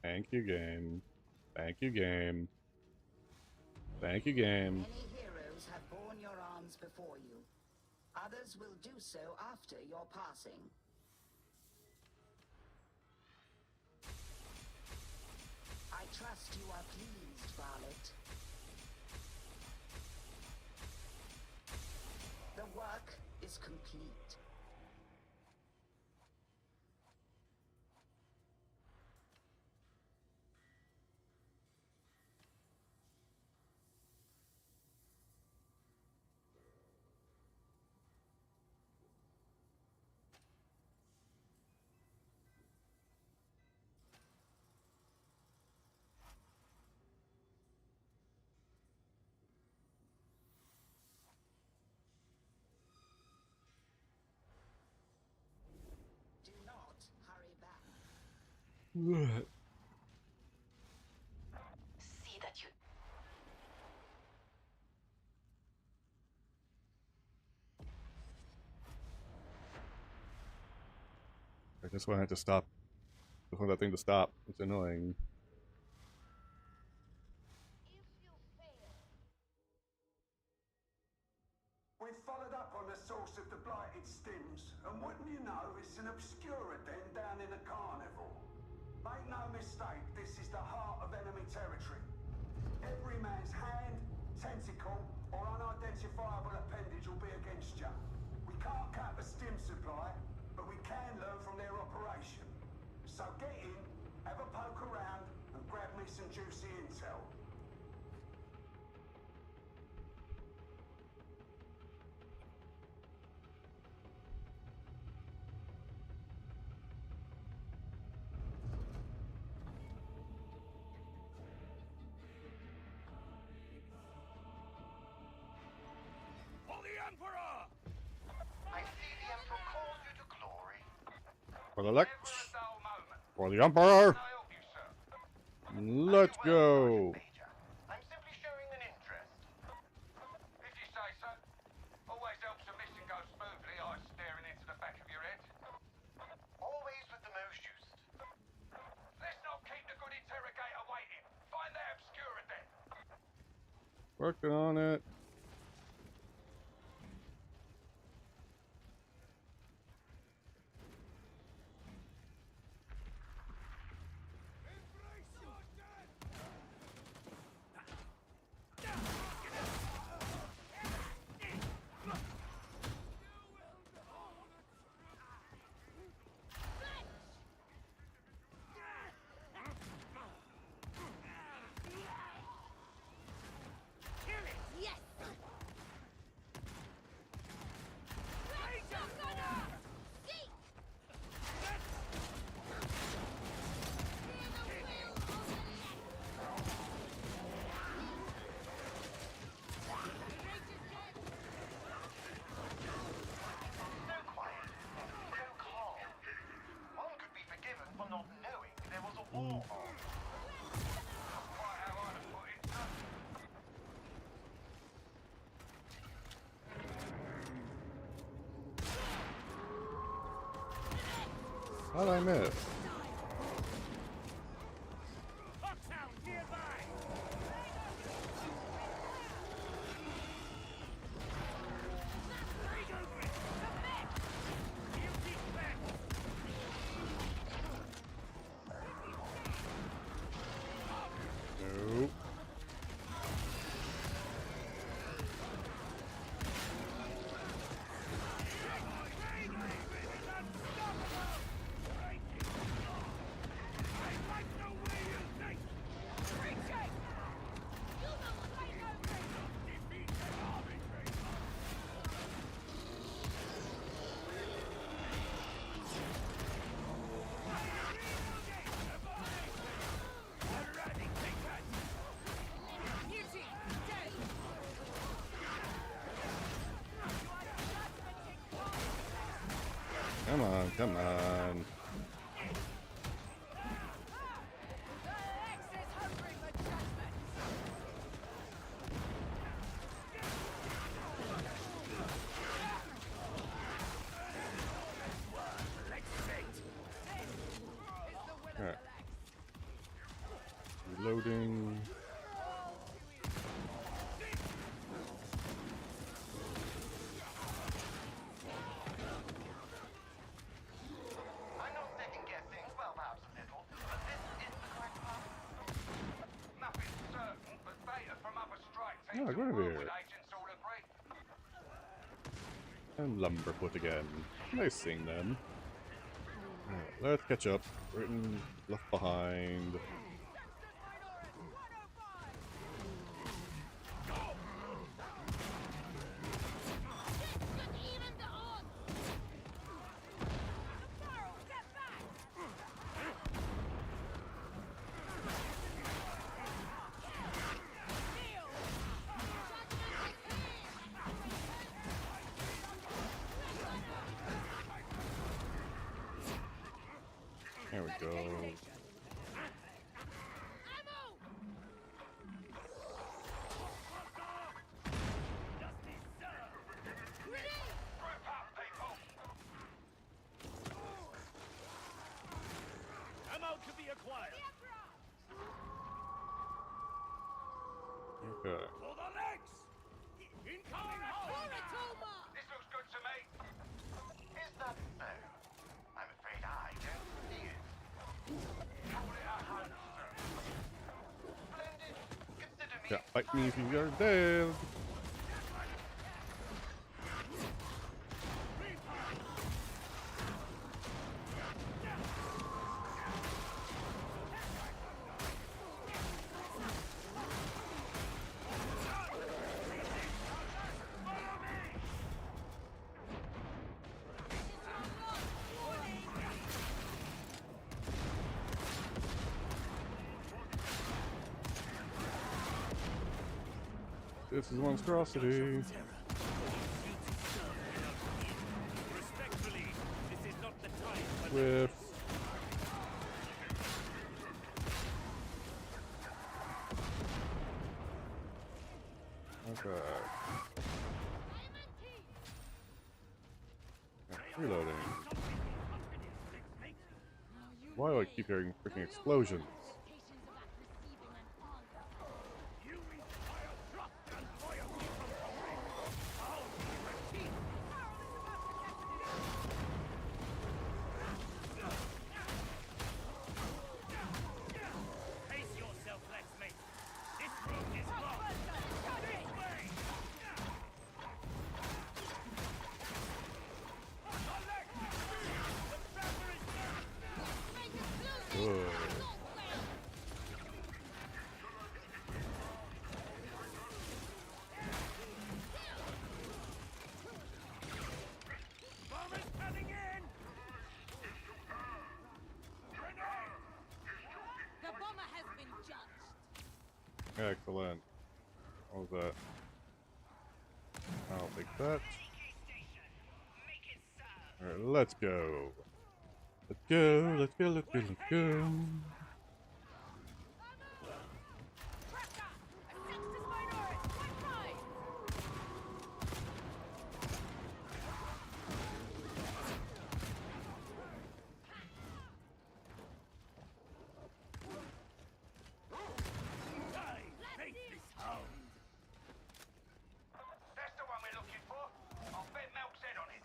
Thank you, game. Thank you, game. Thank you, game. Many heroes have borne your arms before you. Others will do so after your passing. I trust you are pleased, Varlet. The work is complete. Do not hurry back. See that you... I just want it to stop. I want that thing to stop. It's annoying. We've followed up on the source of the blighted stims, and wouldn't you know, it's an obscura den down in the carnival. Make no mistake, this is the heart of enemy territory. Every man's hand, tentacle, or unidentifiable appendage will be against you. We can't cut the stim supply, but we can learn from their operation. So get in, have a poke around, and grab me some juicy intel. For the Emperor! I see the Emperor calls you to glory. For the Lex. For the Emperor. Let's go. I'm simply showing an interest. If you say so. Always helps a mission go smoothly, eyes staring into the back of your head. Always with the most juiced. Let's not keep the good interrogator waiting. Find that obscura then. Working on it. How'd I miss? Nope. Come on, come on. Alright. Reloading. Oh, Guinevere. And Lumberfoot again. Nice seeing them. Alright, let's catch up. Britain left behind. There we go. fire. Okay. For the legs! Incoming hole! This looks good to me. Is that so? I'm afraid I don't see it. Call it a hunch, sir. Splendid. Consider me. Yeah, fight me if you are dead. This is monstrosity. Respectfully, this is not the time for With okay. Reloading. Why do I keep hearing freaking explosions? Pace yourself, Lexmate. This road is blocked. This way! Good. Bomber's coming in! The bomber has been judged. Excellent. What was that? I'll take that. Alright, let's go. Let's go, let's go, let's go, let's go. That's the one we're looking for. I'll bet Melk's head on it.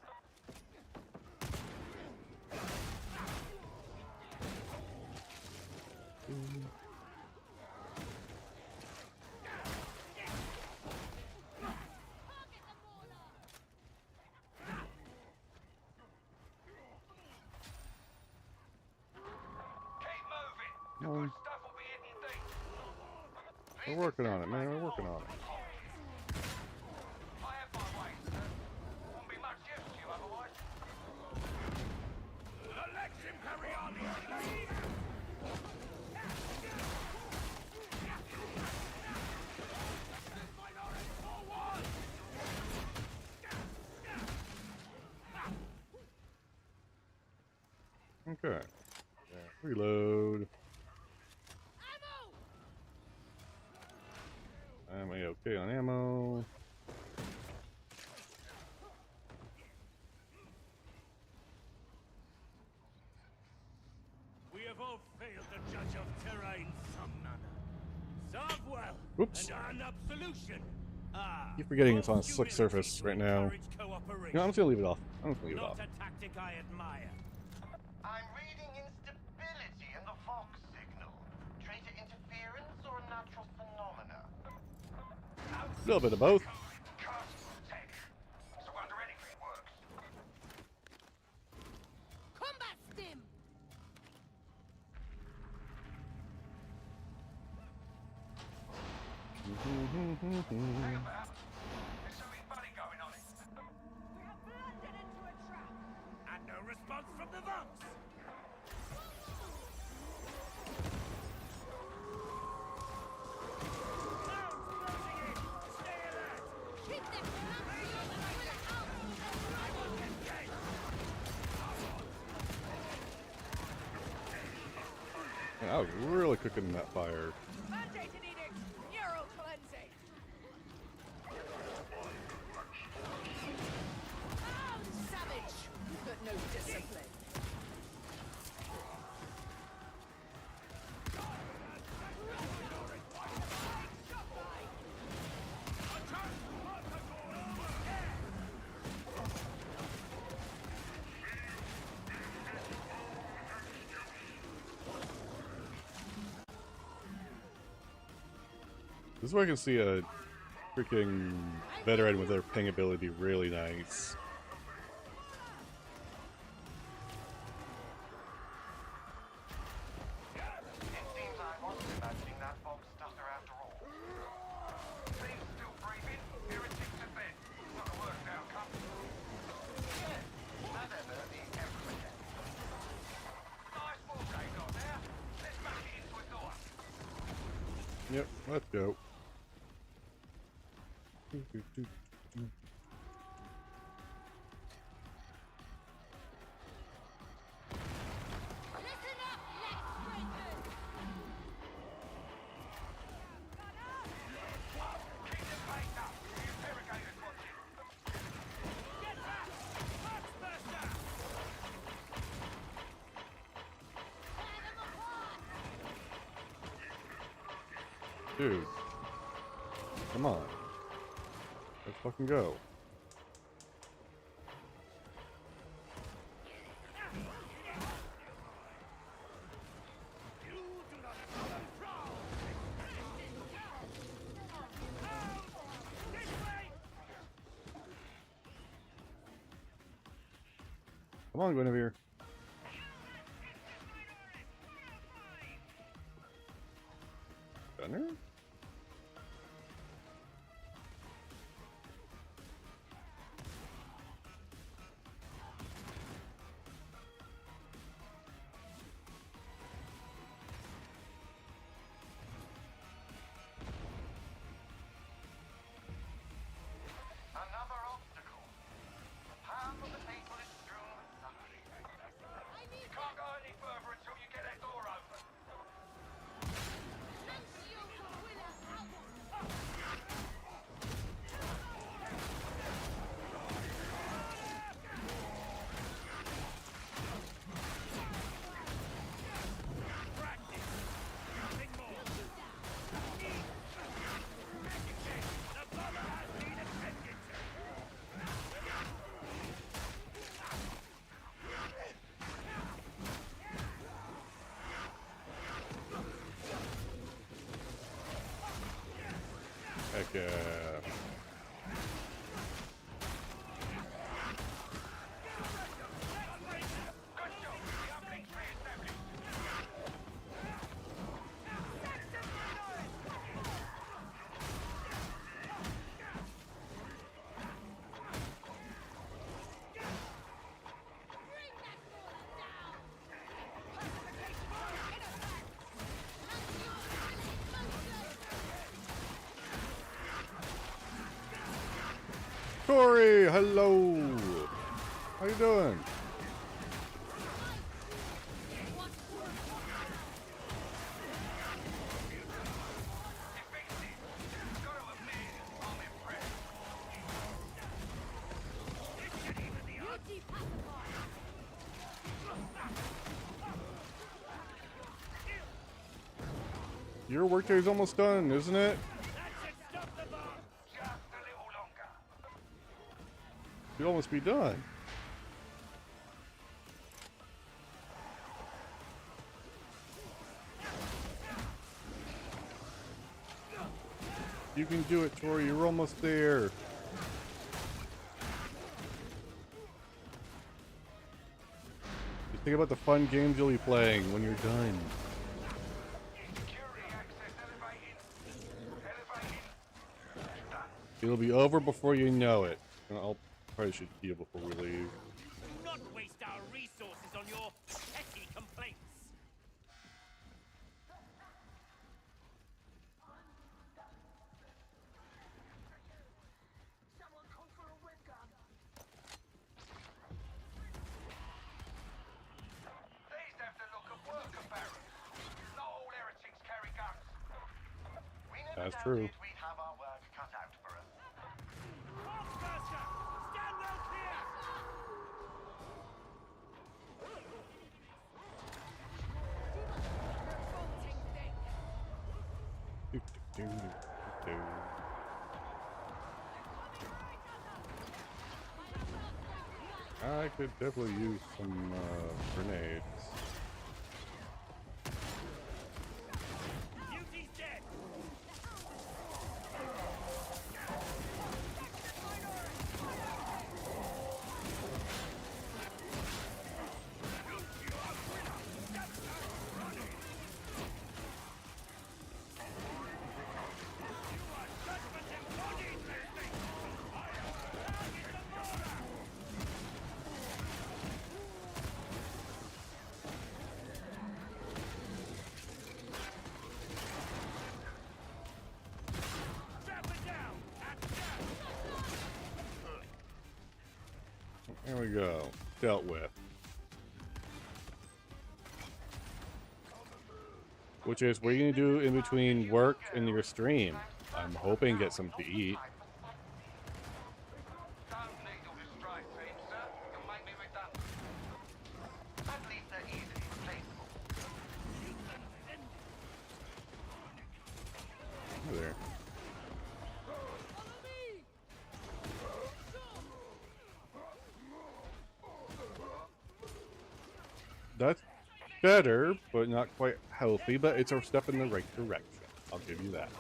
Keep moving. The good stuff will be hidden deep. We're working on it, man. We're working on it. I have my ways, sir. Won't be much use to you otherwise. The Lex Imperialis! Okay. Yeah, reload. Am I okay on ammo? We have all failed the judge of terra in some manner. Serve well, Oops. and earn absolution. Keep forgetting it's on a slick surface right now. You know, I'm just gonna leave it off. I'm just gonna leave it off. Not a tactic I admire. I'm reading instability in the Fox signal. Traitor interference or a natural phenomena? A little bit of both. Tech. So under anything works. Combat stim! Hang about. There's something funny going on. We have blundered into a trap. And no response from the Vox. Keep them Man, I was really cooking that fire. Mandated edict. Neural cleansing. Savage, but no discipline. This is where I can see a freaking veteran with their ping ability really nice. Yep, let's go. Dude. Come on. Let's fucking go. Come on, Guinevere. Gunner? Another obstacle. The path of the people is strewn with suffering. You can't go any further until you get that door open. Heck yeah. Corey, hello. How you doing? Your workday's almost done, isn't it? You'll almost be done. You can do it, Tori. You're almost there. Just think about the fun games you'll be playing when you're done. It'll be over before you know it. I'll probably should heal before we leave. Do not waste our resources on your petty complaints. These have the look of worker barracks. Not all heretics carry guns. We never That's true. doubted we'd have our work cut out for us. Stand well clear! I could definitely use some grenades. Beauty's dead. There we go. Dealt with. Which is, what are you going to do in between work and your stream? I'm hoping get something to eat. There. That's better, but not quite healthy, but it's a step in the right direction. I'll give you that.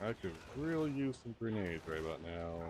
I could really use some grenades right about now.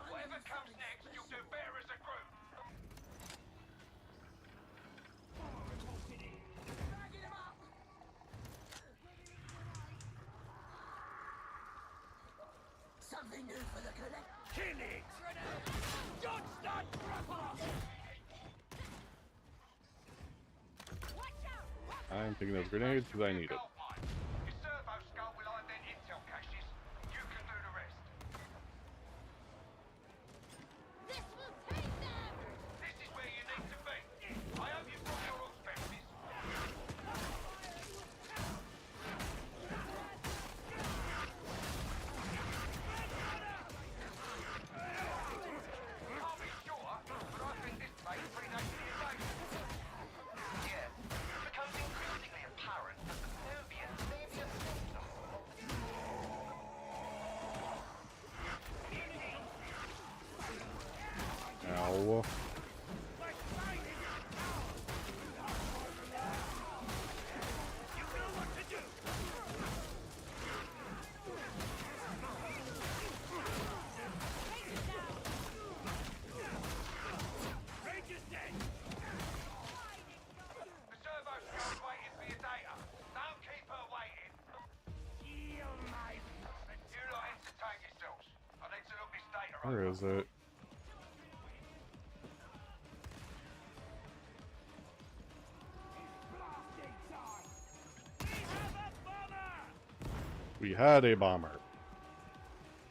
Whatever comes next, you'll do better as a group. Something new for the collect. Kill it! Dodge that grapple! I'm taking those grenades because I need it. Your servo skull will ident intel caches. You can do the rest. This will take them! This is where you need to be. I hope you brought your expenses. I'll be sure, but I think this place predates the invasion. Yeah, it becomes increasingly apparent that the Nubians may be a symptom of the... Ow. The servo skull's waiting for your data. Don't keep her waiting. You lot entertain yourselves. I need to look this data Where over. is it? We had a bomber.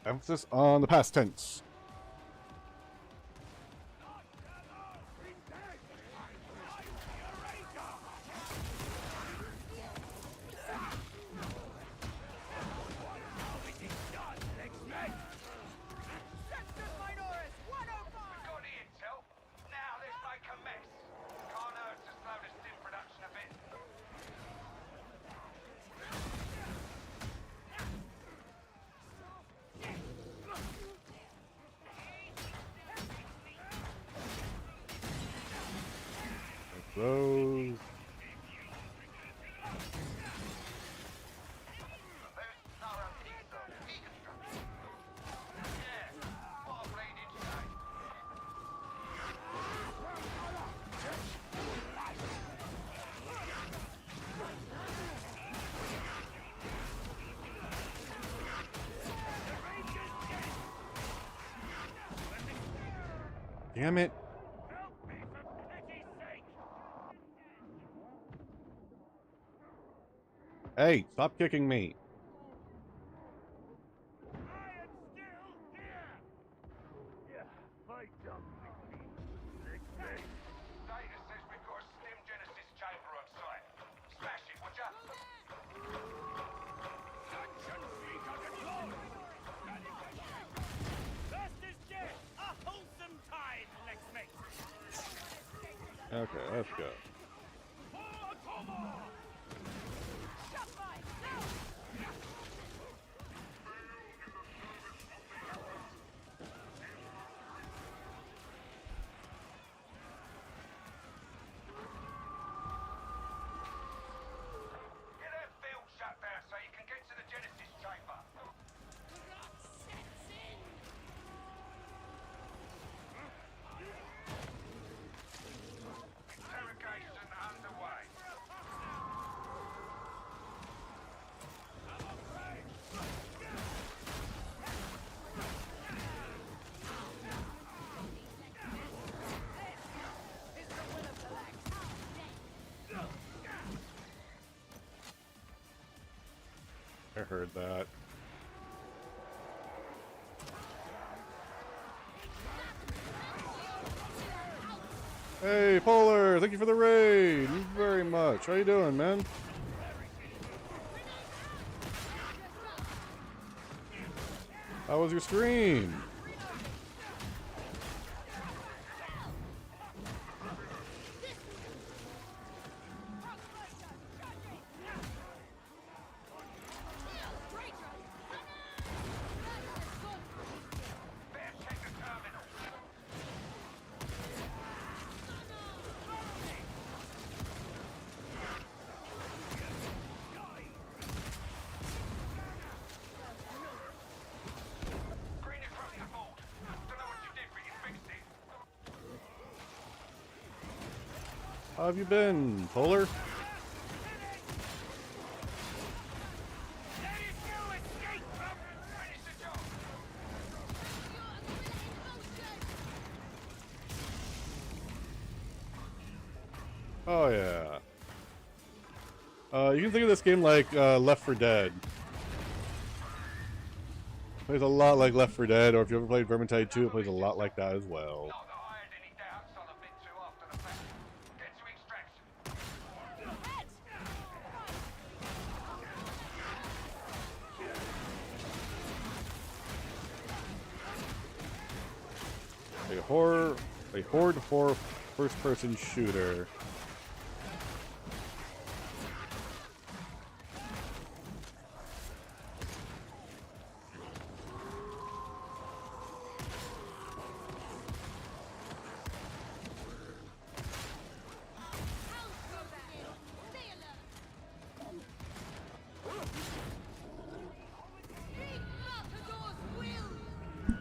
Emphasis on the past tense. Got the intel. Now let's make a mess. Can't hurt to slow the stim production a bit. Those. Damn it. Hey, stop kicking me. Data says we've got a stim genesis chamber on site. Smash it, would ya? Okay, let's go. Get that field shut down so you can get to the Genesis chamber. Interrogation underway. I heard that. Hey, Polar! Thank you for the raid! Thank you very much. How you doing, man? How was your stream? How have you been, Polar? Oh yeah. You can think of this game like Left 4 Dead. Plays a lot like Left 4 Dead, or if you ever played Vermintide 2, it plays a lot like that as well. A horde horror first-person shooter.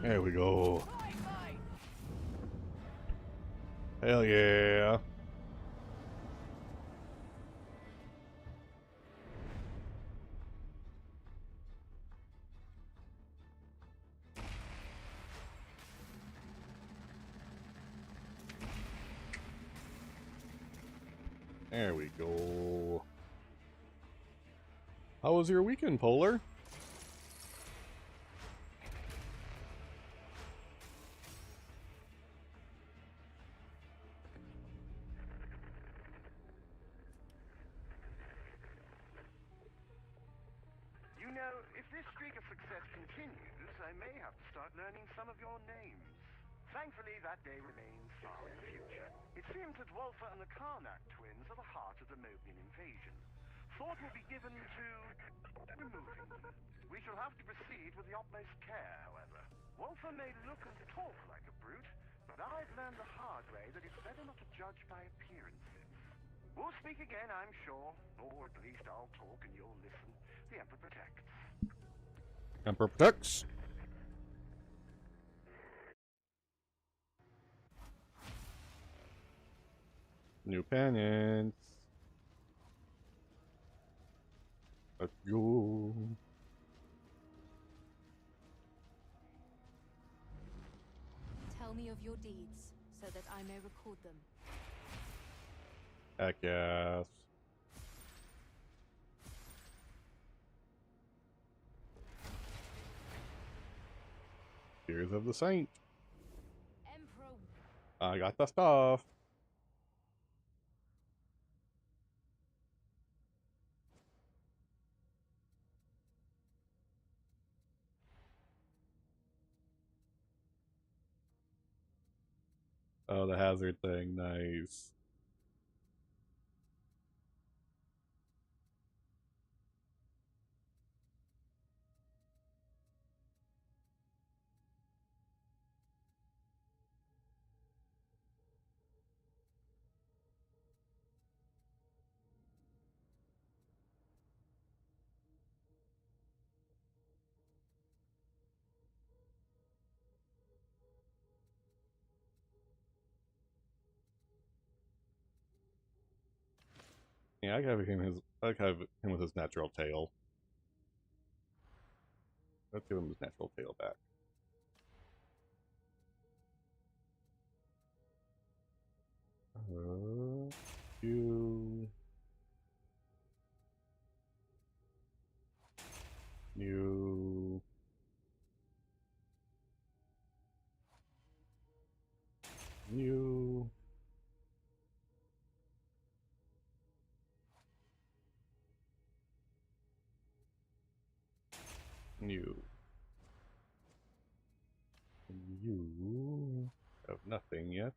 There we go. Hell yeah. There we go. How was your weekend, Polar? You know, if this streak of success continues, I may have to start learning some of your names. Thankfully, that day remains far in the future. It seems that Walther and the Karnak twins are the heart of the Mobian invasion. Thought will be given to removing them. We shall have to proceed with the utmost care, however. Walther may look and talk like a brute, but I've learned the hard way that it's better not to judge by appearances. We'll speak again, I'm sure, or at least I'll talk and you'll listen. The Emperor protects. Emperor protects. New penance. Let's go. Tell me of your deeds, so that I may record them. Heck yes. Tears of the Saint. Emperor. I got the stuff. Oh, the hazard thing. Nice. Yeah, I have him with his natural tail. Let's give him his natural tail back. You. You. You. You. You have nothing yet.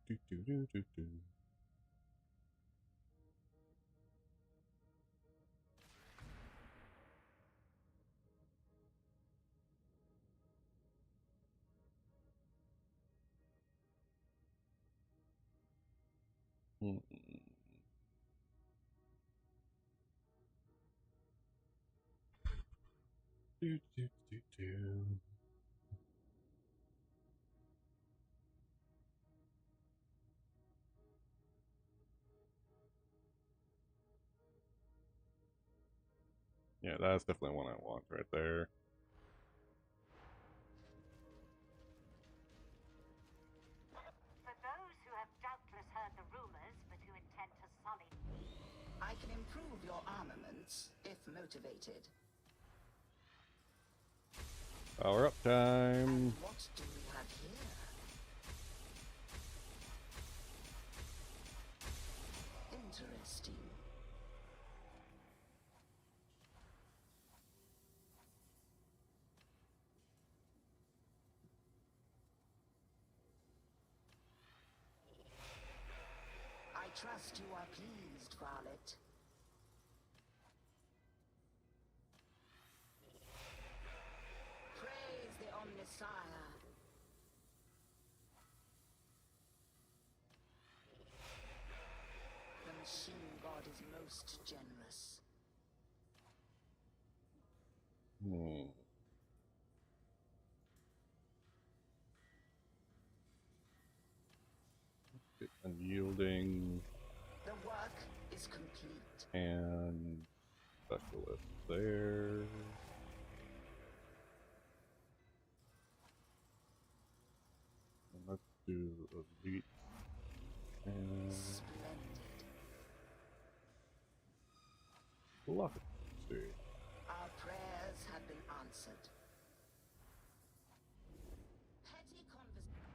Do, do, do, do, do. Mm. Do, do, do, do. Yeah, that's definitely one I want right there. For those who have doubtless heard the rumors, but who intend to sully... I can improve your armaments, if motivated. Power up time. What do we have here? Interesting. I trust you are pleased, Varlet. Praise the Omnissiah. The machine god is most generous. Unyielding. The work is complete. And specialist there. And let's do elite. And Splendid. lock it. See. Our prayers have been answered. Petty conversation.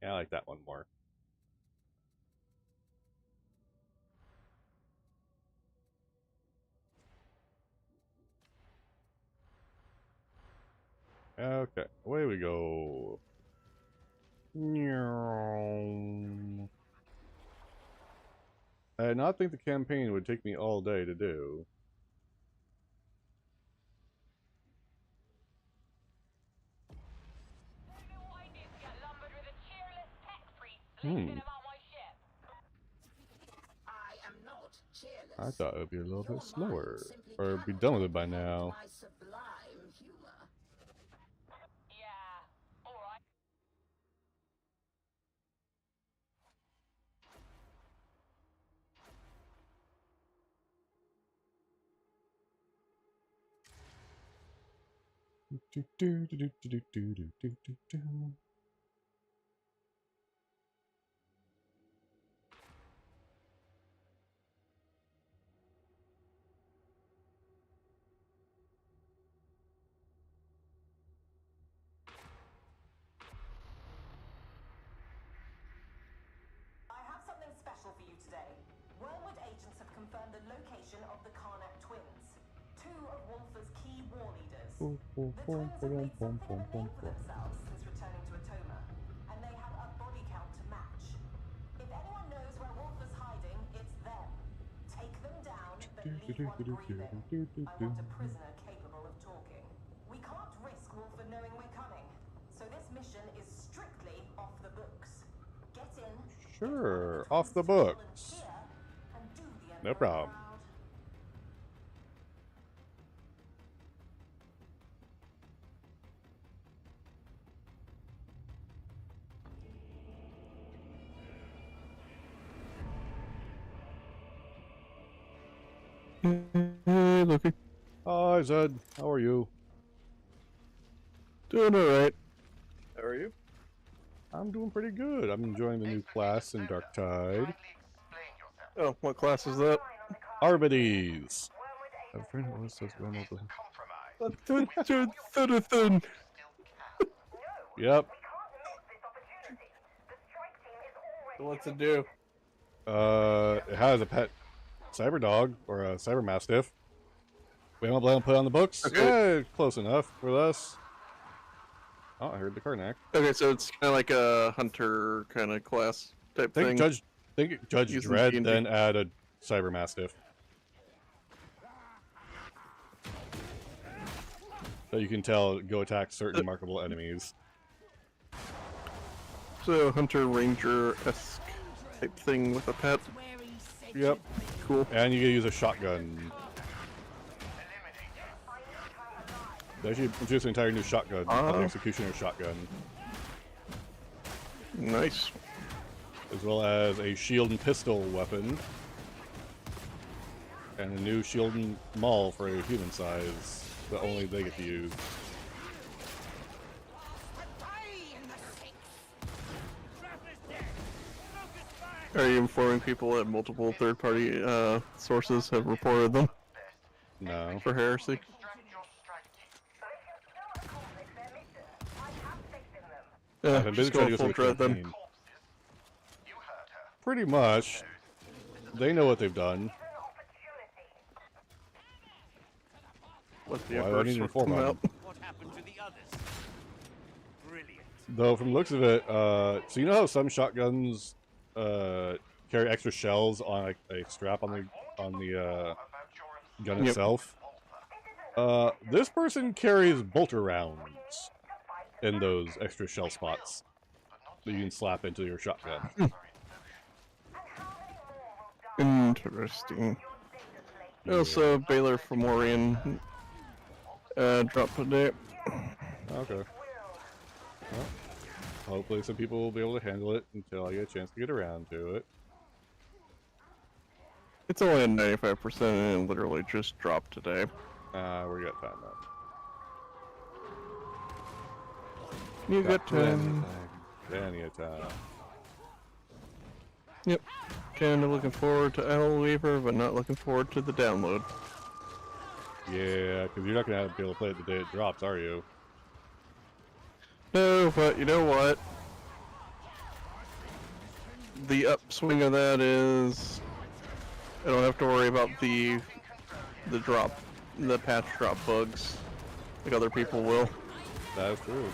Yeah, I like that one more. Okay, away we go. I did not think the campaign would take me all day to do. I am not cheerless. I thought it would be a little Your bit slower, mind simply or be cannot done with it by comprehend now. my sublime humor. I have something special for you today. Wormwood agents have confirmed the location of the Karnak twins, two of Wolfer's key war leaders. The twins have made something of a name for themselves since returning to Atoma, and they have a body count to match. If anyone knows where Wolfer's hiding, it's them. Take them down, but leave one breathing. I want a prisoner capable of talking. We can't risk Wolfer knowing we're coming, so this mission is strictly off the books. Get in. Sure, off the books. Here No problem. Hey, Loki. Hi, Zed. How are you? Doing alright. How are you? I'm doing pretty good. I'm enjoying the new class in Dark Tide. Oh, what class is that? Arbides. A friend always says Wembley. Yep. What's it do? It has a pet cyber dog or a cyber mastiff. We haven't been put on the books. Okay. Yeah, close enough for us. Oh, I heard the Karnak. Okay, so it's kind of like a hunter kind of class type thing. Judge Using Dredd, D&D. then add a cyber mastiff. So you can tell go attack certain markable enemies. So hunter ranger-esque type thing with a pet. Yep. Cool. And you can use a shotgun. They actually introduced an entire new shotgun called the Executioner Shotgun. Nice. As well as a shield and pistol weapon. And a new shield and maul for a human size that only they get to use. Are you informing people that multiple third-party sources have reported them? No. For heresy? I've been just trying go to full dread then. Pretty much. They know what they've done. What's the Why do I need to inform them? What happened to the others? Brilliant. Though, from the looks of it, so you know how some shotguns carry extra shells on a strap on the gun itself? This person carries bolter rounds in those extra shell spots that you can slap into your shotgun. Interesting. Yeah. Also, Baylor Fomorian dropped today. Okay. Well, hopefully some people will be able to handle it until I get a chance to get around to it. It's only at 95% and it literally just dropped today. We got time though. You got time. Plenty of time. Yep. Kinda looking forward to Owl Weaver, but not looking forward to the download. Yeah, because you're not going to be able to play it the day it drops, are you? No, but you know what? The upswing of that is I don't have to worry about the patch drop bugs like other people will. That is true.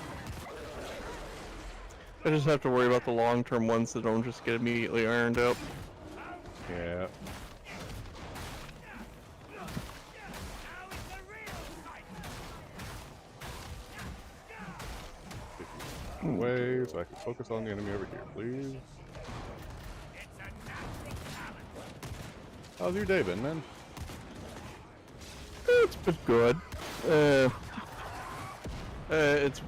I just have to worry about the long-term ones that don't just get immediately ironed out. Yeah. Away, so I can focus on the enemy over here, please. How's your day been, man? It's been good. It's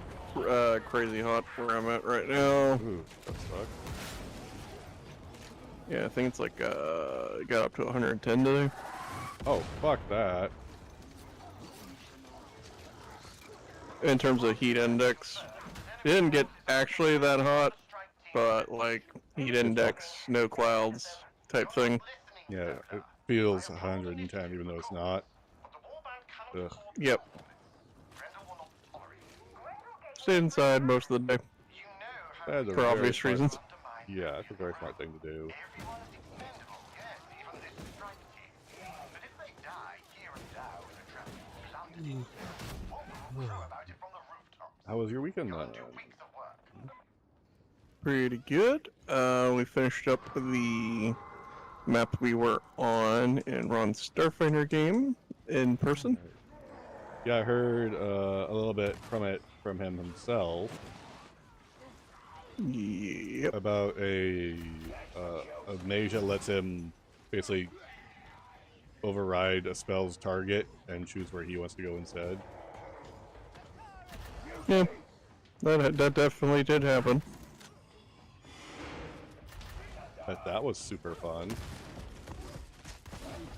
crazy hot where I'm at right now. Ooh, that sucks. Yeah, I think it's like got up to 110 today. Oh, fuck that. In terms of heat index, it didn't get actually that hot, but like heat index, no clouds type thing. Yeah, it feels 110 even though it's not. Ugh. Yep. Stay inside most of the day. That's a For very obvious smart- reasons. Yeah, that's a very smart thing to do. How was your weekend then? Pretty good. We finished up the map we were on in Ron's Starfighter game in person. Yeah, I heard a little bit from him himself. Yep. About a mage that lets him basically override a spell's target and choose where he wants to go instead. Yeah, that definitely did happen. But that was super fun.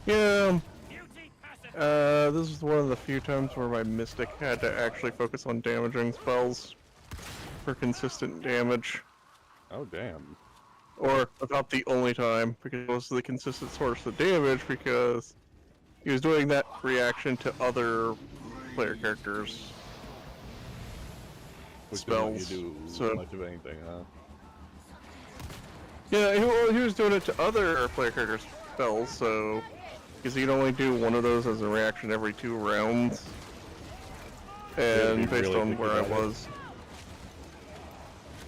Yeah. This is one of the few times where my Mystic had to actually focus on damaging spells for consistent damage. Oh, damn. Or about the only time, because it was the consistent source of damage, because he was doing that reaction to other player characters' Which spells. Doesn't you do So much of anything, huh? yeah, he was doing it to other player characters' spells, so because he'd only do one of those as a reaction every 2 rounds, and based really on where I about it. was.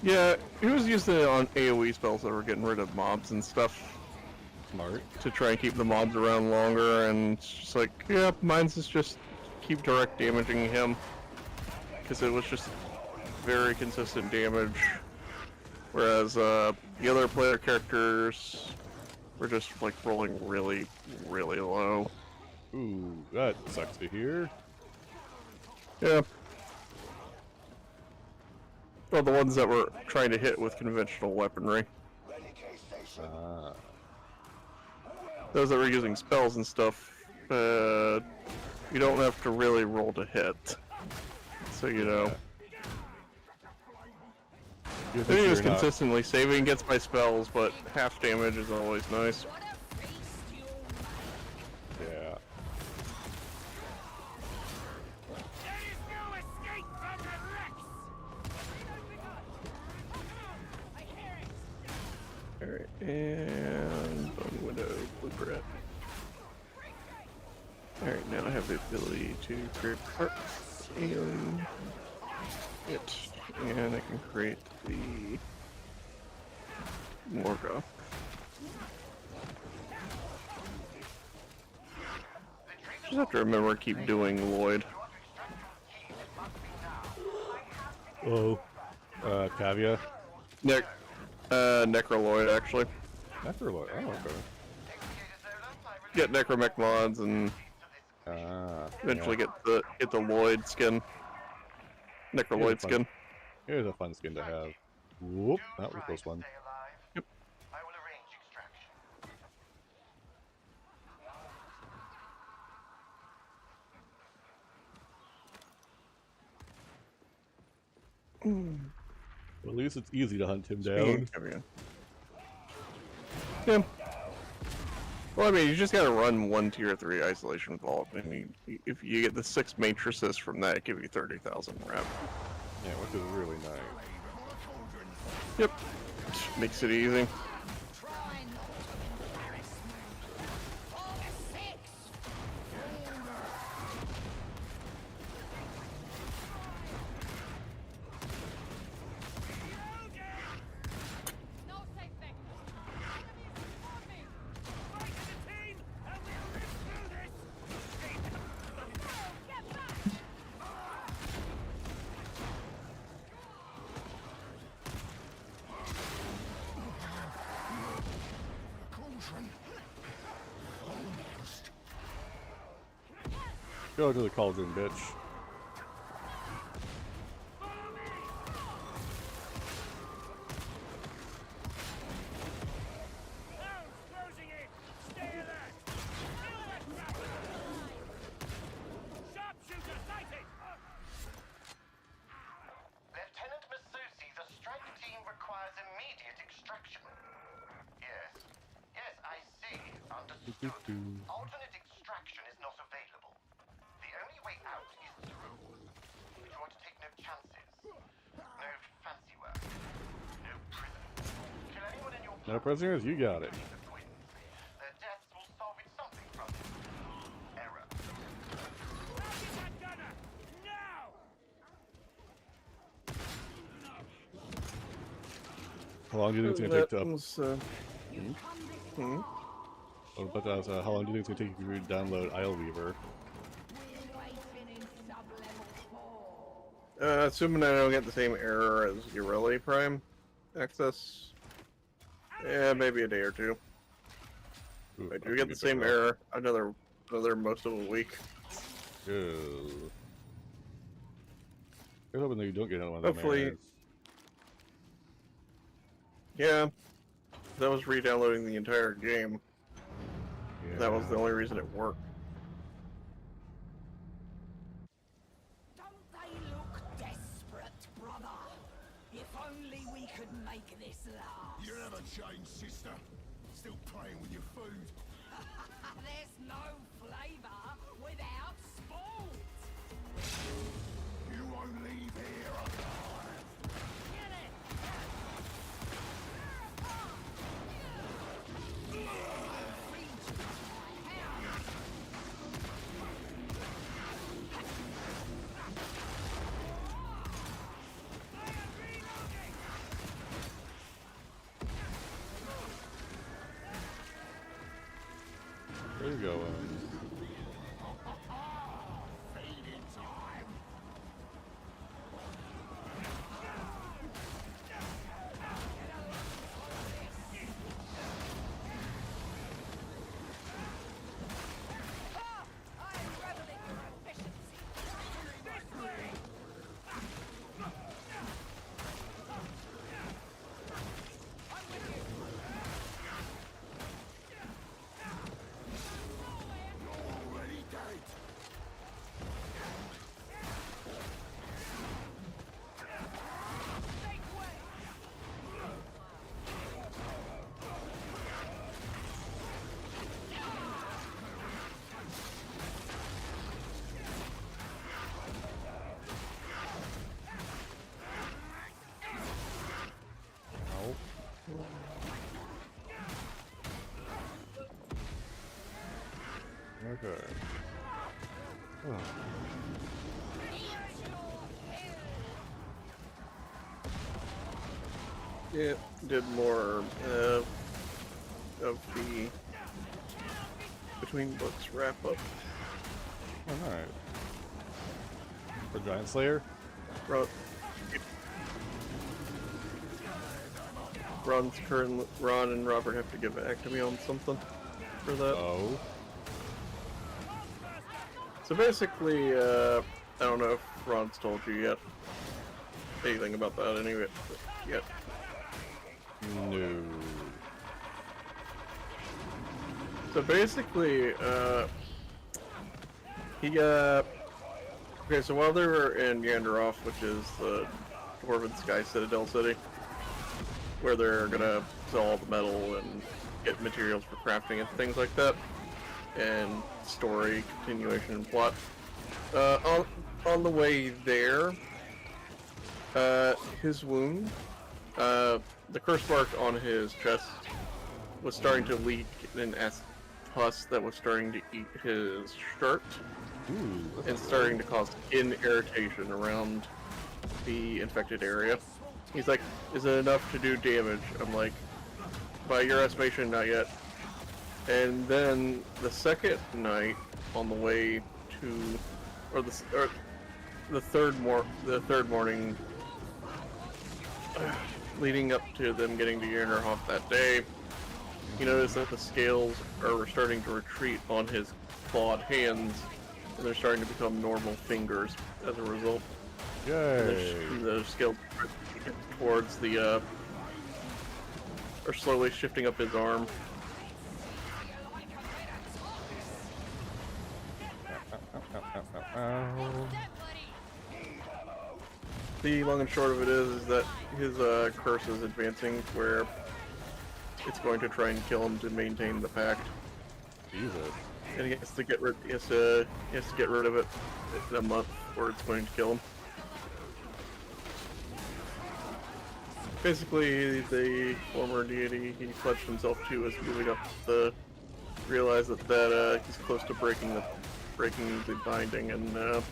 Yeah, he was using it on AoE spells that were getting rid of mobs and stuff. Smart. To try and keep the mobs around longer, and it's just like, yeah, mine's is just keep direct damaging him. Because it was just very consistent damage. Whereas the other player characters were just like rolling really, really low. Ooh, that sucks to hear. Yeah. Well, the ones that were trying to hit with conventional weaponry. Ah. Those that were using spells and stuff, you don't have to really roll to hit. So, you know. You He was you're not- consistently saving against my spells, but half damage is always nice. Yeah. Alright, and Bone Widow, Blueprint. Alright, now I have the ability to create parts and it. And I can create the Morga. Just have to remember to keep doing Lloyd. Oh. Tavia? Necroloid, actually. Necroloid, oh, okay. Get Necromech mods and eventually yeah. get the Lloyd skin. Necroloid skin. Here's a fun skin to have. Whoop, that was a close one. Yep. Well, at least it's easy to hunt him down. Yeah. Well, I mean, you just gotta run 1 tier 3 isolation vault. I mean, if you get the 6 matrices from that, it gives you 30,000 rep. Yeah, which is really nice. Yep. Makes it easy. Go to the cauldron, bitch. Lieutenant Masusi, the strike team requires immediate extraction. Yes. Yes, I see. Understood. Alternate extraction is not available. The only way out is through. If you want to take no chances. No fancy work. No prisoners. Kill anyone in your No prisoners? You got it. Their deaths will solve it something from it. Error. How long do you think it's gonna take to how long do you think it's gonna take you to download Isleweaver? Assuming I don't get the same error as Ureli Prime access. Yeah, maybe a day or 2. Ooh, I I do get the same error. Another most of a week. Ew. Here's hoping that you don't get another one of them Hopefully. errors. Yeah. That was re-downloading the entire game. Yeah. That was the only reason it worked. Don't they look desperate, brother? If only we could make this last. You never change, sister. Still playing with your food. There's no flavor without sport. You won't leave here alive. Get it? Where you going? Feeding time. Already dead. No. Okay. Oh. It did more of the Between Books wrap up. Oh, nice. For Giant Slayer? Ron and Robert have to get back to me on something for that. Oh. So basically, I don't know if Ron's told you yet anything about that anyway yet. No. So basically, okay, so while they were in Yanderoth, which is the Dwarven Sky Citadel city, where they're gonna sell all the metal and get materials for crafting and things like that, and story, continuation, and plot. On the way there, his wound, the curse mark on his chest was starting to leak an pus that was starting to eat his shirt. Ooh, and starting to cause skin irritation around the infected area. He's like, is it enough to do damage? I'm like, by your estimation, not yet. And then the second night on the way to, or the third morning, leading up to them getting to Yanderhof that day, he noticed that the scales are starting to retreat on his clawed hands, and they're starting to become normal fingers as a result. Yay! And the scales towards the, are slowly shifting up his arm. The long and short of it is that his curse is advancing, where it's going to try and kill him to maintain the pact. Jesus. And he has to get rid. He has to get rid of it in a month, or it's going to kill him. Basically, the former deity he pledged himself to is moving up the. Realize that he's close to breaking the binding, and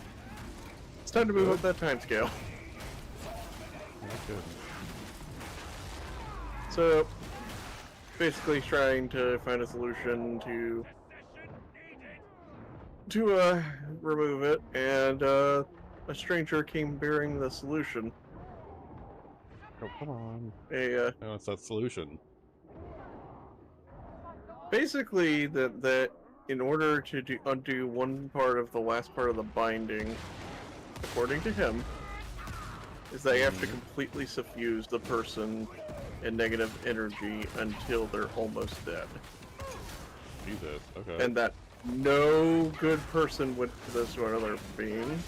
it's time to move up that time scale. Okay. So, basically, trying to find a solution to remove it, and a stranger came bearing the solution. Oh, come on. No, it's that solution. Basically, that in order to undo one part of the last part of the binding, according to him, is that you have to completely suffuse the person in negative energy until they're almost dead. Jesus, okay. And that no good person would do this to another being.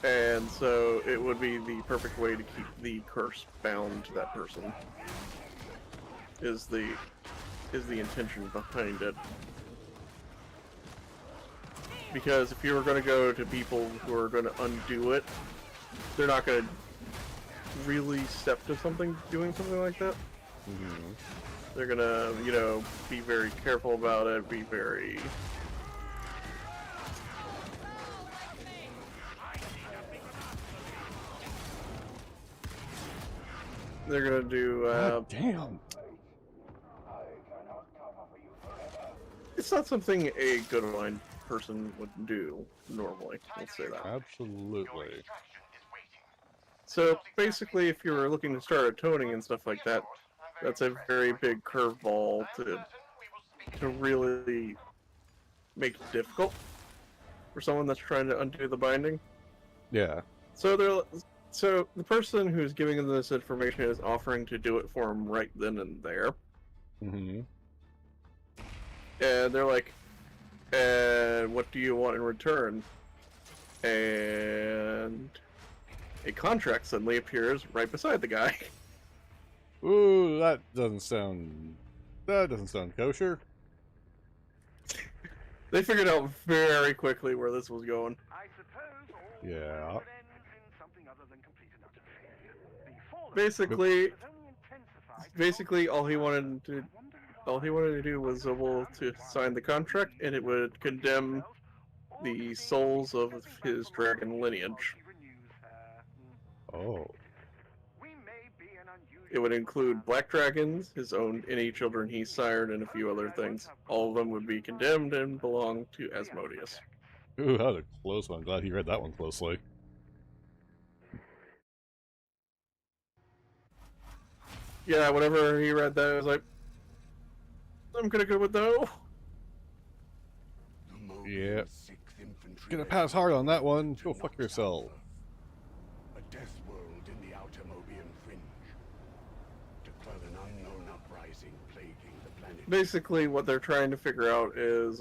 And so it would be the perfect way to keep the curse bound to that person. Is the intention behind it. Because if you were going to go to people who are going to undo it, they're not going to really step to doing something like that. They're going to, you know, be very careful about it, be very... They're going to do... God damn! It's not something a good aligned person would do normally, let's say that. Absolutely. So basically, if you were looking to start atoning and stuff like that, that's a very big curveball to really make it difficult for someone that's trying to undo the binding. Yeah. So the person who's giving them this information is offering to do it for them right then and there. And they're like, and what do you want in return? And a contract suddenly appears right beside the guy. Ooh, that doesn't sound kosher. They figured out very quickly where this was going. Yeah. Basically, all he wanted to do was able to sign the contract, and it would condemn the souls of his dragon lineage. Oh. It would include black dragons, his own any children he sired, and a few other things. All of them would be condemned and belong to Asmodeus. Ooh, that was a close one. Glad he read that one closely. Yeah, whenever he read that, I was like, I'm gonna go with no. Yeah. Gonna pass hard on that one. Go fuck yourself. A death world in the outer Mobian fringe. To quell an unknown uprising plaguing the planet. Basically, what they're trying to figure out is,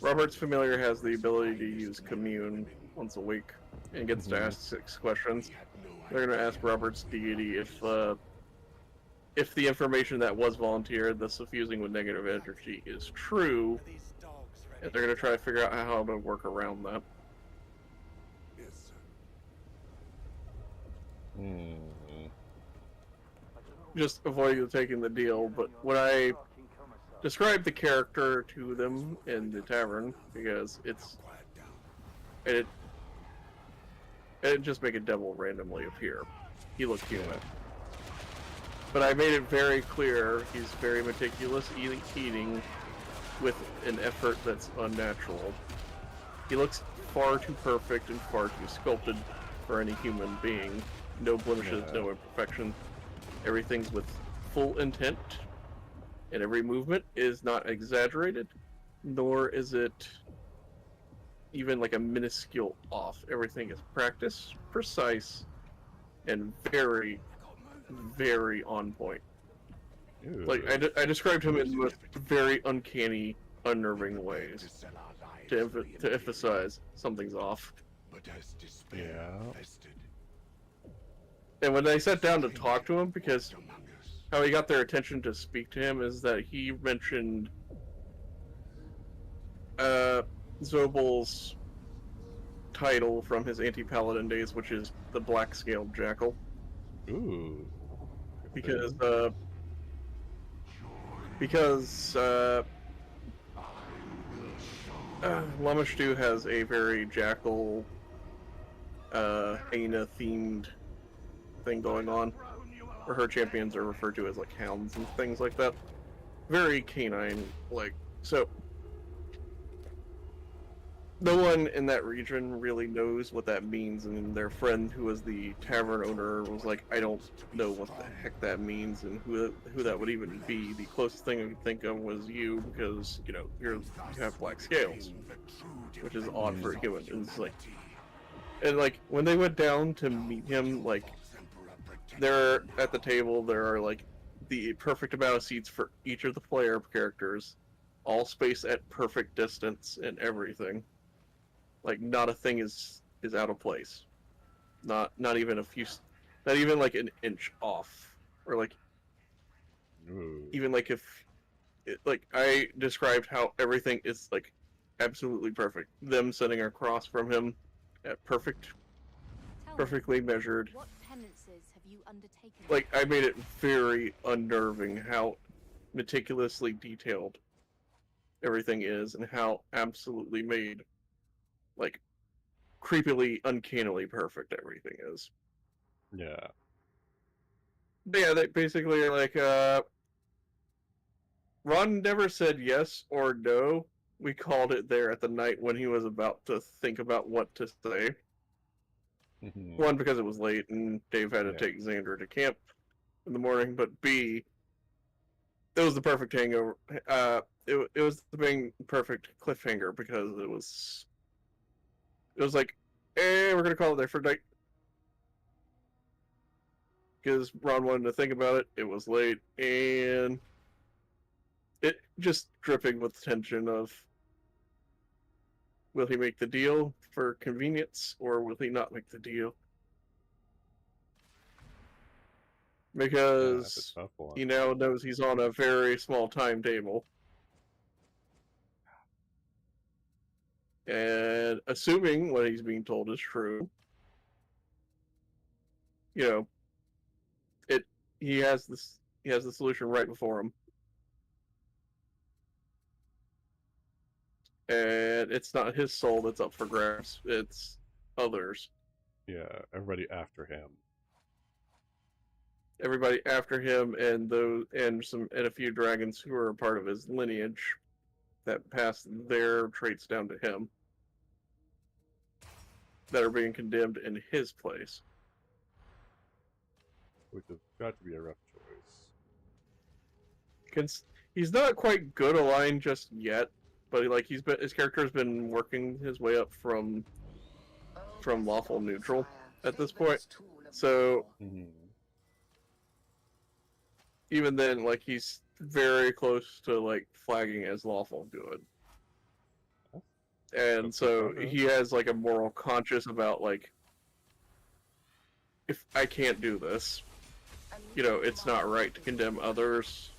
Robert's familiar has the ability to use commune once a week and gets to ask 6 questions. They're gonna ask Robert's deity if the information that was volunteered, the suffusing with negative energy, is true, and they're going to try to figure out how to work around that. Yes, sir. Just avoiding taking the deal, but when I described the character to them in the tavern, because it just make a devil randomly appear. He looked human. But I made it very clear he's very meticulous eating with an effort that's unnatural. He looks far too perfect and far too sculpted for any human being. No blemishes, no imperfections. Everything's with full intent, and every movement is not exaggerated, nor is it even like a minuscule off. Everything is practiced, precise, and very, very on point. Ew. Like, I described him in the most very uncanny, unnerving ways to emphasize something's off. Yeah. And when I sat down to talk to him, because how he got their attention to speak to him is that he mentioned Zobel's title from his anti-paladin days, which is the Black-Scaled Jackal. Ooh. Because Lamashtu has a very jackal, Aina-themed thing going on, where her champions are referred to as like hounds and things like that. Very canine, like, so no one in that region really knows what that means, and their friend who was the tavern owner was like, I don't know what the heck that means and who that would even be. The closest thing I could think of was you, because, you know, you have black scales, which is odd for a human. And it's like, and like, when they went down to meet him, like, there at the table, there are like the perfect amount of seats for each of the player characters, all spaced at perfect distance and everything. Like, not a thing is out of place. Not even a few, not even like an inch off, or like even like if, like I described how everything is like absolutely perfect. Them sitting across from him at perfectly measured. What penances have you undertaken? Like, I made it very unnerving how meticulously detailed everything is, and how absolutely made, like, creepily, uncannily perfect everything is. Yeah. But yeah, they basically are like, Ron never said yes or no. We called it there at the night when he was about to think about what to say. One, because it was late and Dave had to take Xander to camp in the morning, but B, it was the perfect hangover. It was the perfect cliffhanger, because it was like, hey, we're gonna call it there for night, because Ron wanted to think about it. It was late, and it just dripping with tension of, will he make the deal for convenience, or will he not make the deal? Because he now knows he's on a very small timetable. And assuming what he's being told is true, you know, he has the solution right before him. And it's not his soul that's up for grabs, it's others. Yeah, everybody after him. Everybody after him, and a few dragons who are a part of his lineage that pass their traits down to him, that are being condemned in his place. Which has got to be a rough choice. He's not quite good aligned just yet, but like his character's been working his way up from lawful neutral at this point. So even then, like, he's very close to like flagging as lawful good. And so he has like a moral conscience about, like, if I can't do this, you know, it's not right to condemn others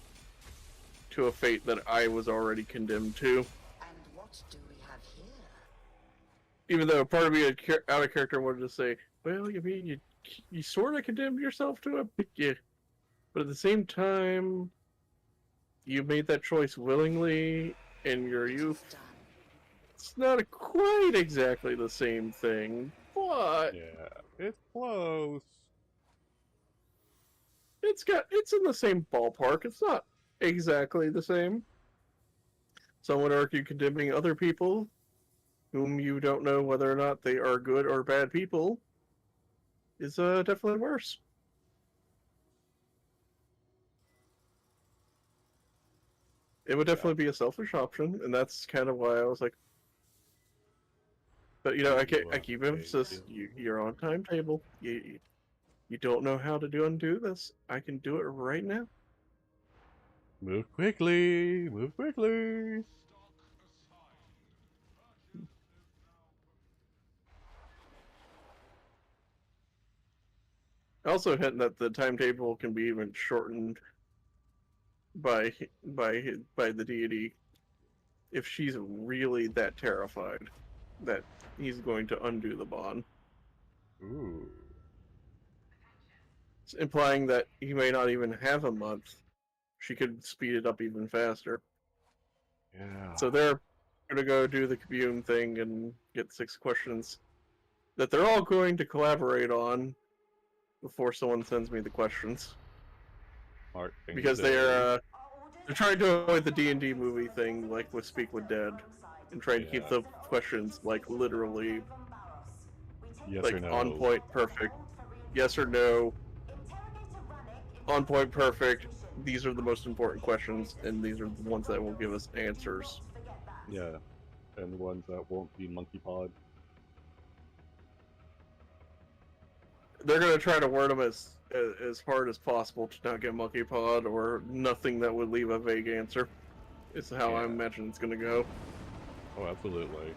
to a fate that I was already condemned to. And what do we have here? Even though part of me out of character wanted to say, well, you mean you sort of condemned yourself to it, yeah. But at the same time, you made that choice willingly in your youth. It's not quite exactly the same thing, but yeah, it's close. It's in the same ballpark. It's not exactly the same. Some would argue condemning other people, whom you don't know whether or not they are good or bad people, is definitely worse. It would definitely be a selfish option, and that's kind of why I was like, but you know, I keep emphasis. You're on timetable. You don't know how to undo this. I can do it right now. Move quickly! Move quickly! Also hint that the timetable can be even shortened by the deity if she's really that terrified that he's going to undo the bond. Ooh. It's implying that he may not even have a month. She could speed it up even faster. Yeah. So they're gonna go do the commune thing and get 6 questions that they're all going to collaborate on before someone sends me the questions. Because they're trying to avoid the D&D movie thing, like with Speak with Dead, and trying to keep the questions like literally Yes like or no. on point, perfect. Yes or no. On point, perfect. These are the most important questions, and these are the ones that will give us answers. Yeah, and the ones that won't be monkey pod. They're gonna try to word them as hard as possible to not get monkey pod or nothing that would leave a vague answer. Is how I imagine it's gonna go. Oh, absolutely.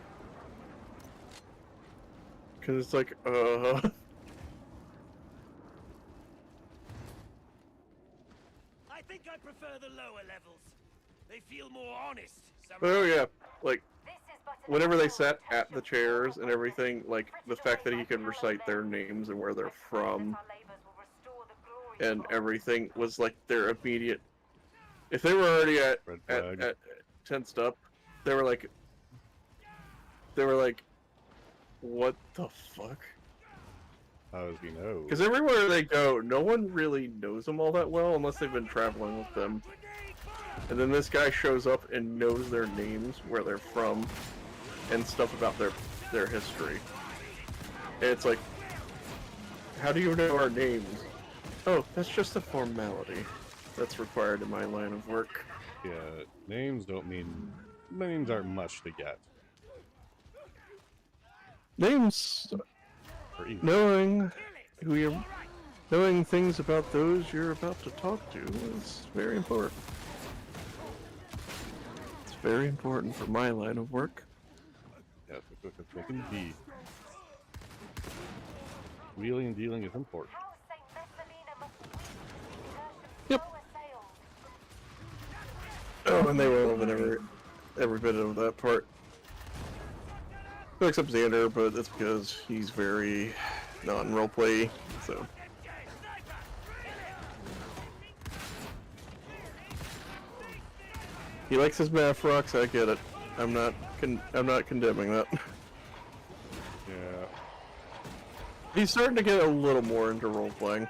Because it's like, I think I prefer the lower levels. They feel more honest. Oh yeah, like whenever they sat at the chairs and everything, like the fact that he could recite their names and where they're from and everything was like their immediate. If they were already at tensed up, they were like, what the fuck? How does he know? Because everywhere they go, no one really knows them all that well unless they've been traveling with them. And then this guy shows up and knows their names, where they're from, and stuff about their history. And it's like, how do you know our names? Oh, that's just a formality that's required in my line of work. Yeah, names aren't much to get. Names, knowing things about those you're about to talk to is very important. It's very important for my line of work. Yes, it's indeed. Wheeling and dealing is important. Yep. Oh, and they were over every bit of that part. Except Xander, but that's because he's very non-roleplay, so. He likes his math rocks, I get it. I'm not condemning that. Yeah. He's starting to get a little more into role-playing.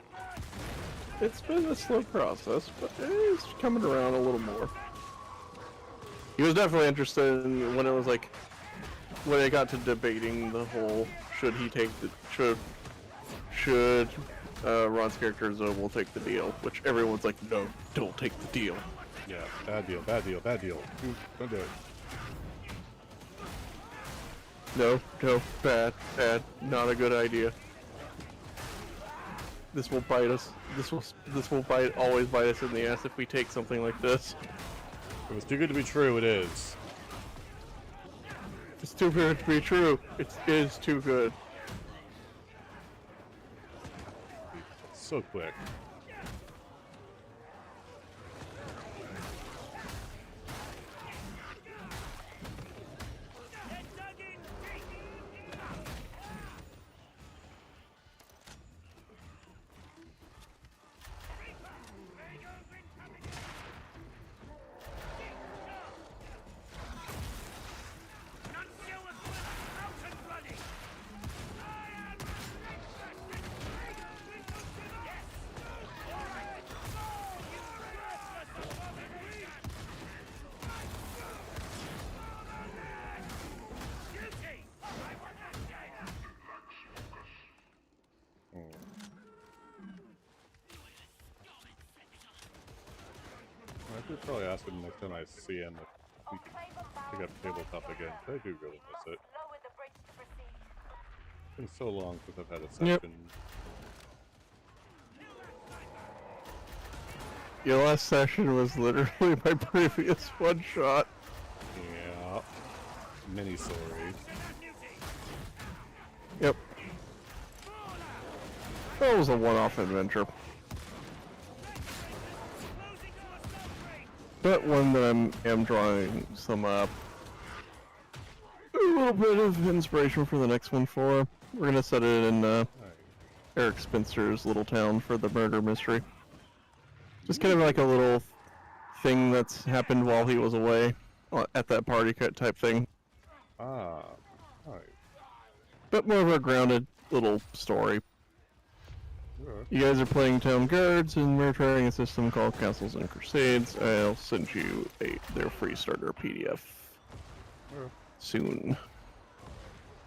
It's been a slow process, but he's coming around a little more. He was definitely interested in when it was like, when it got to debating the whole, should Ron's character Zobel take the deal, which everyone's like, no, don't take the deal. Yeah, bad deal, bad deal, bad deal. Don't do it. No, bad, not a good idea. This will bite us. This will always bite us in the ass if we take something like this. It was too good to be true, it is. It's too good to be true. It is too good. So quick. I should probably ask him next time I see him if we can pick up tabletop again. I do really miss it. It's been so long since I've had a session. Yep. Your last session was literally my previous one-shot. Yeah. Mini story. Yep. That was a one-off adventure. But one that I am drawing some a little bit of inspiration for the next one for. We're gonna set it in Eric Spencer's little town for the murder mystery. Just kind of like a little thing that's happened while he was away at that party type thing. Ah, alright. But more of a grounded little story. You guys are playing Town Guards, and we're trying a system called Castles and Crusades. I'll send you their free starter PDF. soon.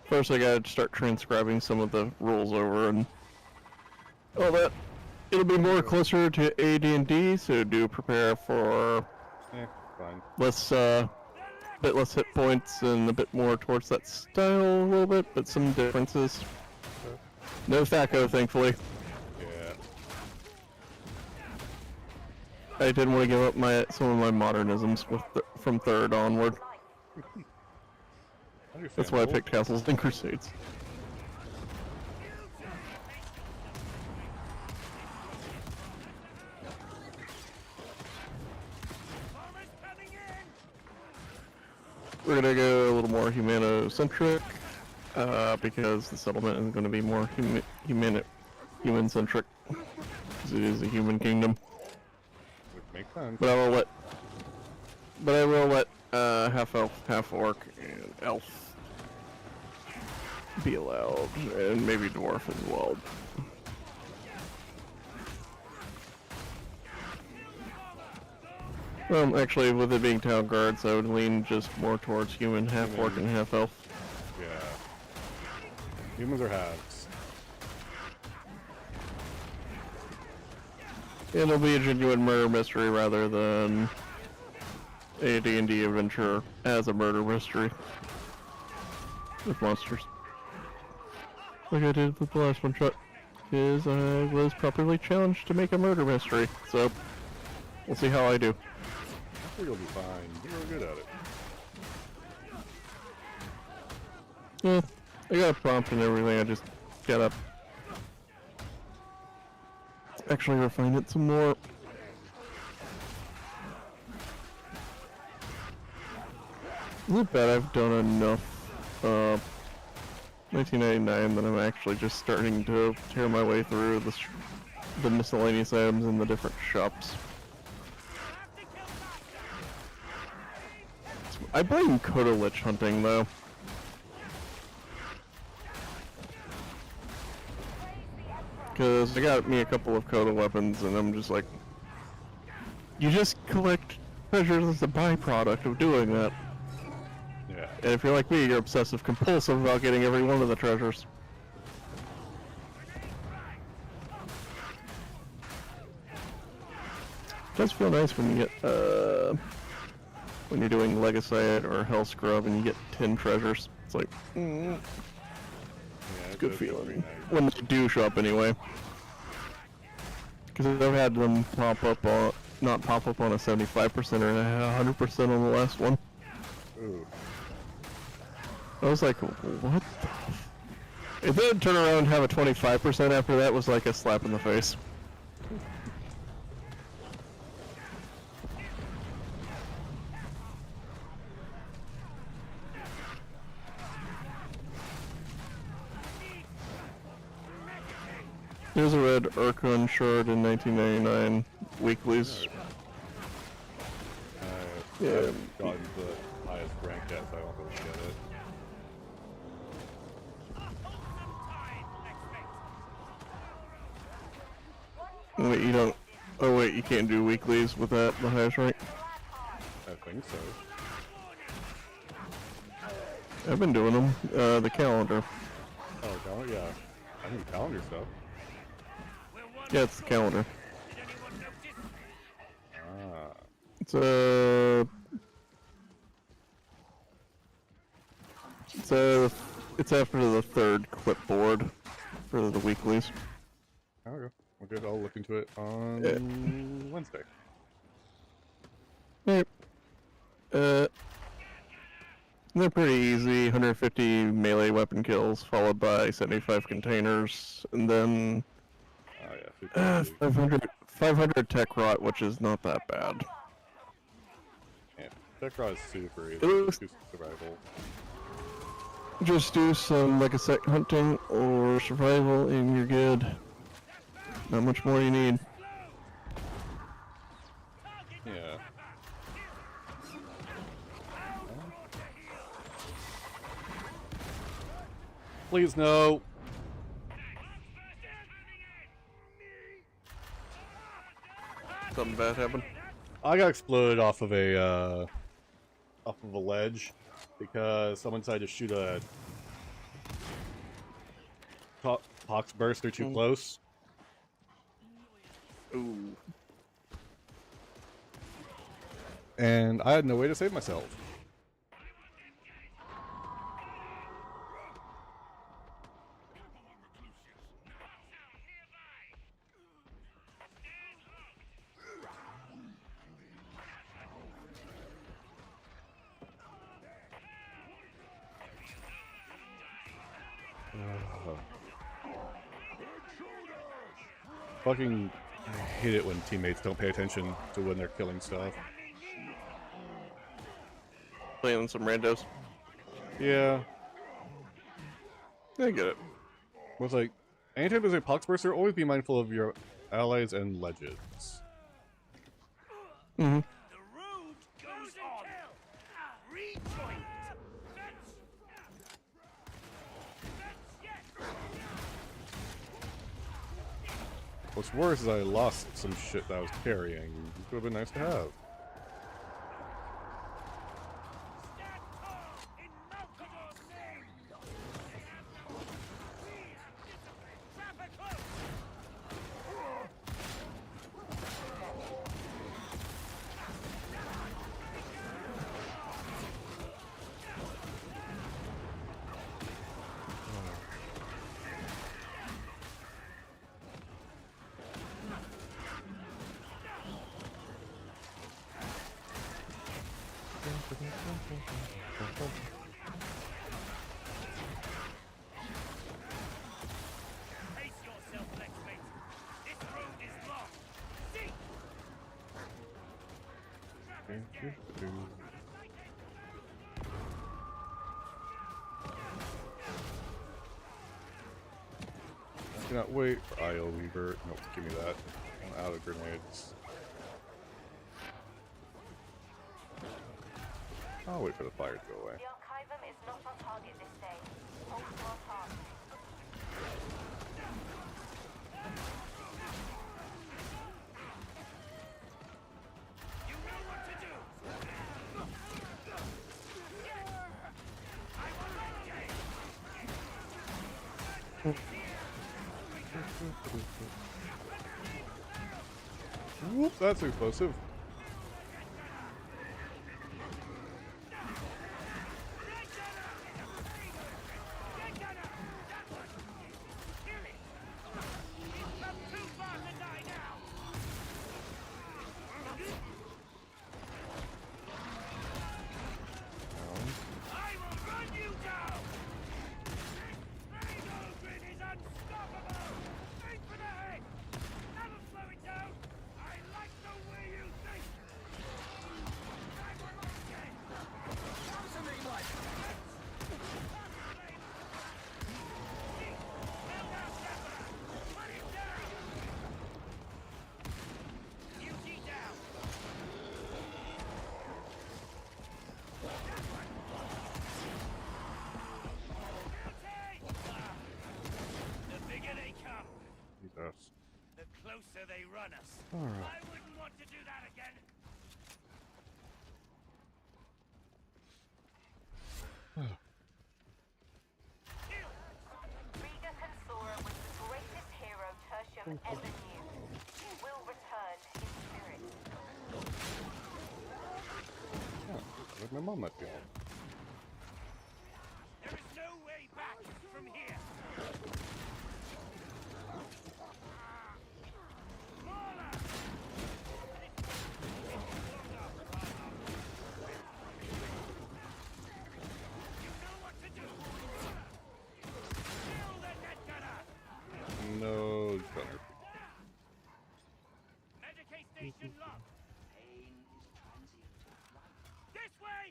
First, I gotta start transcribing some of the rules over and all that. It'll be more closer to AD&D, so do prepare for fine. Bit less hit points and a bit more towards that style a little bit, but some differences. No Thaco, thankfully. Yeah. I didn't want to give up some of my modernisms from third onward. That's why I picked Castles and Crusades. We're gonna go a little more humanocentric, because the settlement is going to be more human-centric, because it is a human kingdom. Which makes sense. But I will let half elf, half orc, and elf be allowed, and maybe dwarf as well. Well, actually, with it being town guards, I would lean just more towards human, half orc, and half elf. Yeah. Humans are halves. It'll be a genuine murder mystery rather than a D&D adventure as a murder mystery with monsters. Like I did with the last one shot, because I was properly challenged to make a murder mystery, so we'll see how I do. I think you'll be fine. You're real good at it. Yeah, I got a prompt and everything, I just gotta actually refine it some more. I bet I've done enough 1999 that I'm actually just starting to tear my way through the miscellaneous items in the different shops. I blame Kodo Lich hunting though. Because I got me a couple of Kodo weapons and I'm just like, you just collect treasures as a byproduct of doing that. Yeah. And if you're like me, you're obsessive compulsive about getting every one of the treasures. It does feel nice when you get, when you're doing Legacite or Hell Scrub and you get 10 treasures. It's like, Yeah, it's a good feeling. When they do show up anyway. Because I've had them pop up on, not pop up on a 75% or a 100% on the last one. Ooh. I was like, what the If they'd turn around and have a 25% after that was like a slap in the face. There's a red Urkun shard in 1999 weeklies. Yeah. I've gotten the highest rank yet, so I won't really get it. Wait, you don't... Oh wait, you can't do weeklies with that, the highest rank? I think so. I've been doing them. The calendar. Oh, calendar? Yeah. I think calendar stuff. Yeah, it's the calendar. Ah. It's it's after the third clipboard for the weeklies. Okay. We're good. I'll look into it on Wednesday. Yep. They're pretty easy. 150 melee weapon kills, followed by 75 containers, and then 500 tech rot, which is not that bad. Yeah, tech rot is super easy. Just survival. Just do some Legacite hunting or survival, and you're good. Not much more you need. Yeah. Please no. Something bad happened. I got exploded off of a ledge, because someone decided to shoot a pox burster too close. Ooh. And I had no way to save myself. Fucking hate it when teammates don't pay attention to when they're killing stuff. Playing some randos. Yeah. I get it. It's like, anytime there's a poxburster, always be mindful of your allies and legends. Mm-hmm. The road goes on. Rejoin. What's worse is I lost some shit that I was carrying. It would have been nice to have. Brace yourself, Lexmate. This road is long. See? I cannot wait for IO Weaver. Nope, give me that. I'm out of grenades. I'll wait for the fire to go away. The Archivum is not on target this day. Hold to our task. You know what to do. I will engage. Whoop, that's explosive. I will run you down! Raidogrin is unstoppable! Aim for the head! Never slow it down! I like the way you think! Beauty down! The bigger they come, Jesus. the closer they run us. Alright. I wouldn't want to do that again. Riga Consora was the greatest hero Tertium ever knew. Will return in spirit. Oh, like my mom might be home. There is no way back from here. You know what to do. Kill the net gunner. No gunner. Medicae station locked. This way.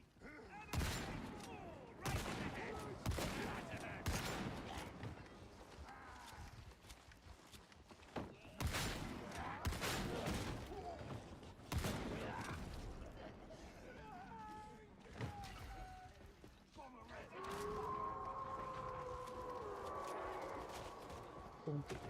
Right in the head. That's it.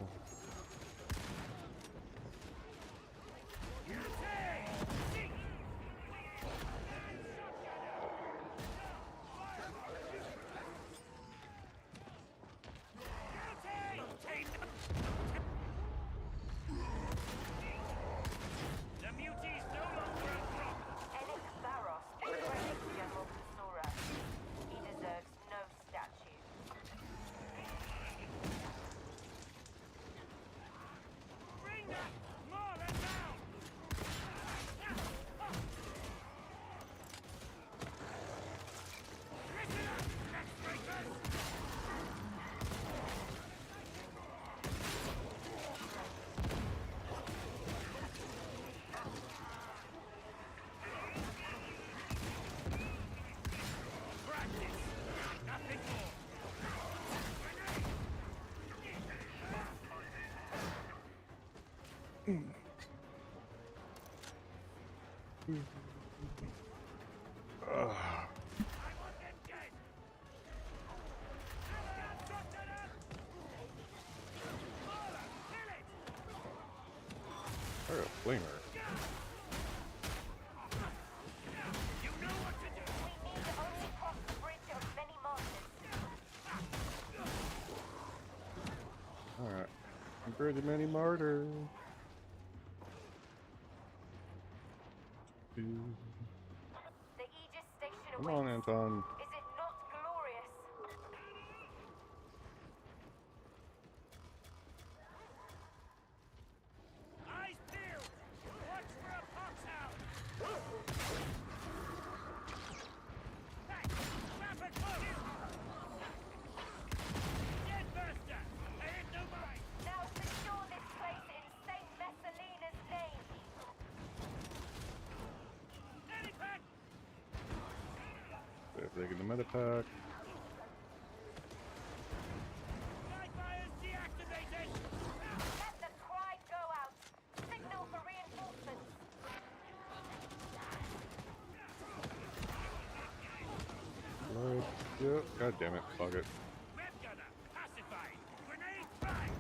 Or a flamer. You know what to do. We need to only cross the bridge of many monsters. Alright. Compared to many martyrs. The Aegis station Come on, awaits. Anton. Is it not glorious? Eyes peeled. Watch for a poxhound. Hey, grab a close. Dead burster. I hit no mine. Now secure this place in Saint Messalina's name. Anypack. They're taking the meta pack. Fires deactivated. Let the cry go out. Signal for reinforcements. Right. Yep. God damn it. Fuck it. Red gunner pacified. Grenade prime.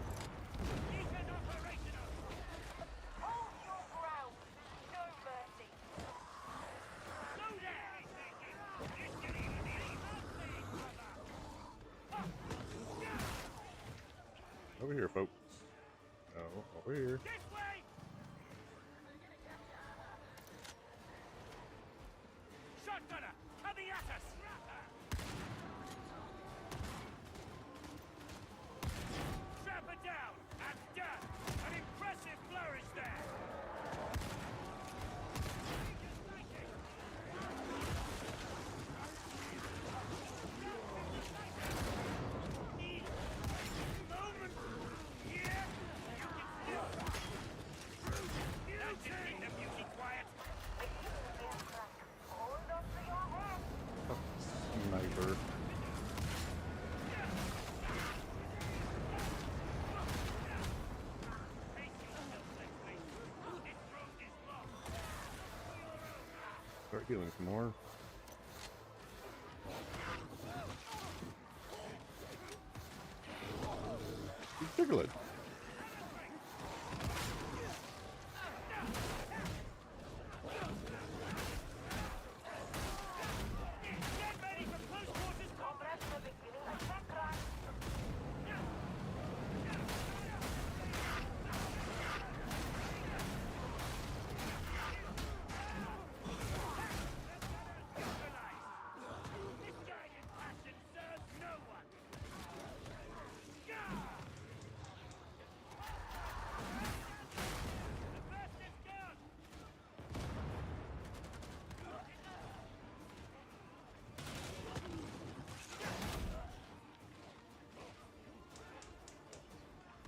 Beacon operational. Hold your ground. No mercy. Slow down. Over here, folks. No, over here. This way. Shotgunner coming at us. Trap it down and done. An impressive flourish there. Moment. Here. You can still. That didn't keep the beauty quiet. Hold on to your hand. Sniper. Start healing some more. He's tickling. Get ready for close quarters combat. Beginning attack run. Misguided passion serves no one. Gah! The burst is gone.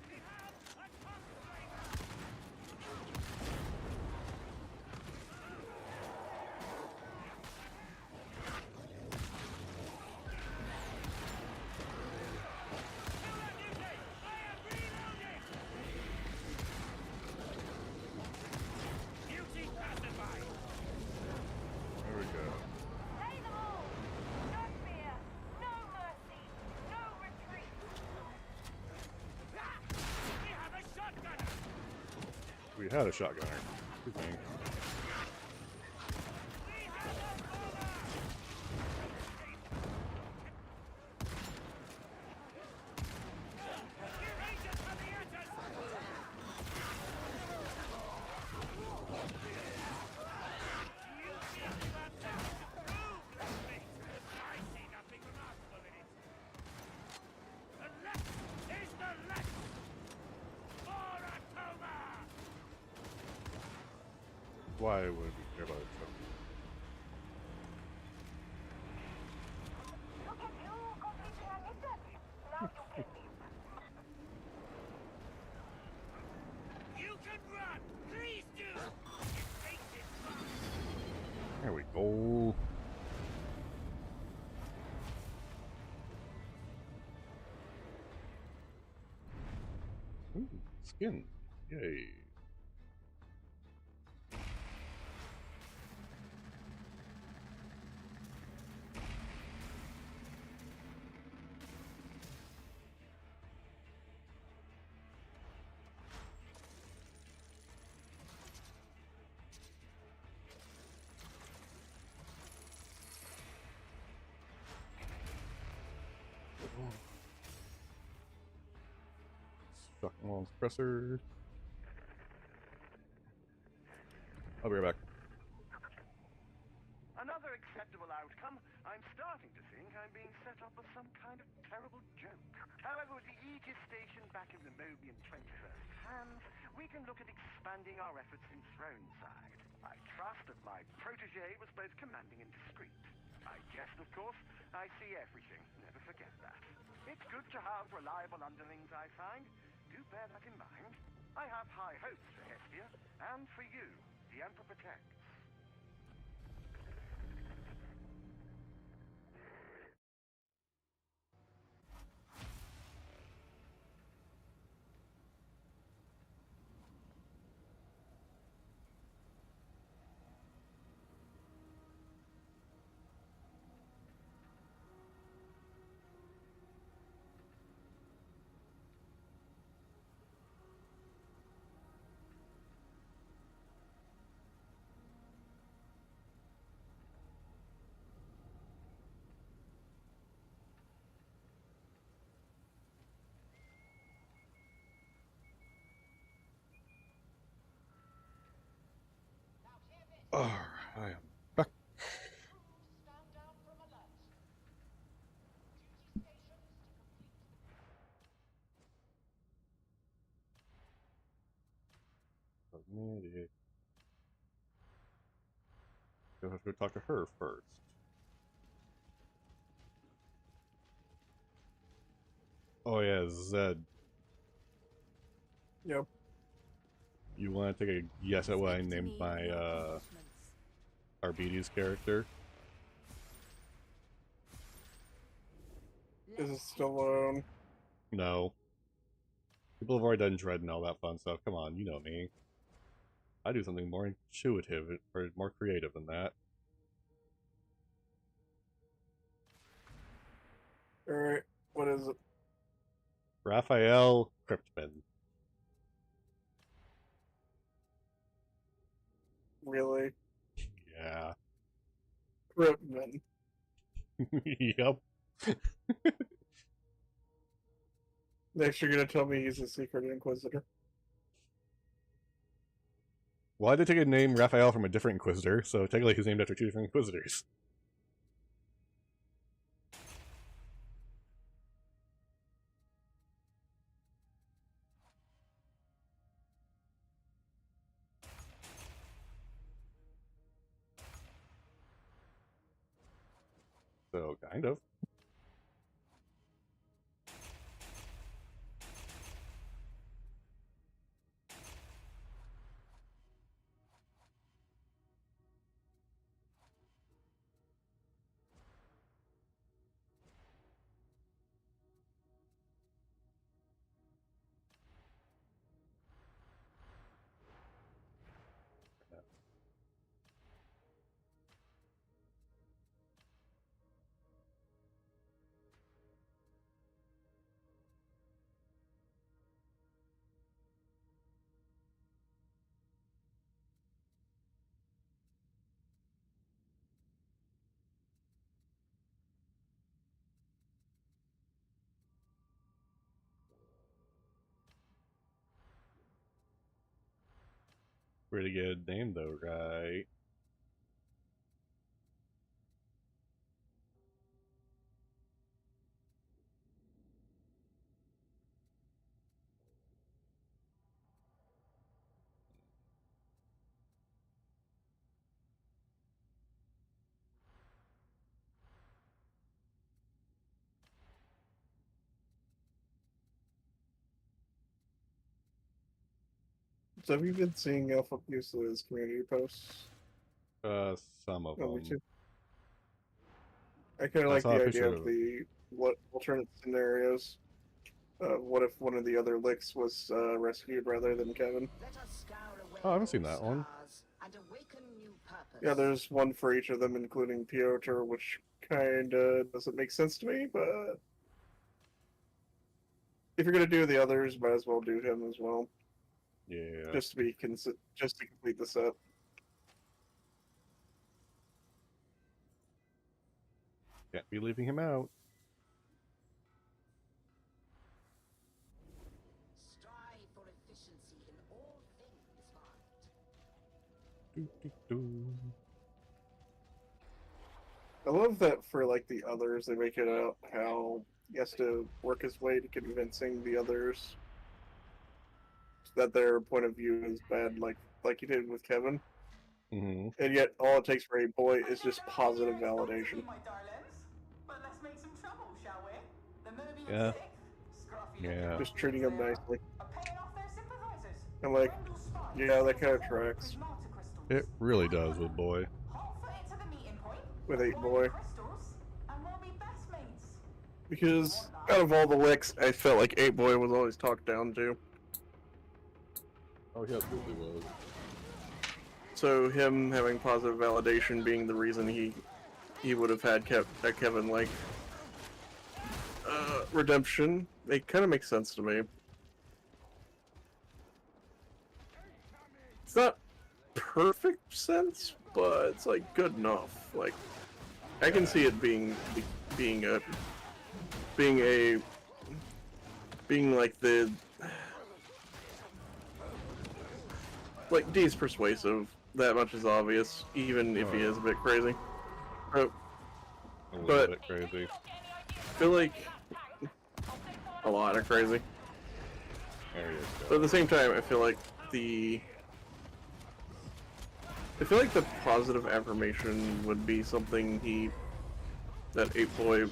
We have a top flavor. Beauty pacified. There we go. Lay them all. No fear, no mercy, no retreat. We have a shotgunner. We had a shotgunner. Excuse me. We have a bomber. Rangers coming at us. You feel you have something to prove, Leslie. I see nothing remarkable in it. The left is the left. For Atoma! Why would we care about it? Look at you, completely uninjured. Now you can leave. You can run! Please do! It takes it fast. There we go. Ooh, skin. Yay. Long suppressor. I'll be right back. Another acceptable outcome. I'm starting to think I'm being set up as some kind of terrible joke. However, with the Aegis station back in the Mobian 21st hands, we can look at expanding our efforts in Throneside. I trust that my protege was both commanding and discreet. I jest, of course. I see everything. Never forget that. It's good to have reliable underlings, I find. Do bear that in mind. I have high hopes for Hestia, and for you. The Emperor protects. Oh, I am back. You'll have to go talk to her first. Oh yeah, Zed. Yep. You want to take a guess at what I named my Arbides character? Is it Stallone? No. People have already done Dread and all that fun stuff. Come on, you know me. I do something more intuitive or more creative than that. Alright, what is it? Raphael Cryptman. Really? Yeah. Ripman. Yep. Next, you're gonna tell me he's a secret Inquisitor. Why did they take a name Raphael from a different Inquisitor? So technically he's named after two different Inquisitors. So, kind of. Pretty good name though, right? So have you been seeing Alpha Pusil's community posts? Some of No, me them. too. I kind of I like saw a the picture idea of of the what alternate scenarios. What if one of the other licks was rescued rather than Kevin? Oh, I haven't seen that one. Yeah, there's one for each of them, including Piotr, which kinda doesn't make sense to me, but if you're gonna do the others, might as well do him as well. Yeah. Just to be just to complete the set. Can't be leaving him out. I love that for like the others, they make it out how he has to work his way to convincing the others that their point of view is bad, like he did with Kevin. Mm-hmm. And yet, all it takes for a boy is just positive validation. My darlings. But let's make some trouble, shall we? The Mobian Yeah. Sixth, scruffy Yeah. Just treating him nicely. are paying off their sympathizers. I'm like, yeah, that kind of tracks. It really does with boy. Hot foot it to the meeting point. With 8 acquire boy. crystals, and we'll be best mates. Because out of all the licks, I felt like 8 boy was always talked down to. Oh, he absolutely was. So him having positive validation being the reason he would have had Kevin like redemption, it kind of makes sense to me. It's not perfect sense, but it's like good enough. Like I can see it being like the like D's persuasive. That much is obvious, even if he is a bit crazy. A little bit crazy. I feel like a lot of crazy. There you go. But at the same time, I feel like the positive affirmation would be something that 8 boy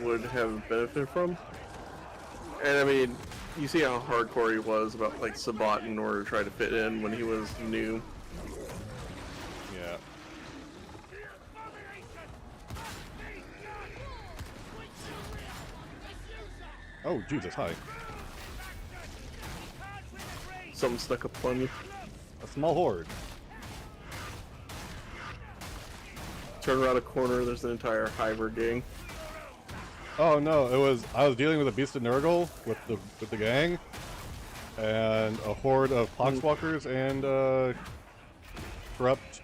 would have benefited from. And I mean, you see how hardcore he was about like Sabat in order to try to fit in when he was new. Yeah. Oh, Jesus, hi. Something stuck up on you. A small horde. Turn around a corner, there's an entire Hiver gang. Oh no, I was dealing with a beast of Nurgle with the gang, and a horde of Poxwalkers and corrupt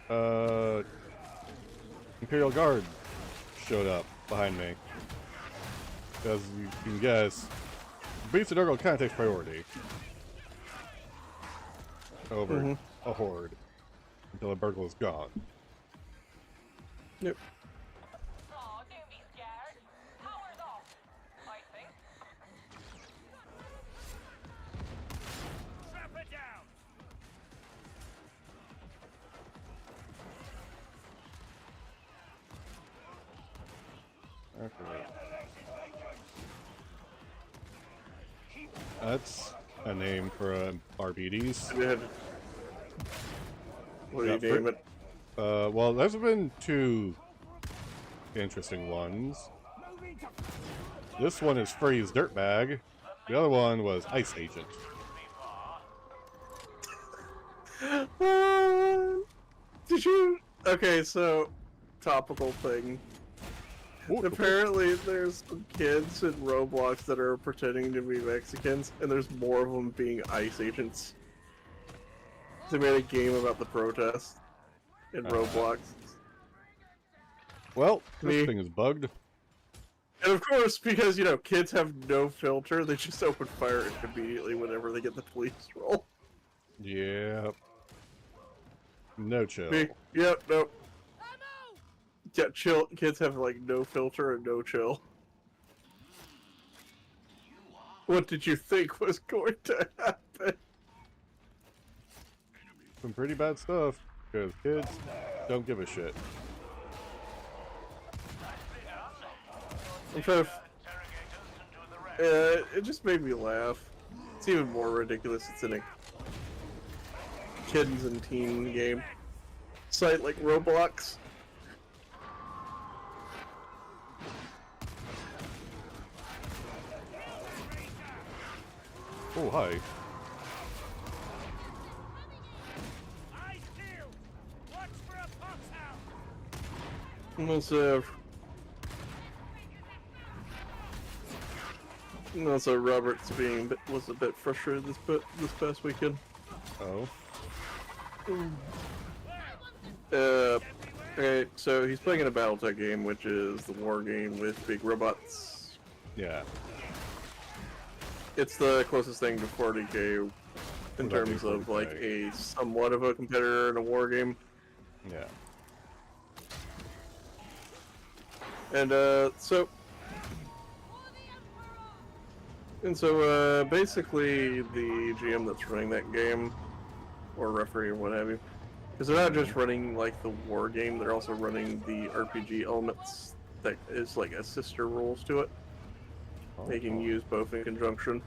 Imperial Guard showed up behind me. As you can guess, beast of Nurgle kind of takes priority over a horde until the Burgle is gone. Yep. That's a name for RBDs. What do you name it? Well, there's been 2 interesting ones. This one is Freeze Dirtbag. The other one was Ice Agent. Did you? Okay, so topical thing. Apparently, there's some kids in Roblox that are pretending to be Mexicans, and there's more of them being ICE agents. They made a game about the protest in Roblox. Well, this thing is bugged. And of course, because, you know, kids have no filter, they just open fire immediately whenever they get the police roll. Yep. No chill. Yep, nope. Yeah, chill. Kids have, like, no filter and no chill. What did you think was going to happen? Some pretty bad stuff, because kids don't give a shit. I'm trying to... it just made me laugh. It's even more ridiculous. It's in a kids and teen game site like Roblox. Oh, hi. Also, Robert's was a bit frustrated this past weekend. Oh. Okay, so he's playing in a BattleTech game, which is the war game with big robots. Yeah. It's the closest thing to 40k in terms of like a somewhat of a competitor in a war game. Yeah. And basically the GM that's running that game, or referee or what have you, because they're not just running like the war game, they're also running the RPG elements that is like a sister rules to it. They can use both in conjunction.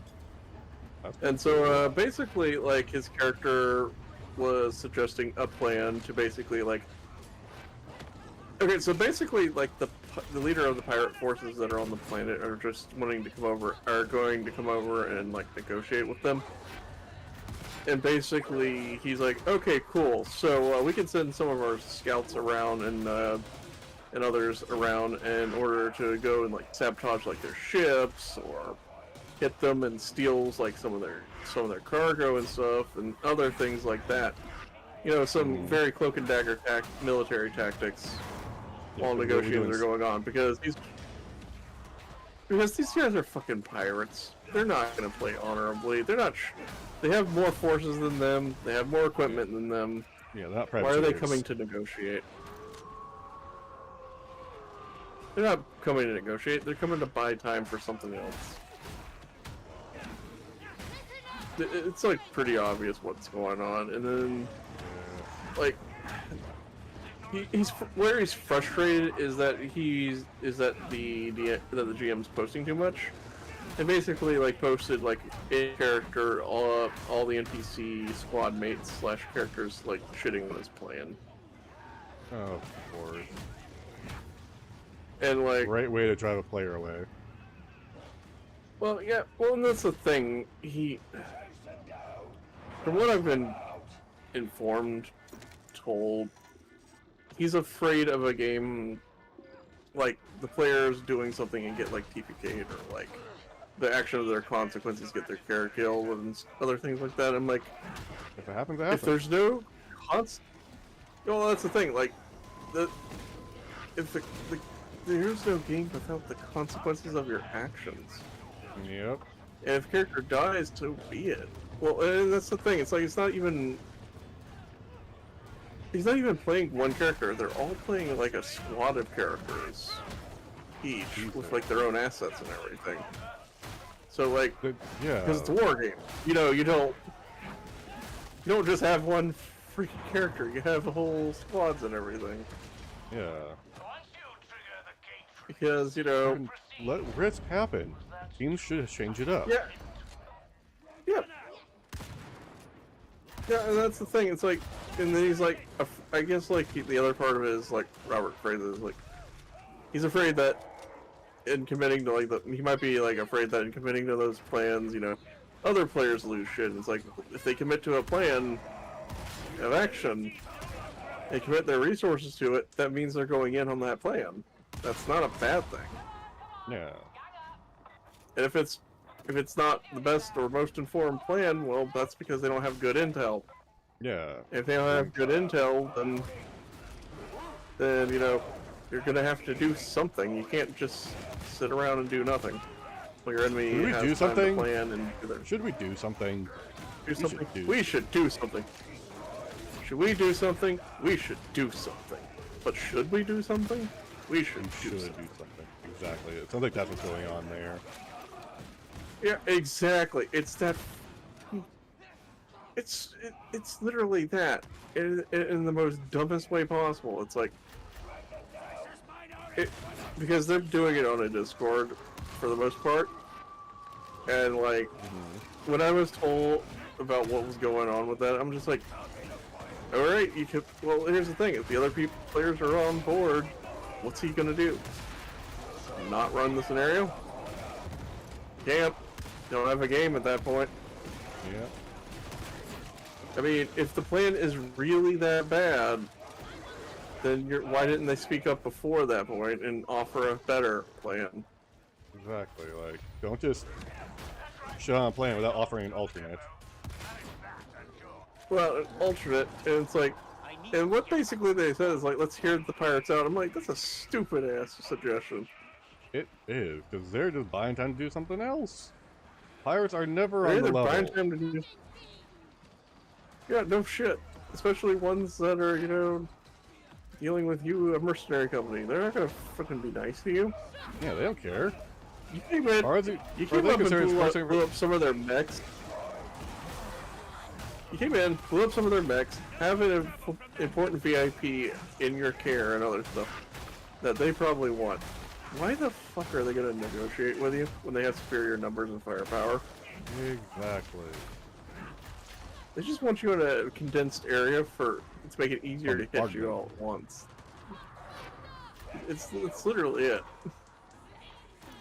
And so basically, like, his character was suggesting a plan to basically like. Okay, so basically, like the leader of the pirate forces that are on the planet are just wanting to come over, are going to come over and like negotiate with them. And basically, he's like, okay, cool. So we can send some of our scouts around and others around in order to go and like sabotage like their ships or hit them and steals like some of their cargo and stuff and other things like that. You know, some very cloak and dagger military tactics while negotiations are going on because these guys are fucking pirates. They're not going to play honorably. They're not. They have more forces than them. They have more equipment than them. Yeah, they're not Why privateers. are they coming to negotiate? They're not coming to negotiate. They're coming to buy time for something else. It's like pretty obvious what's going on, and then like he's where he's frustrated is that the GM's posting too much, and basically like posted like in character all the NPC squad mates / characters like shitting on his plan. Oh, of course. And like great way to drive a player away. Well, yeah. Well, and that's the thing. From what I've been told, he's afraid of a game like the players doing something and get like TPK'd or like the action of their consequences get their character killed and other things like that. I'm like, if it happens, it happens. If there's no well, that's the thing. Like, there's no game without the consequences of your actions. Yep. And if a character dies, so be it. Well, and that's the thing. It's like he's not even playing one character. They're all playing like a squad of characters, each with like their own assets and everything. So like, yeah, because it's a war game. You know, you don't just have one freaking character. You have whole squads and everything. Yeah. Because let risk happen. Teams should change it up. Yeah. Yeah. Yeah, and that's the thing. It's like, and then he's like, I guess like the other part of it is like Robert phrases like, he's afraid that in committing to like he might be like afraid that in committing to those plans, other players lose shit. It's like if they commit to a plan of action, they commit their resources to it. That means they're going in on that plan. That's not a bad thing. Yeah. And if it's not the best or most informed plan, well, that's because they don't have good intel. Yeah. If they don't have good intel, then you're gonna have to do something. You can't just sit around and do nothing. Well, your enemy Should we has do time something? to plan and do their... Should we do something? We should do something. Should we do something? We should do something. But should we do something? We should do something. Exactly. It sounds like that's what's going on there. Yeah, exactly. It's that. It's literally that in the most dumbest way possible. It's like because they're doing it on a Discord for the most part, and like when I was told about what was going on with that, I'm just like, all right, you could. Well, here's the thing: if the other players are on board, what's he gonna do? Not run the scenario? Can't. Don't have a game at that point. Yeah. I mean, if the plan is really that bad, then why didn't they speak up before that point and offer a better plan? Exactly. Like, don't just shit on a plan without offering an alternate. Well, an alternate, and it's like, and what basically they said is like, let's hear the pirates out. I'm like, that's a stupid ass suggestion. It is, because they're just buying time to do something else. Pirates are never on the level. Buying time to do... Yeah, no shit. Especially ones that are, dealing with you, a mercenary company. They're not gonna fucking be nice to you. Yeah, they don't care. You came in, you came up and blew up some of their mechs. You came in, blew up some of their mechs, have an important VIP in your care and other stuff that they probably want. Why the fuck are they gonna negotiate with you when they have superior numbers and firepower? Exactly. They just want you in a condensed area to make it easier to hit you all at once. It's literally it.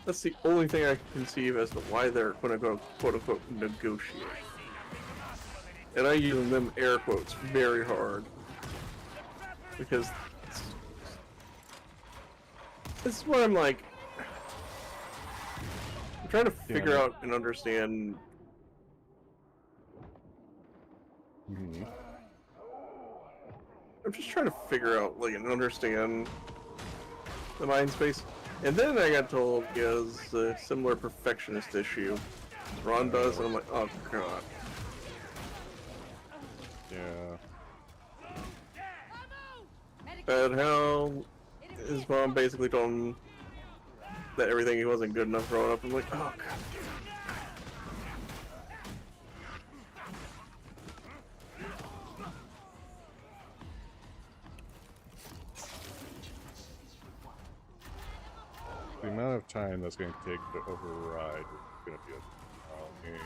That's the only thing I can conceive as to why they're going to go quote-unquote negotiate. And I use them air quotes very hard. Because this is what I'm like. I'm trying to figure out and understand. I'm just trying to figure out, like, and understand the mind space. And then I got told he has a similar perfectionist issue. Ron does, and I'm like, oh god. Yeah. And how his mom basically told him that everything he wasn't good enough growing up. I'm like, oh god. The amount of time that's going to take to override is going to be a problem.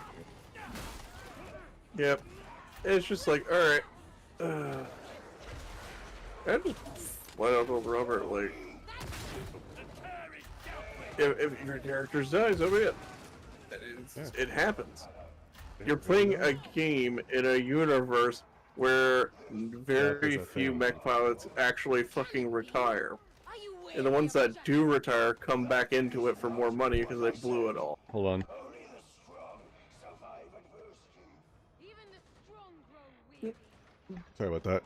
Yep. It's just like, alright. I just flat out told Robert, like, if your character dies, so be it. It happens. You're playing a game in a universe where very few mech pilots actually fucking retire. And the ones that do retire come back into it for more money because they blew it all. Hold on. Sorry about that.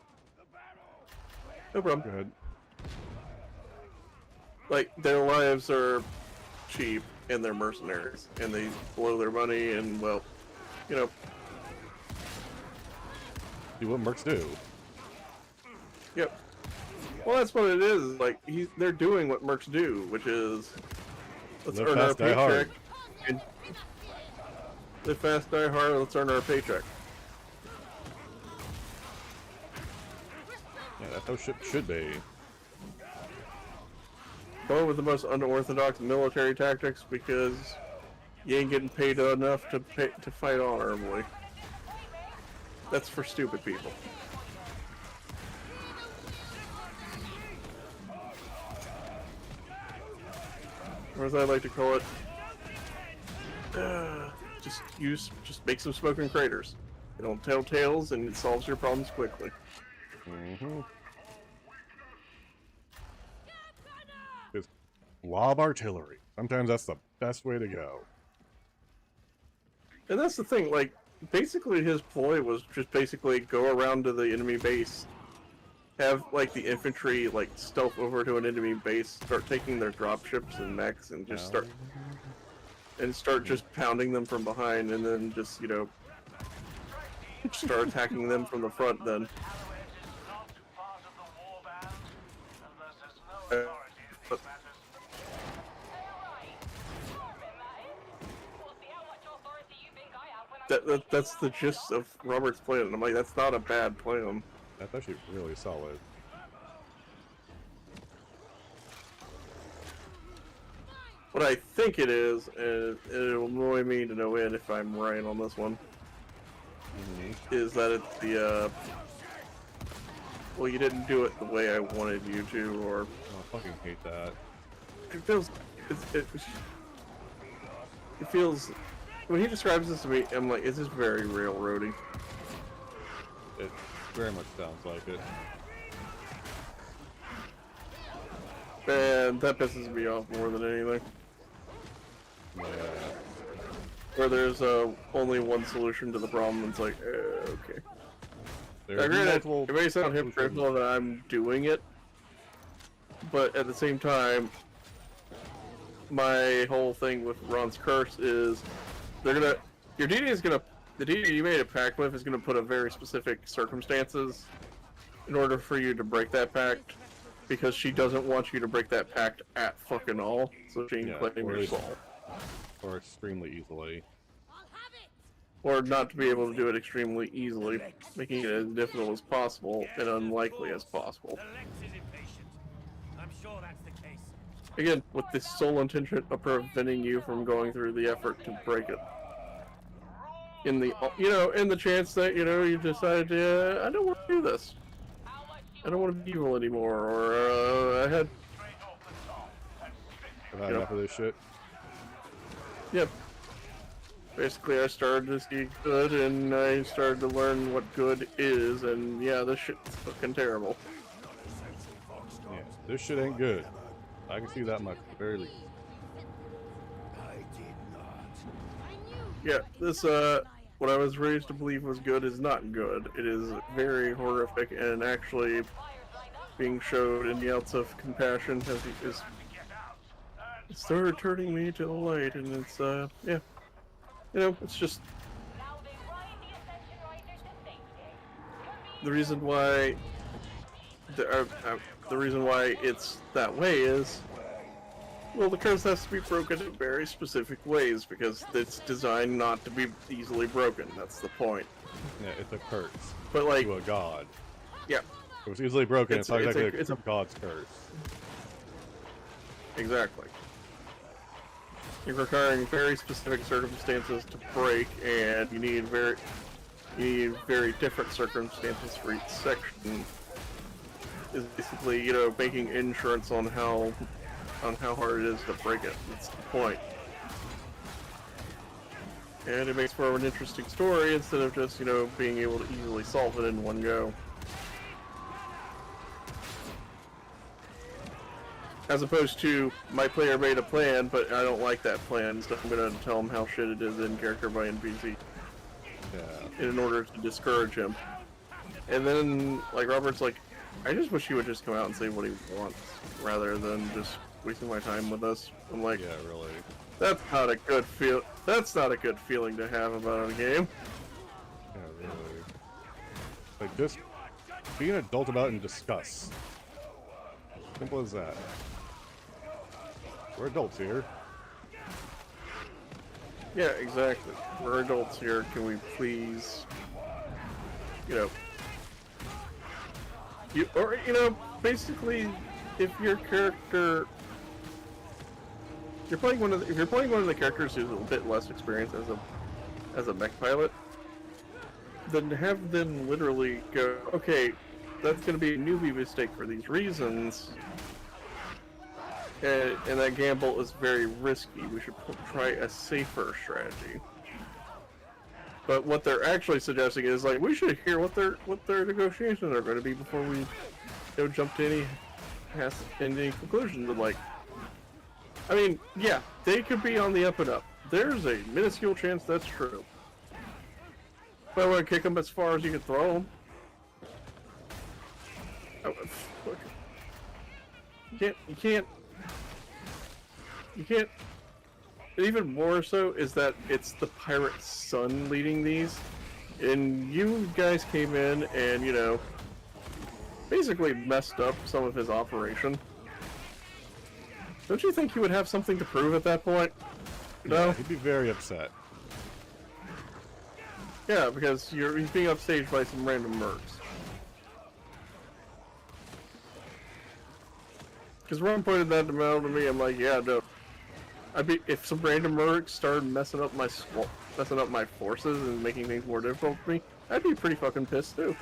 No problem. Go ahead. Like, their lives are cheap and they're mercenaries. And they blow their money and, well, you know. Do what mercs do. Yep. Well, that's what it is. Like, they're doing what mercs do, which is let's earn our paycheck. And live fast, die hard. Let's earn our paycheck. Yeah, that's how shit should be. Go with the most unorthodox military tactics because you ain't getting paid enough to fight honorably. That's for stupid people. Or as I like to call it, just make some smoking craters. They don't tell tales, and it solves your problems quickly. Just lob artillery. Sometimes that's the best way to go. And that's the thing, like, basically his ploy was just basically go around to the enemy base, have, like, the infantry, like, stealth over to an enemy base, start taking their dropships and mechs, and just start just pounding them from behind, and then just, you know, start attacking them from the front then. That's the gist of Robert's plan, and I'm like, that's not a bad plan. That's actually really solid. What I think it is, and it'll annoy me to no end if I'm right on this one, is that it's the, well, you didn't do it the way I wanted you to, or... Oh, I fucking hate that. It feels... It feels... When he describes this to me, I'm like, it's just very railroady. It very much sounds like it. And that pisses me off more than anything. Yeah. Where there's only one solution to the problem, and it's like, okay. It may sound hypocritical that I'm doing it, but at the same time, my whole thing with Ron's curse is the deity you made a pact with is gonna put a very specific circumstances in order for you to break that pact, because she doesn't want you to break that pact at fucking all, so she can claim your soul. Or extremely easily. Or not to be able to do it extremely easily, making it as difficult as possible and unlikely as possible. I'm sure that's the case. Again, with the sole intention of preventing you from going through the effort to break it. In the, in the chance that, you decide, I don't want to do this. I don't want to be evil anymore, or, I had... I've had enough of this shit. Yep. Basically, I started to see good, and I started to learn what good is, and yeah, this shit's fucking terrible. Yeah, this shit ain't good. I can see that much, at the very least. Yeah, this, what I was raised to believe was good is not good. It is very horrific, and actually being showed in the ounce of compassion is it started turning me to the light, and it's, yeah. It's just... The reason why... the reason why it's that way is... Well, the curse has to be broken in very specific ways, because it's designed not to be easily broken. That's the point. Yeah, it's a curse. But, like... To a god. Yeah. If it's easily broken, it's not exactly a god's curse. Exactly. You're requiring very specific circumstances to break, and you need very different circumstances for each section. Is basically, making insurance on how hard it is to break it. That's the point. And it makes for an interesting story instead of just, being able to easily solve it in one go. As opposed to, my player made a plan, but I don't like that plan, so I'm gonna tell him how shit it is in character by NPC. Yeah. In order to discourage him. And then, like, Robert's like, I just wish he would just come out and say what he wants, rather than just wasting my time with us. I'm like, yeah, really. That's not a good feeling to have about a game. Yeah, really. Like, just be an adult about it and discuss. Simple as that. We're adults here. Yeah, exactly. We're adults here. Can we please, basically, if your character, if you're playing one of the characters who's a bit less experienced as a mech pilot, then have them literally go, okay, that's going to be a newbie mistake for these reasons. And that gamble is very risky. We should try a safer strategy. But what they're actually suggesting is, like, we should hear what their negotiations are going to be before we jump to any conclusions. And, like, I mean, yeah, they could be on the up and up. There's a minuscule chance that's true. But I want to kick them as far as you can throw them. Look. You can't. Even more so is that it's the pirate's son leading these, and you guys came in and, basically messed up some of his operation. Don't you think he would have something to prove at that point? No? Yeah, he'd be very upset. Yeah, because he's being upstaged by some random mercs. Because Ron pointed that out to me, I'm like, yeah, no. If some random mercs started messing up my forces and making things more difficult for me, I'd be pretty fucking pissed too.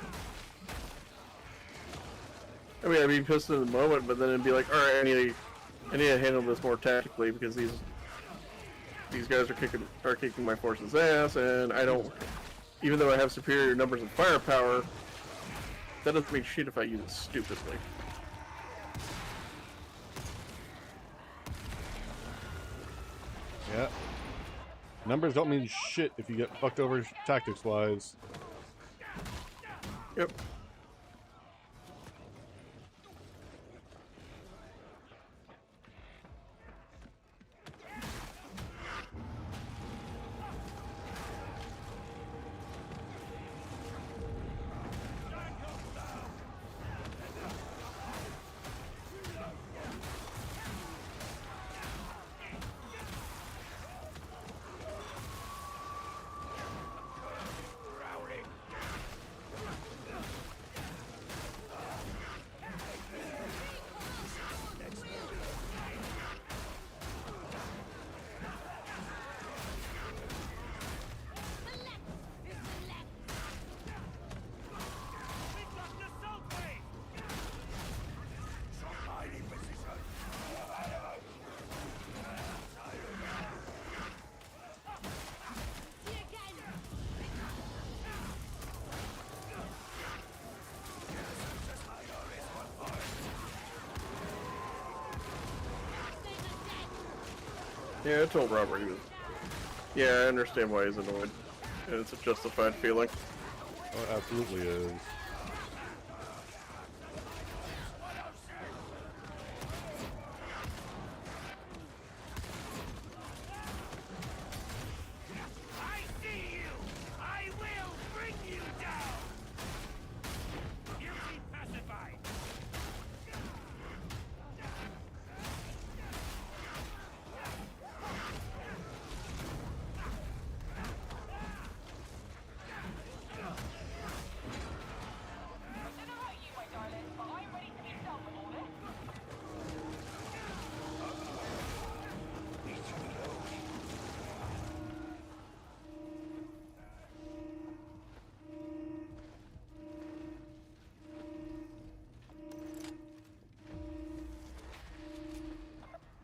I mean, I'd be pissed in the moment, but then it'd be like, alright, I need to handle this more tactically because these guys are kicking my force's ass, and I don't, even though I have superior numbers of firepower, that doesn't mean shit if I use it stupidly. Yeah. Numbers don't mean shit if you get fucked over tactics-wise. Yep. Yeah, I told Robert he was. Yeah, I understand why he's annoyed. And it's a justified feeling. Oh, it absolutely is. I see you! I will bring you down! You be pacified!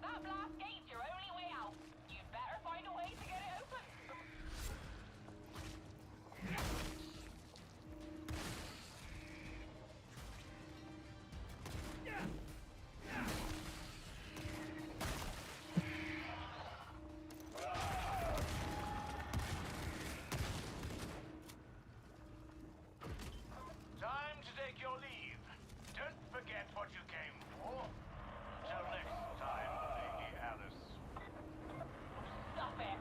That blast gate's your only way out. You'd better find a way to get it open. Time to take your leave. Don't forget what you came for. Till next time, Lady Alice. Stop it.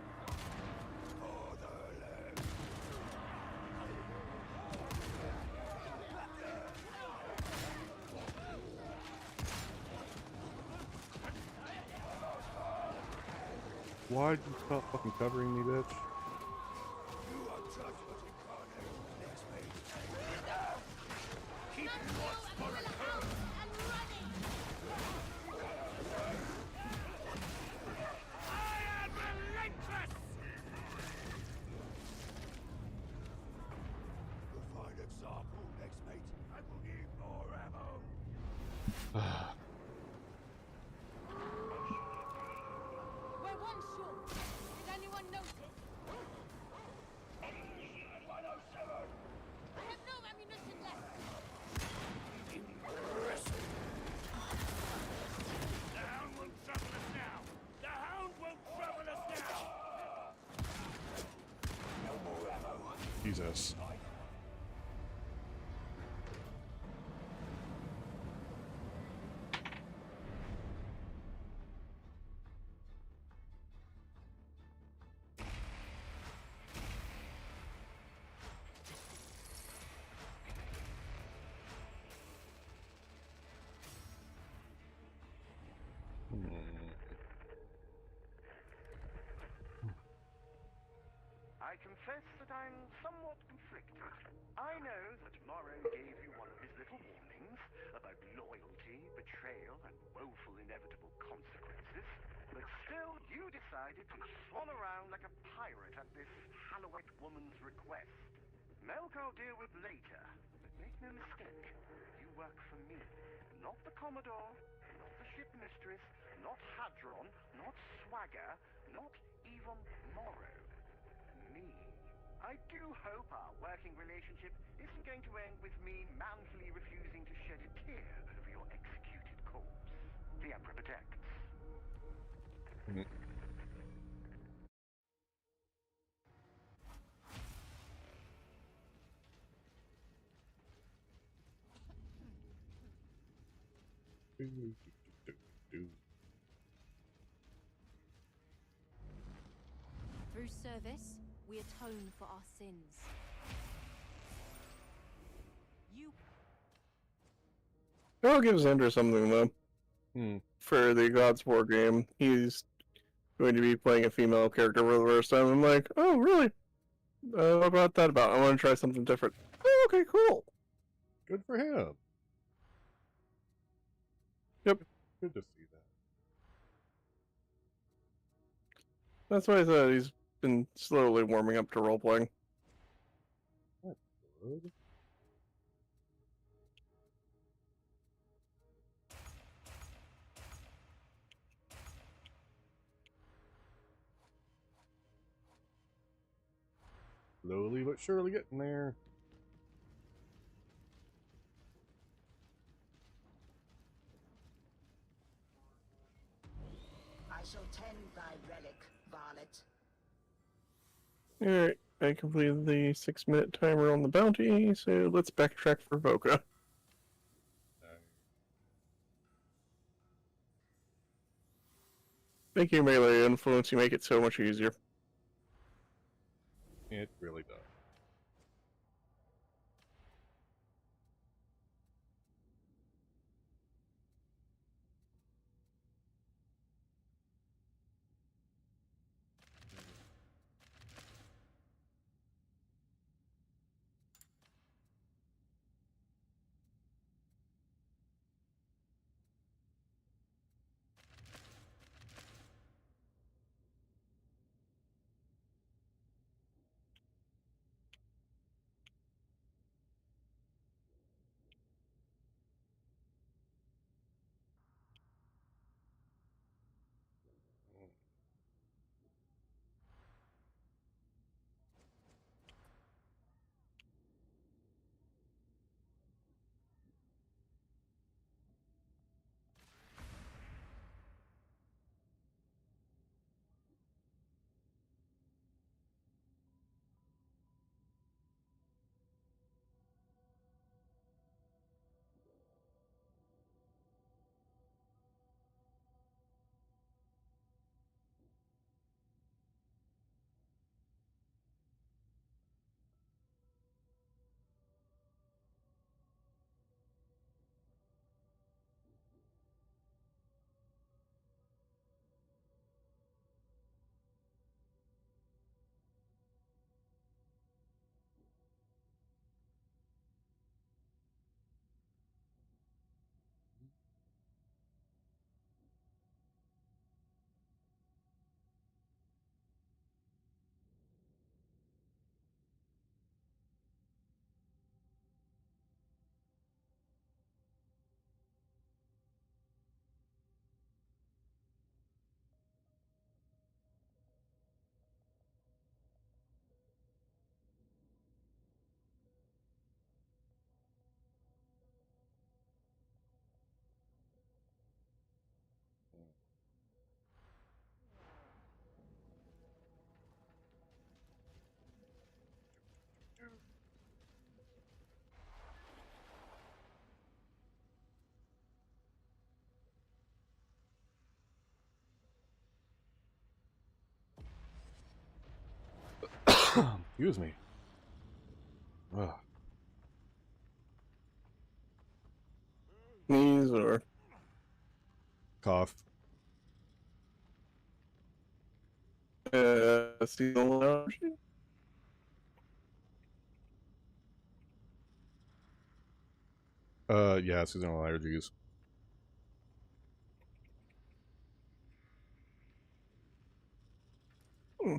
Why'd you stop fucking covering me, bitch? Keep watch for a turn. I am relentless! A fine example, next mate. I will need more ammo. We're one short. Did anyone notice? I have no ammunition left. The hound won't trouble us now! The hound won't trouble us now! Jesus. I confess that I'm somewhat conflicted. I know that Morrow gave you one of his little warnings about loyalty, betrayal, and woeful inevitable consequences, but still you decided to swan around like a pirate at this Hallowed woman's request. Melk I'll deal with later, but make no mistake, you work for me. Not the Commodore, not the ship mistress, not Hadron, not Swagger, not even Morrow. Me. I do hope our working relationship isn't going to end with me manfully refusing to shed a tear over your executed corpse. The Emperor protects. Through service, we atone for our sins. You I'll give Xander something, though. For the Gods War game, he's going to be playing a female character for the first time. I'm like, oh, really? What about that about? I want to try something different. Oh, okay, cool. Good for him. Yep. Good to see that. That's why I thought he's been slowly warming up to role-playing. That's good. Slowly but surely getting there. I shall tend thy relic, varlet. Alright, I completed the 6-minute timer on the bounty, so let's backtrack for Voka. Making melee influence, you make it so much easier. It really does. Excuse me. Ugh. Sneeze or Cough. seasonal allergy? Yeah, seasonal allergies. Hmm.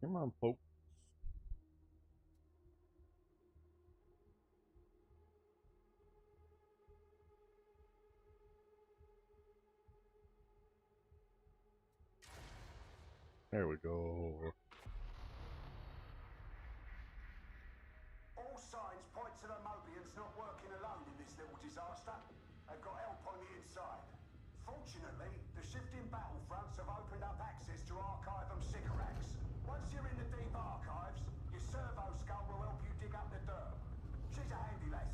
Come on, Pope. There we go. All signs point to the Mobians not working alone in this little disaster. They've got help on the inside. Fortunately, the shifting battlefronts have opened up access to archive and Sycorax. Once you're in the deep archives, your servo skull will help you dig up the dirt. She's a handy lass.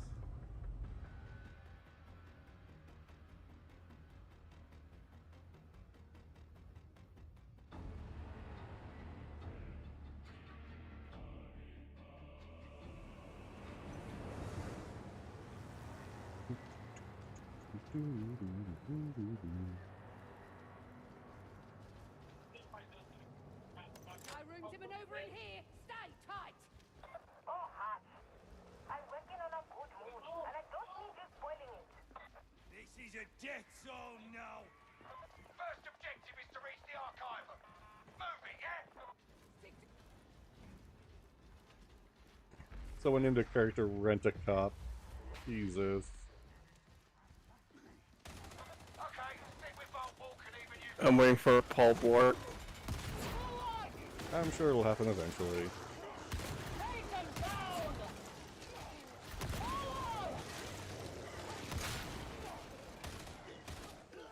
I roomed him and over in here. Stay tight. Oh, Hatch. I reckon enough She's a death zone now. First objective is to reach the archival. Move it, yeah? Someone into character Rent-A-Cop. Jesus. Okay, stick with Bolt Walk and even you. I'm waiting for Paul Blart. I'm sure it'll happen eventually.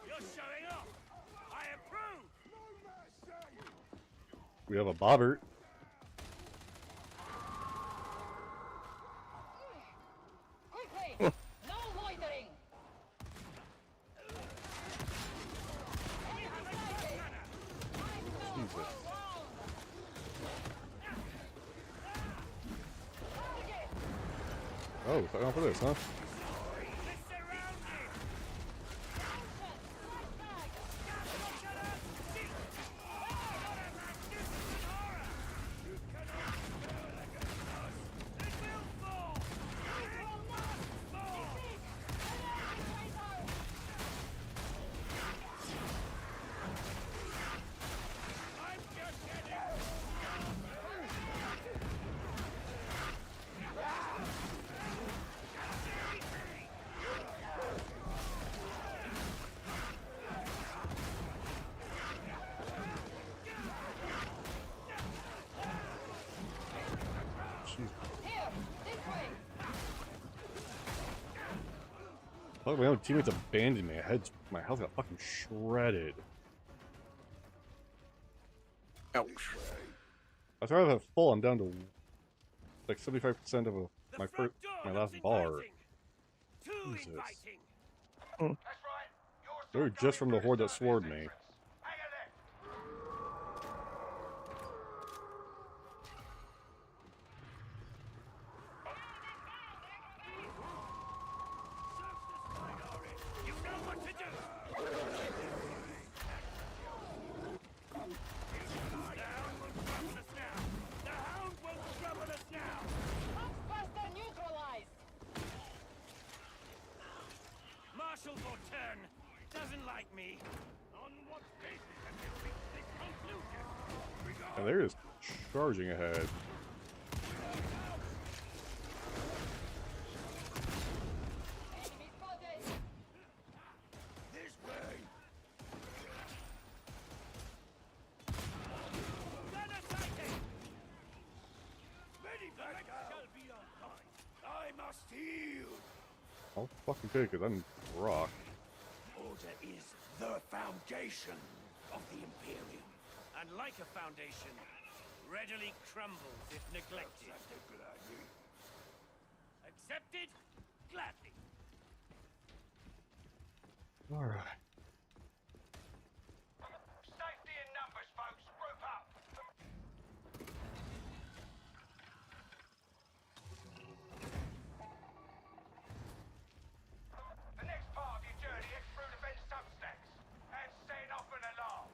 You're showing off. I approve. We have a bobbert. Quickly! No loitering! Jesus. Oh, starting off for this, huh? Oh, my own teammates abandoned me. My health got fucking shredded. Ouch. I started at full. I'm down to like 75% of my last bar. Jesus. They were just from the horde that sword me. Marshal Vorturn doesn't like me. On what basis have you reached this conclusion? And they're just charging ahead. Enemy spotted! This way! Gunner sighted! Ready for shall be on time. I must heal! I'll fucking take it. I'm rock. Order is the foundation of the Imperium. And like a foundation, readily crumbles if neglected. Accepted gladly. Alright. Safety in numbers, folks. Group up. The next part of your journey is through the vent substacks and setting off an alarm.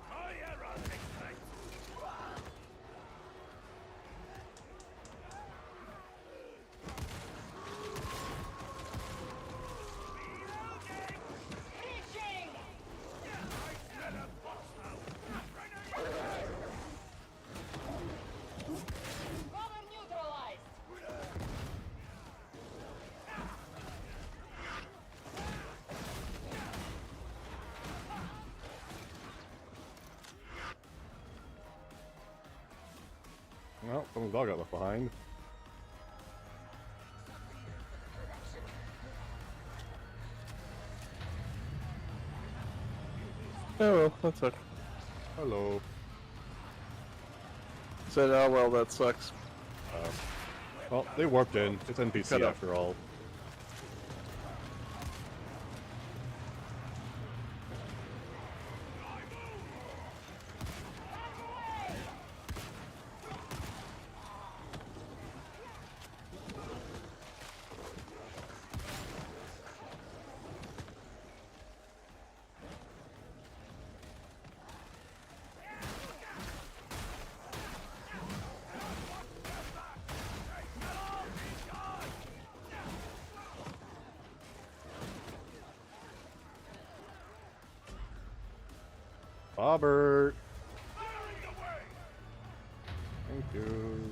Fire rather than fight. Reaching! Problem neutralized! Well, someone's dog got left behind. Oh well, that sucks. Hello. Said, oh well, that sucks. Well, they warped in. It's Cut NPC up. after all. Robert! Thank you.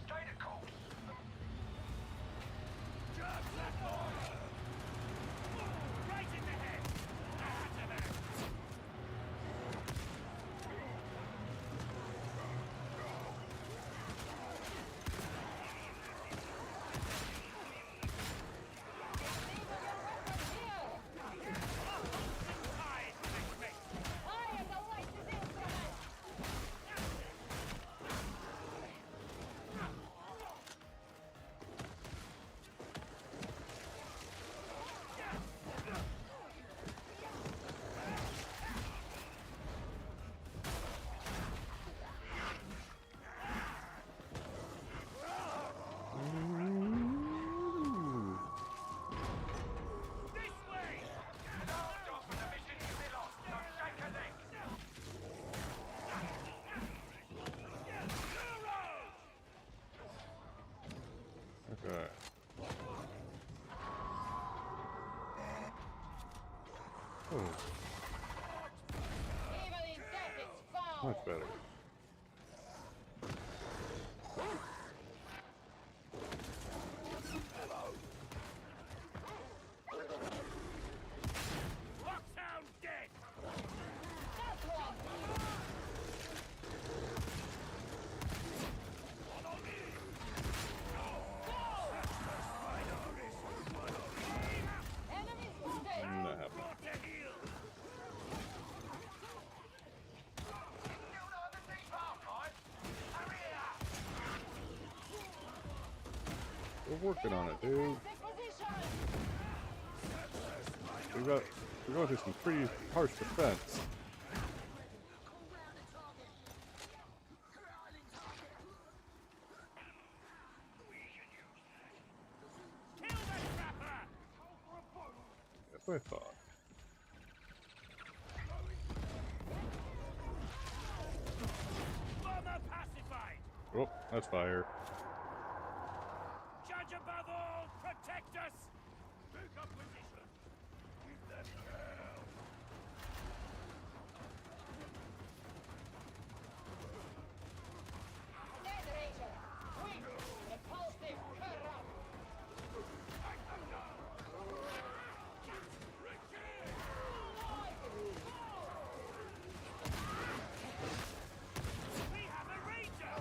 Stay the course. Right in the head! Out of it! Okay. Oh. Much better. Lockdown dead! Not happening. We're working on it, dude. We're going through some pretty harsh defense. That's what I thought. Bomber pacified! Oh, that's fire. Judge above all, protect us! Take up position! Keep them down! We have a ranger!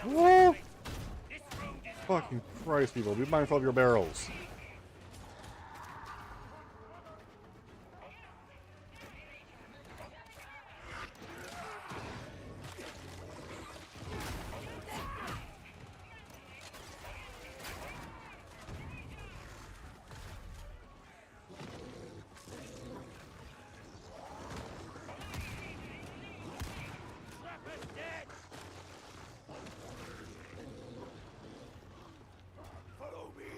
Whoa! Fucking Christ, people. Be mindful of your barrels. Trapper's dead! Follow me.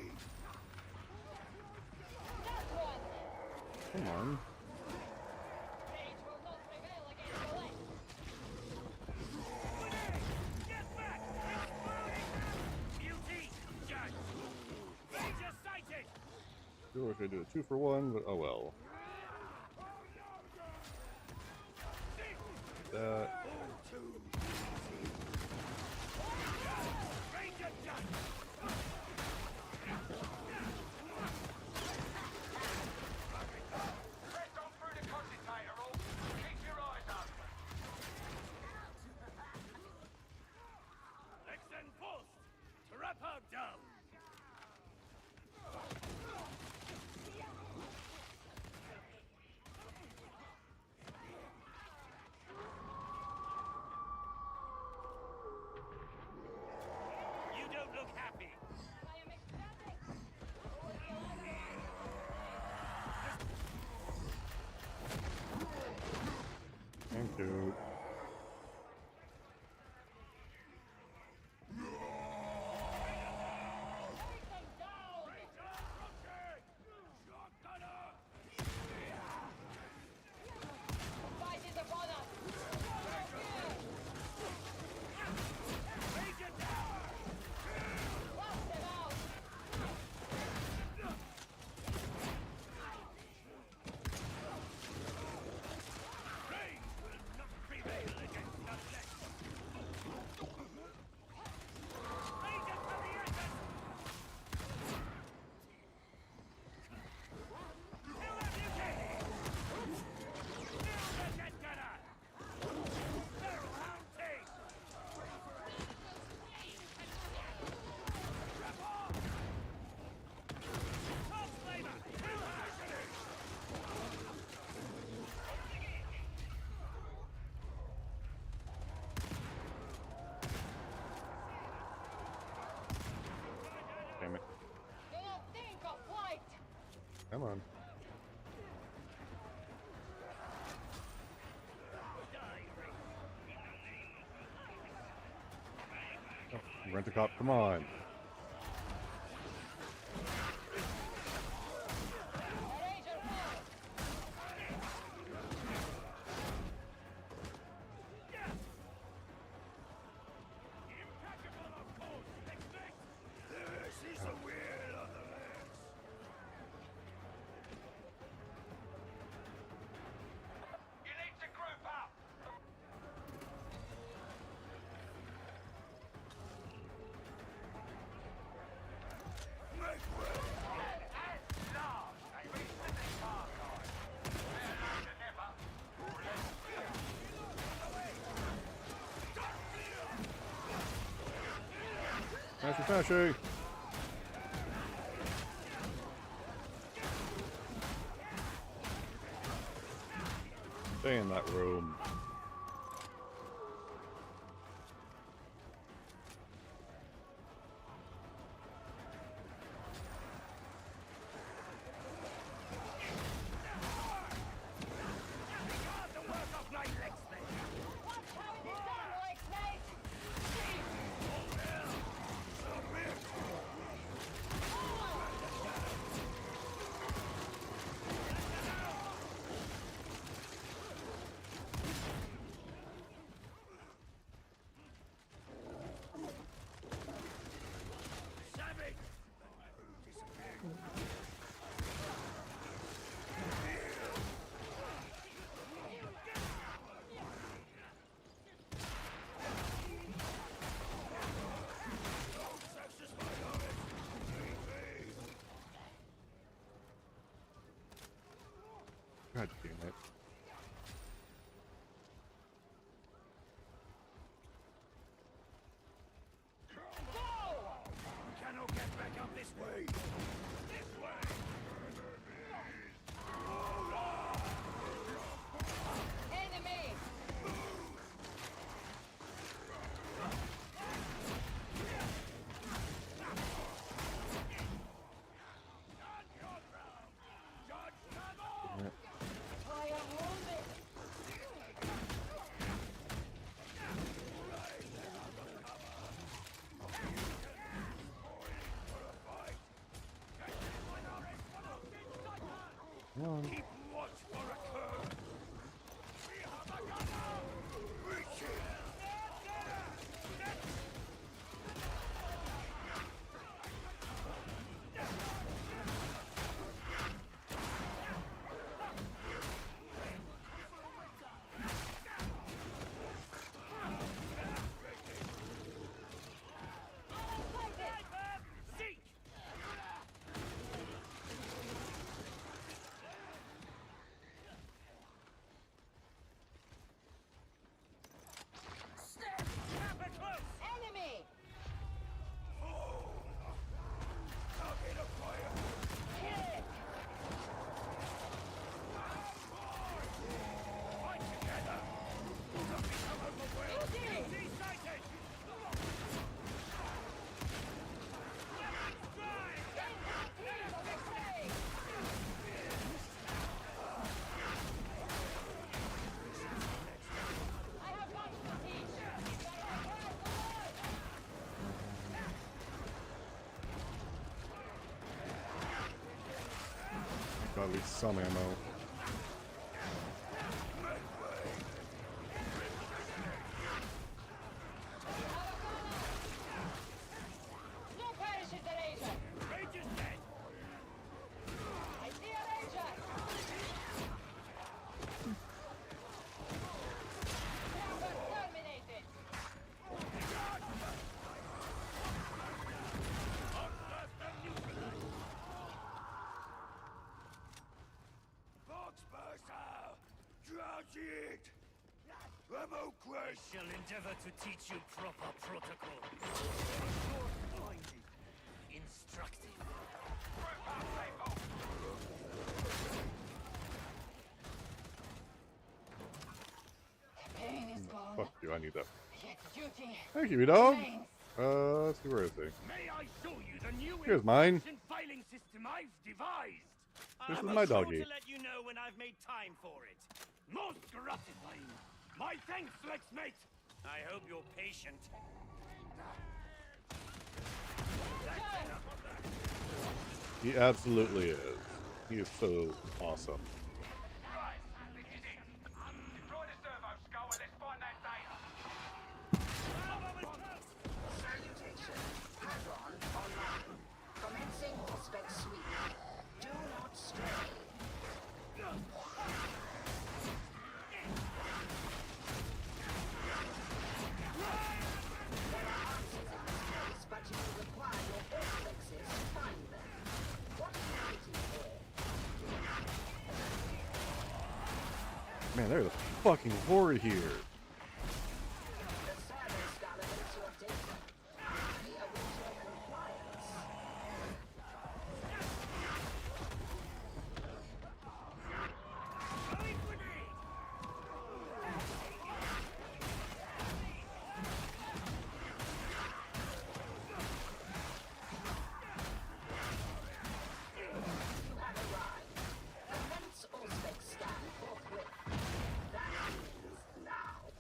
Come on. Get back! Exploding! Beauty! Judge! Ranger sighted! We were gonna do a 2-for-1, but oh well. That. Ranger judge! Press on through the cogitator, all. Keep your eyes up. Lexen post! Trapper down! Come on. Oh, Rent-A-Cop, come on. Smashy! Stay in that room. God damn it. Cannot get back up this way. This way. Enemy! I am wounded. Come on. Keep watch for a curve. Reach it. Enemy! Target of fire. Hit! Fight together. Don't become overwhelmed. Easy. Sighted. I have much to teach. Got at least some ammo. No parachute ranger. Ranger's dead. I see a ranger. Pupper terminated. Box burster. Drought it. Ammo crash. Shall endeavor to teach you proper protocol. Short-minded. Instructive. Pain is gone. Fuck you, I need that. Yet duty. Thank you, dog. remains. Let's see, where is he? May I show you the new Here's mine. information filing system I've devised? This is I'll my be sure doggy. to let you know when I've made time for it. Most gratifying. My thanks, Lex mate. I hope you're patient. He absolutely is. He is so awesome. Deploy the servo skull and let's find that data. Salutation. Hadron online. Commencing prospect sweep. Do not stray. There are answers in this place, but you will require your auspexes to find them. What are you waiting for? Man, there's a fucking horde here. The service validates your data. We await your compliance. You have arrived. Commence Auspex scan forthwith. That means now.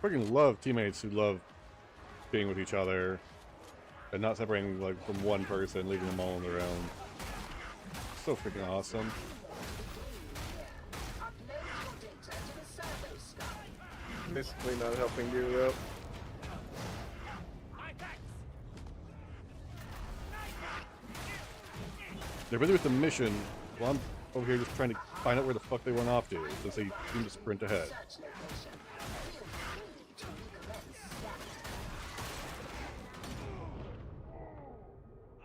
Freaking love teammates who love being with each other and not separating like from one person, leaving them all on their own. So freaking awesome. Upload your data to the servo skull. Basically not helping you though. They're busy with the mission while I'm over here just trying to find out where the fuck they went off to, since they seem to sprint ahead. Search location. Feel free to recommence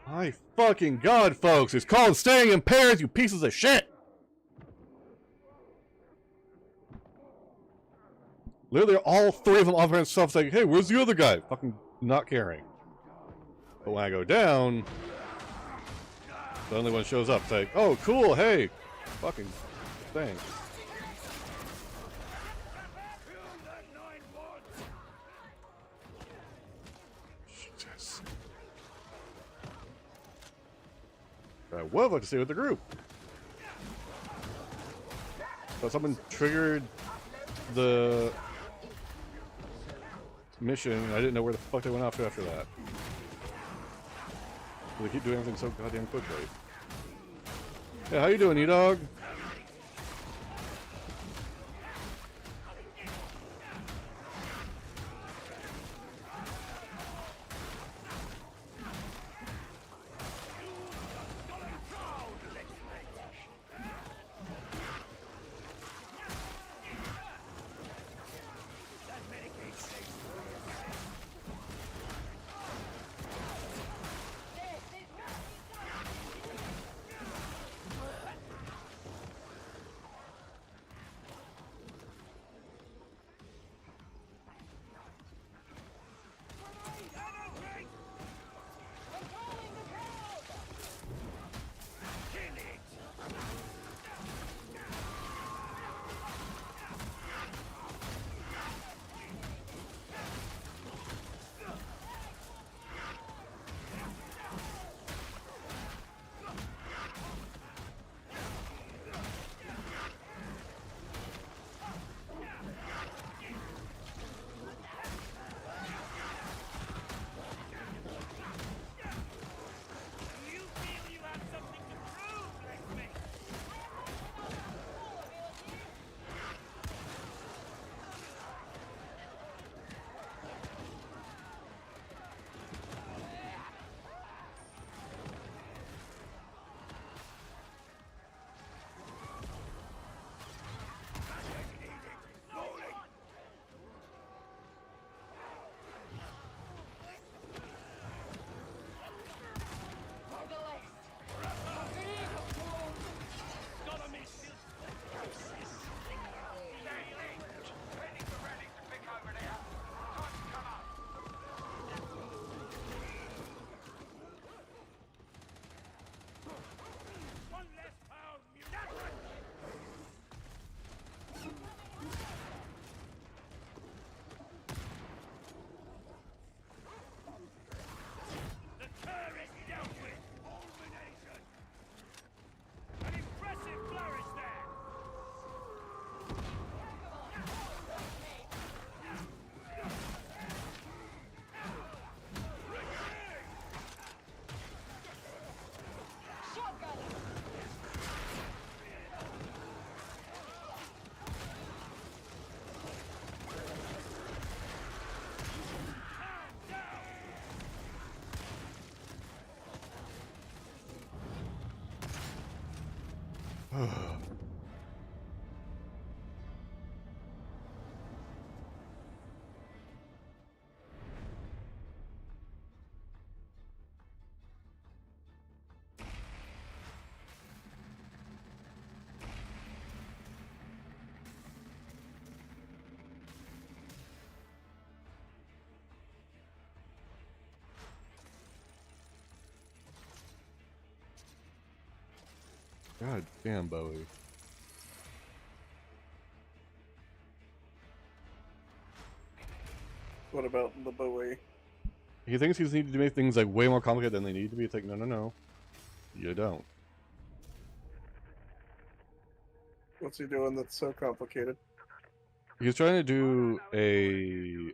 scanning. My fucking god, folks! It's called staying in pairs, you pieces of shit! Literally, all three of them offering themselves saying, hey, where's the other guy? Fucking not caring. But when I go down, the only one shows up. It's like, oh, cool, hey! Fucking thanks. Jesus. I would like to stay with the group. But someone triggered the mission, and I didn't know where the fuck they went off to after that. They keep doing everything so goddamn quickly. Hey, how you doing, E-Dog? God damn, Bowie. What about the Bowie? He thinks he's needed to make things like way more complicated than they need to be. It's like, no, no, no. You don't. What's he doing that's so complicated? He's trying to do a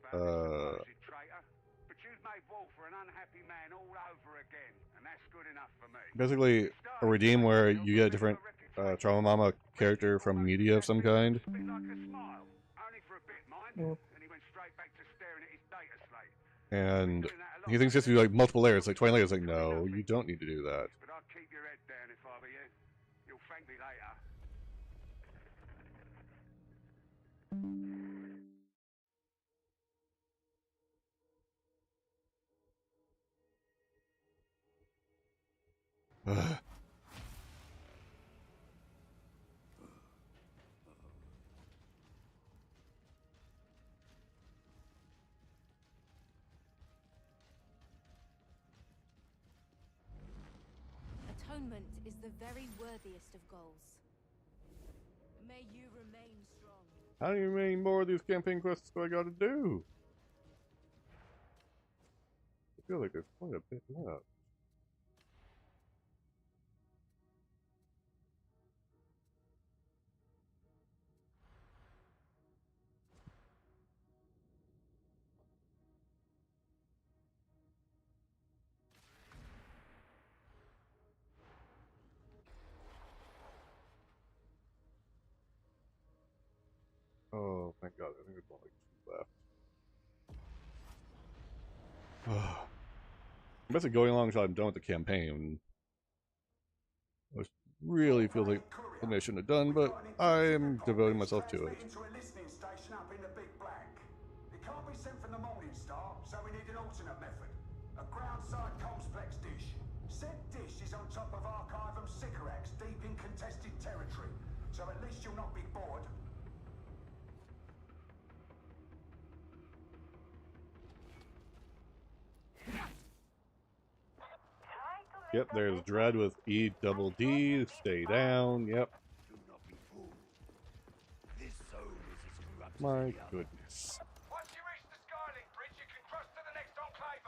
basically a redeem where you get a different Trauma Mama character from media of some kind. And he thinks he has to do like multiple layers, like 20 layers. Like, no, you don't need to do that. Atonement is the very worthiest of goals. May you remain strong. How many more of these campaign quests do I gotta do? I feel like there's quite a bit left. Oh, thank God. I think there's only like 2 left. I'm basically going along until I'm done with the campaign. Which really feels like something I shouldn't have done, but I'm devoting myself to it. Into a listening station up in the Big Black. It can't be sent from the Morning Star, so we need an alternate method. A ground-side complex dish. Said dish is on top of Archivum Sycorax, deep in contested territory, so at least you'll not be bored. Yep, there's Dread with E double D, stay down, yep. My goodness. Once you reach the Skylink Bridge, you can cross to the next enclave.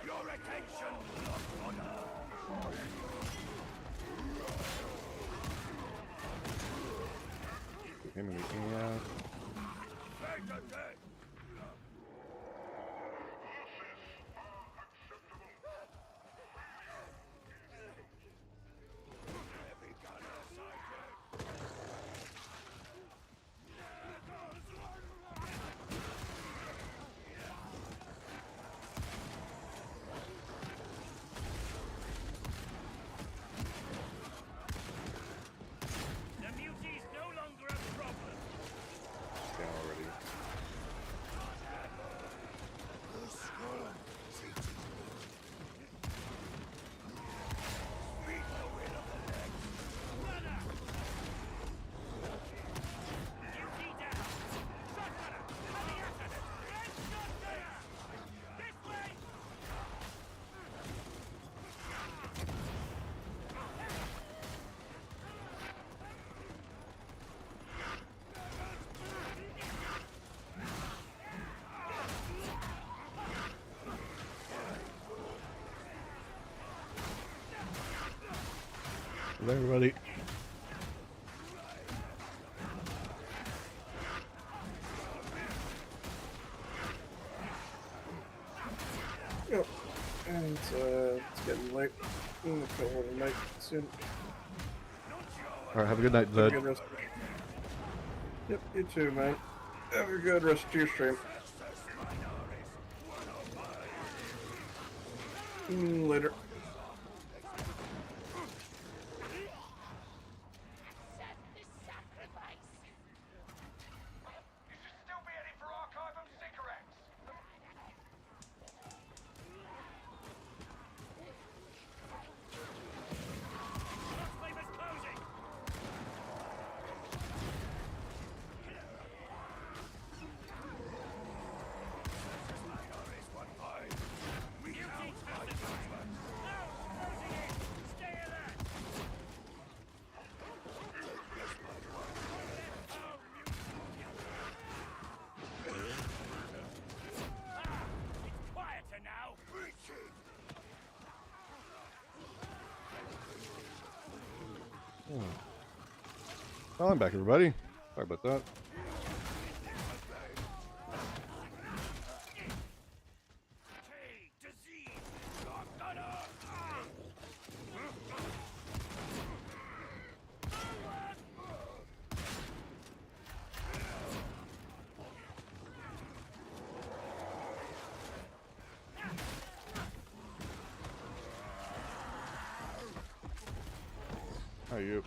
Your attention, Order. Him in the ass. Everybody. Yep. And it's getting late. I'm gonna call it a night soon. Alright, have a good night, Zed. Yep, you too, man. Have a good rest of your stream. Later. Oh, I'm back, everybody. Sorry about that. How are you?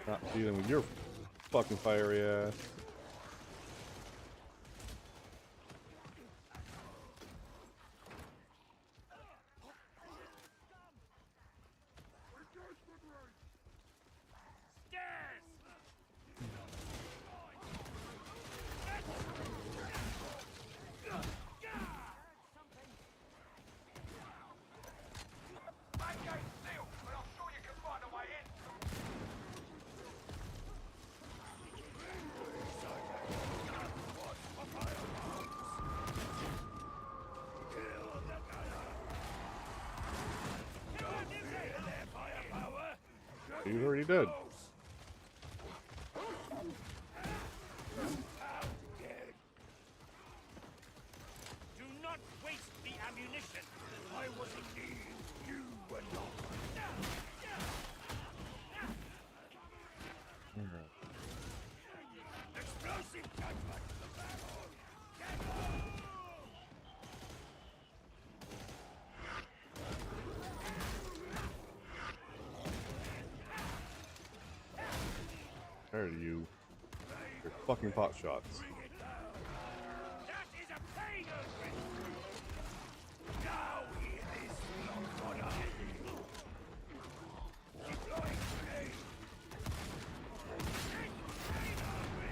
Not dealing with your fucking fiery ass. He's already dead. Do not waste the ammunition. I was in need. You were not. Explosive judgment. Tired of you. Your fucking pot shots. That is a pain now hear this, Lord Honor. Deploying grenade. This pain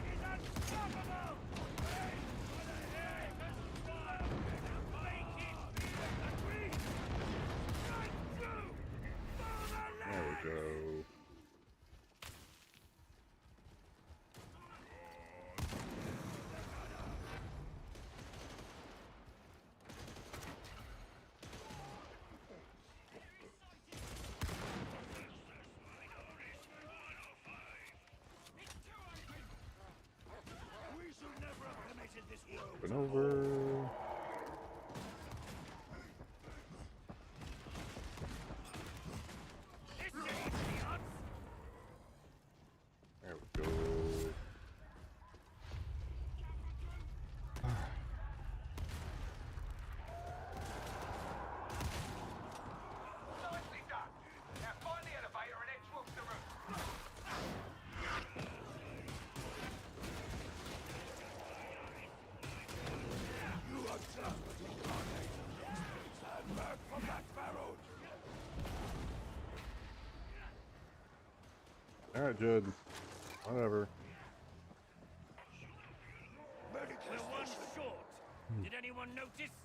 is unstoppable. Aim for the head and fire. Make it a breeze. Strike through. For the There we go. We should never have permitted this world. Been over. There we go. Nicely done. Now find the elevator and head towards the roof. You are just what you stand back from that barrel. Alright, Judd. Whatever. We're one short. Did anyone notice?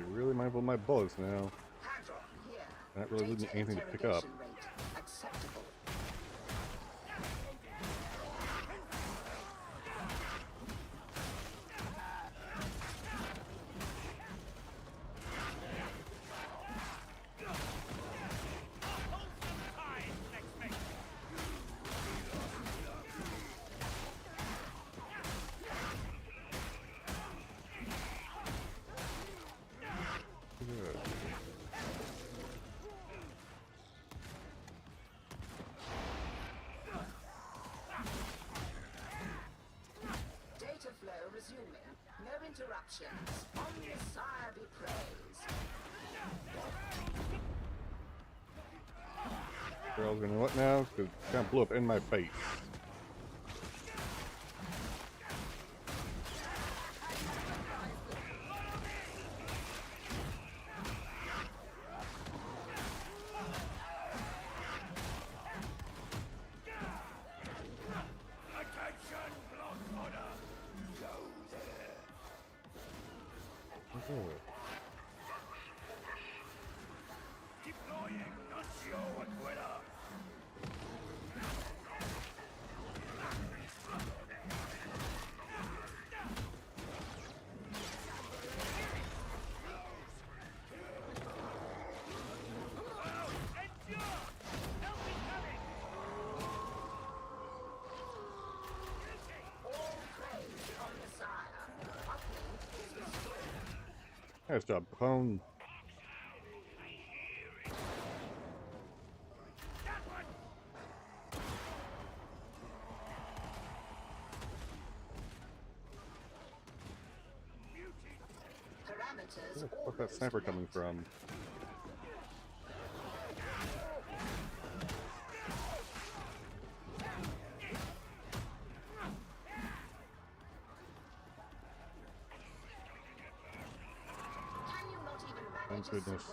really mindful of my bullets now. Here. Not really losing anything to pick up. Rate acceptable. Data flow resuming. No interruptions. Omnisire be praised. Girl's gonna what now? Because it kind of blew up in my face. Attention, block order! Go there! Deploying Nuncio Aquila! Nice job, Capone. Where the fuck that sniper coming from? Thank goodness.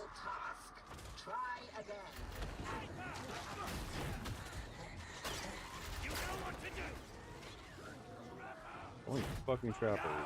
Try again. You know what to do! Holy fucking trappers.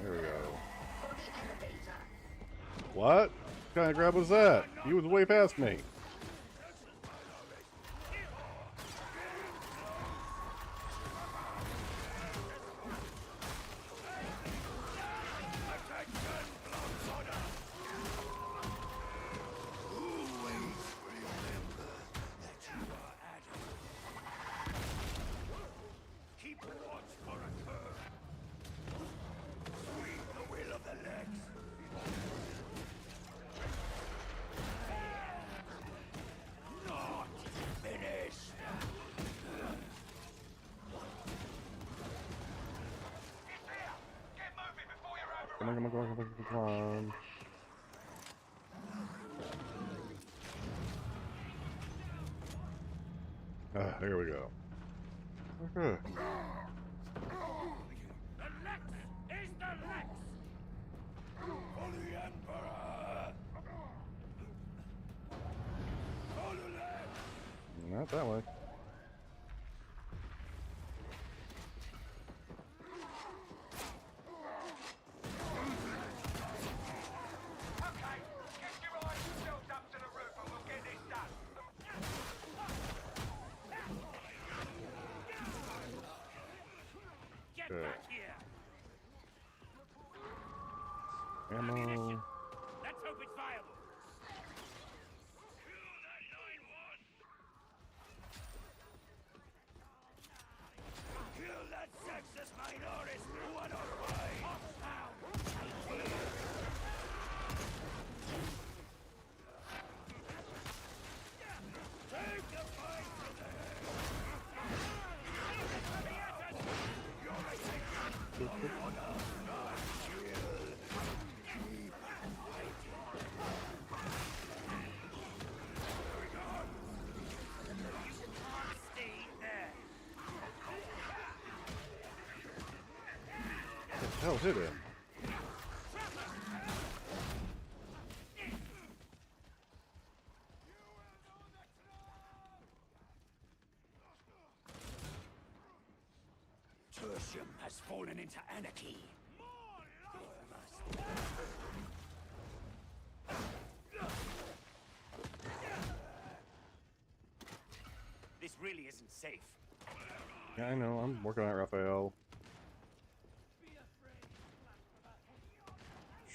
Here we go. What kind of grab was that? He was way past me. Keep watch for a curve. Sweep the will of the legs. Not finished. Come on, come on, come on, come on, come on. There we go. Okay. The Lex is the Lex! For the Emperor! For the Lex! Not that way. Okay, get your eyes yourselves up to the roof and we'll get this done. Get Good. back here! Ammo. Let's hope it's viable. Kill that sexist minority one of Take the fight to hell hit him? Tertium has fallen into anarchy. This really isn't safe. Yeah, I know. I'm working on it, Raphael.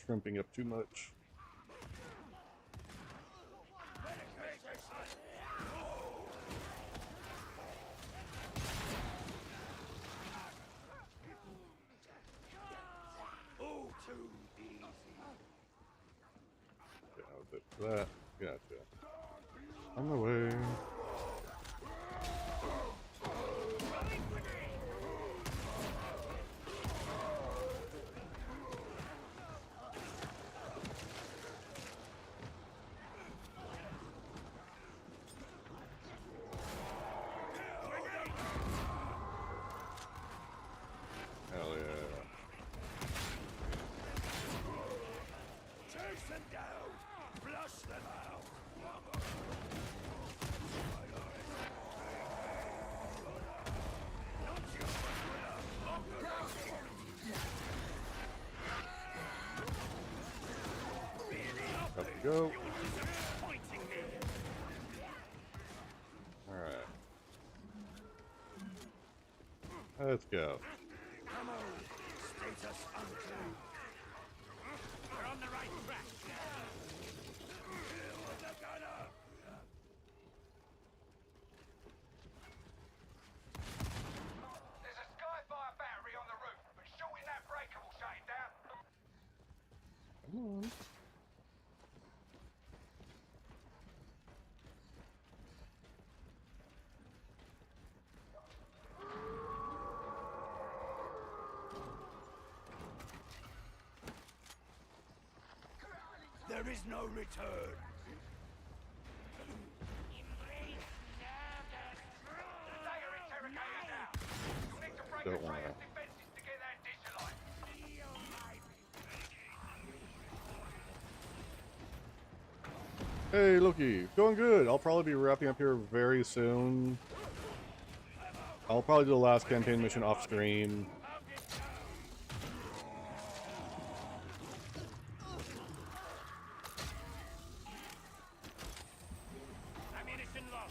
Shrimping up too much. Oh, too easy. Yeah, a bit for that. Gotcha. On the way. Hell yeah. Chase them down! Flush them out! Up we go. Alright. Let's go. Come on, status unclean. We're on the right track. There's a Skyfire battery on the roof, but shooting that breaker will shut it down. Come on. There is no return. Don't wanna. Hey, Loki, going good. I'll probably be wrapping up here very soon. I'll probably do the last campaign mission off screen. Ammunition low.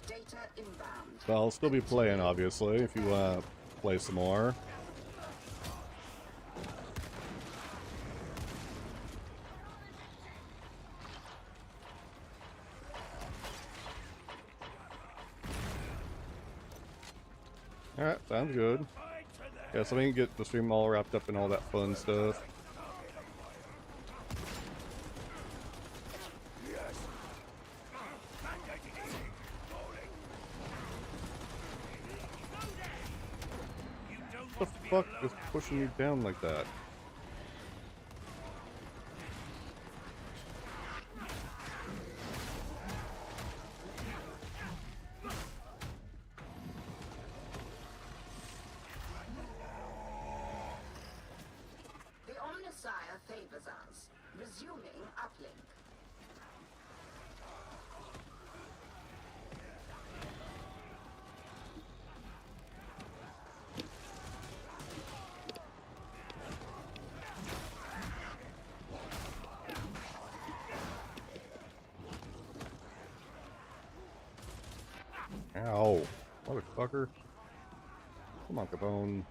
Data inbound. But I'll still be playing, obviously, if you want to play some more. Alright, sounds good. Yeah, so we can get the stream all wrapped up and all that fun stuff. What the fuck is pushing you down like that? The Omnissiah favors us. Resuming uplink. Ow. Motherfucker. Come on, Capone.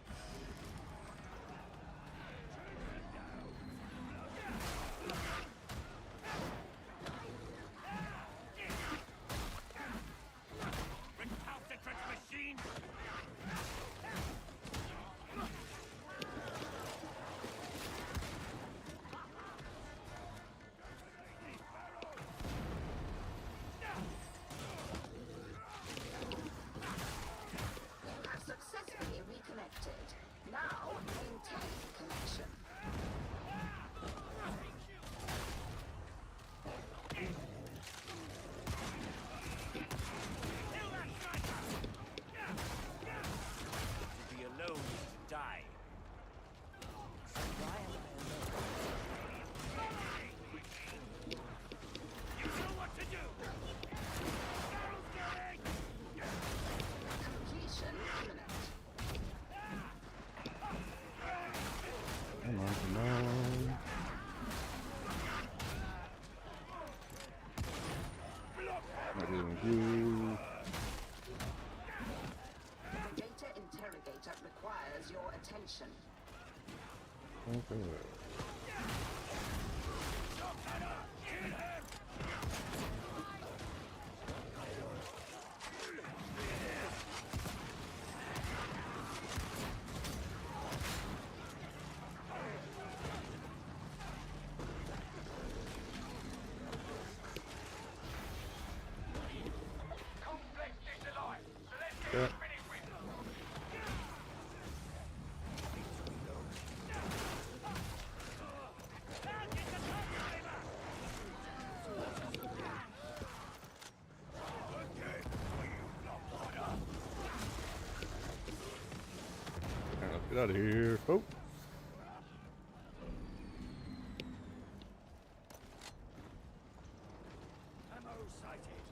Recalcitrant machine! Have successfully reconnected. Come on. Not doing you. The data interrogator requires your attention. Okay. Yeah. Alright, let's get out of here, folks. Ammo sighted.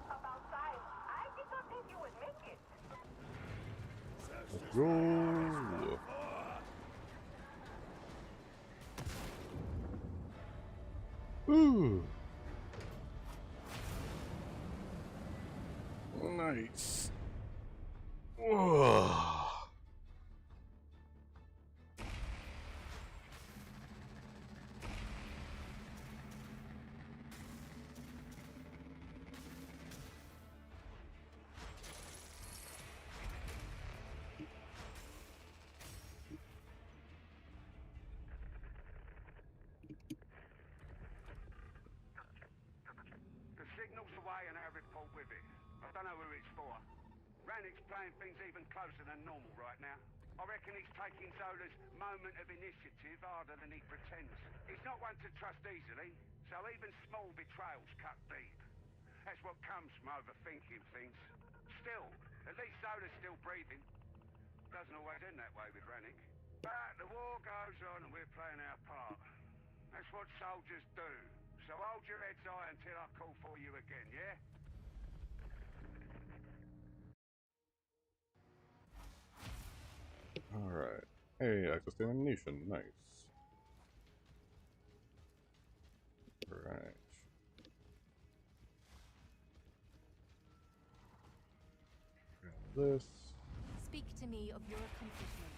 About time. I did not think you would make it. Let's roll. Ooh. Nice. Whoa. The signal's away and our report with it. I don't know who it's for. Rannick's playing things even closer than normal right now. I reckon he's taking Zola's moment of initiative harder than he pretends. He's not one to trust easily, so even small betrayals cut deep. That's what comes from overthinking things. Still, at least Zola's still breathing. Doesn't always end that way with Rannick. But the war goes on and we're playing our part. That's what soldiers do. So hold your heads high until I call for you again, yeah? Alright. Hey, access to ammunition. Nice. Alright. This. Speak to me of your accomplishment.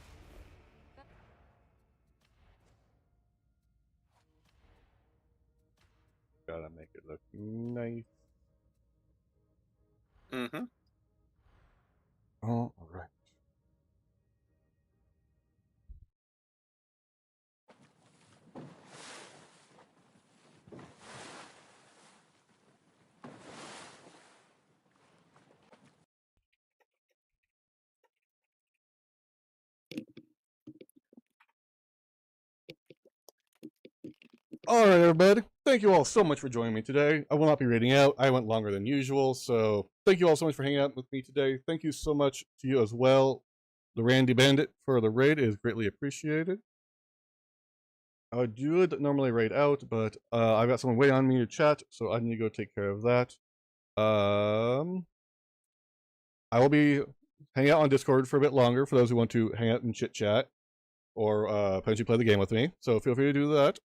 Gotta make it look nice. Mm-hmm. Alright. Alright, everybody. Thank you all so much for joining me today. I will not be reading out. I went longer than usual, so thank you all so much for hanging out with me today. Thank you so much to you as well, the Randy Bandit, for the raid. It is greatly appreciated. I would normally raid out, but I've got someone waiting on me to chat, so I need to go take care of that. I will be hanging out on Discord for a bit longer for those who want to hang out and chit chat or potentially play the game with me. So feel free to do that.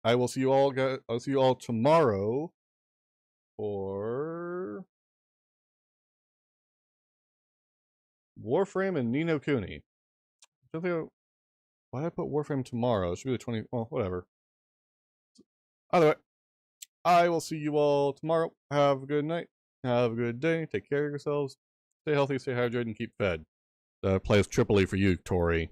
I will see you all. I'll see you all tomorrow for Warframe and Ni no Kuni. Why did I put Warframe tomorrow? It should be the 20. Well, whatever. Either way, I will see you all tomorrow. Have a good night. Have a good day. Take care of yourselves. Stay healthy, stay hydrated, and keep fed. Plays Tripoli for you, Tori.